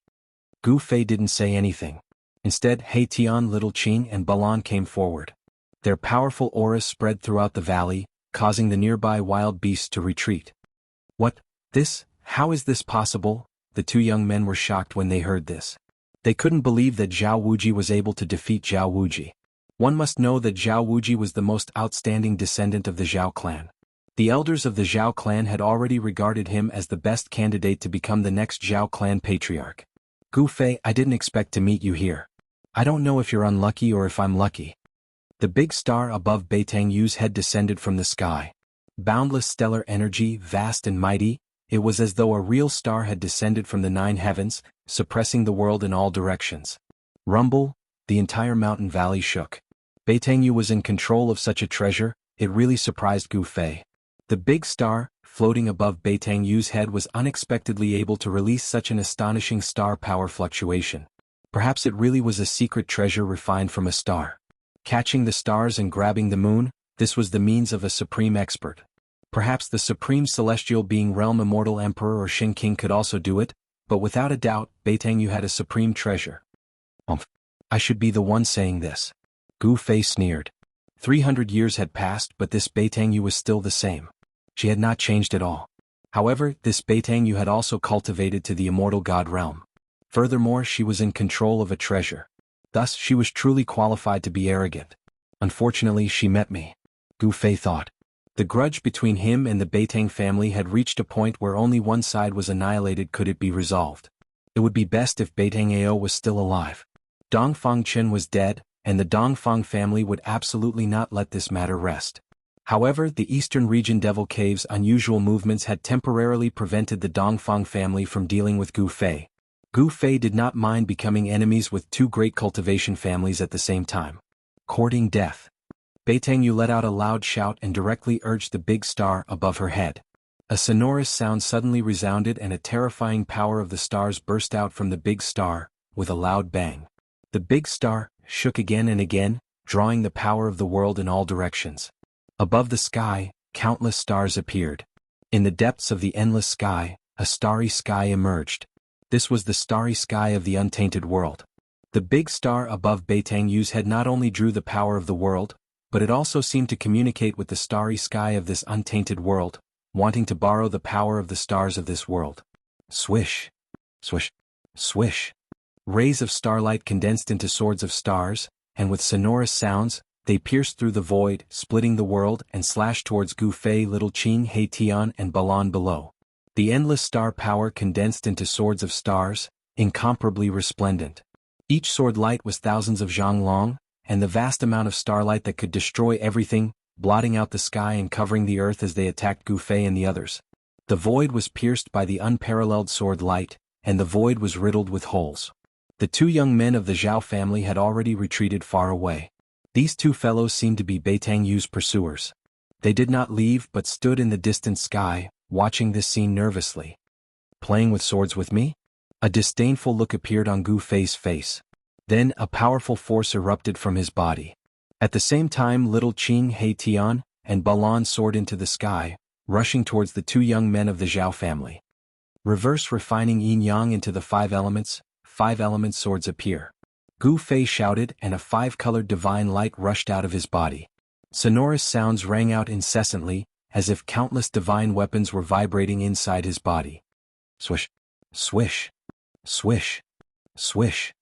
Gu Fei didn't say anything. Instead, He Tian, Little Qing and Balan came forward. Their powerful auras spread throughout the valley, causing the nearby wild beasts to retreat. What? This? How is this possible? The 2 young men were shocked when they heard this. They couldn't believe that Zhao Wuji was able to defeat Zhao Wuji. One must know that Zhao Wuji was the most outstanding descendant of the Zhao clan. The elders of the Zhao clan had already regarded him as the best candidate to become the next Zhao clan patriarch. Gu Fei, I didn't expect to meet you here. I don't know if you're unlucky or if I'm lucky. The big star above Beitangyu's head descended from the sky. Boundless stellar energy, vast and mighty, it was as though a real star had descended from the 9 heavens, suppressing the world in all directions. Rumble, the entire mountain valley shook. Beitangyu was in control of such a treasure, it really surprised Gu Fei. The big star, floating above Beitangyu's head, was unexpectedly able to release such an astonishing star power fluctuation. Perhaps it really was a secret treasure refined from a star. Catching the stars and grabbing the moon, this was the means of a supreme expert. Perhaps the supreme celestial being Realm Immortal Emperor or Shin King could also do it, but without a doubt, Beitangyu had a supreme treasure. I should be the one saying this. Gu Fei sneered. 300 years had passed, but this Beitangyu was still the same. She had not changed at all. However, this Beitangyu had also cultivated to the immortal god realm. Furthermore, she was in control of a treasure. Thus, she was truly qualified to be arrogant. Unfortunately, she met me. Gu Fei thought. The grudge between him and the Beitang family had reached a point where only one side was annihilated could it be resolved. It would be best if Beitang Ao was still alive. Dongfang Chen was dead, and the Dongfang family would absolutely not let this matter rest. However, the Eastern Region Devil Cave's unusual movements had temporarily prevented the Dongfang family from dealing with Gu Fei. Gu Fei did not mind becoming enemies with 2 great cultivation families at the same time. Courting death. Beitangyu let out a loud shout and directly urged the big star above her head. A sonorous sound suddenly resounded and a terrifying power of the stars burst out from the big star, with a loud bang. The big star shook again and again, drawing the power of the world in all directions. Above the sky, countless stars appeared. In the depths of the endless sky, a starry sky emerged. This was the starry sky of the untainted world. The big star above Beitangyu's head not only drew the power of the world, but it also seemed to communicate with the starry sky of this untainted world, wanting to borrow the power of the stars of this world. Swish! Swish! Swish! Rays of starlight condensed into swords of stars, and with sonorous sounds, they pierced through the void, splitting the world and slashed towards Gu Fei, Little Qing, He Tian and Balan below. The endless star power condensed into swords of stars, incomparably resplendent. Each sword light was thousands of zhang long, and the vast amount of starlight that could destroy everything, blotting out the sky and covering the earth as they attacked Gu Fei and the others. The void was pierced by the unparalleled sword light, and the void was riddled with holes. The two young men of the Zhao family had already retreated far away. These two fellows seemed to be Beitangyu's pursuers. They did not leave but stood in the distant sky, watching this scene nervously. Playing with swords with me? A disdainful look appeared on Gu Fei's face. Then a powerful force erupted from his body. At the same time Little Qing, He Tian, and Balan soared into the sky, rushing towards the two young men of the Zhao family. Reverse refining yin-yang into the 5 elements swords appear. Gu Fei shouted and a 5-colored divine light rushed out of his body. Sonorous sounds rang out incessantly, as if countless divine weapons were vibrating inside his body. Swish! Swish! Swish! Swish!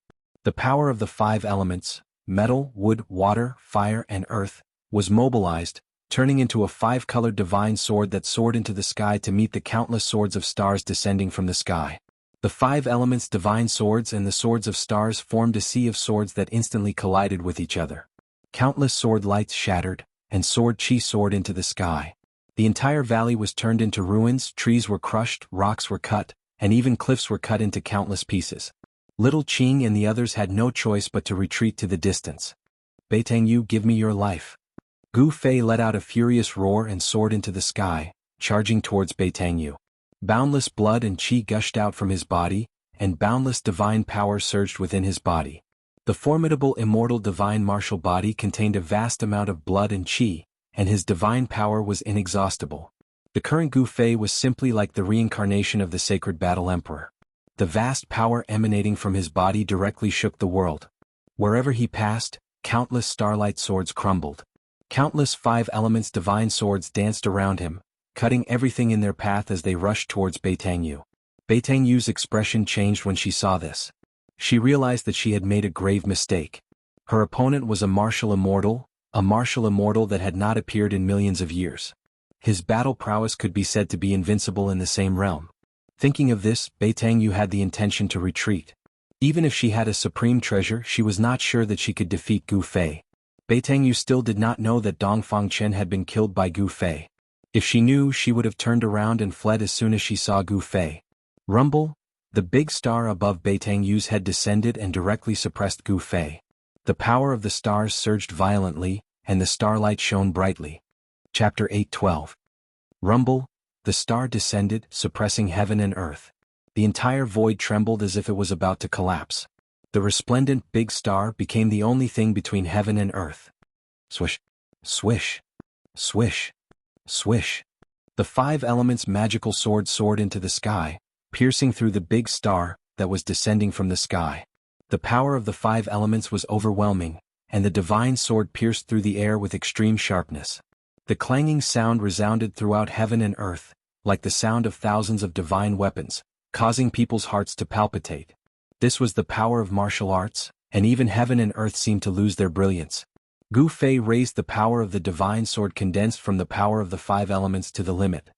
The power of the 5 elements, metal, wood, water, fire and earth, was mobilized, turning into a 5-colored divine sword that soared into the sky to meet the countless swords of stars descending from the sky. The 5 elements' divine swords and the swords of stars formed a sea of swords that instantly collided with each other. Countless sword lights shattered, and sword chi soared into the sky. The entire valley was turned into ruins, trees were crushed, rocks were cut, and even cliffs were cut into countless pieces. Little Qing and the others had no choice but to retreat to the distance. Beitangyu, give me your life. Gu Fei let out a furious roar and soared into the sky, charging towards Beitangyu. Boundless blood and qi gushed out from his body, and boundless divine power surged within his body. The formidable immortal divine martial body contained a vast amount of blood and qi, and his divine power was inexhaustible. The current Gu Fei was simply like the reincarnation of the sacred battle emperor. The vast power emanating from his body directly shook the world. Wherever he passed, countless starlight swords crumbled. Countless 5 elements divine swords danced around him, cutting everything in their path as they rushed towards Beitangyu. Beitangyu's expression changed when she saw this. She realized that she had made a grave mistake. Her opponent was a martial immortal that had not appeared in millions of years. His battle prowess could be said to be invincible in the same realm. Thinking of this, Beitangyu had the intention to retreat. Even if she had a supreme treasure, she was not sure that she could defeat Gu Fei. Beitangyu still did not know that Dongfang Chen had been killed by Gu Fei. If she knew, she would have turned around and fled as soon as she saw Gu Fei. Rumble! The big star above Beitangyu's head descended and directly suppressed Gu Fei. The power of the stars surged violently, and the starlight shone brightly. Chapter 8:12. Rumble! The star descended, suppressing heaven and earth. The entire void trembled as if it was about to collapse. The resplendent big star became the only thing between heaven and earth. Swish! Swish! Swish! Swish! The 5 elements' magical sword soared into the sky, piercing through the big star that was descending from the sky. The power of the 5 elements was overwhelming, and the divine sword pierced through the air with extreme sharpness. The clanging sound resounded throughout heaven and earth, like the sound of thousands of divine weapons, causing people's hearts to palpitate. This was the power of martial arts, and even heaven and earth seemed to lose their brilliance. Gu Fei raised the power of the divine sword condensed from the power of the 5 elements to the limit.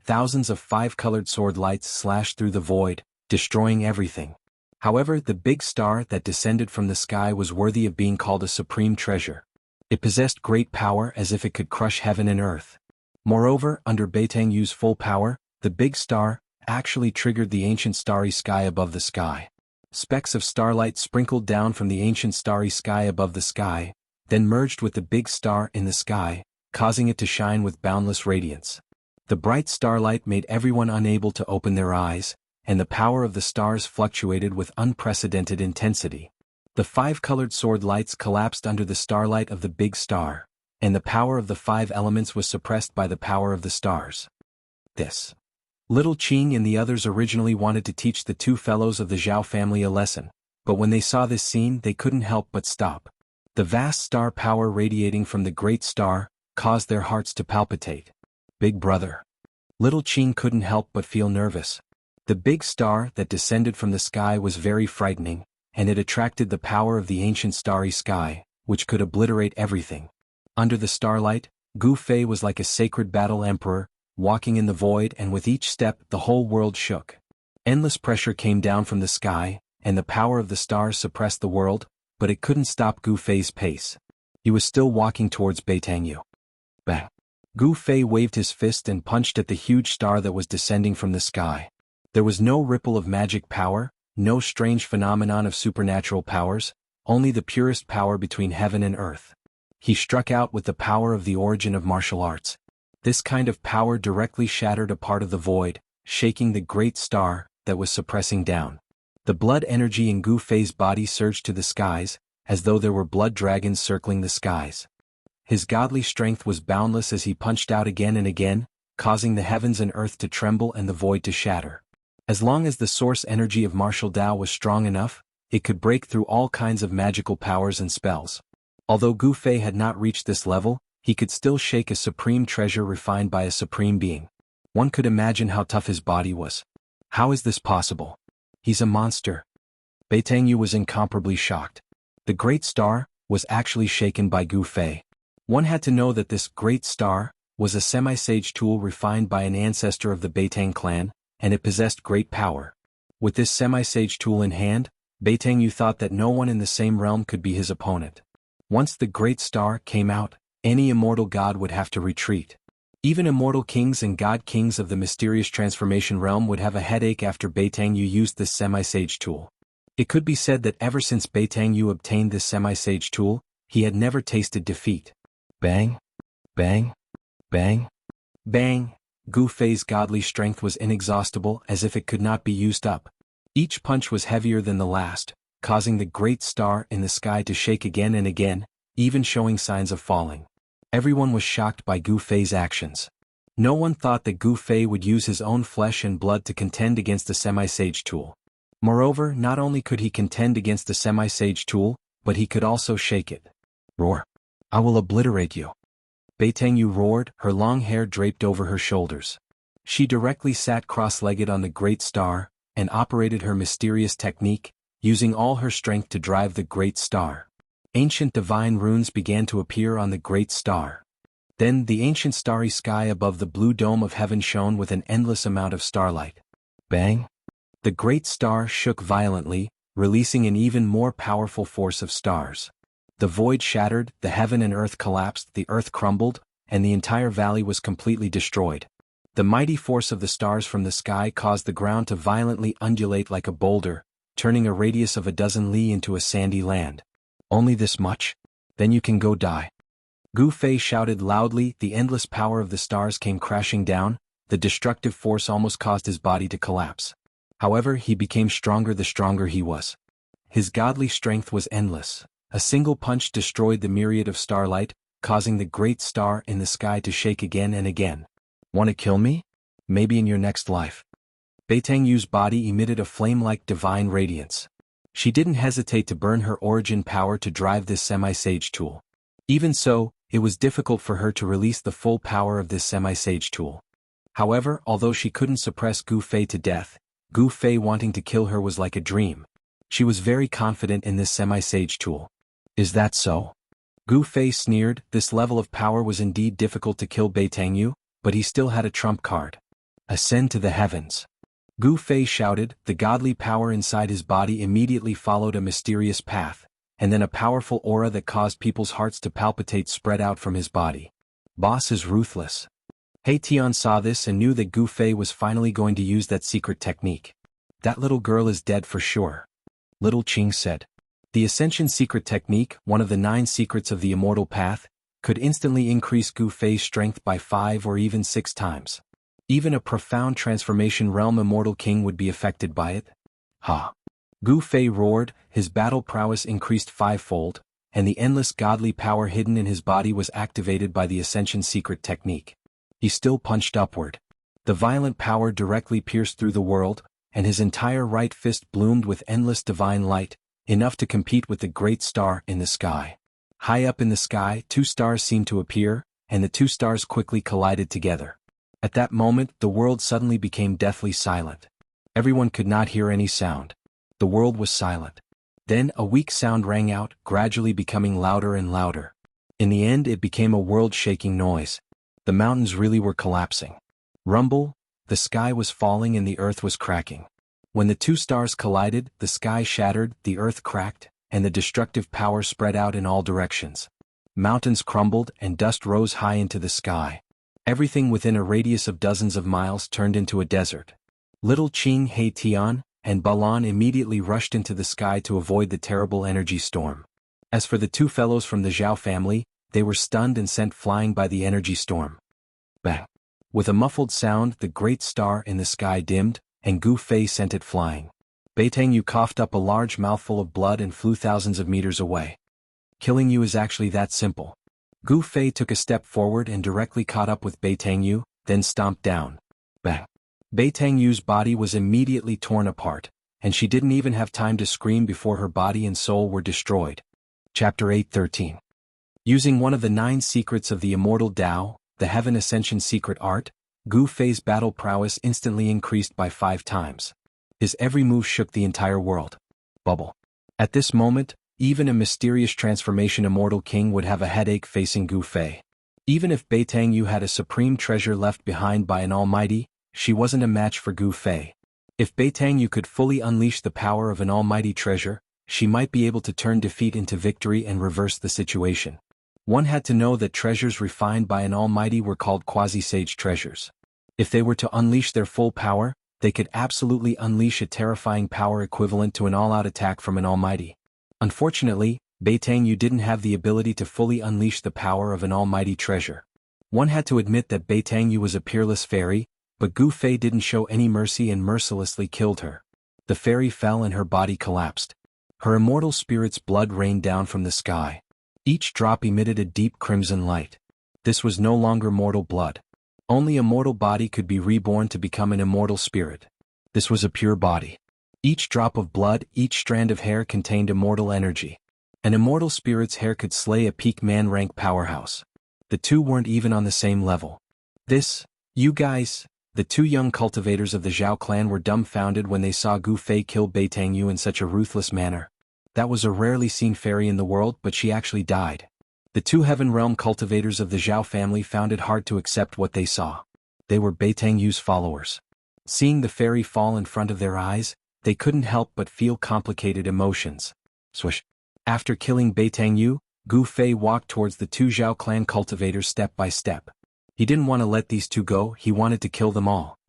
Thousands of 5-colored sword lights slashed through the void, destroying everything. However, the big star that descended from the sky was worthy of being called a supreme treasure. It possessed great power as if it could crush heaven and earth. Moreover, under Beitangyu's full power, the big star actually triggered the ancient starry sky above the sky. Specks of starlight sprinkled down from the ancient starry sky above the sky, then merged with the big star in the sky, causing it to shine with boundless radiance. The bright starlight made everyone unable to open their eyes, and the power of the stars fluctuated with unprecedented intensity. The 5 colored sword lights collapsed under the starlight of the big star, and the power of the 5 elements was suppressed by the power of the stars. This. Little Qing and the others originally wanted to teach the 2 fellows of the Zhao family a lesson, but when they saw this scene they couldn't help but stop. The vast star power radiating from the great star caused their hearts to palpitate. Big brother. Little Qing couldn't help but feel nervous. The big star that descended from the sky was very frightening, and it attracted the power of the ancient starry sky, which could obliterate everything. Under the starlight, Gu Fei was like a sacred battle emperor, walking in the void, and with each step the whole world shook. Endless pressure came down from the sky, and the power of the stars suppressed the world, but it couldn't stop Gu Fei's pace. He was still walking towards Beitangyu. Bang! Gu Fei waved his fist and punched at the huge star that was descending from the sky. There was no ripple of magic power, no strange phenomenon of supernatural powers, only the purest power between heaven and earth. He struck out with the power of the origin of martial arts. This kind of power directly shattered a part of the void, shaking the great star that was suppressing down. The blood energy in Gu Fei's body surged to the skies, as though there were blood dragons circling the skies. His godly strength was boundless as he punched out again and again, causing the heavens and earth to tremble and the void to shatter. As long as the source energy of martial Dao was strong enough, it could break through all kinds of magical powers and spells. Although Gu Fei had not reached this level, he could still shake a supreme treasure refined by a supreme being. One could imagine how tough his body was. How is this possible? He's a monster. Beitangyu was incomparably shocked. The great star was actually shaken by Gu Fei. One had to know that this great star was a semi-sage tool refined by an ancestor of the Beitang clan, and it possessed great power. With this semi-sage tool in hand, Beitangyu thought that no one in the same realm could be his opponent. Once the great star came out, any immortal god would have to retreat. Even immortal kings and god kings of the mysterious transformation realm would have a headache after Beitangyu used this semi-sage tool. It could be said that ever since Beitangyu obtained this semi-sage tool, he had never tasted defeat. Bang! Bang! Bang! Bang! Gu Fei's godly strength was inexhaustible, as if it could not be used up. Each punch was heavier than the last, causing the great star in the sky to shake again and again, even showing signs of falling. Everyone was shocked by Gu Fei's actions. No one thought that Gu Fei would use his own flesh and blood to contend against the semi-sage tool. Moreover, not only could he contend against the semi-sage tool, but he could also shake it. Roar! I will obliterate you! Beitangyu roared, her long hair draped over her shoulders. She directly sat cross-legged on the great star, and operated her mysterious technique, using all her strength to drive the great star. Ancient divine runes began to appear on the great star. Then the ancient starry sky above the blue dome of heaven shone with an endless amount of starlight. Bang! The great star shook violently, releasing an even more powerful force of stars. The void shattered, the heaven and earth collapsed, the earth crumbled, and the entire valley was completely destroyed. The mighty force of the stars from the sky caused the ground to violently undulate like a boulder, turning a radius of a dozen li into a sandy land. Only this much? Then you can go die. Gu Fei shouted loudly. The endless power of the stars came crashing down, the destructive force almost caused his body to collapse. However, he became stronger the stronger he was. His godly strength was endless. A single punch destroyed the myriad of starlight, causing the great star in the sky to shake again and again. Want to kill me? Maybe in your next life. Beitangyu's body emitted a flame-like divine radiance. She didn't hesitate to burn her origin power to drive this semi-sage tool. Even so, it was difficult for her to release the full power of this semi-sage tool. However, although she couldn't suppress Gu Fei to death, Gu Fei wanting to kill her was like a dream. She was very confident in this semi-sage tool. Is that so? Gu Fei sneered. This level of power was indeed difficult to kill Beitangyu, but he still had a trump card. Ascend to the heavens. Gu Fei shouted. The godly power inside his body immediately followed a mysterious path, and then a powerful aura that caused people's hearts to palpitate spread out from his body. Boss is ruthless. He Tian saw this and knew that Gu Fei was finally going to use that secret technique. That little girl is dead for sure. Little Qing said. The Ascension Secret Technique, one of the 9 secrets of the Immortal Path, could instantly increase Gu Fei's strength by 5 or even 6 times. Even a profound transformation realm Immortal King would be affected by it. Ha! Gu Fei roared, his battle prowess increased 5-fold, and the endless godly power hidden in his body was activated by the Ascension Secret Technique. He still punched upward. The violent power directly pierced through the world, and his entire right fist bloomed with endless divine light, enough to compete with the great star in the sky. High up in the sky, 2 stars seemed to appear, and the 2 stars quickly collided together. At that moment, the world suddenly became deathly silent. Everyone could not hear any sound. The world was silent. Then a weak sound rang out, gradually becoming louder and louder. In the end, it became a world-shaking noise. The mountains really were collapsing. Rumble, the sky was falling and the earth was cracking. When the 2 stars collided, the sky shattered, the earth cracked, and the destructive power spread out in all directions. Mountains crumbled and dust rose high into the sky. Everything within a radius of dozens of miles turned into a desert. Little Qing He Tian and Balan immediately rushed into the sky to avoid the terrible energy storm. As for the 2 fellows from the Zhao family, they were stunned and sent flying by the energy storm. Bang! With a muffled sound, the great star in the sky dimmed, and Gu Fei sent it flying. Beitangyu coughed up a large mouthful of blood and flew thousands of meters away. Killing you is actually that simple. Gu Fei took a step forward and directly caught up with Beitangyu, then stomped down. Bang! Beitangyu's body was immediately torn apart, and she didn't even have time to scream before her body and soul were destroyed. Chapter 8:13. Using one of the 9 secrets of the Immortal Tao, the Heaven Ascension Secret Art, Gu Fei's battle prowess instantly increased by 5 times. His every move shook the entire world. Bubble. At this moment, even a mysterious transformation Immortal King would have a headache facing Gu Fei. Even if Beitangyu had a supreme treasure left behind by an almighty, she wasn't a match for Gu Fei. If Beitangyu could fully unleash the power of an almighty treasure, she might be able to turn defeat into victory and reverse the situation. One had to know that treasures refined by an almighty were called quasi-sage treasures. If they were to unleash their full power, they could absolutely unleash a terrifying power equivalent to an all-out attack from an almighty. Unfortunately, Beitangyu didn't have the ability to fully unleash the power of an almighty treasure. One had to admit that Beitangyu was a peerless fairy, but Gu Fei didn't show any mercy and mercilessly killed her. The fairy fell and her body collapsed. Her immortal spirit's blood rained down from the sky. Each drop emitted a deep crimson light. This was no longer mortal blood. Only a mortal body could be reborn to become an immortal spirit. This was a pure body. Each drop of blood, each strand of hair contained immortal energy. An immortal spirit's hair could slay a peak man-rank powerhouse. The 2 weren't even on the same level. You guys, the 2 young cultivators of the Zhao clan were dumbfounded when they saw Gu Fei kill Beitangyu in such a ruthless manner. That was a rarely seen fairy in the world, but she actually died. The 2 Heaven Realm cultivators of the Zhao family found it hard to accept what they saw. They were Beitangyu's followers. Seeing the fairy fall in front of their eyes, they couldn't help but feel complicated emotions. Swish. After killing Beitangyu, Gu Fei walked towards the 2 Zhao clan cultivators step by step. He didn't want to let these 2 go, he wanted to kill them all.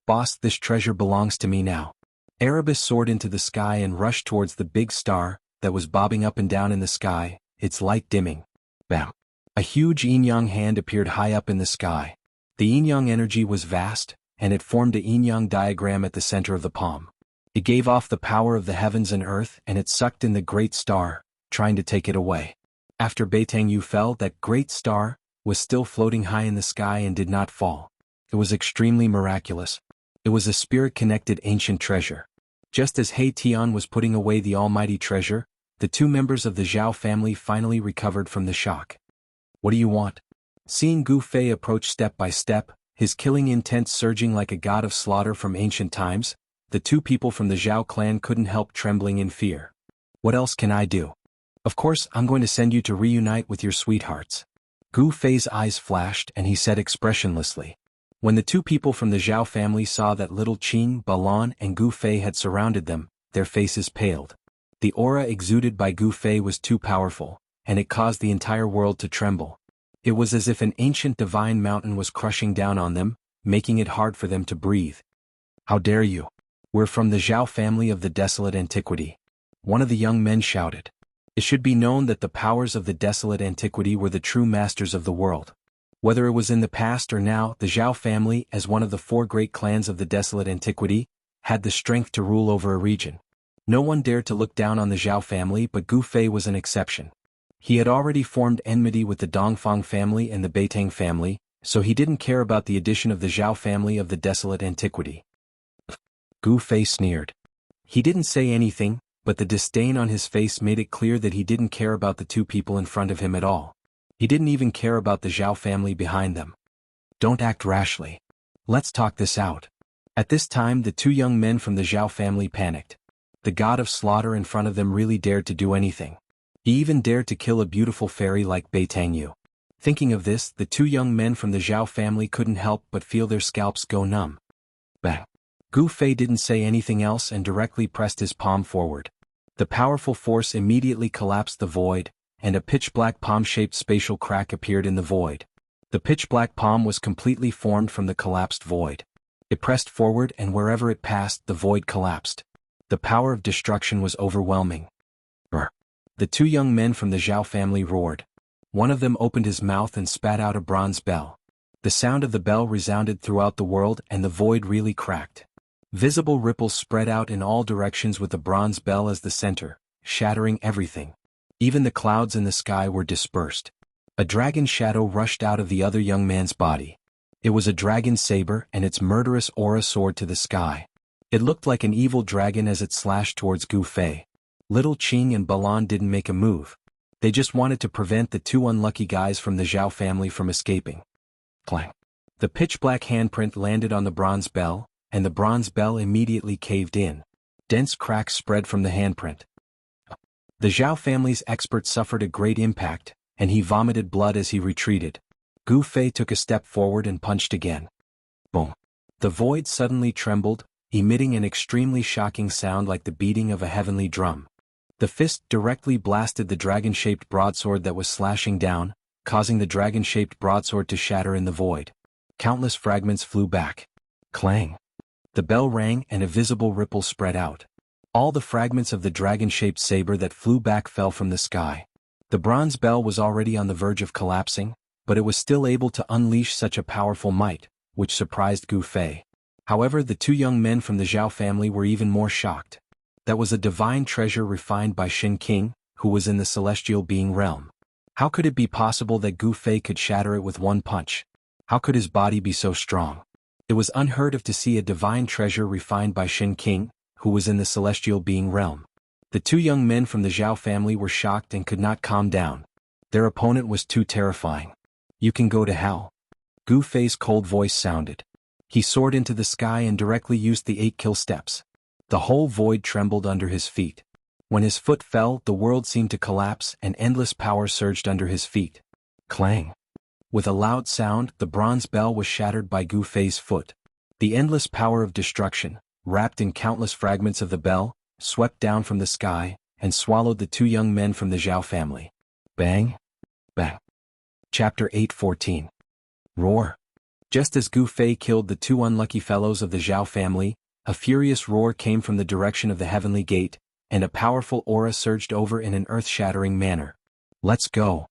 Boss, this treasure belongs to me now. Erebus soared into the sky and rushed towards the big star that was bobbing up and down in the sky, its light dimming. Bam! A huge yin-yang hand appeared high up in the sky. The yin-yang energy was vast, and it formed a yin-yang diagram at the center of the palm. It gave off the power of the heavens and earth, and it sucked in the great star, trying to take it away. After Beitangyu fell, that great star was still floating high in the sky and did not fall. It was extremely miraculous. It was a spirit-connected ancient treasure. Just as He Tian was putting away the almighty treasure, the 2 members of the Zhao family finally recovered from the shock. What do you want? Seeing Gu Fei approach step by step, his killing intent surging like a god of slaughter from ancient times, the 2 people from the Zhao clan couldn't help trembling in fear. What else can I do? Of course, I'm going to send you to reunite with your sweethearts. Gu Fei's eyes flashed and he said expressionlessly. When the 2 people from the Zhao family saw that little Qing, Balan, and Gu Fei had surrounded them, their faces paled. The aura exuded by Gu Fei was too powerful, and it caused the entire world to tremble. It was as if an ancient divine mountain was crushing down on them, making it hard for them to breathe. How dare you? We're from the Zhao family of the desolate antiquity. One of the young men shouted. It should be known that the powers of the desolate antiquity were the true masters of the world. Whether it was in the past or now, the Zhao family, as one of the 4 great clans of the desolate antiquity, had the strength to rule over a region. No one dared to look down on the Zhao family, but Gu Fei was an exception. He had already formed enmity with the Dongfang family and the Beitang family, so he didn't care about the addition of the Zhao family of the desolate antiquity. Gu Fei sneered. He didn't say anything, but the disdain on his face made it clear that he didn't care about the 2 people in front of him at all. He didn't even care about the Zhao family behind them. Don't act rashly. Let's talk this out. At this time the 2 young men from the Zhao family panicked. The god of slaughter in front of them really dared to do anything. He even dared to kill a beautiful fairy like Beitang Yu. Thinking of this, the 2 young men from the Zhao family couldn't help but feel their scalps go numb. Bang. Gu Fei didn't say anything else and directly pressed his palm forward. The powerful force immediately collapsed the void, and a pitch-black palm-shaped spatial crack appeared in the void. The pitch-black palm was completely formed from the collapsed void. It pressed forward and wherever it passed, the void collapsed. The power of destruction was overwhelming. Brr. The 2 young men from the Zhao family roared. One of them opened his mouth and spat out a bronze bell. The sound of the bell resounded throughout the world and the void really cracked. Visible ripples spread out in all directions with the bronze bell as the center, shattering everything. Even the clouds in the sky were dispersed. A dragon shadow rushed out of the other young man's body. It was a dragon saber and its murderous aura soared to the sky. It looked like an evil dragon as it slashed towards Gu Fei. Little Qing and Balan didn't make a move. They just wanted to prevent the 2 unlucky guys from the Zhao family from escaping. Clang. The pitch-black handprint landed on the bronze bell, and the bronze bell immediately caved in. Dense cracks spread from the handprint. The Zhao family's expert suffered a great impact, and he vomited blood as he retreated. Gu Fei took a step forward and punched again. Boom. The void suddenly trembled, emitting an extremely shocking sound like the beating of a heavenly drum. The fist directly blasted the dragon-shaped broadsword that was slashing down, causing the dragon-shaped broadsword to shatter in the void. Countless fragments flew back. Clang. The bell rang and a visible ripple spread out. All the fragments of the dragon-shaped saber that flew back fell from the sky. The bronze bell was already on the verge of collapsing, but it was still able to unleash such a powerful might, which surprised Gu Fei. However, the 2 young men from the Zhao family were even more shocked. That was a divine treasure refined by Shen King, who was in the celestial being realm. How could it be possible that Gu Fei could shatter it with one punch? How could his body be so strong? It was unheard of to see a divine treasure refined by Shen King, who was in the celestial being realm. The 2 young men from the Zhao family were shocked and could not calm down. Their opponent was too terrifying. You can go to hell. Gu Fei's cold voice sounded. He soared into the sky and directly used the 8 kill steps. The whole void trembled under his feet. When his foot fell, the world seemed to collapse and endless power surged under his feet. Clang. With a loud sound, the bronze bell was shattered by Gu Fei's foot. The endless power of destruction, wrapped in countless fragments of the bell, swept down from the sky and swallowed the 2 young men from the Zhao family. Bang. Bang. Chapter 8:14. Roar. Just as Gu Fei killed the 2 unlucky fellows of the Zhao family, a furious roar came from the direction of the heavenly gate, and a powerful aura surged over in an earth-shattering manner. Let's go.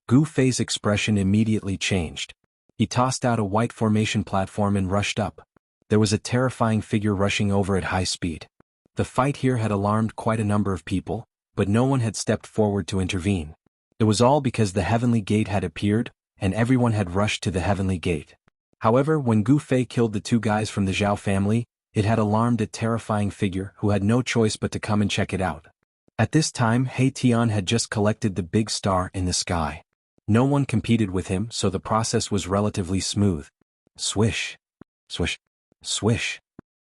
Gu Fei's expression immediately changed. He tossed out a white formation platform and rushed up. There was a terrifying figure rushing over at high speed. The fight here had alarmed quite a number of people, but no one had stepped forward to intervene. It was all because the heavenly gate had appeared, and everyone had rushed to the heavenly gate. However, when Gu Fei killed the 2 guys from the Zhao family, it had alarmed a terrifying figure who had no choice but to come and check it out. At this time, He Tian had just collected the big star in the sky. No one competed with him, so the process was relatively smooth. Swish. Swish. Swish.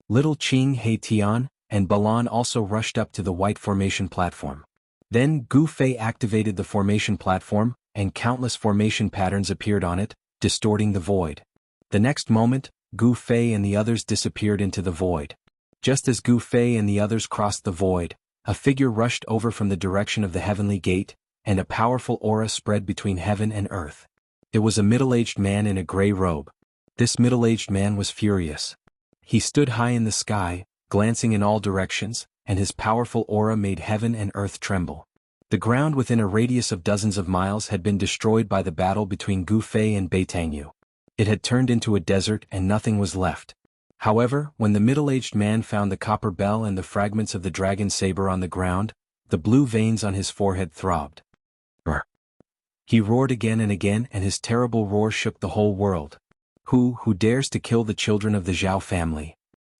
Little Qing, He Tian, and Balan also rushed up to the white formation platform. Then Gu Fei activated the formation platform, and countless formation patterns appeared on it, distorting the void. The next moment, Gu Fei and the others disappeared into the void. Just as Gu Fei and the others crossed the void, a figure rushed over from the direction of the heavenly gate, and a powerful aura spread between heaven and earth. It was a middle-aged man in a gray robe. This middle-aged man was furious. He stood high in the sky, glancing in all directions, and his powerful aura made heaven and earth tremble. The ground within a radius of dozens of miles had been destroyed by the battle between Gu Fei and Beitangyu. It had turned into a desert and nothing was left. However, when the middle-aged man found the copper bell and the fragments of the dragon saber on the ground, the blue veins on his forehead throbbed. Roar. He roared again and his terrible roar shook the whole world. Who dares to kill the children of the Zhao family?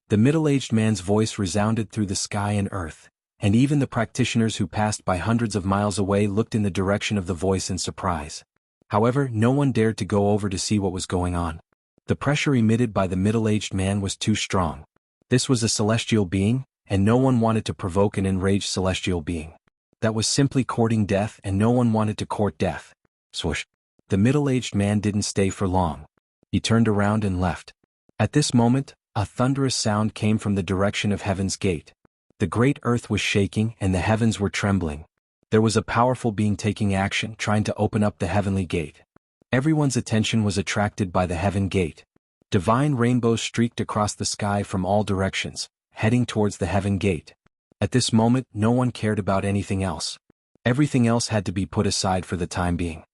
The middle-aged man's voice resounded through the sky and earth, and even the practitioners who passed by hundreds of miles away looked in the direction of the voice in surprise. However, no one dared to go over to see what was going on. The pressure emitted by the middle-aged man was too strong. This was a celestial being, and no one wanted to provoke an enraged celestial being. That was simply courting death, and no one wanted to court death. Swoosh. The middle-aged man didn't stay for long. He turned around and left. At this moment, a thunderous sound came from the direction of Heaven's Gate. The great earth was shaking and the heavens were trembling. There was a powerful being taking action, trying to open up the heavenly gate. Everyone's attention was attracted by the heaven gate. Divine rainbows streaked across the sky from all directions, heading towards the heaven gate. At this moment, no one cared about anything else. Everything else had to be put aside for the time being.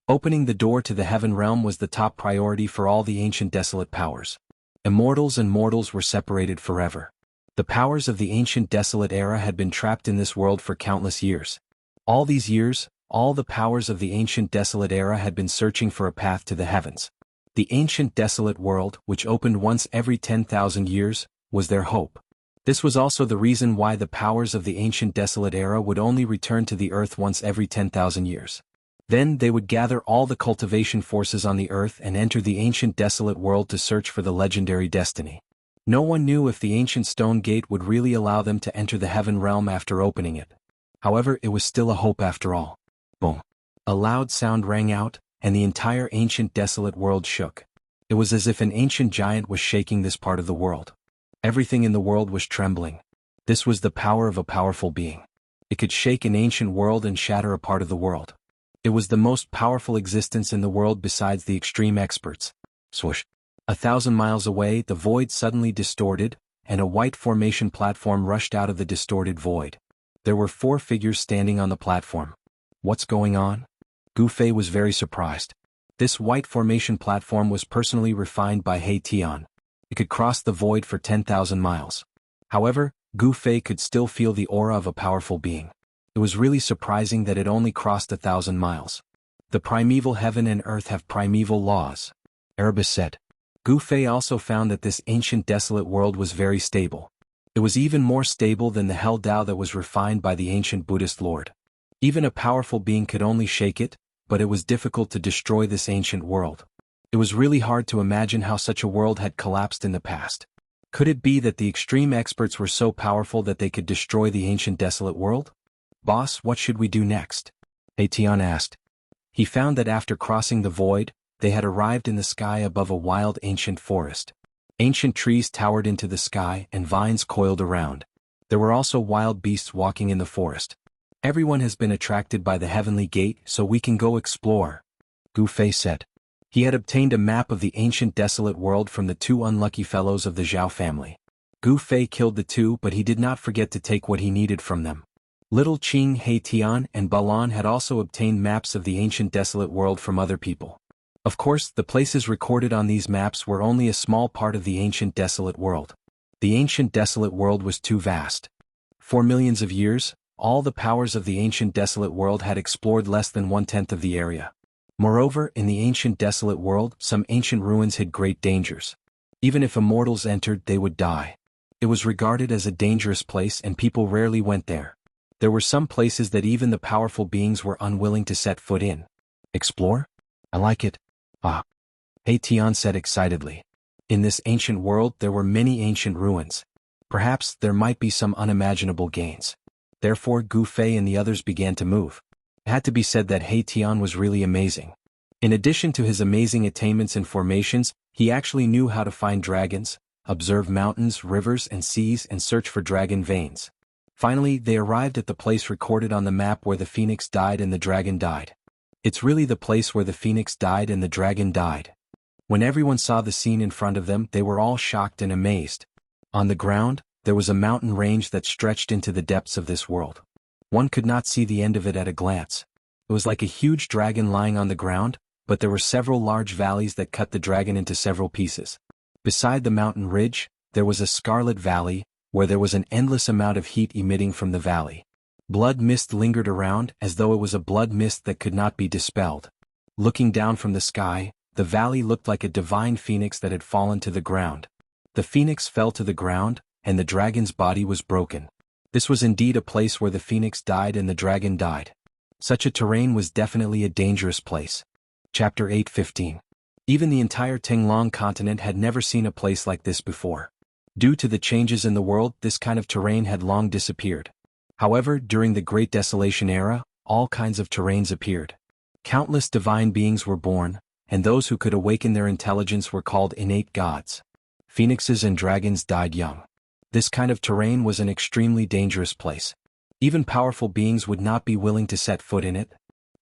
Opening the door to the heaven realm was the top priority for all the ancient desolate powers. Immortals and mortals were separated forever. The powers of the ancient desolate era had been trapped in this world for countless years. All these years, all the powers of the ancient desolate era had been searching for a path to the heavens. The ancient desolate world, which opened once every 10,000 years, was their hope. This was also the reason why the powers of the ancient desolate era would only return to the earth once every 10,000 years. Then they would gather all the cultivation forces on the earth and enter the ancient desolate world to search for the legendary destiny. No one knew if the ancient stone gate would really allow them to enter the heaven realm after opening it. However, it was still a hope after all. Boom. A loud sound rang out, and the entire ancient desolate world shook. It was as if an ancient giant was shaking this part of the world. Everything in the world was trembling. This was the power of a powerful being. It could shake an ancient world and shatter a part of the world. It was the most powerful existence in the world besides the extreme experts. Swoosh. 1,000 miles away, the void suddenly distorted, and a white formation platform rushed out of the distorted void. There were 4 figures standing on the platform. What's going on? Gu Fei was very surprised. This white formation platform was personally refined by He Tian. It could cross the void for 10,000 miles. However, Gu Fei could still feel the aura of a powerful being. It was really surprising that it only crossed 1,000 miles. The primeval heaven and earth have primeval laws, Erebus said. Gu Fei also found that this ancient desolate world was very stable. It was even more stable than the Hell Tao that was refined by the ancient Buddhist Lord. Even a powerful being could only shake it, but it was difficult to destroy this ancient world. It was really hard to imagine how such a world had collapsed in the past. Could it be that the extreme experts were so powerful that they could destroy the ancient desolate world? Boss, what should we do next? He Tian asked. He found that after crossing the void, they had arrived in the sky above a wild ancient forest. Ancient trees towered into the sky and vines coiled around. There were also wild beasts walking in the forest. Everyone has been attracted by the heavenly gate, so we can go explore, Gu Fei said. He had obtained a map of the ancient desolate world from the 2 unlucky fellows of the Zhao family. Gu Fei killed the 2, but he did not forget to take what he needed from them. Little Qing, He Tian, and Balan had also obtained maps of the ancient desolate world from other people. Of course, the places recorded on these maps were only a small part of the ancient desolate world. The ancient desolate world was too vast. For millions of years, all the powers of the ancient desolate world had explored less than 1/10 of the area. Moreover, in the ancient desolate world, some ancient ruins hid great dangers. Even if immortals entered, they would die. It was regarded as a dangerous place and people rarely went there. There were some places that even the powerful beings were unwilling to set foot in. Explore? I like it. Ah. He Tian said excitedly. In this ancient world there were many ancient ruins. Perhaps there might be some unimaginable gains. Therefore Gu Fei and the others began to move. It had to be said that He Tian was really amazing. In addition to his amazing attainments and formations, he actually knew how to find dragons, observe mountains, rivers and seas and search for dragon veins. Finally, they arrived at the place recorded on the map where the phoenix died and the dragon died. It's really the place where the phoenix died and the dragon died. When everyone saw the scene in front of them, they were all shocked and amazed. On the ground, there was a mountain range that stretched into the depths of this world. One could not see the end of it at a glance. It was like a huge dragon lying on the ground, but there were several large valleys that cut the dragon into several pieces. Beside the mountain ridge, there was a scarlet valley, where there was an endless amount of heat emitting from the valley. Blood mist lingered around as though it was a blood mist that could not be dispelled. Looking down from the sky, the valley looked like a divine phoenix that had fallen to the ground. The phoenix fell to the ground, and the dragon's body was broken. This was indeed a place where the phoenix died and the dragon died. Such a terrain was definitely a dangerous place. Chapter 8:15. Even the entire Tinglong continent had never seen a place like this before. Due to the changes in the world, this kind of terrain had long disappeared. However, during the Great Desolation era, all kinds of terrains appeared. Countless divine beings were born, and those who could awaken their intelligence were called innate gods. Phoenixes and dragons died young. This kind of terrain was an extremely dangerous place. Even powerful beings would not be willing to set foot in it.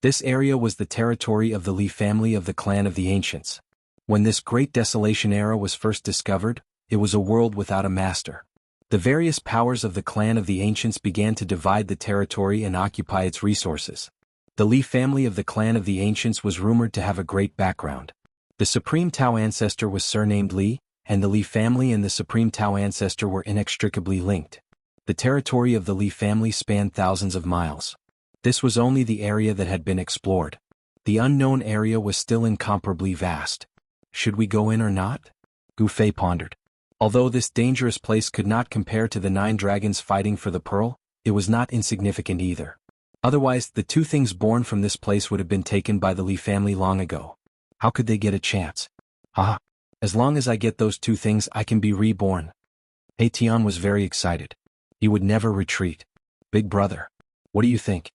This area was the territory of the Li family of the clan of the ancients. When this Great Desolation era was first discovered, it was a world without a master. The various powers of the clan of the ancients began to divide the territory and occupy its resources. The Li family of the clan of the ancients was rumored to have a great background. The Supreme Tao ancestor was surnamed Li, and the Li family and the Supreme Tao ancestor were inextricably linked. The territory of the Li family spanned thousands of miles. This was only the area that had been explored. The unknown area was still incomparably vast. Should we go in or not? Gu Fei pondered. Although this dangerous place could not compare to the 9 dragons fighting for the pearl, it was not insignificant either. Otherwise, the 2 things born from this place would have been taken by the Li family long ago. How could they get a chance? As long as I get those 2 things, I can be reborn. He Tian was very excited. He would never retreat. Big brother, what do you think?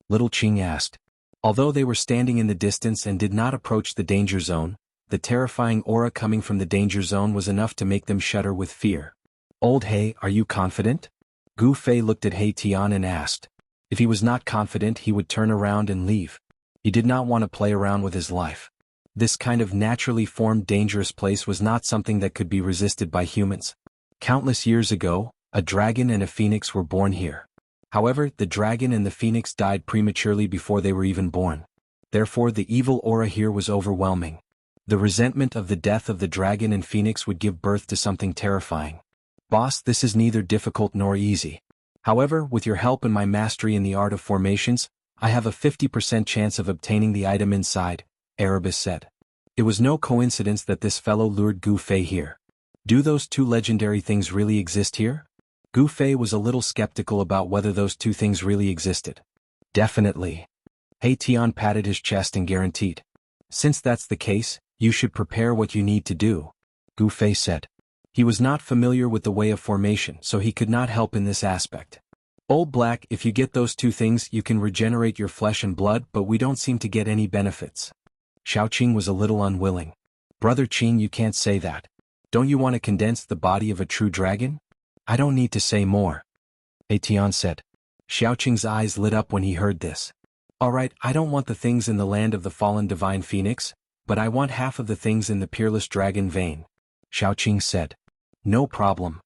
Little Qing asked. Although they were standing in the distance and did not approach the danger zone, the terrifying aura coming from the danger zone was enough to make them shudder with fear. Old He, are you confident? Gu Fei looked at He Tian and asked. If he was not confident, he would turn around and leave. He did not want to play around with his life. This kind of naturally formed dangerous place was not something that could be resisted by humans. Countless years ago, a dragon and a phoenix were born here. However, the dragon and the phoenix died prematurely before they were even born. Therefore, the evil aura here was overwhelming. The resentment of the death of the dragon and phoenix would give birth to something terrifying. Boss, this is neither difficult nor easy. However, with your help and my mastery in the art of formations, I have a 50% chance of obtaining the item inside, Erebus said. It was no coincidence that this fellow lured Gu Fei here. Do those 2 legendary things really exist here? Gu Fei was a little skeptical about whether those 2 things really existed. Definitely. He Tian patted his chest and guaranteed. Since that's the case, you should prepare what you need to do, Gu Fei said. He was not familiar with the way of formation, so he could not help in this aspect. Old Black, if you get those 2 things, you can regenerate your flesh and blood, but we don't seem to get any benefits. Xiaoqing was a little unwilling. Brother Qing, you can't say that. Don't you want to condense the body of a true dragon? I don't need to say more, He Tian said. Xiaoqing's eyes lit up when he heard this. Alright, I don't want the things in the land of the fallen divine phoenix, but I want half of the things in the peerless dragon vein, Xiaoqing said. No problem.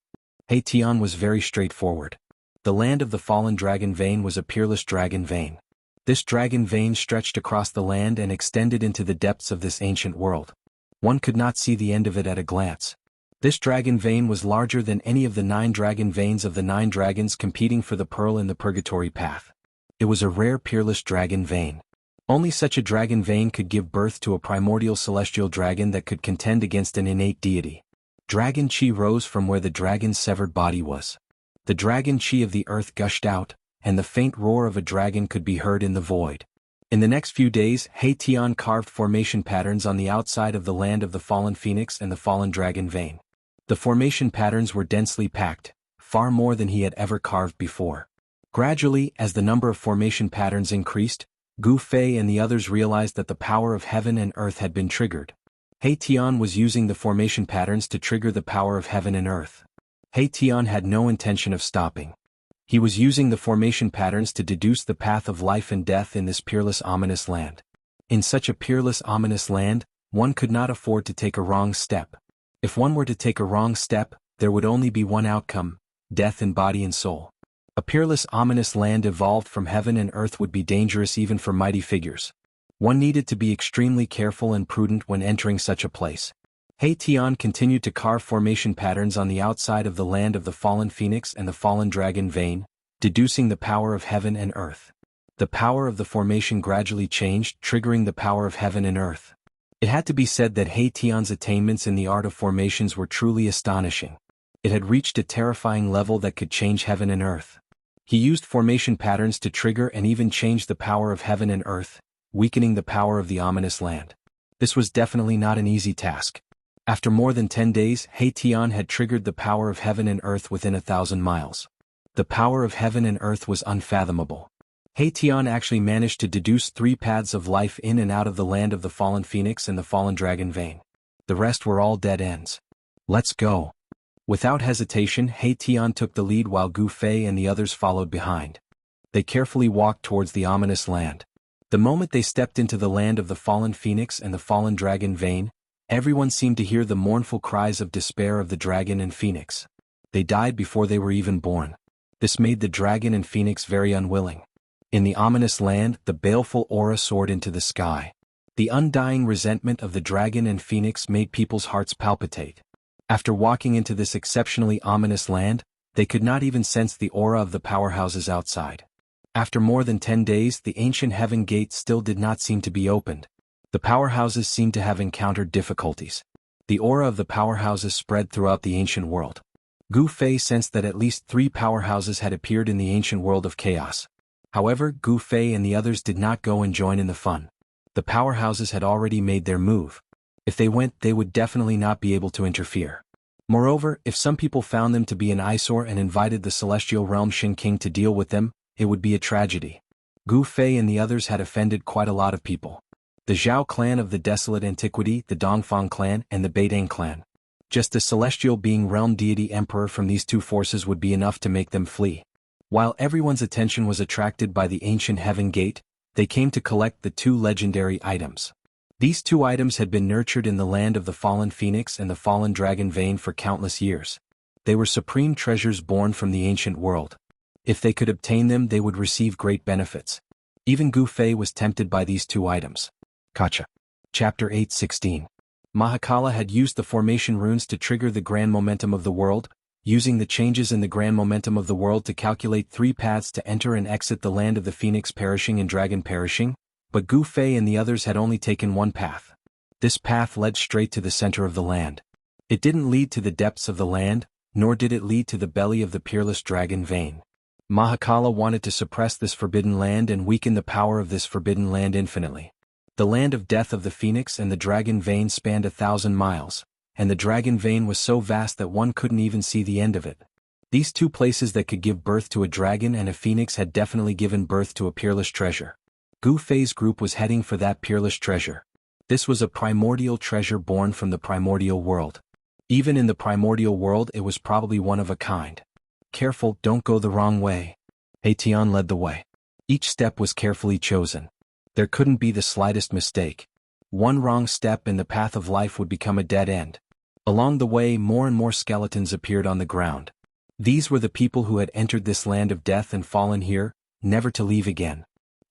He Tian was very straightforward. The land of the fallen dragon vein was a peerless dragon vein. This dragon vein stretched across the land and extended into the depths of this ancient world. One could not see the end of it at a glance. This dragon vein was larger than any of the 9 dragon veins of the 9 dragons competing for the pearl in the purgatory path. It was a rare peerless dragon vein. Only such a dragon vein could give birth to a primordial celestial dragon that could contend against an innate deity. Dragon chi rose from where the dragon's severed body was. The dragon chi of the earth gushed out, and the faint roar of a dragon could be heard in the void. In the next few days, He Tian carved formation patterns on the outside of the land of the fallen phoenix and the fallen dragon vein. The formation patterns were densely packed, far more than he had ever carved before. Gradually, as the number of formation patterns increased, Gu Fei and the others realized that the power of heaven and earth had been triggered. He Tian was using the formation patterns to trigger the power of heaven and earth. He Tian had no intention of stopping. He was using the formation patterns to deduce the path of life and death in this peerless ominous land. In such a peerless ominous land, one could not afford to take a wrong step. If one were to take a wrong step, there would only be one outcome, death in body and soul. A peerless, ominous land evolved from heaven and earth would be dangerous even for mighty figures. One needed to be extremely careful and prudent when entering such a place. He Tian continued to carve formation patterns on the outside of the land of the fallen phoenix and the fallen dragon vein, deducing the power of heaven and earth. The power of the formation gradually changed, triggering the power of heaven and earth. It had to be said that He Tian's attainments in the art of formations were truly astonishing. It had reached a terrifying level that could change heaven and earth. He used formation patterns to trigger and even change the power of heaven and earth, weakening the power of the ominous land. This was definitely not an easy task. After more than 10 days, He Tian had triggered the power of heaven and earth within 1,000 miles. The power of heaven and earth was unfathomable. He Tian actually managed to deduce 3 paths of life in and out of the land of the fallen phoenix and the fallen dragon vein. The rest were all dead ends. Let's go. Without hesitation, He Tian took the lead while Gu Fei and the others followed behind. They carefully walked towards the ominous land. The moment they stepped into the land of the fallen phoenix and the fallen dragon vein, everyone seemed to hear the mournful cries of despair of the dragon and phoenix. They died before they were even born. This made the dragon and phoenix very unwilling. In the ominous land, the baleful aura soared into the sky. The undying resentment of the dragon and phoenix made people's hearts palpitate. After walking into this exceptionally ominous land, they could not even sense the aura of the powerhouses outside. After more than 10 days, the ancient heaven gate still did not seem to be opened. The powerhouses seemed to have encountered difficulties. The aura of the powerhouses spread throughout the ancient world. Gu Fei sensed that at least 3 powerhouses had appeared in the ancient world of chaos. However, Gu Fei and the others did not go and join in the fun. The powerhouses had already made their move. If they went, they would definitely not be able to interfere. Moreover, if some people found them to be an eyesore and invited the celestial realm Shin King to deal with them, it would be a tragedy. Gu Fei and the others had offended quite a lot of people. The Zhao clan of the Desolate Antiquity, the Dongfang clan, and the Beidang clan. Just a celestial being realm deity emperor from these 2 forces would be enough to make them flee. While everyone's attention was attracted by the ancient heaven gate, they came to collect the 2 legendary items. These 2 items had been nurtured in the land of the fallen phoenix and the fallen dragon vein for countless years. They were supreme treasures born from the ancient world. If they could obtain them, they would receive great benefits. Even Gu Fei was tempted by these 2 items. Gotcha. Chapter 8:16. Mahakala had used the formation runes to trigger the grand momentum of the world, using the changes in the grand momentum of the world to calculate 3 paths to enter and exit the land of the phoenix perishing and dragon perishing, but Gu Fei and the others had only taken 1 path. This path led straight to the center of the land. It didn't lead to the depths of the land, nor did it lead to the belly of the peerless dragon vein. Mahakala wanted to suppress this forbidden land and weaken the power of this forbidden land infinitely. The land of death of the phoenix and the dragon vein spanned 1,000 miles, and the dragon vein was so vast that one couldn't even see the end of it. These 2 places that could give birth to a dragon and a phoenix had definitely given birth to a peerless treasure. Gu Fei's group was heading for that peerless treasure. This was a primordial treasure born from the primordial world. Even in the primordial world, it was probably one of a kind. Careful, don't go the wrong way. He Tian led the way. Each step was carefully chosen. There couldn't be the slightest mistake. One wrong step and the path of life would become a dead end. Along the way, more and more skeletons appeared on the ground. These were the people who had entered this land of death and fallen here, never to leave again.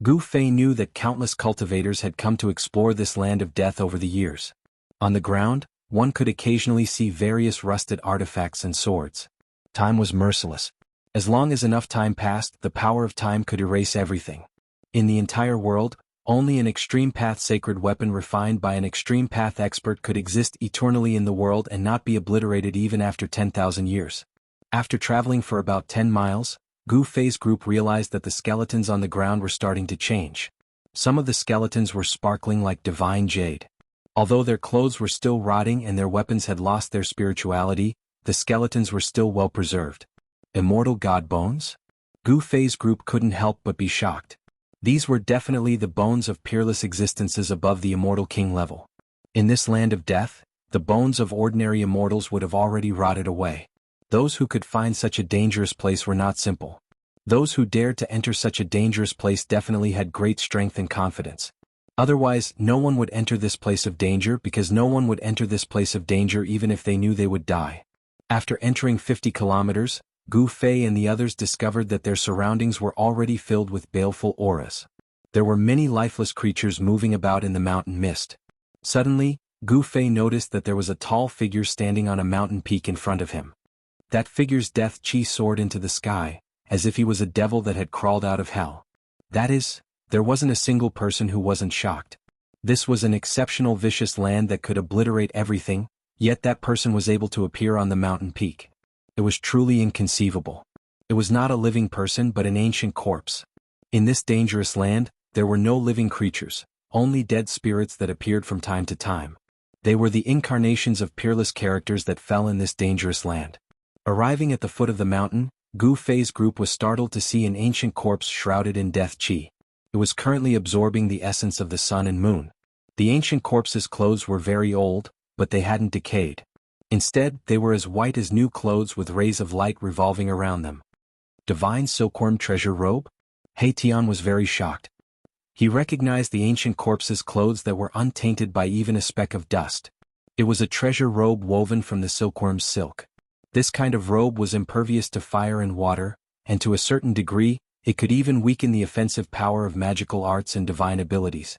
Gu Fei knew that countless cultivators had come to explore this land of death over the years. On the ground, one could occasionally see various rusted artifacts and swords. Time was merciless. As long as enough time passed, the power of time could erase everything. In the entire world, only an extreme path sacred weapon refined by an extreme path expert could exist eternally in the world and not be obliterated even after 10,000 years. After traveling for about 10 miles, Gu Fei's group realized that the skeletons on the ground were starting to change. Some of the skeletons were sparkling like divine jade. Although their clothes were still rotting and their weapons had lost their spirituality, the skeletons were still well preserved. Immortal god bones? Gu Fei's group couldn't help but be shocked. These were definitely the bones of peerless existences above the immortal king level. In this land of death, the bones of ordinary immortals would have already rotted away. Those who could find such a dangerous place were not simple. Those who dared to enter such a dangerous place definitely had great strength and confidence. Otherwise, no one would enter this place of danger because no one would enter this place of danger even if they knew they would die. After entering 50 kilometers, Gu Fei and the others discovered that their surroundings were already filled with baleful auras. There were many lifeless creatures moving about in the mountain mist. Suddenly, Gu Fei noticed that there was a tall figure standing on a mountain peak in front of him. That figure's death chi soared into the sky, as if he was a devil that had crawled out of hell. That is, there wasn't a single person who wasn't shocked. This was an exceptional vicious land that could obliterate everything, yet that person was able to appear on the mountain peak. It was truly inconceivable. It was not a living person but an ancient corpse. In this dangerous land, there were no living creatures, only dead spirits that appeared from time to time. They were the incarnations of peerless characters that fell in this dangerous land. Arriving at the foot of the mountain, Gu Fei's group was startled to see an ancient corpse shrouded in death chi. It was currently absorbing the essence of the sun and moon. The ancient corpse's clothes were very old, but they hadn't decayed. Instead, they were as white as new clothes with rays of light revolving around them. Divine silkworm treasure robe? He Tian was very shocked. He recognized the ancient corpse's clothes that were untainted by even a speck of dust. It was a treasure robe woven from the silkworm's silk. This kind of robe was impervious to fire and water, and to a certain degree, it could even weaken the offensive power of magical arts and divine abilities.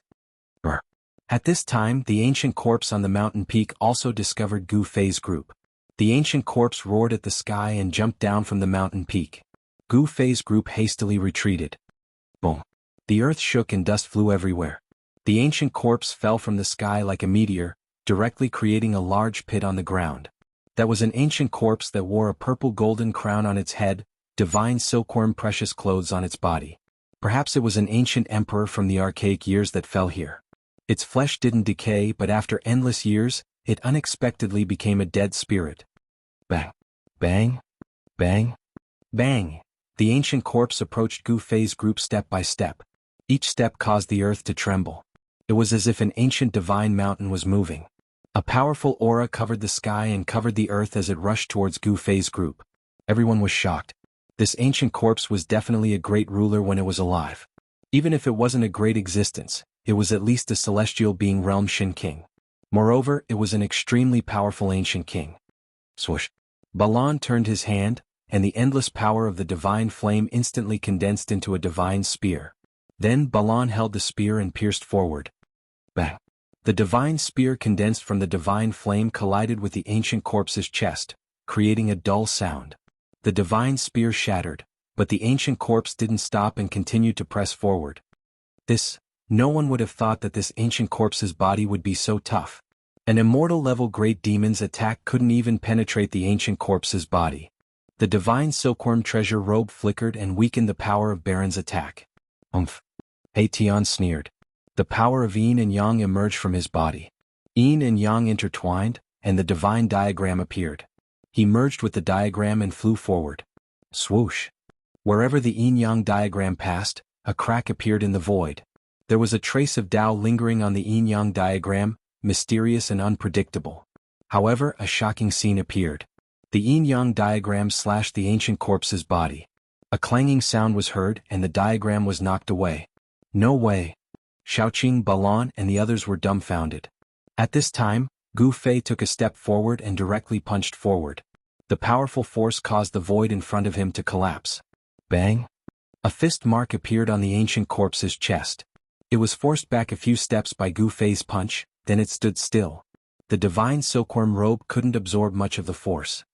At this time, the ancient corpse on the mountain peak also discovered Gu Fei's group. The ancient corpse roared at the sky and jumped down from the mountain peak. Gu Fei's group hastily retreated. Boom! The earth shook and dust flew everywhere. The ancient corpse fell from the sky like a meteor, directly creating a large pit on the ground. That was an ancient corpse that wore a purple golden crown on its head, divine silkworm precious clothes on its body. Perhaps it was an ancient emperor from the archaic years that fell here. Its flesh didn't decay, but after endless years, it unexpectedly became a dead spirit. Bang! Bang! Bang! Bang! The ancient corpse approached Gu Fei's group step by step. Each step caused the earth to tremble. It was as if an ancient divine mountain was moving. A powerful aura covered the sky and covered the earth as it rushed towards Gu Fei's group. Everyone was shocked. This ancient corpse was definitely a great ruler when it was alive. Even if it wasn't a great existence, it was at least a celestial being realm Shin King. Moreover, it was an extremely powerful ancient king. Swoosh! Balan turned his hand, and the endless power of the divine flame instantly condensed into a divine spear. Then Balan held the spear and pierced forward. Bang! The divine spear condensed from the divine flame collided with the ancient corpse's chest, creating a dull sound. The divine spear shattered, but the ancient corpse didn't stop and continued to press forward. No one would have thought that this ancient corpse's body would be so tough. An immortal-level great demon's attack couldn't even penetrate the ancient corpse's body. The divine silkworm treasure robe flickered and weakened the power of Baron's attack. Umph! He Tian sneered. The power of yin and yang emerged from his body. Yin and yang intertwined, and the divine diagram appeared. He merged with the diagram and flew forward. Swoosh! Wherever the yin-yang diagram passed, a crack appeared in the void. There was a trace of Tao lingering on the yin-yang diagram, mysterious and unpredictable. However, a shocking scene appeared. The yin-yang diagram slashed the ancient corpse's body. A clanging sound was heard and the diagram was knocked away. No way! Shaoqing, Balan, and the others were dumbfounded. At this time, Gu Fei took a step forward and directly punched forward. The powerful force caused the void in front of him to collapse. Bang! A fist mark appeared on the ancient corpse's chest. It was forced back a few steps by Gu Fei's punch, then it stood still. The divine silkworm robe couldn't absorb much of the force.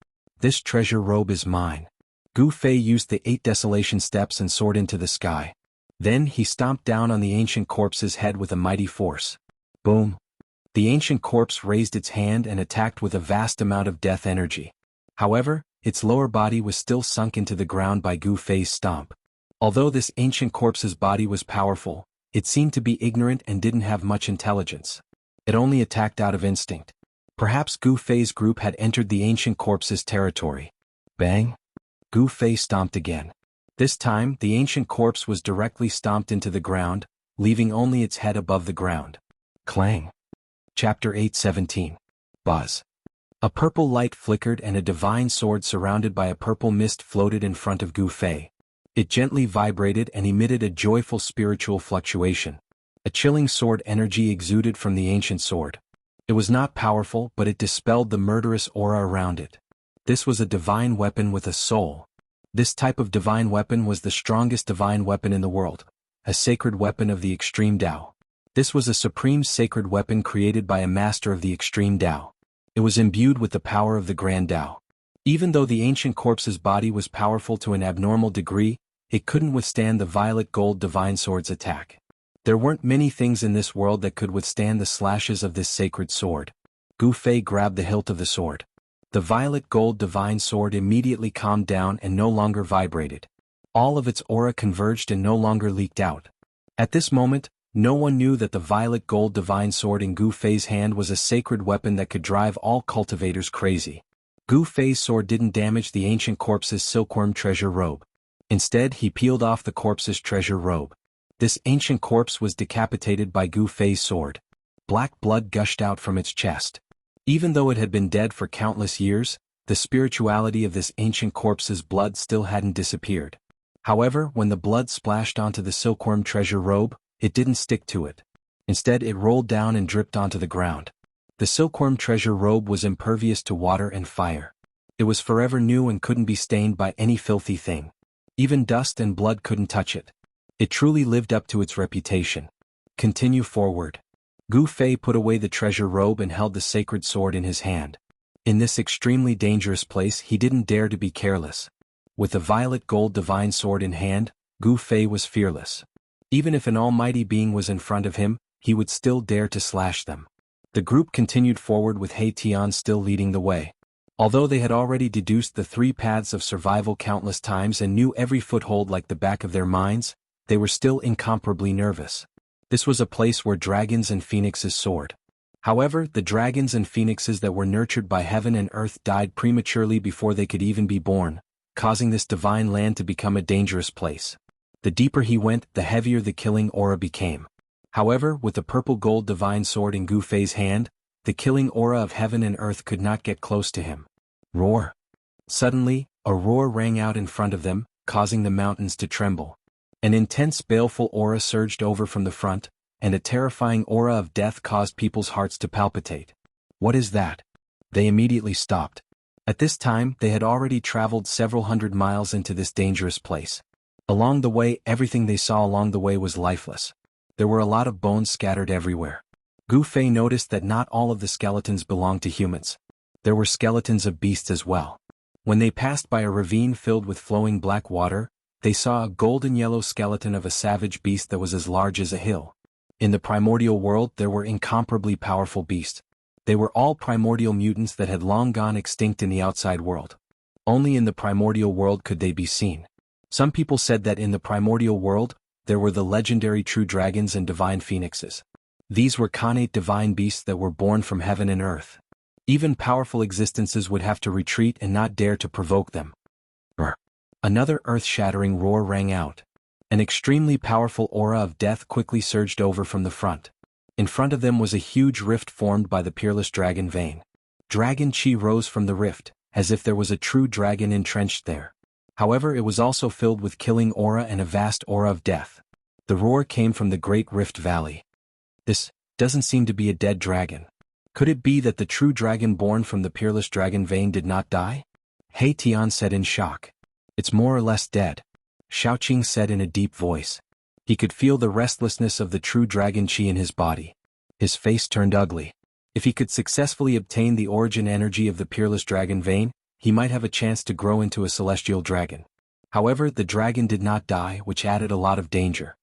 This treasure robe is mine. Gu Fei used the 8 desolation steps and soared into the sky. Then he stomped down on the ancient corpse's head with a mighty force. Boom! The ancient corpse raised its hand and attacked with a vast amount of death energy. However, its lower body was still sunk into the ground by Gu Fei's stomp. Although this ancient corpse's body was powerful, it seemed to be ignorant and didn't have much intelligence. It only attacked out of instinct. Perhaps Gu Fei's group had entered the ancient corpse's territory. Bang! Gu Fei stomped again. This time, the ancient corpse was directly stomped into the ground, leaving only its head above the ground. Clang! Chapter 8:17. Buzz. A purple light flickered and a divine sword surrounded by a purple mist floated in front of Gu Fei. It gently vibrated and emitted a joyful spiritual fluctuation. A chilling sword energy exuded from the ancient sword. It was not powerful, but it dispelled the murderous aura around it. This was a divine weapon with a soul. This type of divine weapon was the strongest divine weapon in the world, a sacred weapon of the extreme Tao. This was a supreme sacred weapon created by a master of the extreme Tao. It was imbued with the power of the grand Tao. Even though the ancient corpse's body was powerful to an abnormal degree, it couldn't withstand the violet gold divine sword's attack. There weren't many things in this world that could withstand the slashes of this sacred sword. Gu Fei grabbed the hilt of the sword. The violet gold divine sword immediately calmed down and no longer vibrated. All of its aura converged and no longer leaked out. At this moment, no one knew that the violet gold divine sword in Gu Fei's hand was a sacred weapon that could drive all cultivators crazy. Gu Fei's sword didn't damage the ancient corpse's silkworm treasure robe. Instead, he peeled off the corpse's treasure robe. This ancient corpse was decapitated by Gu Fei's sword. Black blood gushed out from its chest. Even though it had been dead for countless years, the spirituality of this ancient corpse's blood still hadn't disappeared. However, when the blood splashed onto the silkworm treasure robe, it didn't stick to it. Instead, it rolled down and dripped onto the ground. The silkworm treasure robe was impervious to water and fire. It was forever new and couldn't be stained by any filthy thing. Even dust and blood couldn't touch it. It truly lived up to its reputation. Continue forward. Gu Fei put away the treasure robe and held the sacred sword in his hand. In this extremely dangerous place, he didn't dare to be careless. With the violet gold divine sword in hand, Gu Fei was fearless. Even if an almighty being was in front of him, he would still dare to slash them. The group continued forward with He Tian still leading the way. Although they had already deduced the 3 paths of survival countless times and knew every foothold like the back of their minds, they were still incomparably nervous. This was a place where dragons and phoenixes soared. However, the dragons and phoenixes that were nurtured by heaven and earth died prematurely before they could even be born, causing this divine land to become a dangerous place. The deeper he went, the heavier the killing aura became. However, with the purple gold divine sword in Gu Fei's hand, the killing aura of heaven and earth could not get close to him. Roar! Suddenly, a roar rang out in front of them, causing the mountains to tremble. An intense baleful aura surged over from the front, and a terrifying aura of death caused people's hearts to palpitate. What is that? They immediately stopped. At this time, they had already traveled several hundred miles into this dangerous place. Along the way, everything they saw along the way was lifeless. There were a lot of bones scattered everywhere. Gu Fei noticed that not all of the skeletons belonged to humans. There were skeletons of beasts as well. When they passed by a ravine filled with flowing black water, they saw a golden yellow skeleton of a savage beast that was as large as a hill. In the primordial world, there were incomparably powerful beasts. They were all primordial mutants that had long gone extinct in the outside world. Only in the primordial world could they be seen. Some people said that in the primordial world, there were the legendary true dragons and divine phoenixes. These were connate divine beasts that were born from heaven and earth. Even powerful existences would have to retreat and not dare to provoke them. Another earth-shattering roar rang out. An extremely powerful aura of death quickly surged over from the front. In front of them was a huge rift formed by the peerless dragon vein. Dragon chi rose from the rift, as if there was a true dragon entrenched there. However, it was also filled with killing aura and a vast aura of death. The roar came from the Great Rift Valley. This doesn't seem to be a dead dragon. Could it be that the true dragon born from the peerless dragon vein did not die? He Tian said in shock. It's more or less dead. Xiaoqing said in a deep voice. He could feel the restlessness of the true dragon chi in his body. His face turned ugly. If he could successfully obtain the origin energy of the peerless dragon vein, he might have a chance to grow into a celestial dragon. However, the dragon did not die, which added a lot of danger.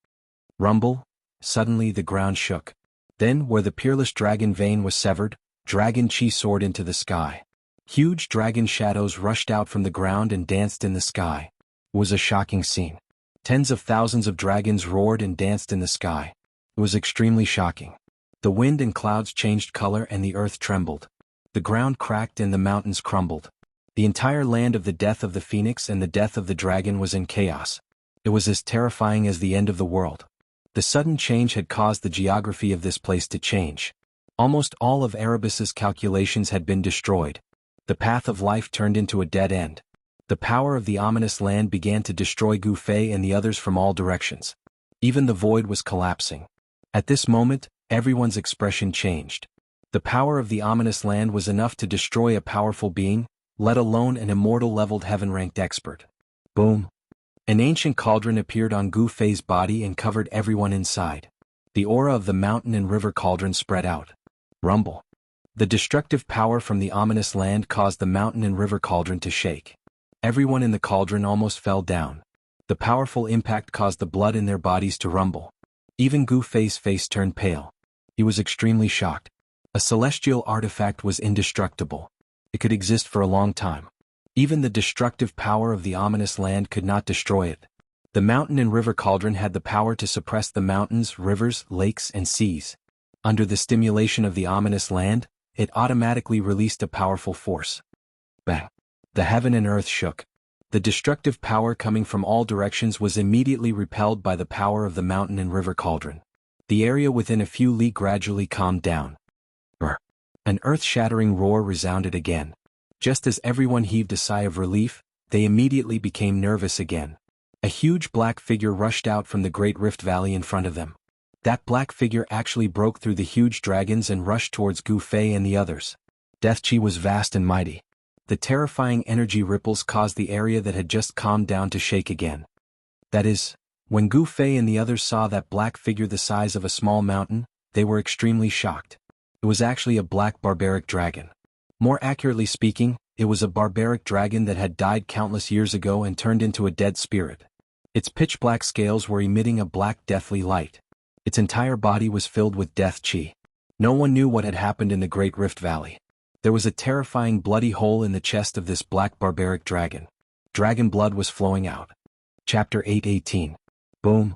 Rumble! Suddenly the ground shook. Then, where the peerless dragon vein was severed, dragon chi soared into the sky. Huge dragon shadows rushed out from the ground and danced in the sky. It was a shocking scene. Tens of thousands of dragons roared and danced in the sky. It was extremely shocking. The wind and clouds changed color and the earth trembled. The ground cracked and the mountains crumbled. The entire land of the death of the phoenix and the death of the dragon was in chaos. It was as terrifying as the end of the world. The sudden change had caused the geography of this place to change. Almost all of Erebus's calculations had been destroyed. The path of life turned into a dead end. The power of the ominous land began to destroy Gu Fei and the others from all directions. Even the void was collapsing. At this moment, everyone's expression changed. The power of the ominous land was enough to destroy a powerful being, let alone an immortal-leveled heaven-ranked expert. Boom. An ancient cauldron appeared on Gu Fei's body and covered everyone inside. The aura of the mountain and river cauldron spread out. Rumble. The destructive power from the ominous land caused the mountain and river cauldron to shake. Everyone in the cauldron almost fell down. The powerful impact caused the blood in their bodies to rumble. Even Gu Fei's face turned pale. He was extremely shocked. A celestial artifact was indestructible. It could exist for a long time. Even the destructive power of the ominous land could not destroy it. The mountain and river cauldron had the power to suppress the mountains, rivers, lakes, and seas. Under the stimulation of the ominous land, it automatically released a powerful force. Bang! The heaven and earth shook. The destructive power coming from all directions was immediately repelled by the power of the mountain and river cauldron. The area within a few li gradually calmed down. An earth-shattering roar resounded again. Just as everyone heaved a sigh of relief, they immediately became nervous again. A huge black figure rushed out from the great rift valley in front of them. That black figure actually broke through the huge dragons and rushed towards Gu Fei and the others. Death Chi was vast and mighty. The terrifying energy ripples caused the area that had just calmed down to shake again. That is, when Gu Fei and the others saw that black figure the size of a small mountain, they were extremely shocked. It was actually a black barbaric dragon. More accurately speaking, it was a barbaric dragon that had died countless years ago and turned into a dead spirit. Its pitch-black scales were emitting a black deathly light. Its entire body was filled with death chi. No one knew what had happened in the Great Rift Valley. There was a terrifying bloody hole in the chest of this black barbaric dragon. Dragon blood was flowing out. Chapter 8:18. Boom.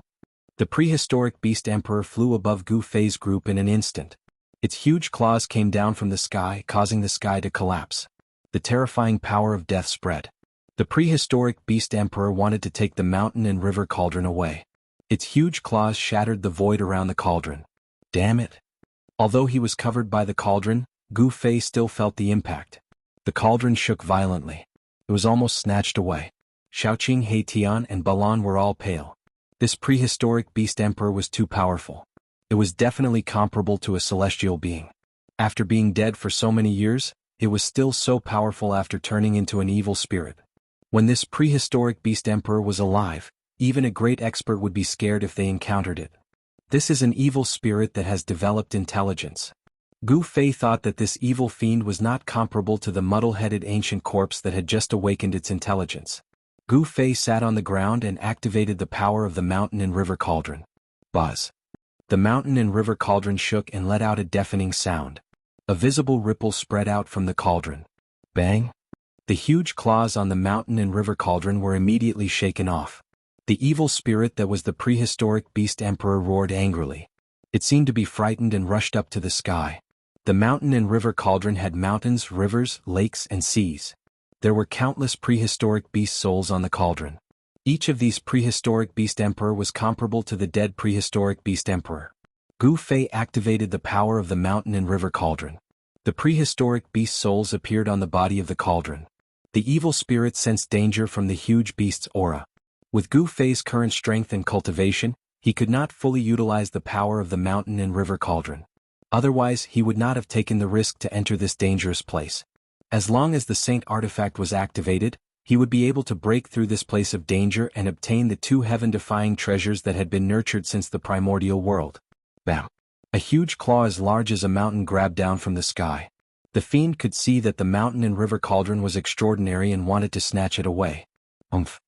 The prehistoric beast emperor flew above Gu Fei's group in an instant. Its huge claws came down from the sky, causing the sky to collapse. The terrifying power of death spread. The prehistoric beast emperor wanted to take the mountain and river cauldron away. Its huge claws shattered the void around the cauldron. Damn it. Although he was covered by the cauldron, Gu Fei still felt the impact. The cauldron shook violently. It was almost snatched away. Shaoqing, Heitian, and Balan were all pale. This prehistoric beast emperor was too powerful. It was definitely comparable to a celestial being. After being dead for so many years, it was still so powerful after turning into an evil spirit. When this prehistoric beast emperor was alive, even a great expert would be scared if they encountered it. This is an evil spirit that has developed intelligence. Gu Fei thought that this evil fiend was not comparable to the muddle-headed ancient corpse that had just awakened its intelligence. Gu Fei sat on the ground and activated the power of the mountain and river cauldron. Buzz. The mountain and river cauldron shook and let out a deafening sound. A visible ripple spread out from the cauldron. Bang! The huge claws on the mountain and river cauldron were immediately shaken off. The evil spirit that was the prehistoric beast emperor roared angrily. It seemed to be frightened and rushed up to the sky. The mountain and river cauldron had mountains, rivers, lakes, and seas. There were countless prehistoric beast souls on the cauldron. Each of these prehistoric beast emperor was comparable to the dead prehistoric beast emperor. Gu Fei activated the power of the mountain and river cauldron. The prehistoric beast souls appeared on the body of the cauldron. The evil spirit sensed danger from the huge beast's aura. With Gu Fei's current strength and cultivation, he could not fully utilize the power of the mountain and river cauldron. Otherwise, he would not have taken the risk to enter this dangerous place. As long as the Saint artifact was activated, he would be able to break through this place of danger and obtain the two heaven-defying treasures that had been nurtured since the primordial world. Bam! A huge claw as large as a mountain grabbed down from the sky. The fiend could see that the mountain and river cauldron was extraordinary and wanted to snatch it away. Umph!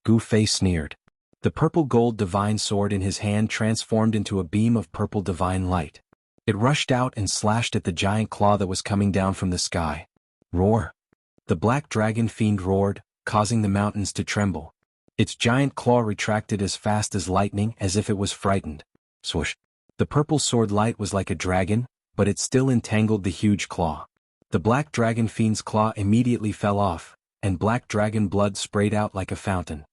Gu Fei sneered. The purple gold divine sword in his hand transformed into a beam of purple divine light. It rushed out and slashed at the giant claw that was coming down from the sky. Roar! The black dragon fiend roared, causing the mountains to tremble. Its giant claw retracted as fast as lightning, as if it was frightened. Swoosh! The purple sword light was like a dragon, but it still entangled the huge claw. The black dragon fiend's claw immediately fell off, and black dragon blood sprayed out like a fountain.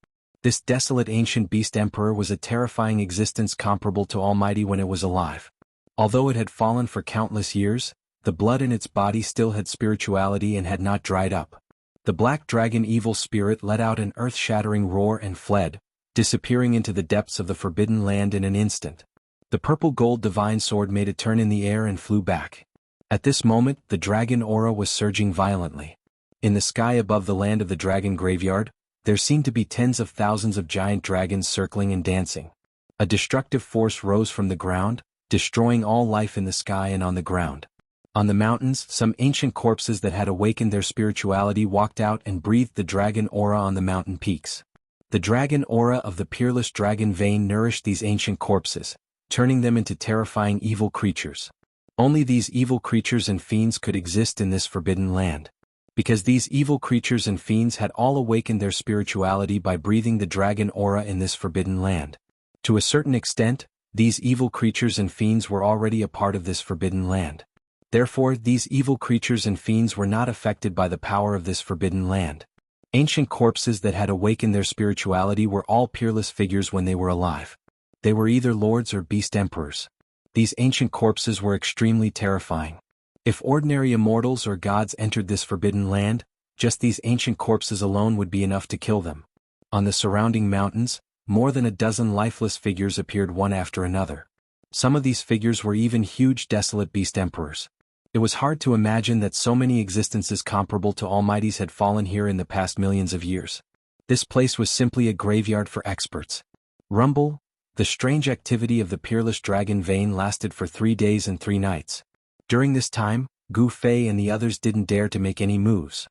This desolate ancient beast emperor was a terrifying existence comparable to Almighty when it was alive. Although it had fallen for countless years, the blood in its body still had spirituality and had not dried up. The black dragon evil spirit let out an earth-shattering roar and fled, disappearing into the depths of the forbidden land in an instant. The purple gold divine sword made a turn in the air and flew back. At this moment, the dragon aura was surging violently. In the sky above the land of the dragon graveyard, There seemed to be tens of thousands of giant dragons circling and dancing. A destructive force rose from the ground, destroying all life in the sky and on the ground. On the mountains, some ancient corpses that had awakened their spirituality walked out and breathed the dragon aura on the mountain peaks. The dragon aura of the peerless dragon vein nourished these ancient corpses, turning them into terrifying evil creatures. Only these evil creatures and fiends could exist in this forbidden land. Because these evil creatures and fiends had all awakened their spirituality by breathing the dragon aura in this forbidden land. To a certain extent, these evil creatures and fiends were already a part of this forbidden land. Therefore, these evil creatures and fiends were not affected by the power of this forbidden land. Ancient corpses that had awakened their spirituality were all peerless figures when they were alive. They were either lords or beast emperors. These ancient corpses were extremely terrifying. If ordinary immortals or gods entered this forbidden land, just these ancient corpses alone would be enough to kill them. On the surrounding mountains, more than a dozen lifeless figures appeared one after another. Some of these figures were even huge desolate beast emperors. It was hard to imagine that so many existences comparable to Almighty's had fallen here in the past millions of years. This place was simply a graveyard for experts. Rumble, the strange activity of the peerless dragon vein lasted for 3 days and 3 nights. During this time, Gu Fei and the others didn't dare to make any moves.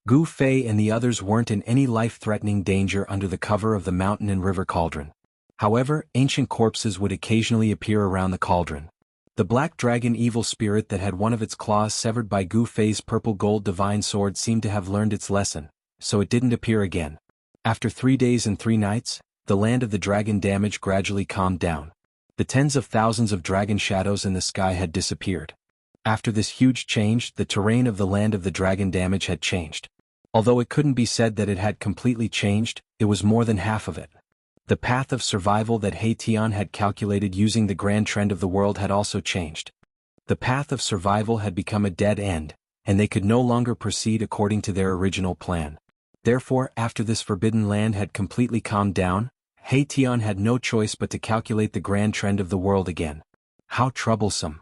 Gu Fei and the others weren't in any life-threatening danger under the cover of the mountain and river cauldron. However, ancient corpses would occasionally appear around the cauldron. The black dragon evil spirit that had one of its claws severed by Gu Fei's purple gold divine sword seemed to have learned its lesson, so it didn't appear again. After 3 days and 3 nights, the land of the dragon damage gradually calmed down. The tens of thousands of dragon shadows in the sky had disappeared. After this huge change, the terrain of the land of the dragon damage had changed. Although it couldn't be said that it had completely changed, it was more than half of it. The path of survival that He Tian had calculated using the grand trend of the world had also changed. The path of survival had become a dead end, and they could no longer proceed according to their original plan. Therefore, after this forbidden land had completely calmed down, He Tian had no choice but to calculate the grand trend of the world again. How troublesome.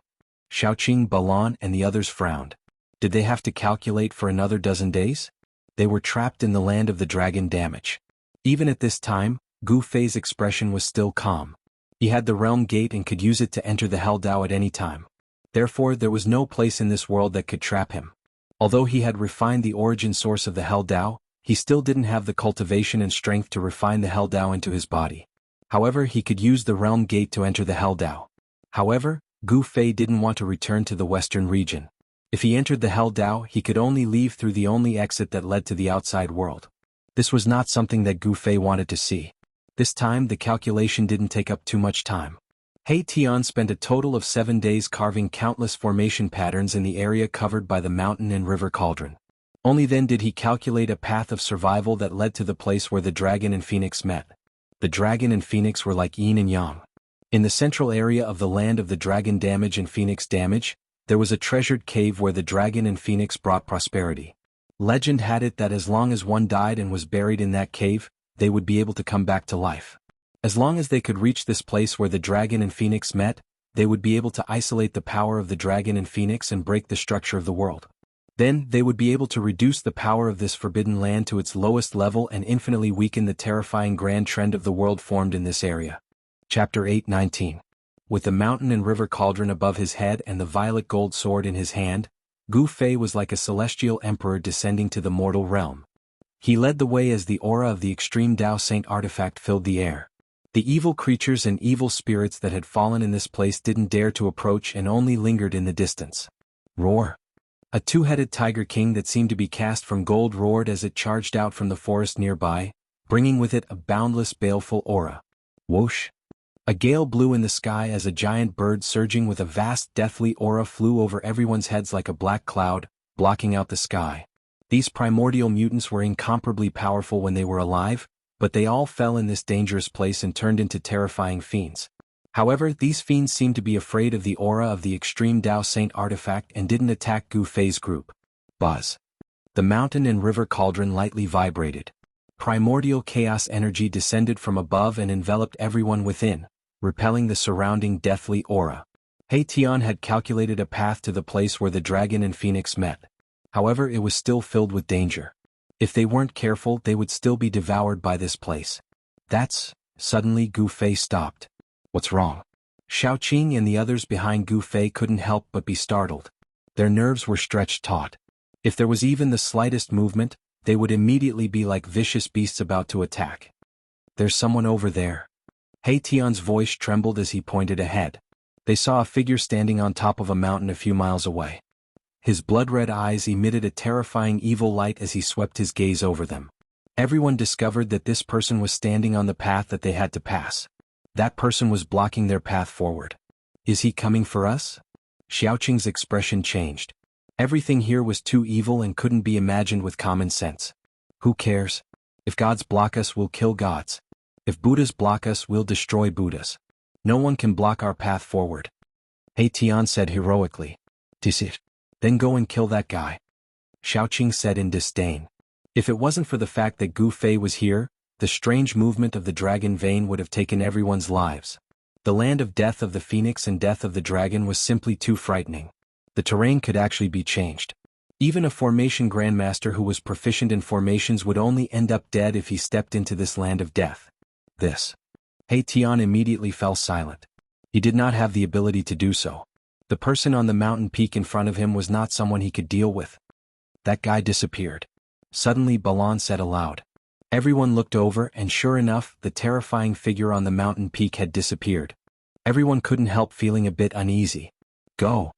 Xiaoqing, Balan and the others frowned. Did they have to calculate for another dozen days? They were trapped in the land of the dragon damage. Even at this time, Gu Fei's expression was still calm. He had the realm gate and could use it to enter the Hell Dao at any time. Therefore, there was no place in this world that could trap him. Although he had refined the origin source of the Hell Dao, he still didn't have the cultivation and strength to refine the Hell Dao into his body. However, he could use the realm gate to enter the Hell Dao. However, Gu Fei didn't want to return to the western region. If he entered the Hell Dao, he could only leave through the only exit that led to the outside world. This was not something that Gu Fei wanted to see. This time, the calculation didn't take up too much time. He Tian spent a total of 7 days carving countless formation patterns in the area covered by the mountain and river cauldron. Only then did he calculate a path of survival that led to the place where the dragon and phoenix met. The dragon and phoenix were like yin and yang. In the central area of the land of the dragon damage and phoenix damage, there was a treasured cave where the dragon and phoenix brought prosperity. Legend had it that as long as one died and was buried in that cave, they would be able to come back to life. As long as they could reach this place where the dragon and phoenix met, they would be able to isolate the power of the dragon and phoenix and break the structure of the world. Then, they would be able to reduce the power of this forbidden land to its lowest level and infinitely weaken the terrifying grand trend of the world formed in this area. Chapter 8:19. With the mountain and river cauldron above his head and the violet gold sword in his hand, Gu Fei was like a celestial emperor descending to the mortal realm. He led the way as the aura of the extreme Dao Saint artifact filled the air. The evil creatures and evil spirits that had fallen in this place didn't dare to approach and only lingered in the distance. Roar! A two-headed tiger king that seemed to be cast from gold roared as it charged out from the forest nearby, bringing with it a boundless baleful aura. Whoosh! A gale blew in the sky as a giant bird surging with a vast deathly aura flew over everyone's heads like a black cloud, blocking out the sky. These primordial mutants were incomparably powerful when they were alive, but they all fell in this dangerous place and turned into terrifying fiends. However, these fiends seemed to be afraid of the aura of the extreme Dao Saint artifact and didn't attack Gu Fei's group. Buzz. The mountain and river cauldron lightly vibrated. Primordial chaos energy descended from above and enveloped everyone within, repelling the surrounding deathly aura. He Tian had calculated a path to the place where the dragon and phoenix met. However, it was still filled with danger. If they weren't careful, they would still be devoured by this place. Suddenly Gu Fei stopped. What's wrong? Xiaoqing and the others behind Gu Fei couldn't help but be startled. Their nerves were stretched taut. If there was even the slightest movement, they would immediately be like vicious beasts about to attack. There's someone over there. He Tian's voice trembled as he pointed ahead. They saw a figure standing on top of a mountain a few miles away. His blood-red eyes emitted a terrifying evil light as he swept his gaze over them. Everyone discovered that this person was standing on the path that they had to pass. That person was blocking their path forward. Is he coming for us? Xiaoqing's expression changed. Everything here was too evil and couldn't be imagined with common sense. Who cares? If gods block us, we'll kill gods. If Buddhas block us, we'll destroy Buddhas. No one can block our path forward. He Tian said heroically. Tisif. Then go and kill that guy. Xiaoqing said in disdain. If it wasn't for the fact that Gu Fei was here, the strange movement of the dragon vein would have taken everyone's lives. The land of death of the phoenix and death of the dragon was simply too frightening. The terrain could actually be changed. Even a formation grandmaster who was proficient in formations would only end up dead if he stepped into this land of death. He Tian immediately fell silent. He did not have the ability to do so. The person on the mountain peak in front of him was not someone he could deal with. That guy disappeared. Suddenly Balan said aloud. Everyone looked over and sure enough, the terrifying figure on the mountain peak had disappeared. Everyone couldn't help feeling a bit uneasy. Go.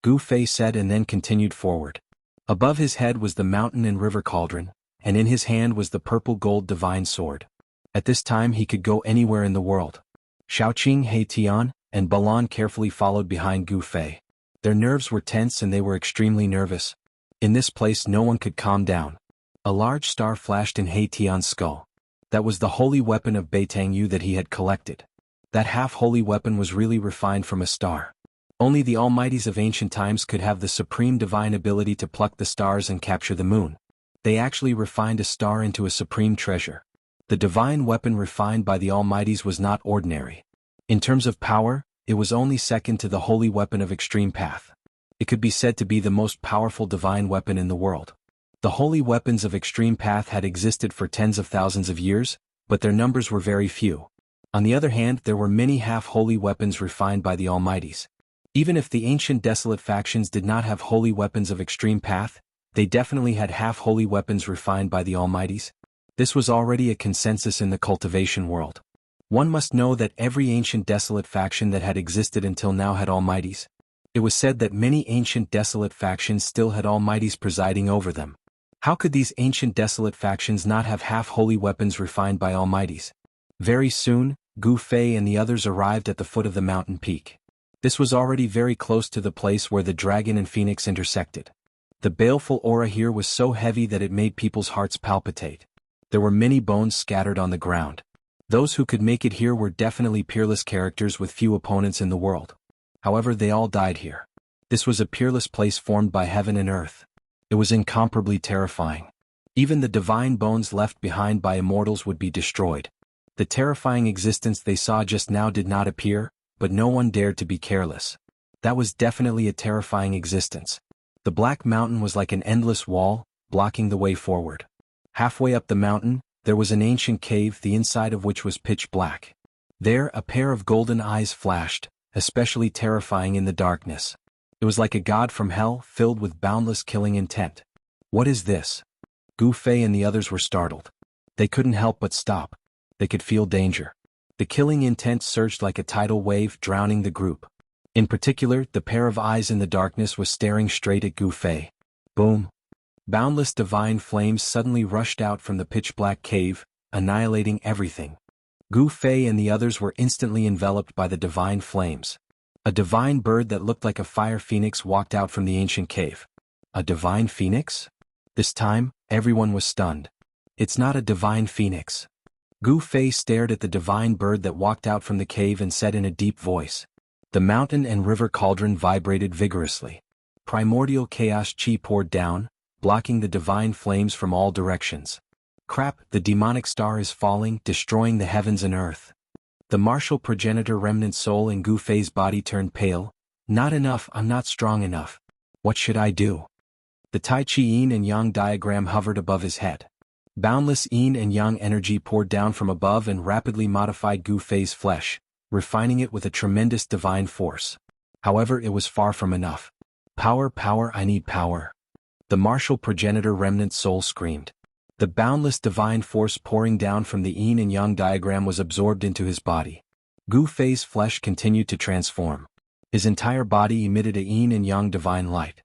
Gu Fei said and then continued forward. Above his head was the mountain and river cauldron, and in his hand was the purple-gold divine sword. At this time he could go anywhere in the world. Xiaoqing, He Tian, and Balan carefully followed behind Gu Fei. Their nerves were tense and they were extremely nervous. In this place no one could calm down. A large star flashed in He Tian's skull. That was the holy weapon of Beitangyu that he had collected. That half-holy weapon was really refined from a star. Only the Almighties of ancient times could have the supreme divine ability to pluck the stars and capture the moon. They actually refined a star into a supreme treasure. The divine weapon refined by the Almighties was not ordinary. In terms of power, it was only second to the holy weapon of extreme path. It could be said to be the most powerful divine weapon in the world. The holy weapons of extreme path had existed for tens of thousands of years, but their numbers were very few. On the other hand, there were many half-holy weapons refined by the Almighties. Even if the ancient desolate factions did not have holy weapons of extreme path, they definitely had half-holy weapons refined by the Almighties. This was already a consensus in the cultivation world. One must know that every ancient desolate faction that had existed until now had Almighties. It was said that many ancient desolate factions still had Almighties presiding over them. How could these ancient desolate factions not have half-holy weapons refined by Almighties? Very soon, Gu Fei and the others arrived at the foot of the mountain peak. This was already very close to the place where the dragon and phoenix intersected. The baleful aura here was so heavy that it made people's hearts palpitate. There were many bones scattered on the ground. Those who could make it here were definitely peerless characters with few opponents in the world. However, they all died here. This was a peerless place formed by heaven and earth. It was incomparably terrifying. Even the divine bones left behind by immortals would be destroyed. The terrifying existence they saw just now did not appear, but no one dared to be careless. That was definitely a terrifying existence. The Black Mountain was like an endless wall, blocking the way forward. Halfway up the mountain, there was an ancient cave, the inside of which was pitch black. There, a pair of golden eyes flashed, especially terrifying in the darkness. It was like a god from hell, filled with boundless killing intent. What is this? Gu Fei and the others were startled. They couldn't help but stop. They could feel danger. The killing intent surged like a tidal wave, drowning the group. In particular, the pair of eyes in the darkness was staring straight at Gu Fei. Boom! Boundless divine flames suddenly rushed out from the pitch-black cave, annihilating everything. Gu Fei and the others were instantly enveloped by the divine flames. A divine bird that looked like a fire phoenix walked out from the ancient cave. A divine phoenix? This time, everyone was stunned. It's not a divine phoenix. Gu Fei stared at the divine bird that walked out from the cave and said in a deep voice. The mountain and river cauldron vibrated vigorously. Primordial chaos chi poured down, blocking the divine flames from all directions. Crap, the demonic star is falling, destroying the heavens and earth. The martial progenitor remnant soul in Gu Fei's body turned pale. Not enough, I'm not strong enough. What should I do? The Tai Chi yin and yang diagram hovered above his head. Boundless yin and yang energy poured down from above and rapidly modified Gu Fei's flesh, refining it with a tremendous divine force. However, it was far from enough. Power, power, I need power. The martial progenitor remnant soul screamed. The boundless divine force pouring down from the yin and yang diagram was absorbed into his body. Gu Fei's flesh continued to transform. His entire body emitted a yin and yang divine light.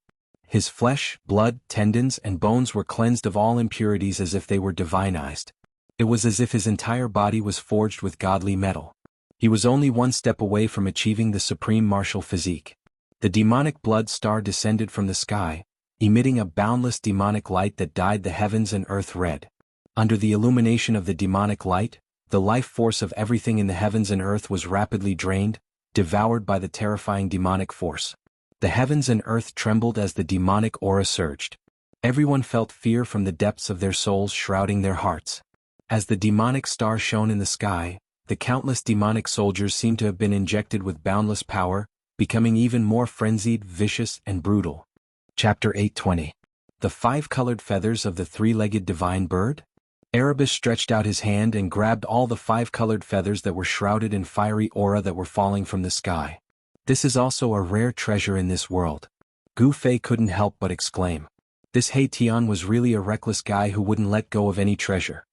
His flesh, blood, tendons, and bones were cleansed of all impurities as if they were divinized. It was as if his entire body was forged with godly metal. He was only one step away from achieving the supreme martial physique. The demonic blood star descended from the sky, emitting a boundless demonic light that dyed the heavens and earth red. Under the illumination of the demonic light, the life force of everything in the heavens and earth was rapidly drained, devoured by the terrifying demonic force. The heavens and earth trembled as the demonic aura surged. Everyone felt fear from the depths of their souls shrouding their hearts. As the demonic star shone in the sky, the countless demonic soldiers seemed to have been injected with boundless power, becoming even more frenzied, vicious, and brutal. Chapter 820. The Five-Colored Feathers of the Three-Legged Divine Bird? Erebus stretched out his hand and grabbed all the five-colored feathers that were shrouded in fiery aura that were falling from the sky. This is also a rare treasure in this world. Gu Fei couldn't help but exclaim. This He Tian was really a reckless guy who wouldn't let go of any treasure.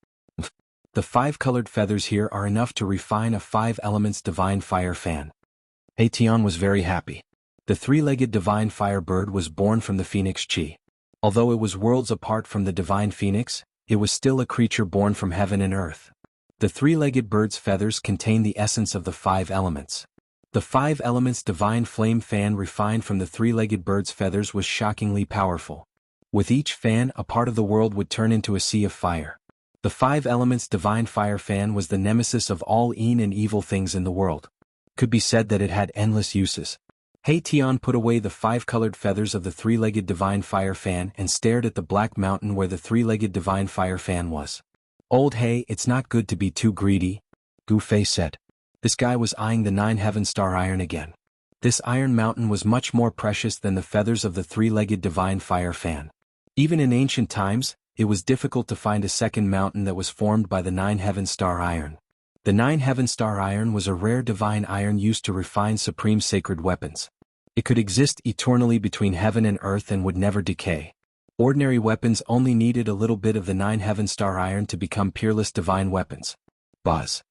The five-colored feathers here are enough to refine a five-elements divine fire fan. He Tian was very happy. The three-legged divine fire bird was born from the phoenix chi. Although it was worlds apart from the divine phoenix, it was still a creature born from heaven and earth. The three-legged bird's feathers contain the essence of the five elements. The five elements divine flame fan refined from the three-legged bird's feathers was shockingly powerful. With each fan, a part of the world would turn into a sea of fire. The five elements divine fire fan was the nemesis of all yin and evil things in the world. Could be said that it had endless uses. He Tian put away the five-colored feathers of the three-legged divine fire fan and stared at the black mountain where the three-legged divine fire fan was. Old He, it's not good to be too greedy, Gu Fei said. This guy was eyeing the 9 heaven star iron again. This iron mountain was much more precious than the feathers of the three-legged divine fire fan. Even in ancient times, it was difficult to find a second mountain that was formed by the 9 heaven star iron. The 9 heaven star iron was a rare divine iron used to refine supreme sacred weapons. It could exist eternally between heaven and earth and would never decay. Ordinary weapons only needed a little bit of the 9 heaven star iron to become peerless divine weapons. Buzz.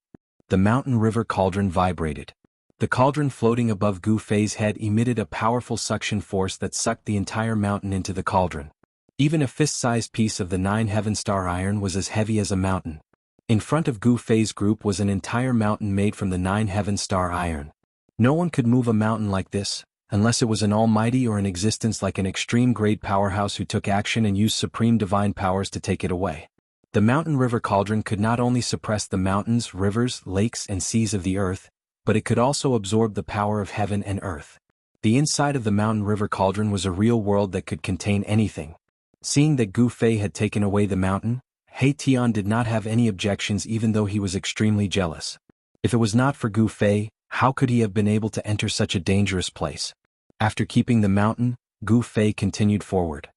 The mountain river cauldron vibrated. The cauldron floating above Gu Fei's head emitted a powerful suction force that sucked the entire mountain into the cauldron. Even a fist-sized piece of the 9 heaven star iron was as heavy as a mountain. In front of Gu Fei's group was an entire mountain made from the 9 heaven star iron. No one could move a mountain like this, unless it was an almighty or an existence like an extreme-grade powerhouse who took action and used supreme divine powers to take it away. The mountain river cauldron could not only suppress the mountains, rivers, lakes, and seas of the earth, but it could also absorb the power of heaven and earth. The inside of the mountain river cauldron was a real world that could contain anything. Seeing that Gu Fei had taken away the mountain, He Tian did not have any objections even though he was extremely jealous. If it was not for Gu Fei, how could he have been able to enter such a dangerous place? After keeping the mountain, Gu Fei continued forward.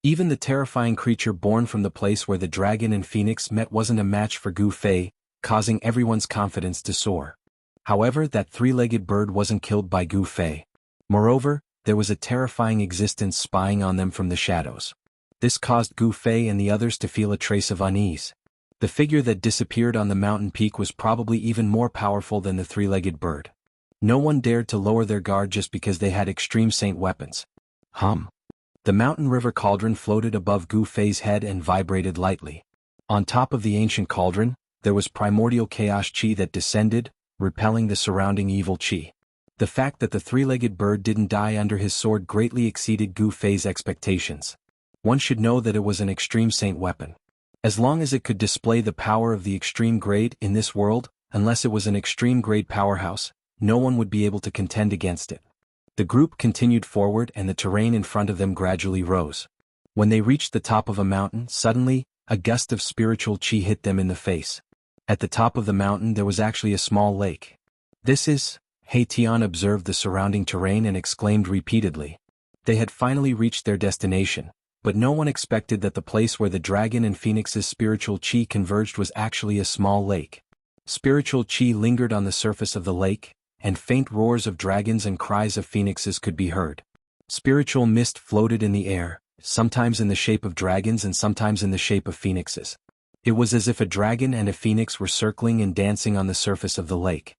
Even the terrifying creature born from the place where the dragon and phoenix met wasn't a match for Gu Fei, causing everyone's confidence to soar. However, that three-legged bird wasn't killed by Gu Fei. Moreover, there was a terrifying existence spying on them from the shadows. This caused Gu Fei and the others to feel a trace of unease. The figure that disappeared on the mountain peak was probably even more powerful than the three-legged bird. No one dared to lower their guard just because they had extreme saint weapons. The mountain river cauldron floated above Gu Fei's head and vibrated lightly. On top of the ancient cauldron, there was primordial chaos chi that descended, repelling the surrounding evil chi. The fact that the three-legged bird didn't die under his sword greatly exceeded Gu Fei's expectations. One should know that it was an extreme saint weapon. As long as it could display the power of the extreme grade in this world, unless it was an extreme grade powerhouse, no one would be able to contend against it. The group continued forward and the terrain in front of them gradually rose. When they reached the top of a mountain, suddenly, a gust of spiritual chi hit them in the face. At the top of the mountain there was actually a small lake. This is, He Tian observed the surrounding terrain and exclaimed repeatedly. They had finally reached their destination, but no one expected that the place where the dragon and phoenix's spiritual chi converged was actually a small lake. Spiritual chi lingered on the surface of the lake, and faint roars of dragons and cries of phoenixes could be heard. Spiritual mist floated in the air, sometimes in the shape of dragons and sometimes in the shape of phoenixes. It was as if a dragon and a phoenix were circling and dancing on the surface of the lake.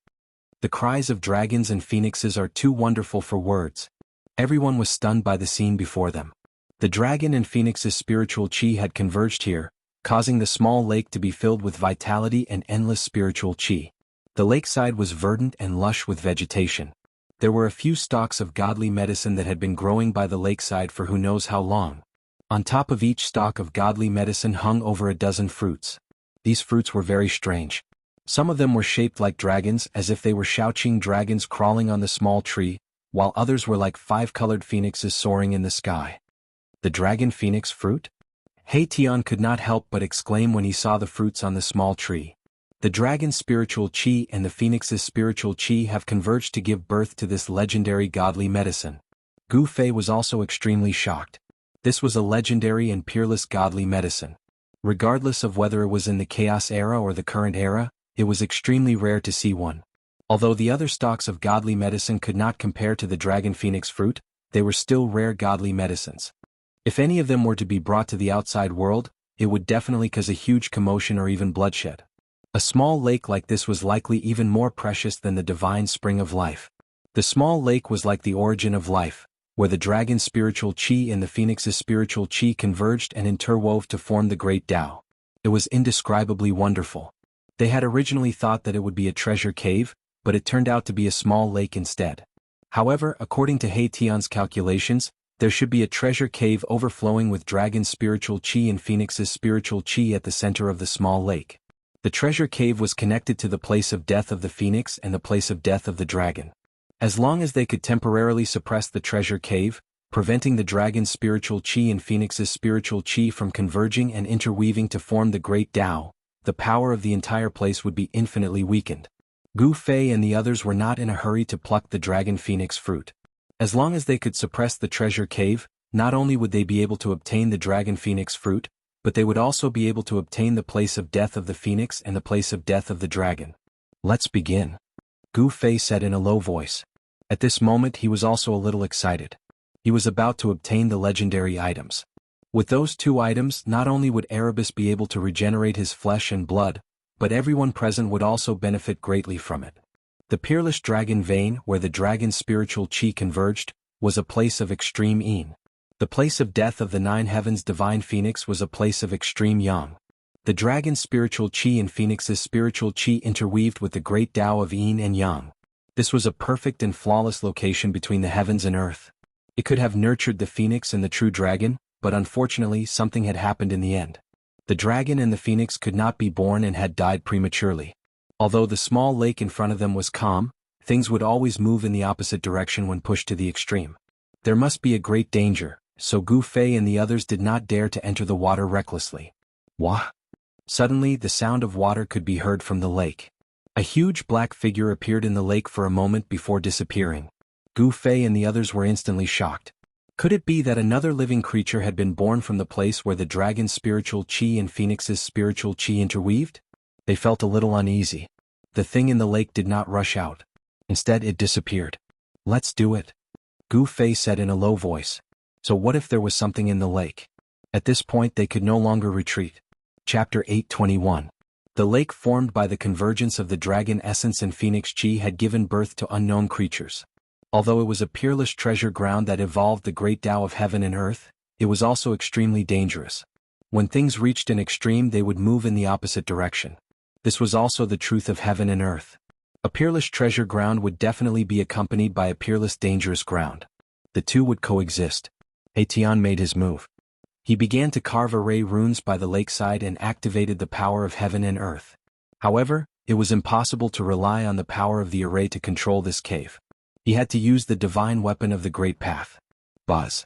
The cries of dragons and phoenixes are too wonderful for words. Everyone was stunned by the scene before them. The dragon and phoenix's spiritual chi had converged here, causing the small lake to be filled with vitality and endless spiritual chi. The lakeside was verdant and lush with vegetation. There were a few stalks of godly medicine that had been growing by the lakeside for who knows how long. On top of each stalk of godly medicine hung over a dozen fruits. These fruits were very strange. Some of them were shaped like dragons, as if they were Shaoqing dragons crawling on the small tree, while others were like 5-colored phoenixes soaring in the sky. The dragon phoenix fruit? He Tian could not help but exclaim when he saw the fruits on the small tree. The dragon's spiritual chi and the phoenix's spiritual chi have converged to give birth to this legendary godly medicine. Gu Fei was also extremely shocked. This was a legendary and peerless godly medicine. Regardless of whether it was in the Chaos Era or the current era, it was extremely rare to see one. Although the other stalks of godly medicine could not compare to the dragon phoenix fruit, they were still rare godly medicines. If any of them were to be brought to the outside world, it would definitely cause a huge commotion or even bloodshed. A small lake like this was likely even more precious than the divine spring of life. The small lake was like the origin of life, where the dragon's spiritual chi and the phoenix's spiritual chi converged and interwove to form the great Tao. It was indescribably wonderful. They had originally thought that it would be a treasure cave, but it turned out to be a small lake instead. However, according to He Tian's calculations, there should be a treasure cave overflowing with dragon's spiritual chi and phoenix's spiritual chi at the center of the small lake. The treasure cave was connected to the place of death of the phoenix and the place of death of the dragon. As long as they could temporarily suppress the treasure cave, preventing the dragon's spiritual chi and phoenix's spiritual chi from converging and interweaving to form the great Tao, the power of the entire place would be infinitely weakened. Gu Fei and the others were not in a hurry to pluck the dragon phoenix fruit. As long as they could suppress the treasure cave, not only would they be able to obtain the dragon phoenix fruit, but they would also be able to obtain the place of death of the phoenix and the place of death of the dragon. Let's begin. Gu Fei said in a low voice. At this moment he was also a little excited. He was about to obtain the legendary items. With those 2 items, not only would Erebus be able to regenerate his flesh and blood, but everyone present would also benefit greatly from it. The peerless dragon vein, where the dragon's spiritual chi converged, was a place of extreme yin. The place of death of the 9 heavens divine phoenix was a place of extreme yang. The dragon's spiritual chi and phoenix's spiritual chi interweaved with the great Tao of yin and yang. This was a perfect and flawless location between the heavens and earth. It could have nurtured the phoenix and the true dragon, but unfortunately something had happened in the end. The dragon and the phoenix could not be born and had died prematurely. Although the small lake in front of them was calm, things would always move in the opposite direction when pushed to the extreme. There must be a great danger, so Gu Fei and the others did not dare to enter the water recklessly. Wah! Suddenly the sound of water could be heard from the lake. A huge black figure appeared in the lake for a moment before disappearing. Gu Fei and the others were instantly shocked. Could it be that another living creature had been born from the place where the dragon's spiritual chi and phoenix's spiritual chi interweaved? They felt a little uneasy. The thing in the lake did not rush out. Instead it disappeared. Let's do it. Gu Fei said in a low voice. So what if there was something in the lake? At this point they could no longer retreat. Chapter 821. The lake formed by the convergence of the dragon essence and phoenix chi had given birth to unknown creatures. Although it was a peerless treasure ground that evolved the great Tao of heaven and earth, it was also extremely dangerous. When things reached an extreme they would move in the opposite direction. This was also the truth of heaven and earth. A peerless treasure ground would definitely be accompanied by a peerless dangerous ground. The two would coexist. He Tian made his move. He began to carve array runes by the lakeside and activated the power of heaven and earth. However, it was impossible to rely on the power of the array to control this cave. He had to use the divine weapon of the Great Path. Buzz.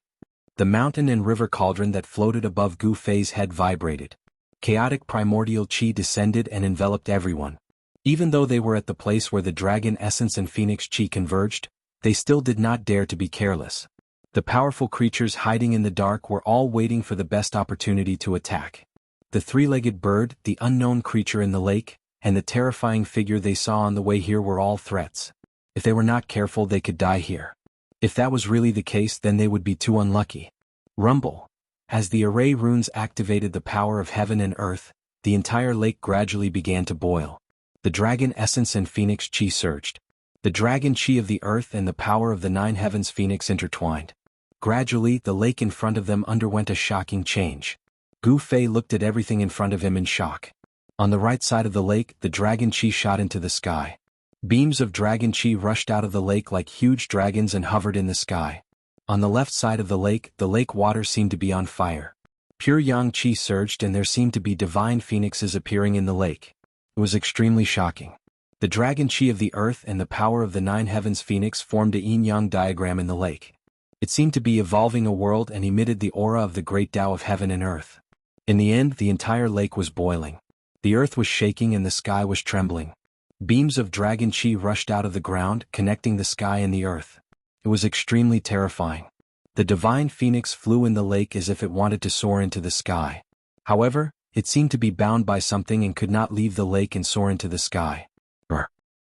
The mountain and river cauldron that floated above Gu Fei's head vibrated. Chaotic primordial chi descended and enveloped everyone. Even though they were at the place where the dragon essence and phoenix chi converged, they still did not dare to be careless. The powerful creatures hiding in the dark were all waiting for the best opportunity to attack. The three-legged bird, the unknown creature in the lake, and the terrifying figure they saw on the way here were all threats. If they were not careful, they could die here. If that was really the case, then they would be too unlucky. Rumble. As the array runes activated the power of heaven and earth, the entire lake gradually began to boil. The dragon essence and phoenix chi surged. The dragon chi of the earth and the power of the nine heavens phoenix intertwined. Gradually, the lake in front of them underwent a shocking change. Gu Fei looked at everything in front of him in shock. On the right side of the lake, the dragon chi shot into the sky. Beams of dragon chi rushed out of the lake like huge dragons and hovered in the sky. On the left side of the lake water seemed to be on fire. Pure yang chi surged and there seemed to be divine phoenixes appearing in the lake. It was extremely shocking. The dragon chi of the earth and the power of the nine heavens phoenix formed a yin-yang diagram in the lake. It seemed to be evolving a world and emitted the aura of the great Tao of heaven and earth. In the end, the entire lake was boiling. The earth was shaking and the sky was trembling. Beams of dragon chi rushed out of the ground, connecting the sky and the earth. It was extremely terrifying. The divine phoenix flew in the lake as if it wanted to soar into the sky. However, it seemed to be bound by something and could not leave the lake and soar into the sky.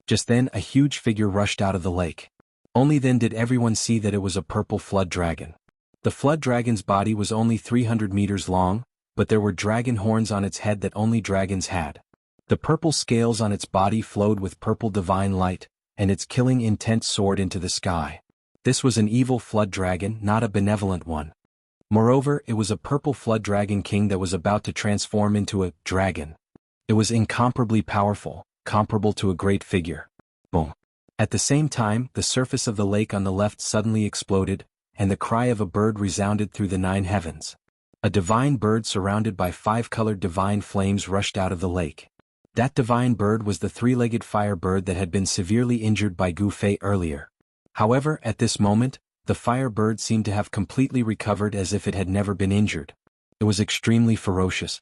Just then, a huge figure rushed out of the lake. Only then did everyone see that it was a purple flood dragon. The flood dragon's body was only 300 meters long, but there were dragon horns on its head that only dragons had. The purple scales on its body flowed with purple divine light, and its killing intent soared into the sky. This was an evil flood dragon, not a benevolent one. Moreover, it was a purple flood dragon king that was about to transform into a dragon. It was incomparably powerful, comparable to a great figure. Boom. At the same time, the surface of the lake on the left suddenly exploded, and the cry of a bird resounded through the nine heavens. A divine bird surrounded by 5-colored divine flames rushed out of the lake. That divine bird was the three-legged fire bird that had been severely injured by Gu Fei earlier. However, at this moment, the fire bird seemed to have completely recovered as if it had never been injured. It was extremely ferocious.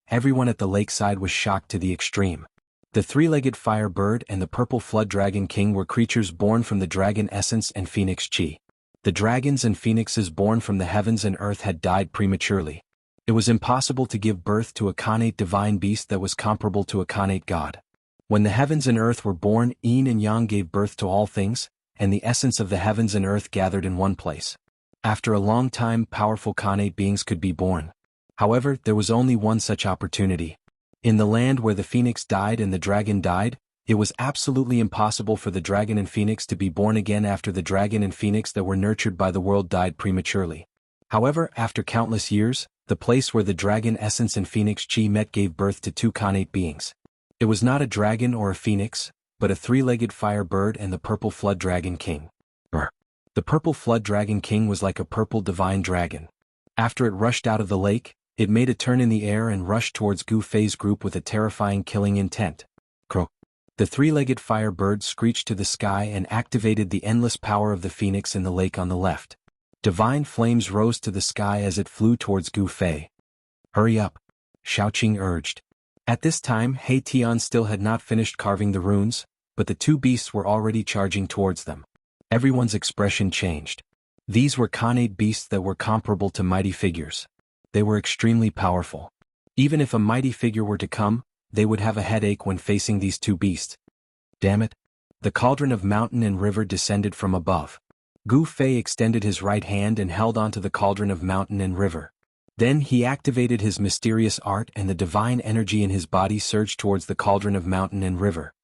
Everyone at the lakeside was shocked to the extreme. The three-legged fire bird and the purple flood dragon king were creatures born from the dragon essence and phoenix chi. The dragons and phoenixes born from the heavens and earth had died prematurely. It was impossible to give birth to a connate divine beast that was comparable to a connate god. When the heavens and earth were born, yin and yang gave birth to all things, and the essence of the heavens and earth gathered in one place. After a long time, powerful connate beings could be born. However, there was only one such opportunity. In the land where the phoenix died and the dragon died, it was absolutely impossible for the dragon and phoenix to be born again after the dragon and phoenix that were nurtured by the world died prematurely. However, after countless years, the place where the dragon essence and phoenix chi met gave birth to two connate beings. It was not a dragon or a phoenix, but a three-legged fire bird and the purple flood dragon king. The purple flood dragon king was like a purple divine dragon. After it rushed out of the lake, it made a turn in the air and rushed towards Gu Fei's group with a terrifying killing intent. Croak. The three-legged fire bird screeched to the sky and activated the endless power of the phoenix in the lake on the left. Divine flames rose to the sky as it flew towards Gu Fei. Hurry up, Shaoqing urged. At this time, He Tian still had not finished carving the runes, but the two beasts were already charging towards them. Everyone's expression changed. These were connate beasts that were comparable to mighty figures. They were extremely powerful. Even if a mighty figure were to come, they would have a headache when facing these two beasts. Damn it! The cauldron of mountain and river descended from above. Gu Fei extended his right hand and held onto the cauldron of mountain and river. Then he activated his mysterious art and the divine energy in his body surged towards the cauldron of mountain and river.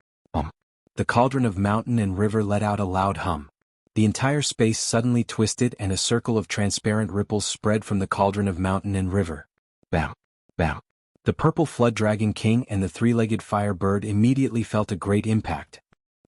The cauldron of mountain and river let out a loud hum. The entire space suddenly twisted and a circle of transparent ripples spread from the cauldron of mountain and river. Bam! Bam! The purple flood dragon king and the three-legged fire bird immediately felt a great impact.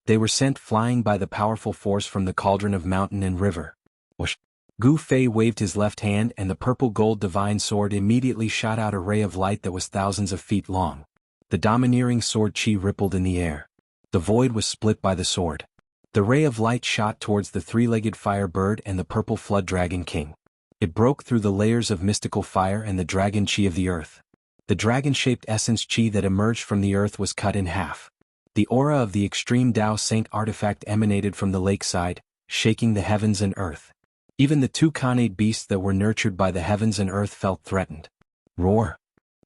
They were sent flying by the powerful force from the cauldron of mountain and river. Whoosh! Gu Fei waved his left hand and the purple gold divine sword immediately shot out a ray of light that was thousands of feet long. The domineering sword chi rippled in the air. The void was split by the sword. The ray of light shot towards the three-legged fire bird and the purple flood dragon king. It broke through the layers of mystical fire and the dragon chi of the earth. The dragon-shaped essence chi that emerged from the earth was cut in half. The aura of the extreme Tao Saint artifact emanated from the lakeside, shaking the heavens and earth. Even the two Khanate beasts that were nurtured by the heavens and earth felt threatened. Roar!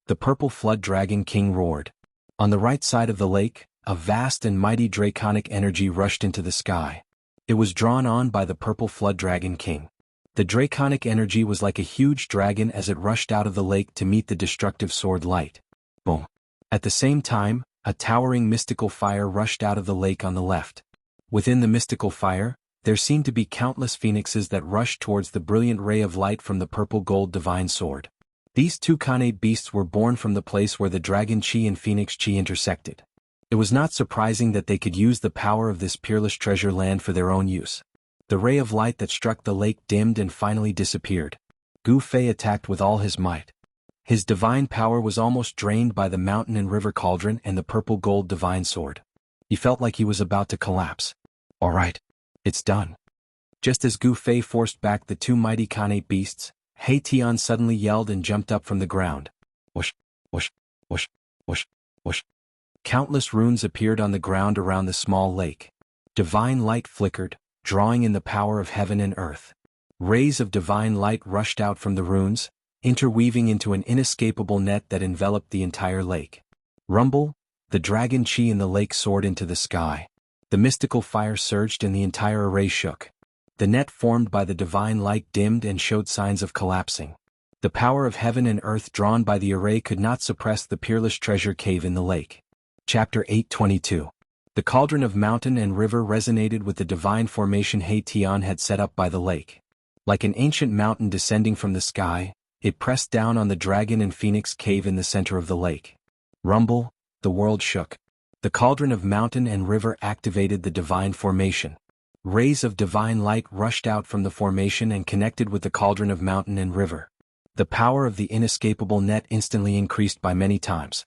The purple flood dragon king roared. On the right side of the lake, a vast and mighty draconic energy rushed into the sky. It was drawn on by the purple flood dragon king. The draconic energy was like a huge dragon as it rushed out of the lake to meet the destructive sword light. Boom! At the same time, a towering mystical fire rushed out of the lake on the left. Within the mystical fire, there seemed to be countless phoenixes that rushed towards the brilliant ray of light from the purple-gold divine sword. These two Khanate beasts were born from the place where the dragon chi and phoenix chi intersected. It was not surprising that they could use the power of this peerless treasure land for their own use. The ray of light that struck the lake dimmed and finally disappeared. Gu Fei attacked with all his might. His divine power was almost drained by the mountain and river cauldron and the purple-gold divine sword. He felt like he was about to collapse. All right. It's done. Just as Gu Fei forced back the two mighty Khanate beasts, He Tian suddenly yelled and jumped up from the ground. Whoosh, whoosh, whoosh, whoosh, whoosh. Countless runes appeared on the ground around the small lake. Divine light flickered, drawing in the power of heaven and earth. Rays of divine light rushed out from the runes, interweaving into an inescapable net that enveloped the entire lake. Rumble! The dragon chi in the lake soared into the sky. The mystical fire surged and the entire array shook. The net formed by the divine light dimmed and showed signs of collapsing. The power of heaven and earth drawn by the array could not suppress the peerless treasure cave in the lake. Chapter 822. The cauldron of mountain and river resonated with the divine formation He Tian had set up by the lake. Like an ancient mountain descending from the sky, it pressed down on the dragon and phoenix cave in the center of the lake. Rumble! The world shook. The cauldron of mountain and river activated the divine formation. Rays of divine light rushed out from the formation and connected with the cauldron of mountain and river. The power of the inescapable net instantly increased by many times.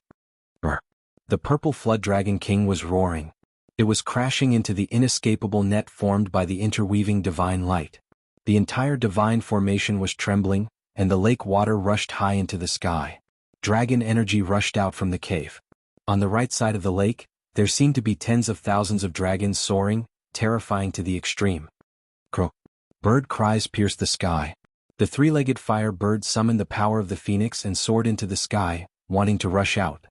Brr. The purple flood dragon king was roaring. It was crashing into the inescapable net formed by the interweaving divine light. The entire divine formation was trembling, and the lake water rushed high into the sky. Dragon energy rushed out from the cave. On the right side of the lake, there seemed to be tens of thousands of dragons soaring, terrifying to the extreme. Crow. Bird cries pierced the sky. The three-legged fire bird summoned the power of the phoenix and soared into the sky, wanting to rush out.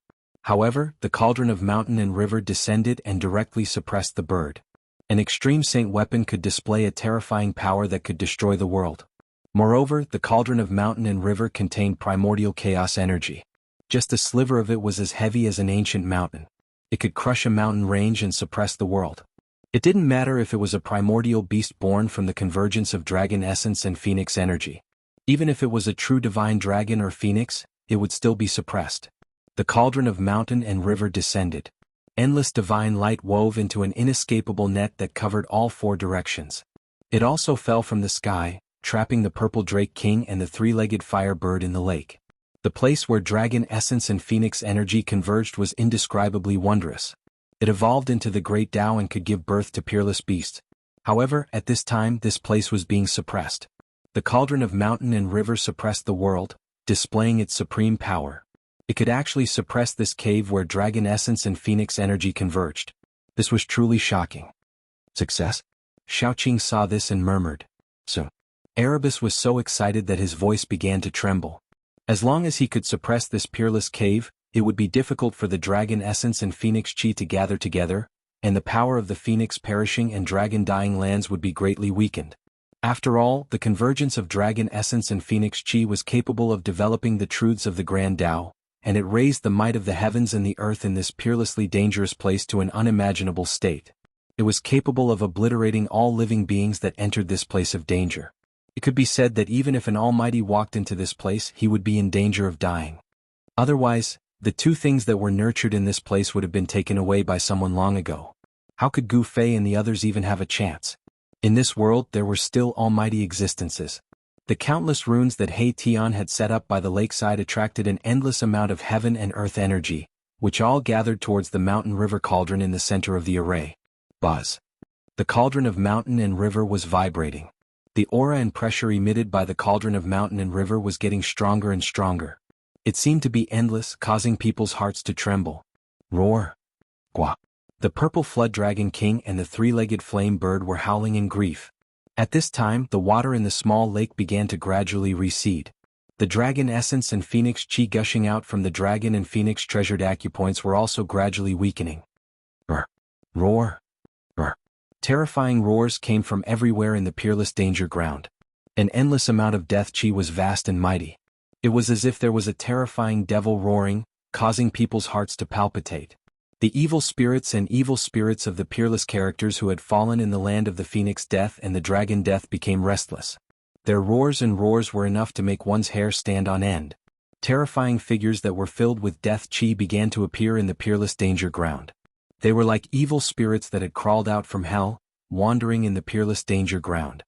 However, the cauldron of mountain and river descended and directly suppressed the bird. An extreme saint weapon could display a terrifying power that could destroy the world. Moreover, the cauldron of mountain and river contained primordial chaos energy. Just a sliver of it was as heavy as an ancient mountain. It could crush a mountain range and suppress the world. It didn't matter if it was a primordial beast born from the convergence of dragon essence and phoenix energy. Even if it was a true divine dragon or phoenix, it would still be suppressed. The cauldron of mountain and river descended. Endless divine light wove into an inescapable net that covered all four directions. It also fell from the sky, trapping the purple drake king and the three-legged fire bird in the lake. The place where dragon essence and phoenix energy converged was indescribably wondrous. It evolved into the great Tao and could give birth to peerless beasts. However, at this time this place was being suppressed. The cauldron of mountain and river suppressed the world, displaying its supreme power. It could actually suppress this cave where dragon essence and phoenix energy converged. This was truly shocking. Success? Shaoqing saw this and murmured. So. Erebus was so excited that his voice began to tremble. As long as he could suppress this peerless cave, it would be difficult for the dragon essence and phoenix chi to gather together, and the power of the phoenix perishing and dragon dying lands would be greatly weakened. After all, the convergence of dragon essence and phoenix chi was capable of developing the truths of the Grand Tao, and it raised the might of the heavens and the earth in this peerlessly dangerous place to an unimaginable state. It was capable of obliterating all living beings that entered this place of danger. It could be said that even if an almighty walked into this place, he would be in danger of dying. Otherwise, the two things that were nurtured in this place would have been taken away by someone long ago. How could Gu Fei and the others even have a chance? In this world there were still almighty existences. The countless runes that He Tian had set up by the lakeside attracted an endless amount of heaven and earth energy, which all gathered towards the mountain river cauldron in the center of the array. Buzz. The cauldron of mountain and river was vibrating. The aura and pressure emitted by the cauldron of mountain and river was getting stronger and stronger. It seemed to be endless, causing people's hearts to tremble. Roar! Gua! The purple flood dragon king and the three-legged flame bird were howling in grief. At this time, the water in the small lake began to gradually recede. The dragon essence and phoenix chi gushing out from the dragon and phoenix treasured acupoints were also gradually weakening. Roar. Terrifying roars came from everywhere in the peerless danger ground. An endless amount of death chi was vast and mighty. It was as if there was a terrifying devil roaring, causing people's hearts to palpitate. The evil spirits of the peerless characters who had fallen in the land of the phoenix death and the dragon death became restless. Their roars were enough to make one's hair stand on end. Terrifying figures that were filled with death chi began to appear in the peerless danger ground. They were like evil spirits that had crawled out from hell, wandering in the peerless danger ground.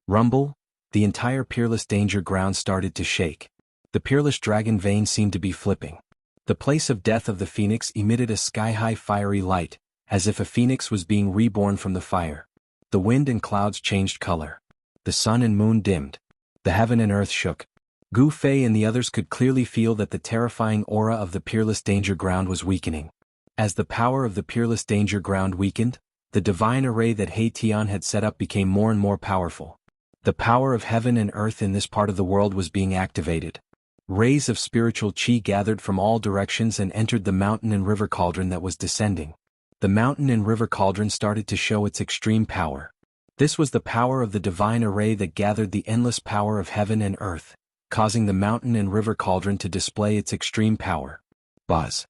Rumble, the entire peerless danger ground started to shake. The peerless dragon vein seemed to be flipping. The place of death of the phoenix emitted a sky-high fiery light, as if a phoenix was being reborn from the fire. The wind and clouds changed color. The sun and moon dimmed. The heaven and earth shook. Gu Fei and the others could clearly feel that the terrifying aura of the peerless danger ground was weakening. As the power of the peerless danger ground weakened, the divine array that He Tian had set up became more and more powerful. The power of heaven and earth in this part of the world was being activated. Rays of spiritual chi gathered from all directions and entered the mountain and river cauldron that was descending. The mountain and river cauldron started to show its extreme power. This was the power of the divine array that gathered the endless power of heaven and earth, causing the mountain and river cauldron to display its extreme power. Buzz.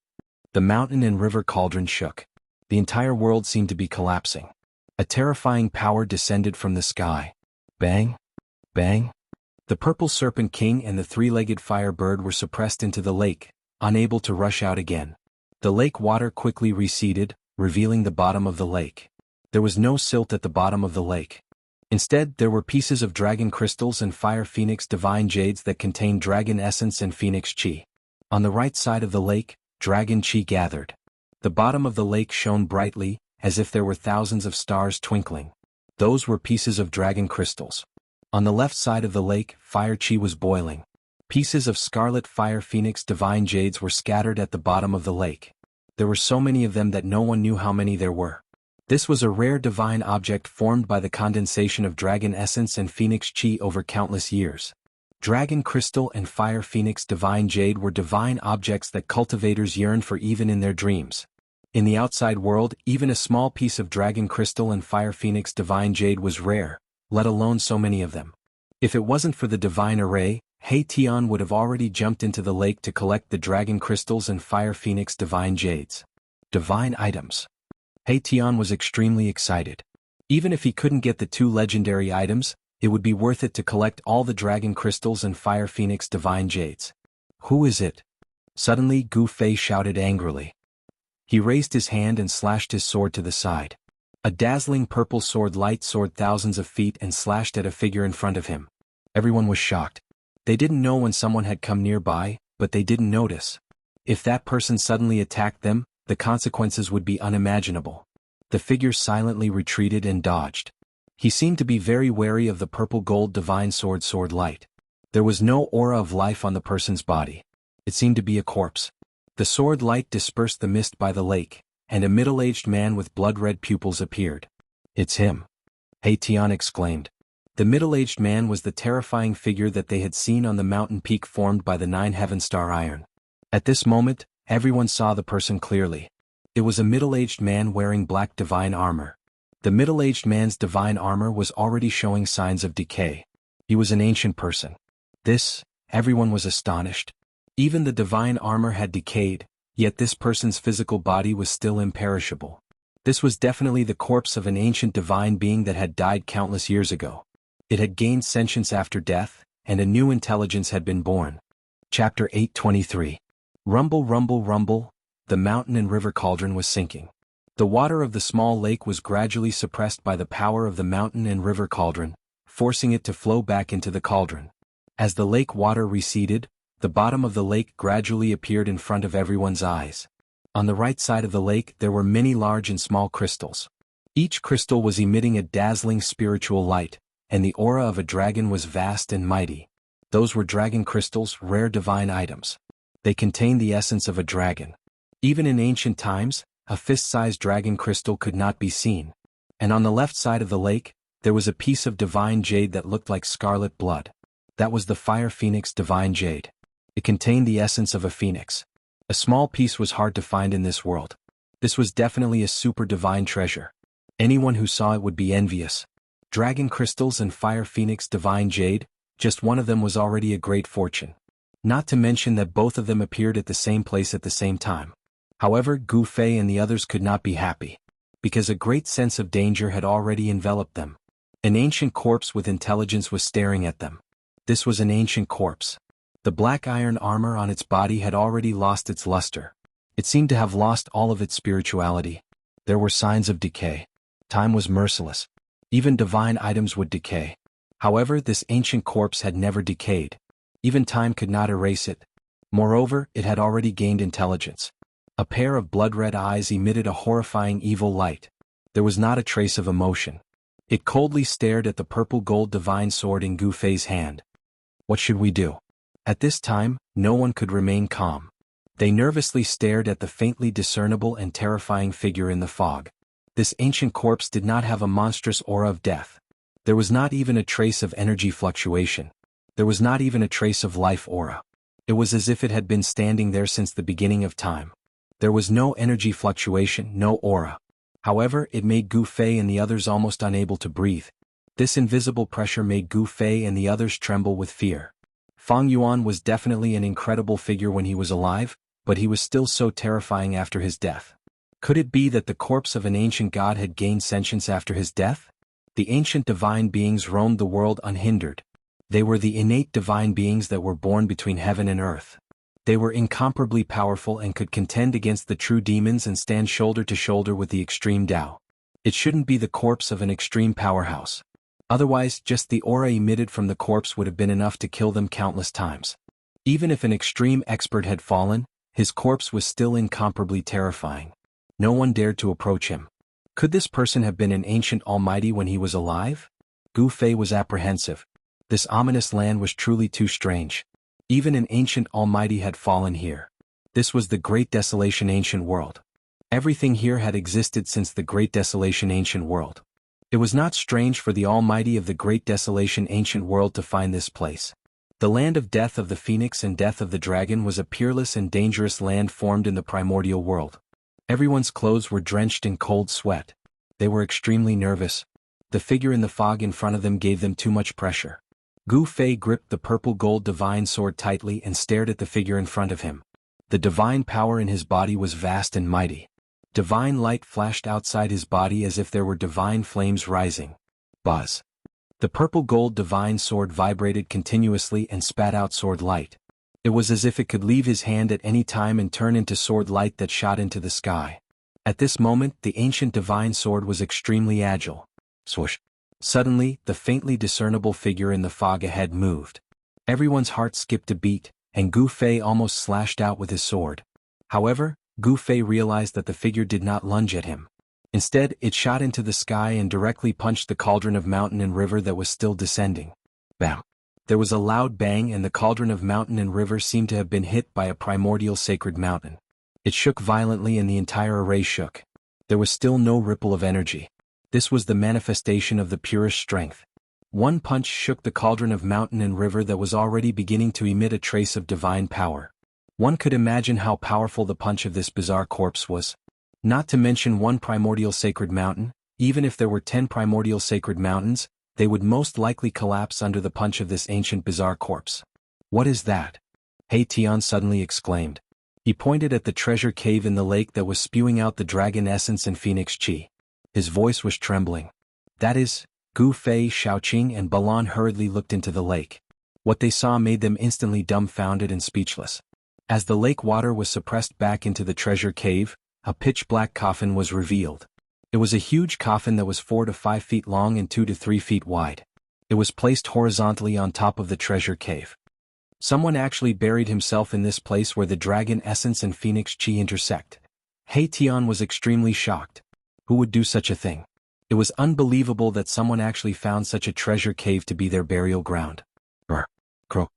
The mountain and river cauldron shook. The entire world seemed to be collapsing. A terrifying power descended from the sky. Bang! Bang! The purple serpent king and the three-legged fire bird were suppressed into the lake, unable to rush out again. The lake water quickly receded, revealing the bottom of the lake. There was no silt at the bottom of the lake. Instead, there were pieces of dragon crystals and fire phoenix divine jades that contained dragon essence and phoenix chi. On the right side of the lake, dragon chi gathered. The bottom of the lake shone brightly, as if there were thousands of stars twinkling. Those were pieces of dragon crystals. On the left side of the lake, fire chi was boiling. Pieces of scarlet fire phoenix divine jades were scattered at the bottom of the lake. There were so many of them that no one knew how many there were. This was a rare divine object formed by the condensation of dragon essence and phoenix chi over countless years. Dragon crystal and fire phoenix divine jade were divine objects that cultivators yearned for even in their dreams. In the outside world, even a small piece of dragon crystal and fire phoenix divine jade was rare, let alone so many of them. If it wasn't for the divine array, He Tian would have already jumped into the lake to collect the dragon crystals and fire phoenix divine jades. Divine items. He Tian was extremely excited. Even if he couldn't get the two legendary items, it would be worth it to collect all the dragon crystals and fire phoenix divine jades. Who is it? Suddenly Gu Fei shouted angrily. He raised his hand and slashed his sword to the side. A dazzling purple sword light soared thousands of feet and slashed at a figure in front of him. Everyone was shocked. They didn't know when someone had come nearby, but they didn't notice. If that person suddenly attacked them, the consequences would be unimaginable. The figure silently retreated and dodged. He seemed to be very wary of the purple gold divine sword light. There was no aura of life on the person's body. It seemed to be a corpse. The sword light dispersed the mist by the lake, and a middle-aged man with blood-red pupils appeared. It's him. He Tian exclaimed. The middle-aged man was the terrifying figure that they had seen on the mountain peak formed by the 9 heaven star iron. At this moment, everyone saw the person clearly. It was a middle-aged man wearing black divine armor. The middle-aged man's divine armor was already showing signs of decay. He was an ancient person. Everyone was astonished. Even the divine armor had decayed, yet this person's physical body was still imperishable. This was definitely the corpse of an ancient divine being that had died countless years ago. It had gained sentience after death, and a new intelligence had been born. Chapter 823. Rumble, rumble, rumble. The mountain and river cauldron was sinking. The water of the small lake was gradually suppressed by the power of the mountain and river cauldron, forcing it to flow back into the cauldron. As the lake water receded, the bottom of the lake gradually appeared in front of everyone's eyes. On the right side of the lake there were many large and small crystals. Each crystal was emitting a dazzling spiritual light, and the aura of a dragon was vast and mighty. Those were dragon crystals, rare divine items. They contained the essence of a dragon. Even in ancient times, a fist-sized dragon crystal could not be seen. And on the left side of the lake, There was a piece of divine jade that looked like scarlet blood. That was the fire phoenix divine jade. It contained the essence of a phoenix. A small piece was hard to find in this world. This was definitely a super divine treasure. Anyone who saw it would be envious. Dragon crystals and fire phoenix divine jade, just one of them was already a great fortune. Not to mention that both of them appeared at the same place at the same time. However, Gu Fei and the others could not be happy, because a great sense of danger had already enveloped them. An ancient corpse with intelligence was staring at them. This was an ancient corpse. The black iron armor on its body had already lost its luster. It seemed to have lost all of its spirituality. There were signs of decay. Time was merciless. Even divine items would decay. However, this ancient corpse had never decayed. Even time could not erase it. Moreover, it had already gained intelligence. A pair of blood-red eyes emitted a horrifying evil light. There was not a trace of emotion. It coldly stared at the purple gold divine sword in Gu Fei's hand. What should we do? At this time, no one could remain calm. They nervously stared at the faintly discernible and terrifying figure in the fog. This ancient corpse did not have a monstrous aura of death. There was not even a trace of energy fluctuation. There was not even a trace of life aura. It was as if it had been standing there since the beginning of time. There was no energy fluctuation, no aura. However, it made Gu Fei and the others almost unable to breathe. This invisible pressure made Gu Fei and the others tremble with fear. Fang Yuan was definitely an incredible figure when he was alive, but he was still so terrifying after his death. Could it be that the corpse of an ancient god had gained sentience after his death? The ancient divine beings roamed the world unhindered. They were the innate divine beings that were born between heaven and earth. They were incomparably powerful and could contend against the true demons and stand shoulder to shoulder with the extreme Tao. It shouldn't be the corpse of an extreme powerhouse. Otherwise, just the aura emitted from the corpse would have been enough to kill them countless times. Even if an extreme expert had fallen, his corpse was still incomparably terrifying. No one dared to approach him. Could this person have been an ancient almighty when he was alive? Gu Fei was apprehensive. This ominous land was truly too strange. Even an ancient almighty had fallen here. This was the Great Desolation ancient world. Everything here had existed since the Great Desolation ancient world. It was not strange for the almighty of the Great Desolation ancient world to find this place. The land of death of the phoenix and death of the dragon was a peerless and dangerous land formed in the primordial world. Everyone's clothes were drenched in cold sweat. They were extremely nervous. The figure in the fog in front of them gave them too much pressure. Gu Fei gripped the purple gold divine sword tightly and stared at the figure in front of him. The divine power in his body was vast and mighty. Divine light flashed outside his body as if there were divine flames rising. Buzz. The purple gold divine sword vibrated continuously and spat out sword light. It was as if it could leave his hand at any time and turn into sword light that shot into the sky. At this moment, the ancient divine sword was extremely agile. Swoosh. Suddenly, the faintly discernible figure in the fog ahead moved. Everyone's heart skipped a beat, and Gu Fei almost slashed out with his sword. However, Gu Fei realized that the figure did not lunge at him. Instead, it shot into the sky and directly punched the cauldron of mountain and river that was still descending. Bam! There was a loud bang and the cauldron of mountain and river seemed to have been hit by a primordial sacred mountain. It shook violently and the entire array shook. There was still no ripple of energy. This was the manifestation of the purest strength. One punch shook the cauldron of mountain and river that was already beginning to emit a trace of divine power. One could imagine how powerful the punch of this bizarre corpse was. Not to mention one primordial sacred mountain, even if there were 10 primordial sacred mountains, they would most likely collapse under the punch of this ancient bizarre corpse. What is that? He Tian suddenly exclaimed. He pointed at the treasure cave in the lake that was spewing out the dragon essence and phoenix chi. His voice was trembling. That is, Gu Fei, Shaoqing and Balan hurriedly looked into the lake. What they saw made them instantly dumbfounded and speechless. As the lake water was suppressed back into the treasure cave, a pitch-black coffin was revealed. It was a huge coffin that was 4 to 5 feet long and 2 to 3 feet wide. It was placed horizontally on top of the treasure cave. Someone actually buried himself in this place where the dragon essence and phoenix chi intersect. He Tian was extremely shocked. Who would do such a thing? It was unbelievable that someone actually found such a treasure cave to be their burial ground. Brr. Crow.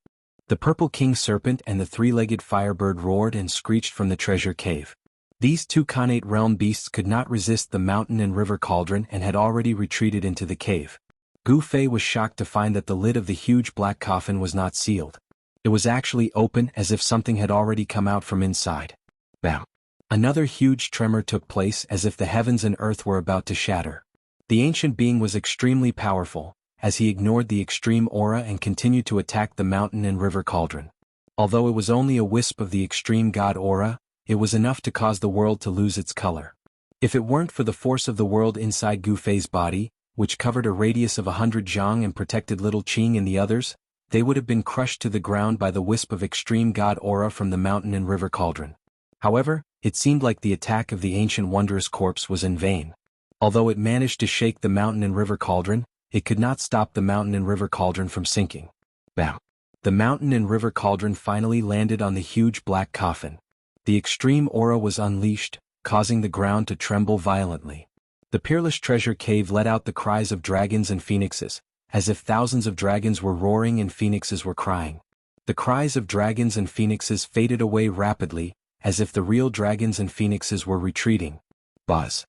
The purple king serpent and the three-legged firebird roared and screeched from the treasure cave. These two Khanate realm beasts could not resist the mountain and river cauldron and had already retreated into the cave. Gu Fei was shocked to find that the lid of the huge black coffin was not sealed. It was actually open as if something had already come out from inside. Bam! Another huge tremor took place as if the heavens and earth were about to shatter. The ancient being was extremely powerful, as he ignored the extreme aura and continued to attack the mountain and river cauldron. Although it was only a wisp of the extreme god aura, it was enough to cause the world to lose its color. If it weren't for the force of the world inside Gu Fei's body, which covered a radius of 100 jiang and protected little Qing and the others, they would have been crushed to the ground by the wisp of extreme god aura from the mountain and river cauldron. However, it seemed like the attack of the ancient wondrous corpse was in vain. Although it managed to shake the mountain and river cauldron, it could not stop the mountain and river cauldron from sinking. Bam! The mountain and river cauldron finally landed on the huge black coffin. The extreme aura was unleashed, causing the ground to tremble violently. The peerless treasure cave let out the cries of dragons and phoenixes, as if thousands of dragons were roaring and phoenixes were crying. The cries of dragons and phoenixes faded away rapidly, as if the real dragons and phoenixes were retreating. Buzz!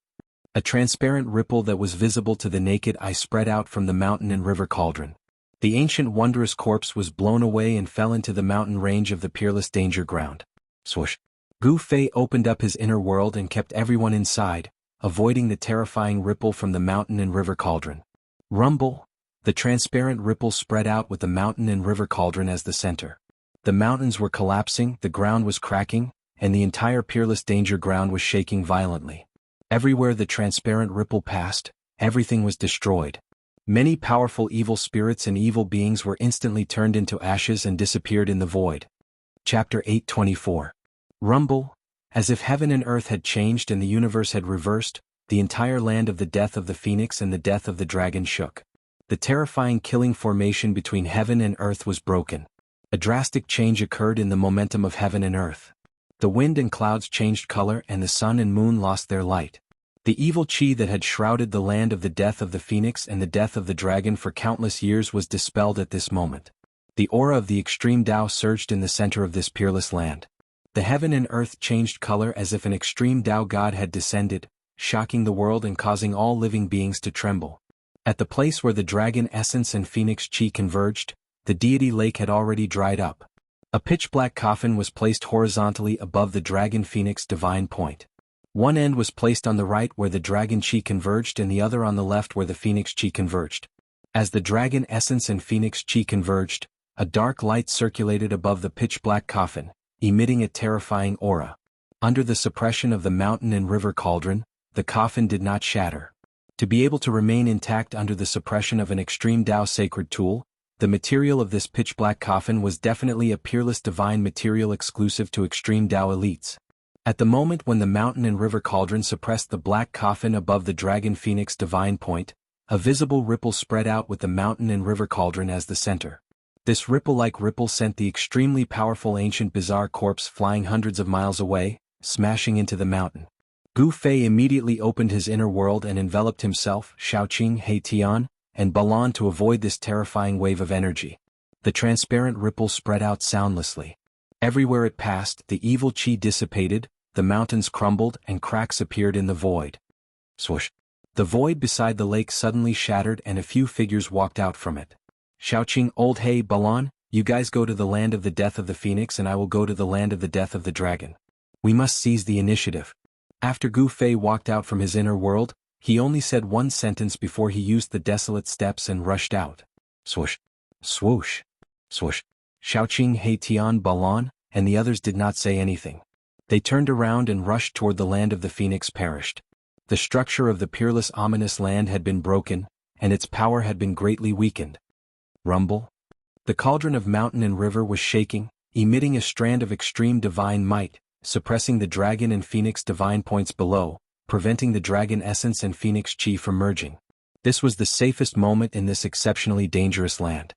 A transparent ripple that was visible to the naked eye spread out from the mountain and river cauldron. The ancient wondrous corpse was blown away and fell into the mountain range of the peerless danger ground. Swoosh! Gu Fei opened up his inner world and kept everyone inside, avoiding the terrifying ripple from the mountain and river cauldron. Rumble! The transparent ripple spread out with the mountain and river cauldron as the center. The mountains were collapsing, the ground was cracking, and the entire peerless danger ground was shaking violently. Everywhere the transparent ripple passed, everything was destroyed. Many powerful evil spirits and evil beings were instantly turned into ashes and disappeared in the void. Chapter 824. Rumble! As if heaven and earth had changed and the universe had reversed, the entire land of the death of the phoenix and the death of the dragon shook. The terrifying killing formation between heaven and earth was broken. A drastic change occurred in the momentum of heaven and earth. The wind and clouds changed color and the sun and moon lost their light. The evil chi that had shrouded the land of the death of the phoenix and the death of the dragon for countless years was dispelled at this moment. The aura of the extreme Tao surged in the center of this peerless land. The heaven and earth changed color as if an extreme Tao god had descended, shocking the world and causing all living beings to tremble. At the place where the dragon essence and phoenix chi converged, the deity lake had already dried up. A pitch-black coffin was placed horizontally above the dragon phoenix divine point. One end was placed on the right where the dragon chi converged and the other on the left where the phoenix chi converged. As the dragon essence and phoenix chi converged, a dark light circulated above the pitch-black coffin, emitting a terrifying aura. Under the suppression of the mountain and river cauldron, the coffin did not shatter. To be able to remain intact under the suppression of an extreme Tao sacred tool, the material of this pitch-black coffin was definitely a peerless divine material exclusive to extreme Tao elites. At the moment when the mountain and river cauldron suppressed the black coffin above the dragon phoenix divine point, a visible ripple spread out with the mountain and river cauldron as the center. This ripple-like ripple sent the extremely powerful ancient bizarre corpse flying hundreds of miles away, smashing into the mountain. Gu Fei immediately opened his inner world and enveloped himself, Shaoqing, Heitian, and Balan to avoid this terrifying wave of energy. The transparent ripple spread out soundlessly. Everywhere it passed, the evil chi dissipated, the mountains crumbled and cracks appeared in the void. Swoosh! The void beside the lake suddenly shattered and a few figures walked out from it. Shaoqing, old hey Balan, you guys go to the land of the death of the phoenix and I will go to the land of the death of the dragon. We must seize the initiative. After Gu Fei walked out from his inner world, he only said one sentence before he used the desolate steps and rushed out. Swoosh! Swoosh! Swoosh! Shaoqing, Heitian, Balan, and the others did not say anything. They turned around and rushed toward the land of the phoenix perished. The structure of the peerless ominous land had been broken, and its power had been greatly weakened. Rumble! The cauldron of mountain and river was shaking, emitting a strand of extreme divine might, suppressing the dragon and phoenix divine points below, preventing the dragon essence and phoenix chi from merging. This was the safest moment in this exceptionally dangerous land.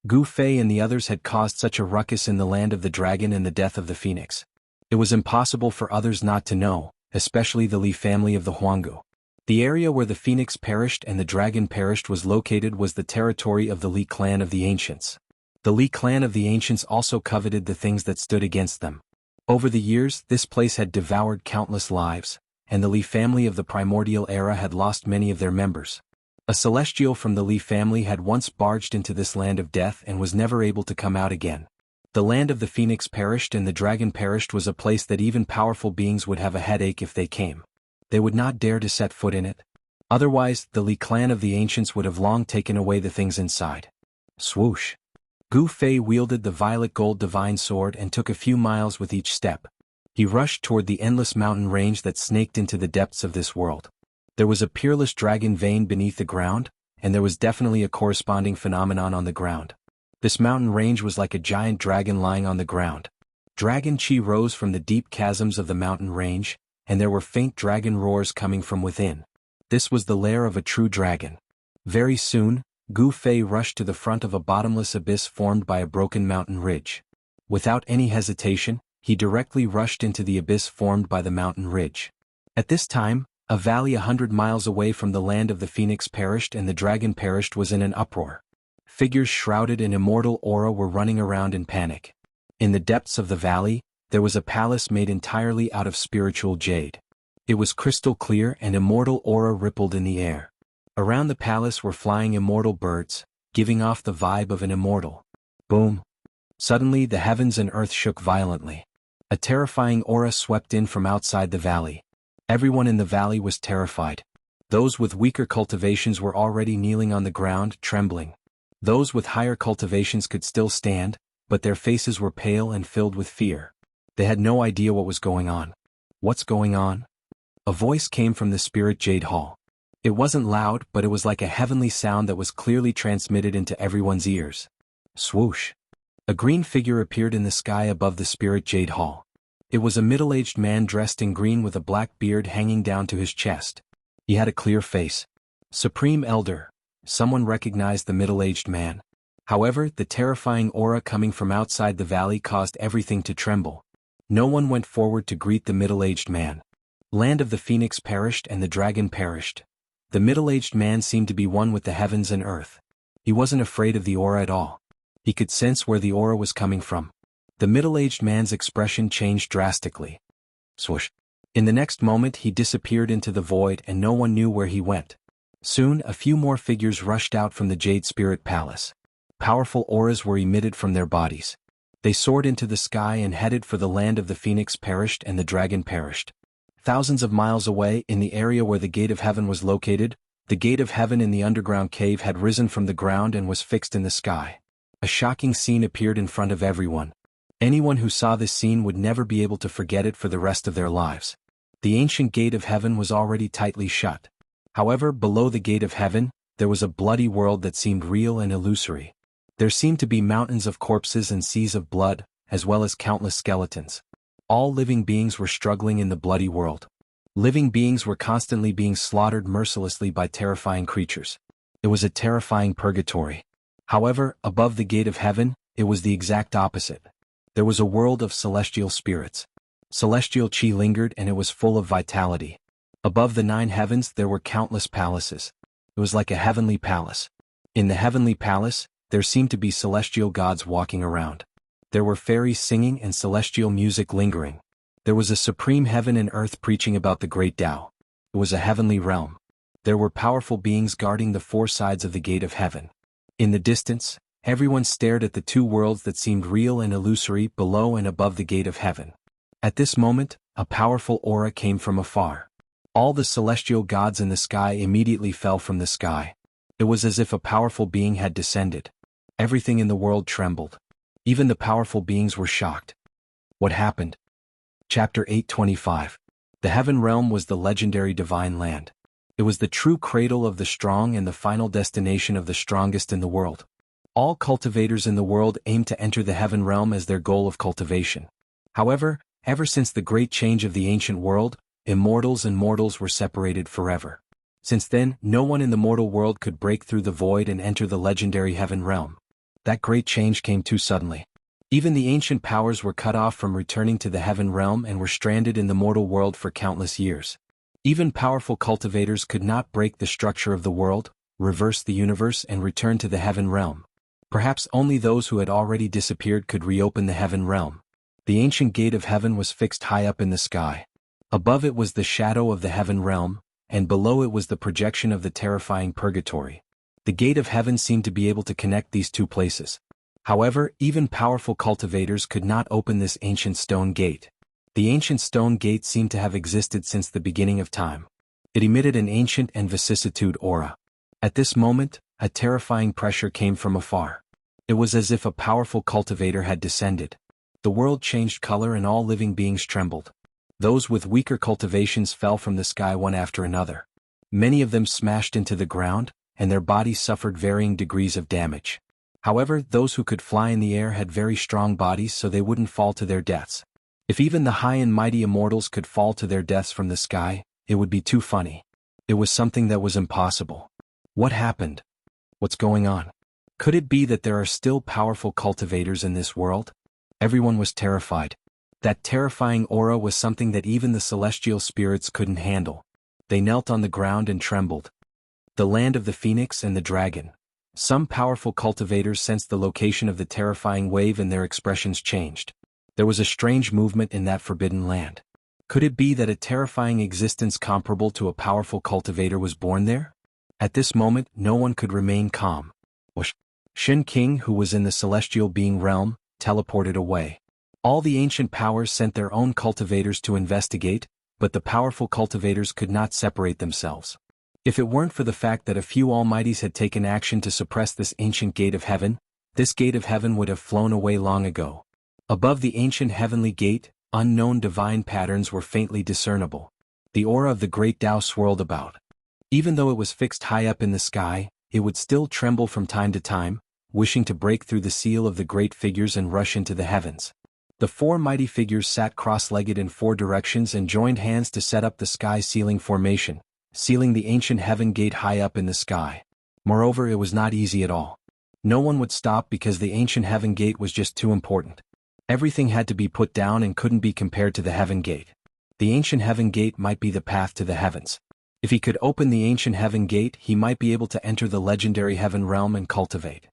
Gu Fei and the others had caused such a ruckus in the land of the dragon and the death of the phoenix. It was impossible for others not to know, especially the Li family of the Huanggu. The area where the phoenix perished and the dragon perished was the territory of the Li clan of the ancients. The Li clan of the ancients also coveted the things that stood against them. Over the years, this place had devoured countless lives, and the Li family of the primordial era had lost many of their members. A celestial from the Li family had once barged into this land of death and was never able to come out again. The land of the phoenix perished and the dragon perished was a place that even powerful beings would have a headache if they came. They would not dare to set foot in it. Otherwise, the Li clan of the ancients would have long taken away the things inside. Swoosh! Gu Fei wielded the violet gold divine sword and took a few miles with each step. He rushed toward the endless mountain range that snaked into the depths of this world. There was a peerless dragon vein beneath the ground, and there was definitely a corresponding phenomenon on the ground. This mountain range was like a giant dragon lying on the ground. Dragon chi rose from the deep chasms of the mountain range, and there were faint dragon roars coming from within. This was the lair of a true dragon. Very soon, Gu Fei rushed to the front of a bottomless abyss formed by a broken mountain ridge. Without any hesitation, he directly rushed into the abyss formed by the mountain ridge. At this time, a valley 100 miles away from the land of the phoenix perished and the dragon perished was in an uproar. Figures shrouded in immortal aura were running around in panic. In the depths of the valley, there was a palace made entirely out of spiritual jade. It was crystal clear and immortal aura rippled in the air. Around the palace were flying immortal birds, giving off the vibe of an immortal. Boom! Suddenly the heavens and earth shook violently. A terrifying aura swept in from outside the valley. Everyone in the valley was terrified. Those with weaker cultivations were already kneeling on the ground, trembling. Those with higher cultivations could still stand, but their faces were pale and filled with fear. They had no idea what was going on. What's going on? A voice came from the spirit jade hall. It wasn't loud, but it was like a heavenly sound that was clearly transmitted into everyone's ears. Swoosh! A green figure appeared in the sky above the spirit jade hall. It was a middle-aged man dressed in green with a black beard hanging down to his chest. He had a clear face. Supreme Elder. Someone recognized the middle-aged man. However, the terrifying aura coming from outside the valley caused everything to tremble. No one went forward to greet the middle-aged man. Land of the phoenix perished and the dragon perished. The middle-aged man seemed to be one with the heavens and earth. He wasn't afraid of the aura at all. He could sense where the aura was coming from. The middle-aged man's expression changed drastically. Swoosh! In the next moment he disappeared into the void and no one knew where he went. Soon a few more figures rushed out from the Jade Spirit Palace. Powerful auras were emitted from their bodies. They soared into the sky and headed for the land of the phoenix perished and the dragon perished. Thousands of miles away, in the area where the Gate of Heaven was located, the Gate of Heaven in the underground cave had risen from the ground and was fixed in the sky. A shocking scene appeared in front of everyone. Anyone who saw this scene would never be able to forget it for the rest of their lives. The ancient Gate of Heaven was already tightly shut. However, below the Gate of Heaven, there was a bloody world that seemed real and illusory. There seemed to be mountains of corpses and seas of blood, as well as countless skeletons. All living beings were struggling in the bloody world. Living beings were constantly being slaughtered mercilessly by terrifying creatures. It was a terrifying purgatory. However, above the Gate of Heaven, it was the exact opposite. There was a world of celestial spirits. Celestial chi lingered and it was full of vitality. Above the 9 heavens there were countless palaces. It was like a heavenly palace. In the heavenly palace, there seemed to be celestial gods walking around. There were fairies singing and celestial music lingering. There was a supreme heaven and earth preaching about the great Tao. It was a heavenly realm. There were powerful beings guarding the 4 sides of the Gate of Heaven. In the distance, everyone stared at the 2 worlds that seemed real and illusory below and above the Gate of Heaven. At this moment, a powerful aura came from afar. All the celestial gods in the sky immediately fell from the sky. It was as if a powerful being had descended. Everything in the world trembled. Even the powerful beings were shocked. What happened? Chapter 825. The Heaven Realm was the legendary divine land. It was the true cradle of the strong and the final destination of the strongest in the world. All cultivators in the world aimed to enter the Heaven Realm as their goal of cultivation. However, ever since the great change of the ancient world, immortals and mortals were separated forever. Since then, no one in the mortal world could break through the void and enter the legendary Heaven Realm. That great change came too suddenly. Even the ancient powers were cut off from returning to the Heaven Realm and were stranded in the mortal world for countless years. Even powerful cultivators could not break the structure of the world, reverse the universe and return to the Heaven Realm. Perhaps only those who had already disappeared could reopen the Heaven Realm. The ancient Gate of Heaven was fixed high up in the sky. Above it was the shadow of the Heaven Realm, and below it was the projection of the terrifying purgatory. The gate of heaven seemed to be able to connect these two places. However, even powerful cultivators could not open this ancient stone gate. The ancient stone gate seemed to have existed since the beginning of time. It emitted an ancient and vicissitude aura. At this moment, a terrifying pressure came from afar. It was as if a powerful cultivator had descended. The world changed color and all living beings trembled. Those with weaker cultivations fell from the sky one after another. Many of them smashed into the ground, and their bodies suffered varying degrees of damage. However, those who could fly in the air had very strong bodies, so they wouldn't fall to their deaths. If even the high and mighty immortals could fall to their deaths from the sky, it would be too funny. It was something that was impossible. What happened? What's going on? Could it be that there are still powerful cultivators in this world? Everyone was terrified. That terrifying aura was something that even the celestial spirits couldn't handle. They knelt on the ground and trembled. The land of the phoenix and the dragon. Some powerful cultivators sensed the location of the terrifying wave and their expressions changed. There was a strange movement in that forbidden land. Could it be that a terrifying existence comparable to a powerful cultivator was born there? At this moment, no one could remain calm. Shen King, who was in the celestial being realm, teleported away. All the ancient powers sent their own cultivators to investigate, but the powerful cultivators could not separate themselves. If it weren't for the fact that a few almighties had taken action to suppress this ancient gate of heaven, this gate of heaven would have flown away long ago. Above the ancient heavenly gate, unknown divine patterns were faintly discernible. The aura of the great Tao swirled about. Even though it was fixed high up in the sky, it would still tremble from time to time, wishing to break through the seal of the great figures and rush into the heavens. The four mighty figures sat cross-legged in four directions and joined hands to set up the sky sealing formation, sealing the ancient heaven gate high up in the sky. Moreover, it was not easy at all. No one would stop because the ancient heaven gate was just too important. Everything had to be put down and couldn't be compared to the heaven gate. The ancient heaven gate might be the path to the heavens. If he could open the ancient heaven gate, he might be able to enter the legendary heaven realm and cultivate.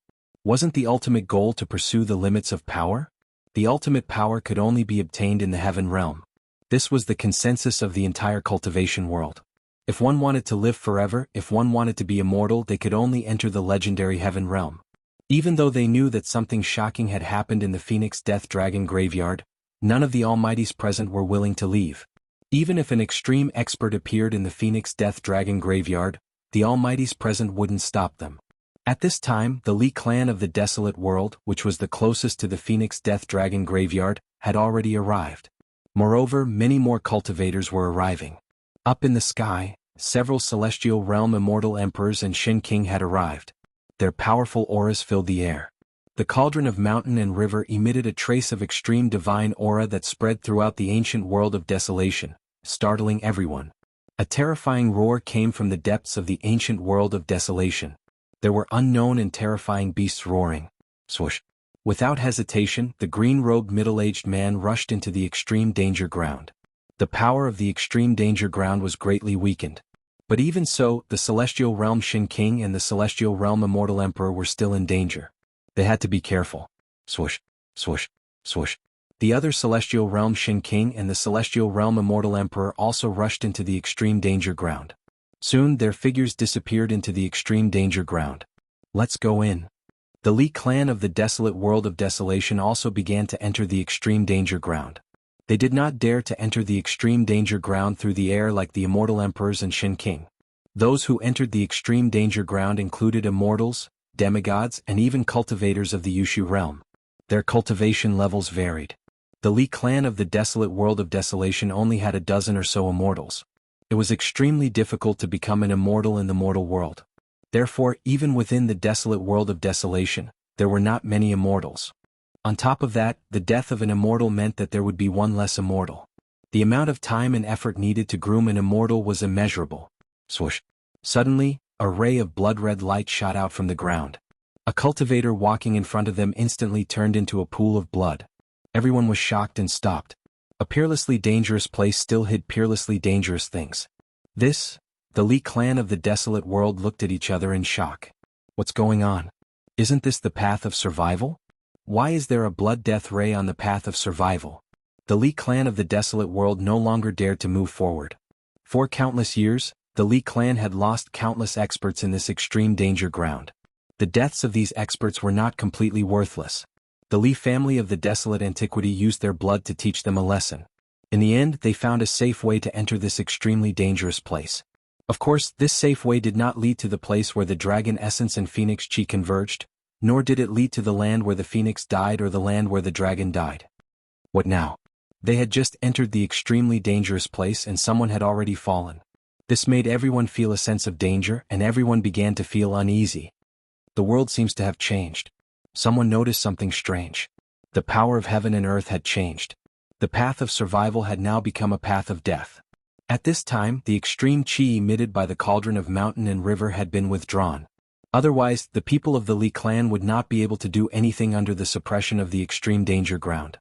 Wasn't the ultimate goal to pursue the limits of power? The ultimate power could only be obtained in the heaven realm. This was the consensus of the entire cultivation world. If one wanted to live forever, if one wanted to be immortal, they could only enter the legendary heaven realm. Even though they knew that something shocking had happened in the Phoenix Death Dragon graveyard, none of the Almighties present were willing to leave. Even if an extreme expert appeared in the Phoenix Death Dragon graveyard, the Almighties present wouldn't stop them. At this time, the Li clan of the Desolate World, which was the closest to the Phoenix Death Dragon graveyard, had already arrived. Moreover, many more cultivators were arriving. Up in the sky, several celestial realm immortal emperors and Shen King had arrived. Their powerful auras filled the air. The cauldron of mountain and river emitted a trace of extreme divine aura that spread throughout the ancient world of desolation, startling everyone. A terrifying roar came from the depths of the ancient world of desolation. There were unknown and terrifying beasts roaring. Swoosh! Without hesitation, the green-robed middle-aged man rushed into the extreme danger ground. The power of the extreme danger ground was greatly weakened. But even so, the celestial realm Shen King and the celestial realm immortal emperor were still in danger. They had to be careful. Swoosh, swoosh, swoosh. The other celestial realm Shen King and the celestial realm immortal emperor also rushed into the extreme danger ground. Soon their figures disappeared into the extreme danger ground. Let's go in. The Li clan of the Desolate World of Desolation also began to enter the extreme danger ground. They did not dare to enter the extreme danger ground through the air like the immortal emperors and Shen King. Those who entered the extreme danger ground included immortals, demigods, and even cultivators of the Yushu realm. Their cultivation levels varied. The Li clan of the Desolate World of Desolation only had a dozen or so immortals. It was extremely difficult to become an immortal in the mortal world. Therefore, even within the Desolate World of Desolation, there were not many immortals. On top of that, the death of an immortal meant that there would be one less immortal. The amount of time and effort needed to groom an immortal was immeasurable. Swoosh! Suddenly, a ray of blood-red light shot out from the ground. A cultivator walking in front of them instantly turned into a pool of blood. Everyone was shocked and stopped. A peerlessly dangerous place still hid peerlessly dangerous things. The Li clan of the Desolate World looked at each other in shock. What's going on? Isn't this the path of survival? Why is there a blood-death ray on the path of survival? The Li clan of the Desolate World no longer dared to move forward. For countless years, The Li clan had lost countless experts in this extreme danger ground. The deaths of these experts were not completely worthless. The Li family of the desolate antiquity used their blood to teach them a lesson. In the end, they found a safe way to enter this extremely dangerous place. Of course, this safe way did not lead to the place where the dragon essence and phoenix chi converged, nor did it lead to the land where the phoenix died or the land where the dragon died. What now? They had just entered the extremely dangerous place and someone had already fallen. This made everyone feel a sense of danger and everyone began to feel uneasy. The world seems to have changed. Someone noticed something strange. The power of heaven and earth had changed. The path of survival had now become a path of death. At this time, the extreme chi emitted by the cauldron of mountain and river had been withdrawn. Otherwise, the people of the Li clan would not be able to do anything under the suppression of the extreme danger ground.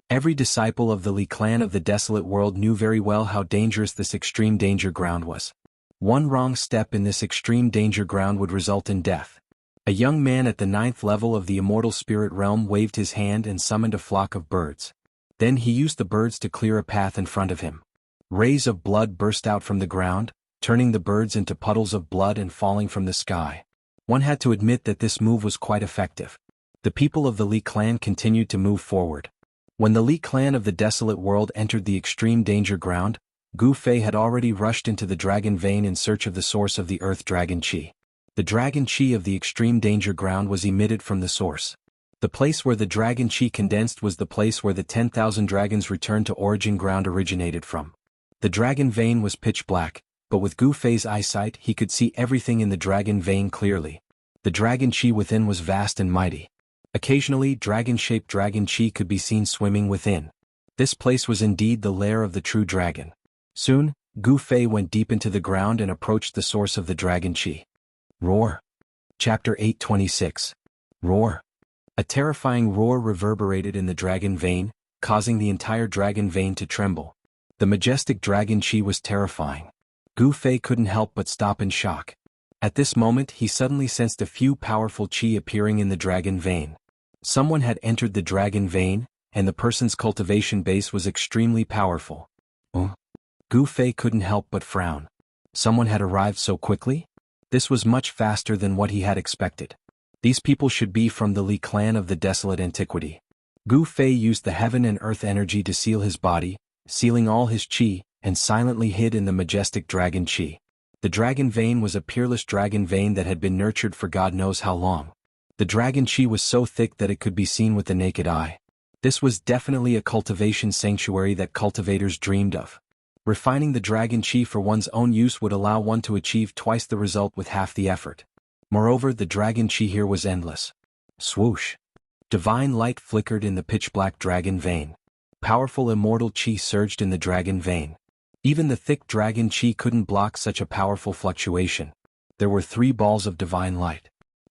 Every disciple of the Li clan of the desolate world knew very well how dangerous this extreme danger ground was. One wrong step in this extreme danger ground would result in death. A young man at the 9th level of the immortal spirit realm waved his hand and summoned a flock of birds. Then he used the birds to clear a path in front of him. Rays of blood burst out from the ground, turning the birds into puddles of blood and falling from the sky. One had to admit that this move was quite effective. The people of the Li clan continued to move forward. When the Li clan of the desolate world entered the extreme danger ground, Gu Fei had already rushed into the dragon vein in search of the source of the earth dragon chi. The dragon chi of the extreme danger ground was emitted from the source. The place where the dragon chi condensed was the place where the 10,000 dragons returned to origin ground originated from. The dragon vein was pitch black, but with Gu Fei's eyesight he could see everything in the dragon vein clearly. The dragon chi within was vast and mighty. Occasionally, dragon-shaped dragon chi could be seen swimming within. This place was indeed the lair of the true dragon. Soon, Gu Fei went deep into the ground and approached the source of the dragon chi. Roar. Chapter 826. Roar. A terrifying roar reverberated in the dragon vein, causing the entire dragon vein to tremble. The majestic dragon chi was terrifying. Gu Fei couldn't help but stop in shock. At this moment he suddenly sensed a few powerful chi appearing in the dragon vein. Someone had entered the dragon vein, and the person's cultivation base was extremely powerful. Gu Fei couldn't help but frown. Someone had arrived so quickly? This was much faster than what he had expected. These people should be from the Li clan of the desolate antiquity. Gu Fei used the heaven and earth energy to seal his body, sealing all his chi, and silently hid in the majestic dragon chi. The dragon vein was a peerless dragon vein that had been nurtured for God knows how long. The dragon chi was so thick that it could be seen with the naked eye. This was definitely a cultivation sanctuary that cultivators dreamed of. Refining the dragon chi for one's own use would allow one to achieve twice the result with half the effort. Moreover, the dragon chi here was endless. Swoosh! Divine light flickered in the pitch-black dragon vein. Powerful immortal chi surged in the dragon vein. Even the thick dragon chi couldn't block such a powerful fluctuation. There were 3 balls of divine light.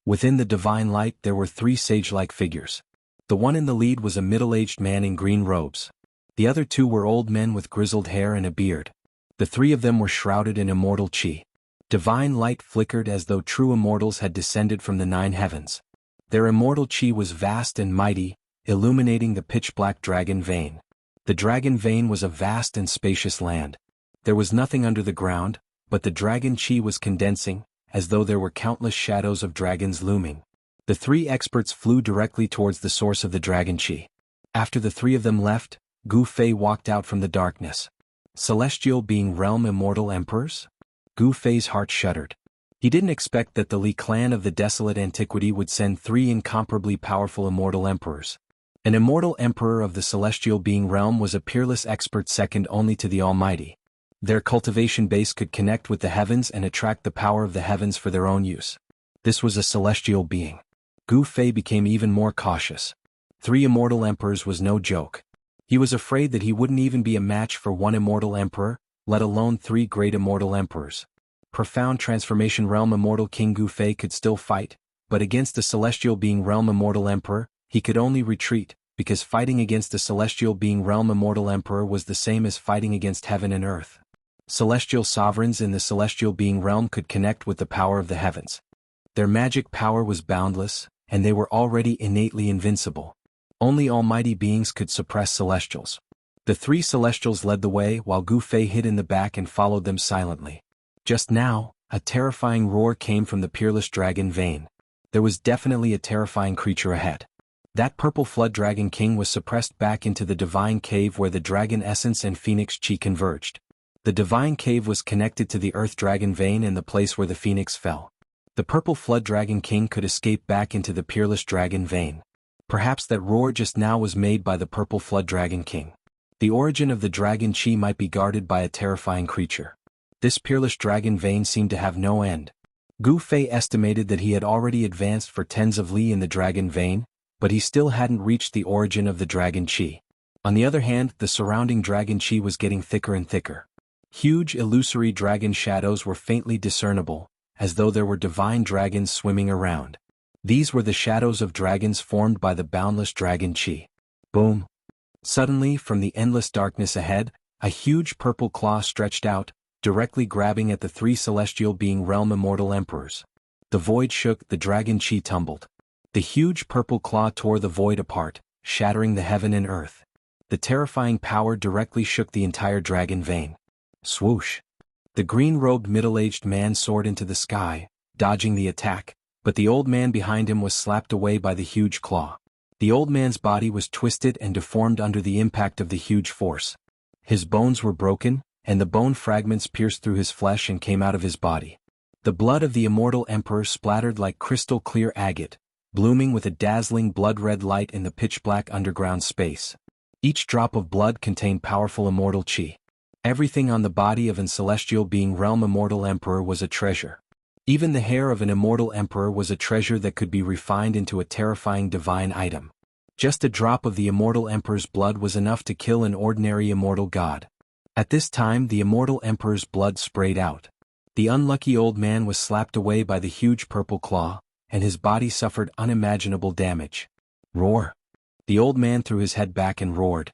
Within the divine light there were 3 sage-like figures. The one in the lead was a middle-aged man in green robes. The other 2 were old men with grizzled hair and a beard. The 3 of them were shrouded in immortal chi. Divine light flickered as though true immortals had descended from the 9 heavens. Their immortal chi was vast and mighty, illuminating the pitch-black dragon vein. The dragon vein was a vast and spacious land. There was nothing under the ground, but the dragon chi was condensing, as though there were countless shadows of dragons looming. The 3 experts flew directly towards the source of the dragon chi. After the 3 of them left, Gu Fei walked out from the darkness. Celestial being realm immortal emperors? Gu Fei's heart shuddered. He didn't expect that the Li clan of the desolate antiquity would send 3 incomparably powerful immortal emperors. An immortal emperor of the celestial being realm was a peerless expert second only to the Almighty. Their cultivation base could connect with the heavens and attract the power of the heavens for their own use. This was a celestial being. Gu Fei became even more cautious. 3 immortal emperors was no joke. He was afraid that he wouldn't even be a match for 1 immortal emperor, let alone 3 great immortal emperors. Profound transformation realm immortal King Gu Fei could still fight, but against the celestial being realm immortal emperor, he could only retreat, because fighting against the celestial being realm immortal emperor was the same as fighting against heaven and earth. Celestial sovereigns in the celestial being realm could connect with the power of the heavens. Their magic power was boundless, and they were already innately invincible. Only almighty beings could suppress celestials. The 3 celestials led the way while Gu Fei hid in the back and followed them silently. Just now, a terrifying roar came from the peerless dragon vein. There was definitely a terrifying creature ahead. That purple flood dragon king was suppressed back into the divine cave where the dragon essence and phoenix chi converged. The divine cave was connected to the earth dragon vein and the place where the phoenix fell. The purple flood dragon king could escape back into the peerless dragon vein. Perhaps that roar just now was made by the purple flood dragon king. The origin of the dragon chi might be guarded by a terrifying creature. This peerless dragon vein seemed to have no end. Gu Fei estimated that he had already advanced for tens of li in the dragon vein, but he still hadn't reached the origin of the dragon chi. On the other hand, the surrounding dragon chi was getting thicker and thicker. Huge illusory dragon shadows were faintly discernible, as though there were divine dragons swimming around. These were the shadows of dragons formed by the boundless dragon chi. Boom! Suddenly, from the endless darkness ahead, a huge purple claw stretched out, directly grabbing at the three celestial being realm immortal emperors. The void shook, the dragon chi tumbled. The huge purple claw tore the void apart, shattering the heaven and earth. The terrifying power directly shook the entire dragon vein. Swoosh! The green-robed middle-aged man soared into the sky, dodging the attack, but the old man behind him was slapped away by the huge claw. The old man's body was twisted and deformed under the impact of the huge force. His bones were broken, and the bone fragments pierced through his flesh and came out of his body. The blood of the immortal emperor splattered like crystal-clear agate, blooming with a dazzling blood-red light in the pitch-black underground space. Each drop of blood contained powerful immortal chi. Everything on the body of an celestial being realm immortal emperor was a treasure. Even the hair of an immortal emperor was a treasure that could be refined into a terrifying divine item. Just a drop of the immortal emperor's blood was enough to kill an ordinary immortal god. At this time, the immortal emperor's blood sprayed out. The unlucky old man was slapped away by the huge purple claw, and his body suffered unimaginable damage. Roar! The old man threw his head back and roared.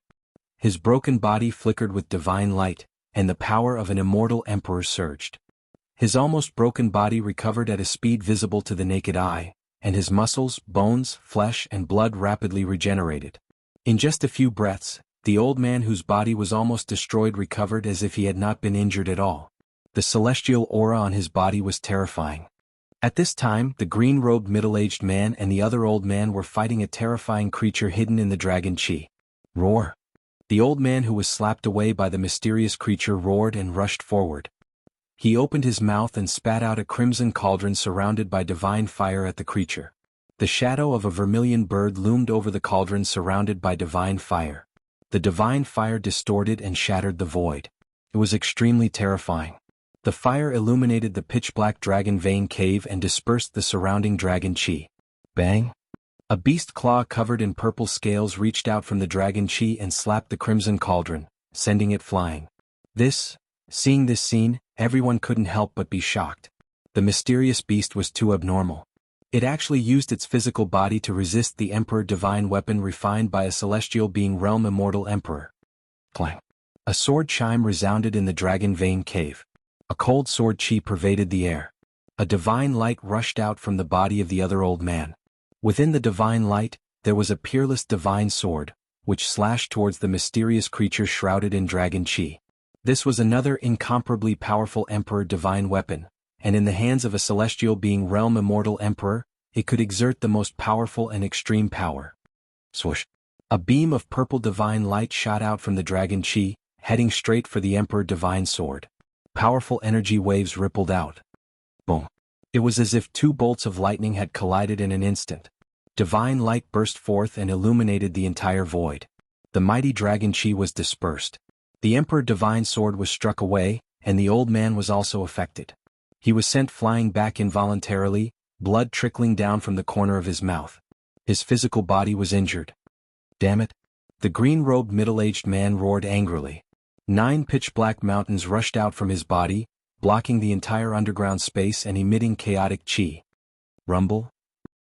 His broken body flickered with divine light, and the power of an immortal emperor surged. His almost broken body recovered at a speed visible to the naked eye, and his muscles, bones, flesh, and blood rapidly regenerated. In just a few breaths, the old man whose body was almost destroyed recovered as if he had not been injured at all. The celestial aura on his body was terrifying. At this time, the green-robed middle-aged man and the other old man were fighting a terrifying creature hidden in the dragon chi. Roar! The old man who was slapped away by the mysterious creature roared and rushed forward. He opened his mouth and spat out a crimson cauldron surrounded by divine fire at the creature. The shadow of a vermilion bird loomed over the cauldron surrounded by divine fire. The divine fire distorted and shattered the void. It was extremely terrifying. The fire illuminated the pitch-black dragon vein cave and dispersed the surrounding dragon chi. Bang! A beast claw covered in purple scales reached out from the dragon chi and slapped the crimson cauldron, sending it flying. Seeing this scene, everyone couldn't help but be shocked. The mysterious beast was too abnormal. It actually used its physical body to resist the Emperor divine weapon refined by a celestial being realm immortal emperor. Clang! A sword chime resounded in the dragon vein cave. A cold sword chi pervaded the air. A divine light rushed out from the body of the other old man. Within the divine light, there was a peerless divine sword, which slashed towards the mysterious creature shrouded in dragon chi. This was another incomparably powerful emperor divine weapon, and in the hands of a celestial being realm immortal emperor, it could exert the most powerful and extreme power. Swoosh! A beam of purple divine light shot out from the dragon chi, heading straight for the emperor divine sword. Powerful energy waves rippled out. Boom! It was as if two bolts of lightning had collided in an instant. Divine light burst forth and illuminated the entire void. The mighty dragon chi was dispersed. The Emperor Divine Sword was struck away, and the old man was also affected. He was sent flying back involuntarily, blood trickling down from the corner of his mouth. His physical body was injured. Damn it! The green-robed middle-aged man roared angrily. 9 pitch-black mountains rushed out from his body, blocking the entire underground space and emitting chaotic chi. Rumble?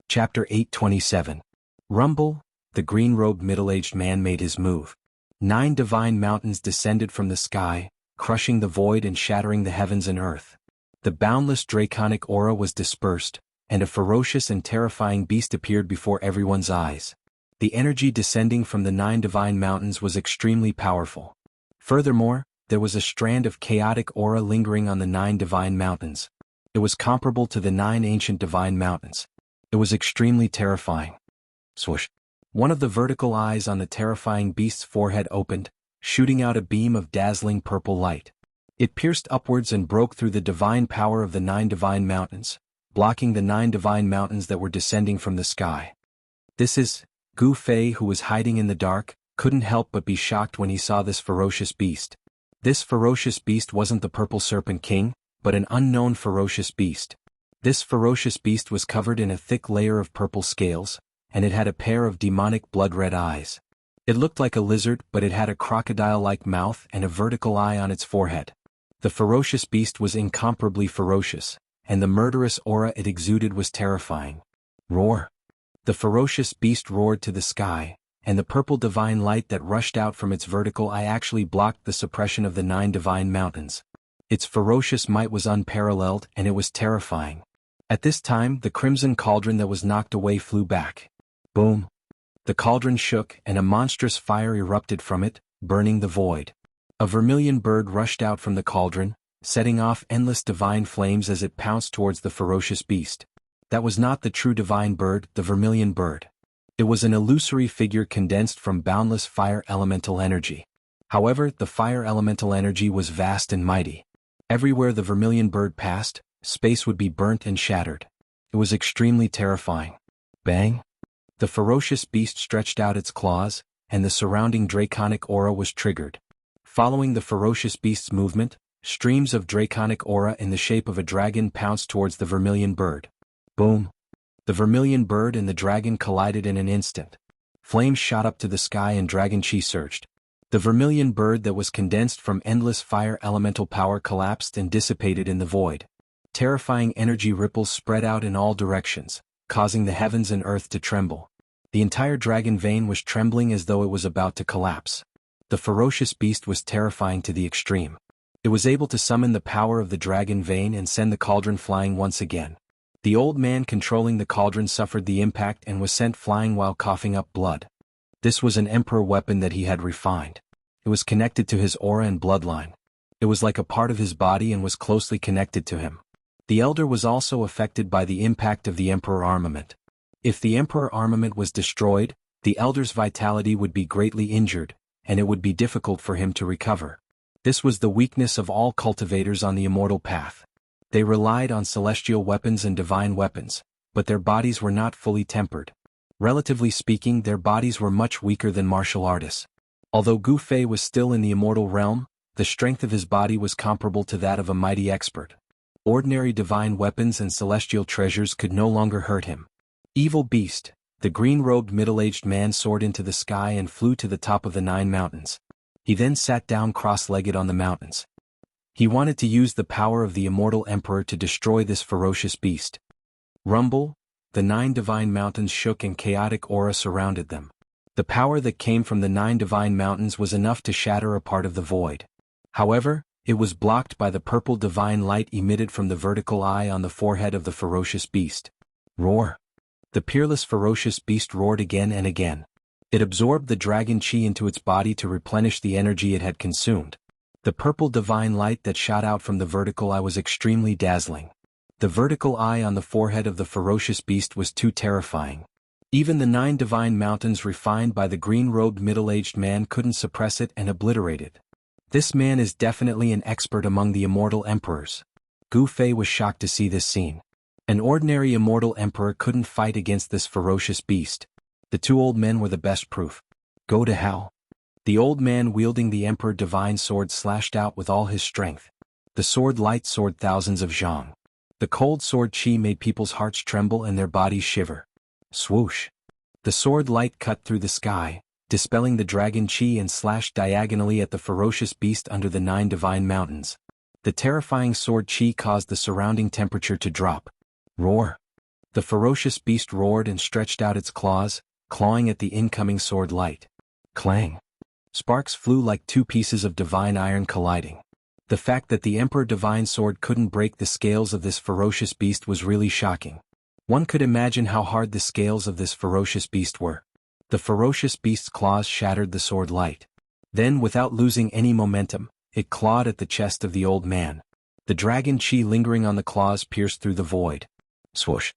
Chapter 827. Rumble, the green-robed middle-aged man made his move. 9 divine mountains descended from the sky, crushing the void and shattering the heavens and earth. The boundless draconic aura was dispersed, and a ferocious and terrifying beast appeared before everyone's eyes. The energy descending from the 9 divine mountains was extremely powerful. Furthermore, there was a strand of chaotic aura lingering on the 9 divine mountains. It was comparable to the 9 ancient divine mountains. It was extremely terrifying. Swoosh. One of the vertical eyes on the terrifying beast's forehead opened, shooting out a beam of dazzling purple light. It pierced upwards and broke through the divine power of the 9 divine mountains, blocking the 9 divine mountains that were descending from the sky. This is, Gu Fei, who was hiding in the dark, couldn't help but be shocked when he saw this ferocious beast. This ferocious beast wasn't the Purple Serpent King, but an unknown ferocious beast. This ferocious beast was covered in a thick layer of purple scales, and it had a pair of demonic blood-red eyes. It looked like a lizard, but it had a crocodile-like mouth and a vertical eye on its forehead. The ferocious beast was incomparably ferocious, and the murderous aura it exuded was terrifying. Roar! The ferocious beast roared to the sky, and the purple divine light that rushed out from its vertical eye actually blocked the suppression of the 9 divine mountains. Its ferocious might was unparalleled, and it was terrifying. At this time, the crimson cauldron that was knocked away flew back. Boom! The cauldron shook, and a monstrous fire erupted from it, burning the void. A vermilion bird rushed out from the cauldron, setting off endless divine flames as it pounced towards the ferocious beast. That was not the true divine bird, the vermilion bird. It was an illusory figure condensed from boundless fire elemental energy. However, the fire elemental energy was vast and mighty. Everywhere the vermilion bird passed, space would be burnt and shattered. It was extremely terrifying. Bang! The ferocious beast stretched out its claws, and the surrounding draconic aura was triggered. Following the ferocious beast's movement, streams of draconic aura in the shape of a dragon pounced towards the vermilion bird. Boom! The vermilion bird and the dragon collided in an instant. Flames shot up to the sky and dragon chi surged. The vermilion bird that was condensed from endless fire elemental power collapsed and dissipated in the void. Terrifying energy ripples spread out in all directions, causing the heavens and earth to tremble. The entire dragon vein was trembling as though it was about to collapse. The ferocious beast was terrifying to the extreme. It was able to summon the power of the dragon vein and send the cauldron flying once again. The old man controlling the cauldron suffered the impact and was sent flying while coughing up blood. This was an emperor weapon that he had refined. It was connected to his aura and bloodline. It was like a part of his body and was closely connected to him. The elder was also affected by the impact of the emperor armament. If the emperor armament was destroyed, the elder's vitality would be greatly injured, and it would be difficult for him to recover. This was the weakness of all cultivators on the immortal path. They relied on celestial weapons and divine weapons, but their bodies were not fully tempered. Relatively speaking, their bodies were much weaker than martial artists. Although Gu Fei was still in the immortal realm, the strength of his body was comparable to that of a mighty expert. Ordinary divine weapons and celestial treasures could no longer hurt him. Evil beast, the green-robed middle-aged man soared into the sky and flew to the top of the 9 mountains. He then sat down cross-legged on the mountains. He wanted to use the power of the immortal emperor to destroy this ferocious beast. Rumble, the 9 divine mountains shook and chaotic aura surrounded them. The power that came from the 9 divine mountains was enough to shatter a part of the void. However, it was blocked by the purple divine light emitted from the vertical eye on the forehead of the ferocious beast. Roar! The peerless ferocious beast roared again and again. It absorbed the dragon chi into its body to replenish the energy it had consumed. The purple divine light that shot out from the vertical eye was extremely dazzling. The vertical eye on the forehead of the ferocious beast was too terrifying. Even the 9 divine mountains refined by the green-robed middle-aged man couldn't suppress it and obliterate it. This man is definitely an expert among the immortal emperors. Gu Fei was shocked to see this scene. An ordinary immortal emperor couldn't fight against this ferocious beast. The 2 old men were the best proof. Go to hell. The old man wielding the emperor divine sword slashed out with all his strength. The sword light soared thousands of zhang. The cold sword chi made people's hearts tremble and their bodies shiver. Swoosh! The sword light cut through the sky, dispelling the dragon chi and slashed diagonally at the ferocious beast under the 9 divine mountains. The terrifying sword chi caused the surrounding temperature to drop. Roar! The ferocious beast roared and stretched out its claws, clawing at the incoming sword light. Clang! Sparks flew like 2 pieces of divine iron colliding. The fact that the Emperor Divine Sword couldn't break the scales of this ferocious beast was really shocking. One could imagine how hard the scales of this ferocious beast were. The ferocious beast's claws shattered the sword light. Then, without losing any momentum, it clawed at the chest of the old man. The dragon chi lingering on the claws pierced through the void. Swoosh.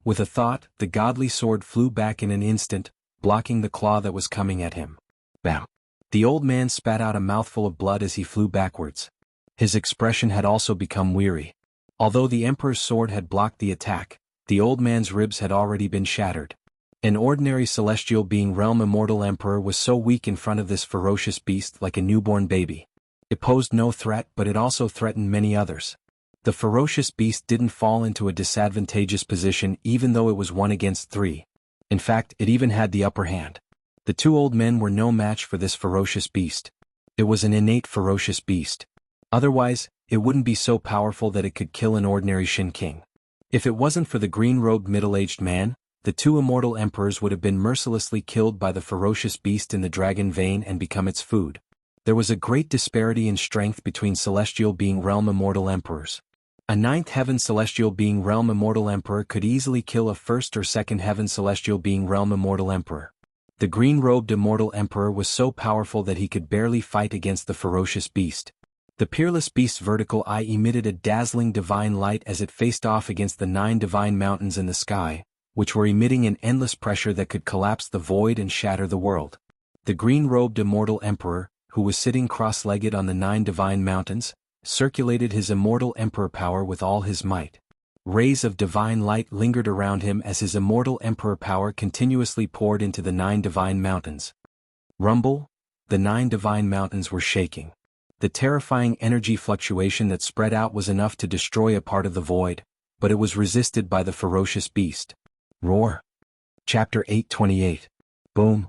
With a thought, the godly sword flew back in an instant, blocking the claw that was coming at him. Bam. The old man spat out a mouthful of blood as he flew backwards. His expression had also become weary. Although the Emperor's sword had blocked the attack, the old man's ribs had already been shattered. An ordinary celestial being realm immortal emperor was so weak in front of this ferocious beast like a newborn baby. It posed no threat, but it also threatened many others. The ferocious beast didn't fall into a disadvantageous position even though it was 1 against 3. In fact, it even had the upper hand. The two old men were no match for this ferocious beast. It was an innate ferocious beast. Otherwise, it wouldn't be so powerful that it could kill an ordinary Shin King. If it wasn't for the green-robed middle-aged man, the two immortal emperors would have been mercilessly killed by the ferocious beast in the dragon vein and become its food. There was a great disparity in strength between celestial being realm immortal emperors. A 9th heaven celestial being realm immortal emperor could easily kill a 1st or 2nd heaven celestial being realm immortal emperor. The green-robed immortal emperor was so powerful that he could barely fight against the ferocious beast. The peerless beast's vertical eye emitted a dazzling divine light as it faced off against the 9 divine mountains in the sky, which were emitting an endless pressure that could collapse the void and shatter the world. The green-robed immortal emperor, who was sitting cross-legged on the 9 divine mountains, circulated his immortal emperor power with all his might. Rays of divine light lingered around him as his immortal emperor power continuously poured into the 9 divine mountains. Rumble, the 9 divine mountains were shaking. The terrifying energy fluctuation that spread out was enough to destroy a part of the void, but it was resisted by the ferocious beast. Roar. Chapter 828. Boom.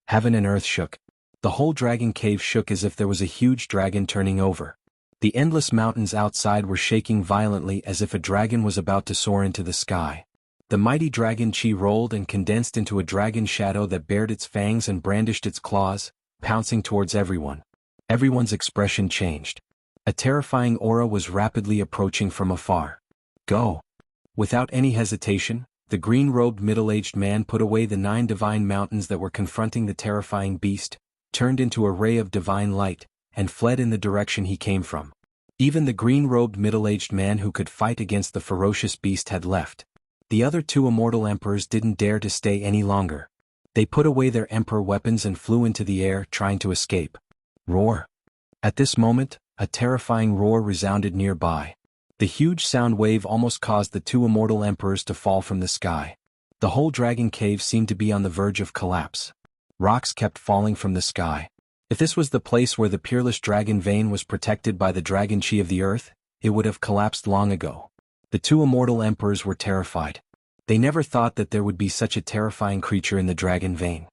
Heaven and earth shook. The whole dragon cave shook as if there was a huge dragon turning over. The endless mountains outside were shaking violently as if a dragon was about to soar into the sky. The mighty dragon chi rolled and condensed into a dragon shadow that bared its fangs and brandished its claws, pouncing towards everyone. Everyone's expression changed. A terrifying aura was rapidly approaching from afar. Go! Without any hesitation, the green-robed middle-aged man put away the 9 divine mountains that were confronting the terrifying beast, turned into a ray of divine light, and fled in the direction he came from. Even the green-robed middle-aged man who could fight against the ferocious beast had left. The other 2 immortal emperors didn't dare to stay any longer. They put away their emperor weapons and flew into the air, trying to escape. Roar. At this moment, a terrifying roar resounded nearby. The huge sound wave almost caused the 2 immortal emperors to fall from the sky. The whole dragon cave seemed to be on the verge of collapse. Rocks kept falling from the sky. If this was the place where the peerless dragon vein was protected by the dragon chi of the earth, it would have collapsed long ago. The 2 immortal emperors were terrified. They never thought that there would be such a terrifying creature in the dragon vein.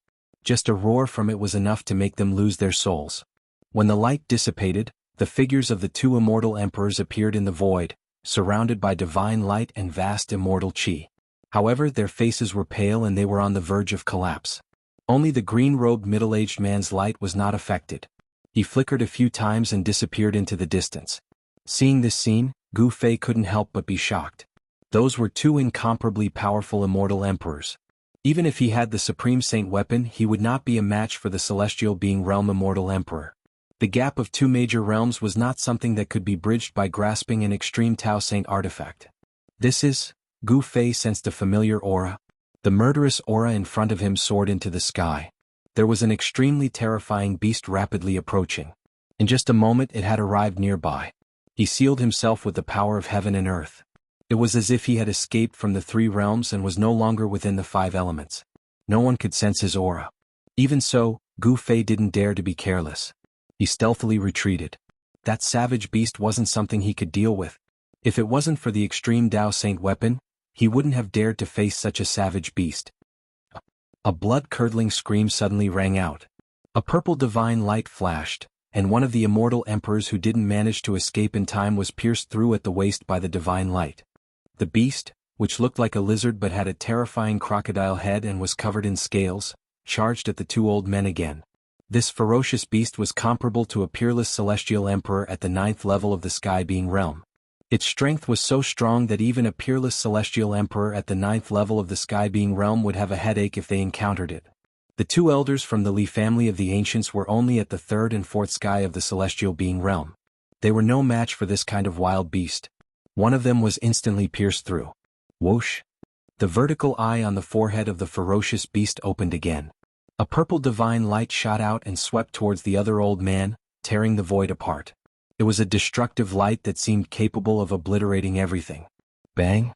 Just a roar from it was enough to make them lose their souls. When the light dissipated, the figures of the 2 immortal emperors appeared in the void, surrounded by divine light and vast immortal chi. However, their faces were pale and they were on the verge of collapse. Only the green-robed middle-aged man's light was not affected. He flickered a few times and disappeared into the distance. Seeing this scene, Gu Fei couldn't help but be shocked. Those were 2 incomparably powerful immortal emperors. Even if he had the Supreme Saint weapon, he would not be a match for the celestial being realm immortal emperor. The gap of 2 major realms was not something that could be bridged by grasping an extreme Tao Saint artifact. This is, Gu Fei sensed a familiar aura. The murderous aura in front of him soared into the sky. There was an extremely terrifying beast rapidly approaching. In just a moment it had arrived nearby. He sealed himself with the power of heaven and earth. It was as if he had escaped from the 3 realms and was no longer within the 5 elements. No one could sense his aura. Even so, Gu Fei didn't dare to be careless. He stealthily retreated. That savage beast wasn't something he could deal with. If it wasn't for the extreme Tao Saint weapon, he wouldn't have dared to face such a savage beast. A blood-curdling scream suddenly rang out. A purple divine light flashed, and one of the immortal emperors who didn't manage to escape in time was pierced through at the waist by the divine light. The beast, which looked like a lizard but had a terrifying crocodile head and was covered in scales, charged at the 2 old men again. This ferocious beast was comparable to a peerless celestial emperor at the 9th level of the sky being realm. Its strength was so strong that even a peerless celestial emperor at the 9th level of the sky being realm would have a headache if they encountered it. The two elders from the Li family of the ancients were only at the third and fourth sky of the celestial being realm. They were no match for this kind of wild beast. One of them was instantly pierced through. Whoosh! The vertical eye on the forehead of the ferocious beast opened again. A purple divine light shot out and swept towards the other old man, tearing the void apart. It was a destructive light that seemed capable of obliterating everything. Bang!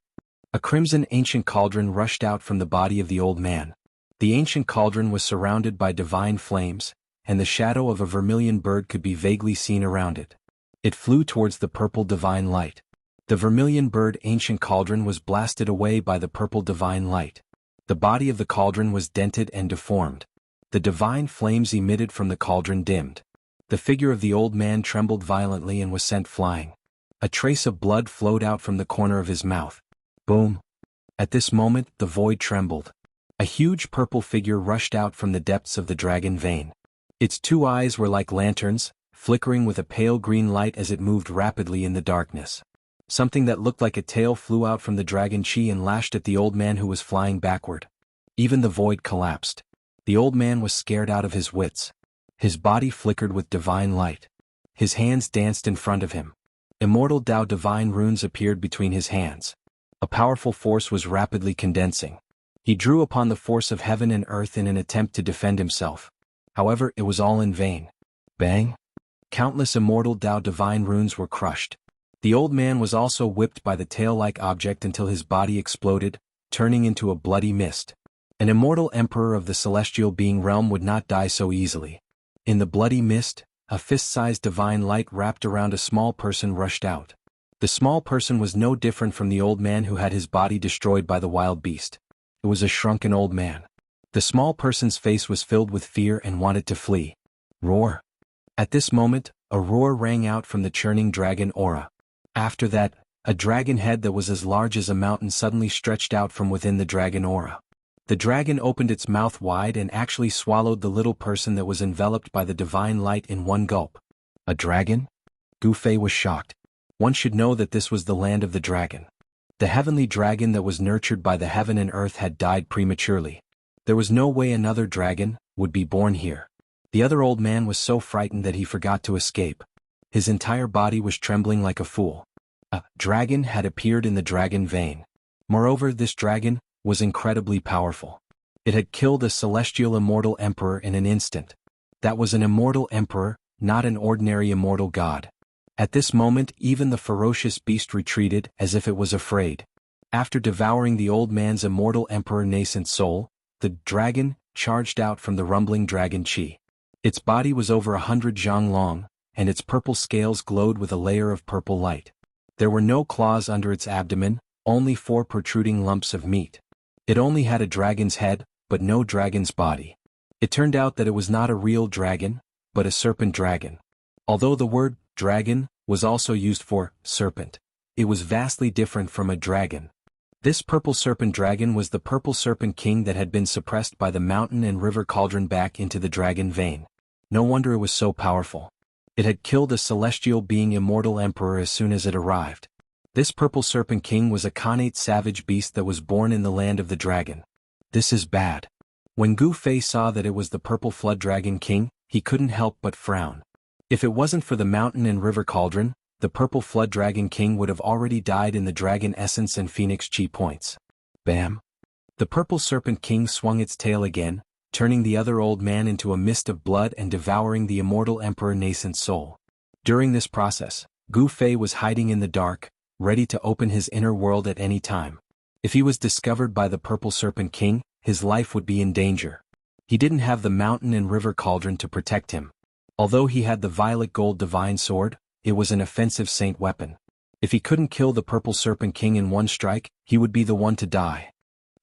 A crimson ancient cauldron rushed out from the body of the old man. The ancient cauldron was surrounded by divine flames, and the shadow of a vermilion bird could be vaguely seen around it. It flew towards the purple divine light. The vermilion bird ancient cauldron was blasted away by the purple divine light. The body of the cauldron was dented and deformed. The divine flames emitted from the cauldron dimmed. The figure of the old man trembled violently and was sent flying. A trace of blood flowed out from the corner of his mouth. Boom! At this moment, the void trembled. A huge purple figure rushed out from the depths of the dragon vein. Its two eyes were like lanterns, flickering with a pale green light as it moved rapidly in the darkness. Something that looked like a tail flew out from the dragon chi and lashed at the old man who was flying backward. Even the void collapsed. The old man was scared out of his wits. His body flickered with divine light. His hands danced in front of him. Immortal Tao divine runes appeared between his hands. A powerful force was rapidly condensing. He drew upon the force of heaven and earth in an attempt to defend himself. However, it was all in vain. Bang! Countless immortal Tao divine runes were crushed. The old man was also whipped by the tail-like object until his body exploded, turning into a bloody mist. An immortal emperor of the celestial being realm would not die so easily. In the bloody mist, a fist-sized divine light wrapped around a small person rushed out. The small person was no different from the old man who had his body destroyed by the wild beast. It was a shrunken old man. The small person's face was filled with fear and wanted to flee. Roar! At this moment, a roar rang out from the churning dragon aura. After that, a dragon head that was as large as a mountain suddenly stretched out from within the dragon aura. The dragon opened its mouth wide and actually swallowed the little person that was enveloped by the divine light in one gulp. A dragon? Gu Fei was shocked. One should know that this was the land of the dragon. The heavenly dragon that was nurtured by the heaven and earth had died prematurely. There was no way another dragon would be born here. The other old man was so frightened that he forgot to escape. His entire body was trembling like a fool. A dragon had appeared in the dragon vein. Moreover, this dragon was incredibly powerful. It had killed a celestial immortal emperor in an instant. That was an immortal emperor, not an ordinary immortal god. At this moment, even the ferocious beast retreated as if it was afraid. After devouring the old man's immortal emperor nascent soul, the dragon charged out from the rumbling dragon chi. Its body was over 100 zhang long, and its purple scales glowed with a layer of purple light. There were no claws under its abdomen, only 4 protruding lumps of meat. It only had a dragon's head, but no dragon's body. It turned out that it was not a real dragon, but a serpent dragon. Although the word dragon was also used for serpent, it was vastly different from a dragon. This purple serpent dragon was the purple serpent king that had been suppressed by the mountain and river cauldron back into the dragon vein. No wonder it was so powerful. It had killed a celestial being immortal emperor as soon as it arrived. This purple serpent king was a connate savage beast that was born in the land of the dragon. This is bad. When Gu Fei saw that it was the purple flood dragon king, he couldn't help but frown. If it wasn't for the mountain and river cauldron, the purple flood dragon king would have already died in the dragon essence and phoenix chi points. Bam! The purple serpent king swung its tail again, turning the other old man into a mist of blood and devouring the immortal emperor nascent soul. During this process, Gu Fei was hiding in the dark, ready to open his inner world at any time. If he was discovered by the purple serpent king, his life would be in danger. He didn't have the mountain and river cauldron to protect him. Although he had the violet gold divine sword, it was an offensive saint weapon. If he couldn't kill the purple serpent king in one strike, he would be the one to die.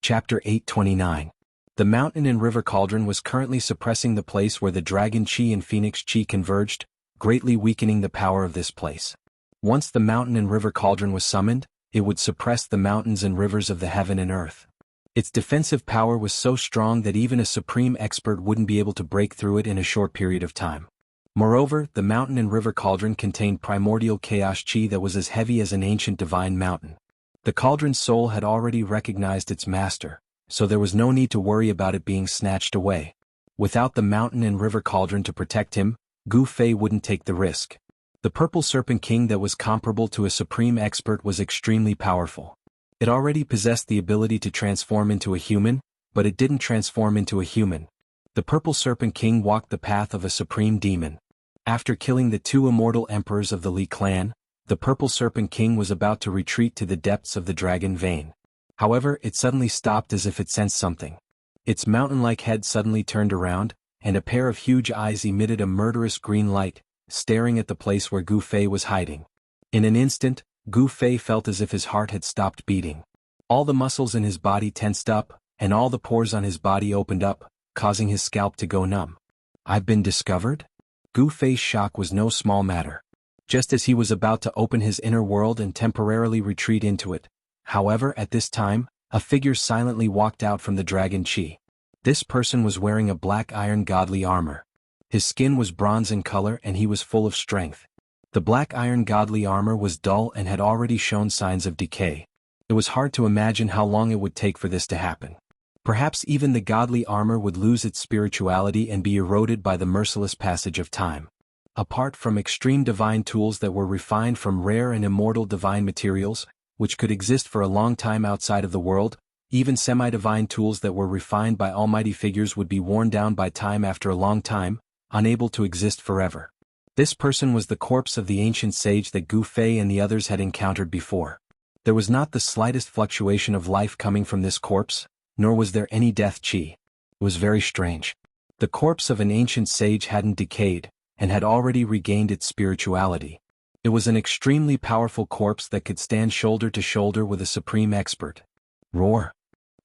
Chapter 829. The mountain and river cauldron was currently suppressing the place where the dragon chi and phoenix chi converged, greatly weakening the power of this place. Once the mountain and river cauldron was summoned, it would suppress the mountains and rivers of the heaven and earth. Its defensive power was so strong that even a supreme expert wouldn't be able to break through it in a short period of time. Moreover, the mountain and river cauldron contained primordial chaos chi that was as heavy as an ancient divine mountain. The cauldron's soul had already recognized its master, so there was no need to worry about it being snatched away. Without the mountain and river cauldron to protect him, Gu Fei wouldn't take the risk. The Purple Serpent King that was comparable to a supreme expert was extremely powerful. It already possessed the ability to transform into a human, but it didn't transform into a human. The Purple Serpent King walked the path of a supreme demon. After killing the two immortal emperors of the Li clan, the Purple Serpent King was about to retreat to the depths of the dragon vein. However, it suddenly stopped as if it sensed something. Its mountain-like head suddenly turned around, and a pair of huge eyes emitted a murderous green light, staring at the place where Gu Fei was hiding. In an instant, Gu Fei felt as if his heart had stopped beating. All the muscles in his body tensed up, and all the pores on his body opened up, causing his scalp to go numb. I've been discovered? Gu Fei's shock was no small matter. Just as he was about to open his inner world and temporarily retreat into it. However, at this time, a figure silently walked out from the dragon chi. This person was wearing a black iron godly armor. His skin was bronze in color and he was full of strength. The black iron godly armor was dull and had already shown signs of decay. It was hard to imagine how long it would take for this to happen. Perhaps even the godly armor would lose its spirituality and be eroded by the merciless passage of time. Apart from extreme divine tools that were refined from rare and immortal divine materials, which could exist for a long time outside of the world, even semi-divine tools that were refined by almighty figures would be worn down by time after a long time, unable to exist forever. This person was the corpse of the ancient sage that Gu Fei and the others had encountered before. There was not the slightest fluctuation of life coming from this corpse, nor was there any death chi. It was very strange. The corpse of an ancient sage hadn't decayed, and had already regained its spirituality. It was an extremely powerful corpse that could stand shoulder to shoulder with a supreme expert. Roar!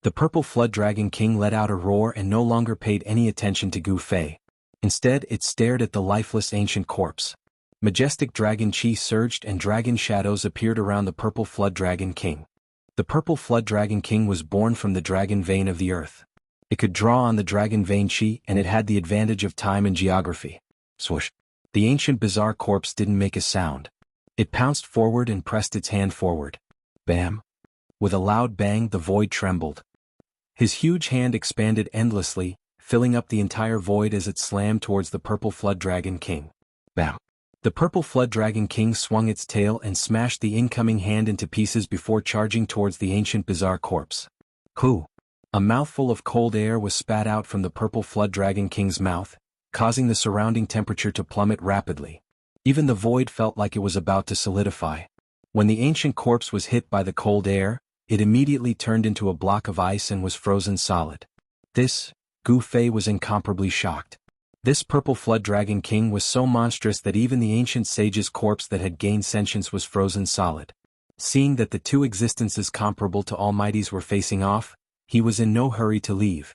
The Purple Flood Dragon King let out a roar and no longer paid any attention to Gu Fei. Instead, it stared at the lifeless ancient corpse. Majestic dragon chi surged and dragon shadows appeared around the Purple Flood Dragon King. The Purple Flood Dragon King was born from the dragon vein of the earth. It could draw on the dragon vein chi and it had the advantage of time and geography. Swoosh! The ancient bizarre corpse didn't make a sound. It pounced forward and pressed its hand forward. Bam! With a loud bang, the void trembled. His huge hand expanded endlessly, filling up the entire void as it slammed towards the Purple Flood Dragon King. Bam! The Purple Flood Dragon King swung its tail and smashed the incoming hand into pieces before charging towards the ancient bizarre corpse. Hoo! A mouthful of cold air was spat out from the Purple Flood Dragon King's mouth, causing the surrounding temperature to plummet rapidly. Even the void felt like it was about to solidify. When the ancient corpse was hit by the cold air, it immediately turned into a block of ice and was frozen solid. Gu Fei was incomparably shocked. This Purple Flood Dragon King was so monstrous that even the ancient sage's corpse that had gained sentience was frozen solid. Seeing that the two existences comparable to Almighty's were facing off, he was in no hurry to leave.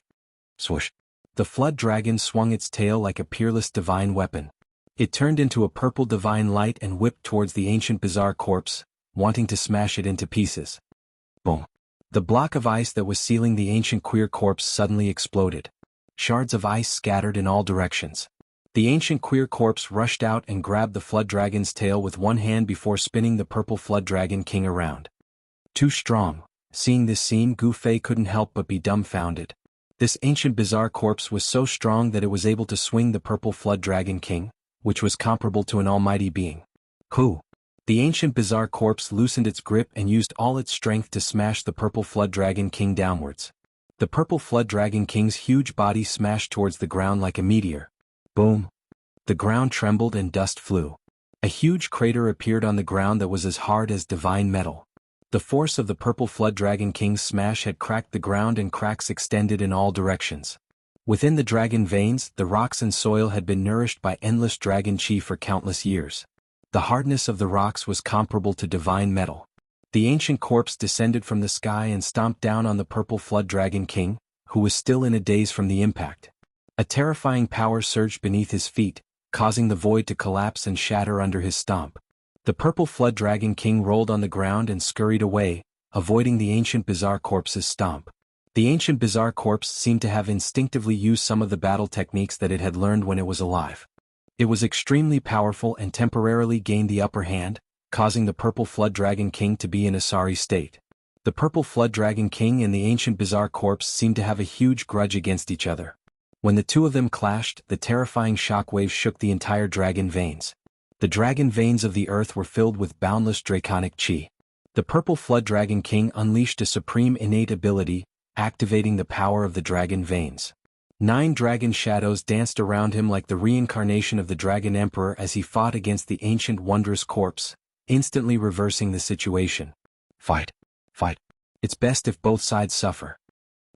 Swoosh! The Flood Dragon swung its tail like a peerless divine weapon. It turned into a purple divine light and whipped towards the ancient bizarre corpse, wanting to smash it into pieces. Boom! The block of ice that was sealing the ancient queer corpse suddenly exploded. Shards of ice scattered in all directions. The ancient queer corpse rushed out and grabbed the Flood Dragon's tail with one hand before spinning the Purple Flood Dragon King around. Too strong. Seeing this scene, Gu Fei couldn't help but be dumbfounded. This ancient bizarre corpse was so strong that it was able to swing the Purple Flood Dragon King, which was comparable to an almighty being. Hoo! The ancient bizarre corpse loosened its grip and used all its strength to smash the Purple Flood Dragon King downwards. The Purple Flood Dragon King's huge body smashed towards the ground like a meteor. Boom! The ground trembled and dust flew. A huge crater appeared on the ground that was as hard as divine metal. The force of the Purple Flood Dragon King's smash had cracked the ground and cracks extended in all directions. Within the dragon veins, the rocks and soil had been nourished by endless dragon chi for countless years. The hardness of the rocks was comparable to divine metal. The ancient corpse descended from the sky and stomped down on the Purple Flood Dragon King, who was still in a daze from the impact. A terrifying power surged beneath his feet, causing the void to collapse and shatter under his stomp. The Purple Flood Dragon King rolled on the ground and scurried away, avoiding the ancient bizarre corpse's stomp. The ancient bizarre corpse seemed to have instinctively used some of the battle techniques that it had learned when it was alive. It was extremely powerful and temporarily gained the upper hand, causing the Purple Flood Dragon King to be in a sorry state. The Purple Flood Dragon King and the ancient bizarre corpse seemed to have a huge grudge against each other. When the two of them clashed, the terrifying shockwaves shook the entire dragon veins. The dragon veins of the earth were filled with boundless draconic chi. The purple flood dragon king unleashed a supreme innate ability, activating the power of the dragon veins. 9 dragon shadows danced around him like the reincarnation of the dragon emperor as he fought against the ancient wondrous corpse, instantly reversing the situation. Fight. Fight. It's best if both sides suffer.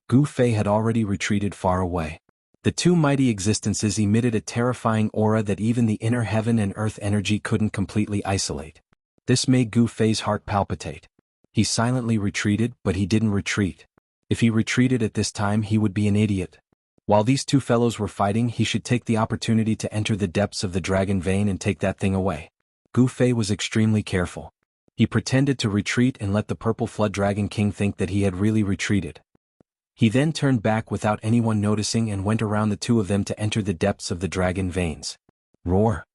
Gu Fei had already retreated far away. The two mighty existences emitted a terrifying aura that even the inner heaven and earth energy couldn't completely isolate. This made Gu Fei's heart palpitate. He silently retreated, but he didn't retreat. If he retreated at this time, he would be an idiot. While these two fellows were fighting, he should take the opportunity to enter the depths of the dragon vein and take that thing away. Gu Fei was extremely careful. He pretended to retreat and let the purple flood dragon king think that he had really retreated. He then turned back without anyone noticing and went around the two of them to enter the depths of the dragon veins. Roar!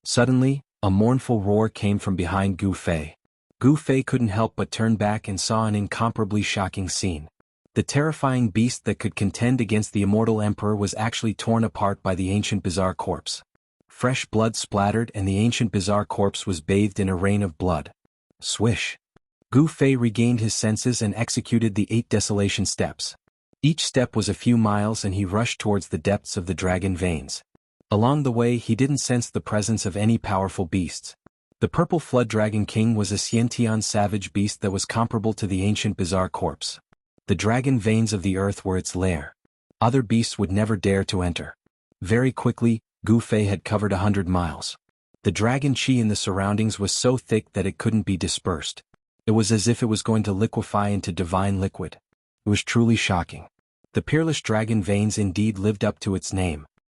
Suddenly, a mournful roar came from behind Gu Fei. Gu Fei couldn't help but turn back and saw an incomparably shocking scene. The terrifying beast that could contend against the immortal emperor was actually torn apart by the ancient bizarre corpse. Fresh blood splattered and the ancient bizarre corpse was bathed in a rain of blood. Swish! Gu Fei regained his senses and executed the 8 desolation steps. Each step was a few miles and he rushed towards the depths of the dragon veins. Along the way he didn't sense the presence of any powerful beasts. The purple flood dragon king was a Xiantian savage beast that was comparable to the ancient bizarre corpse. The dragon veins of the earth were its lair. Other beasts would never dare to enter. Very quickly, Gu Fei had covered 100 miles. The dragon chi in the surroundings was so thick that it couldn't be dispersed. It was as if it was going to liquefy into divine liquid. It was truly shocking. The peerless dragon veins indeed lived up to its name.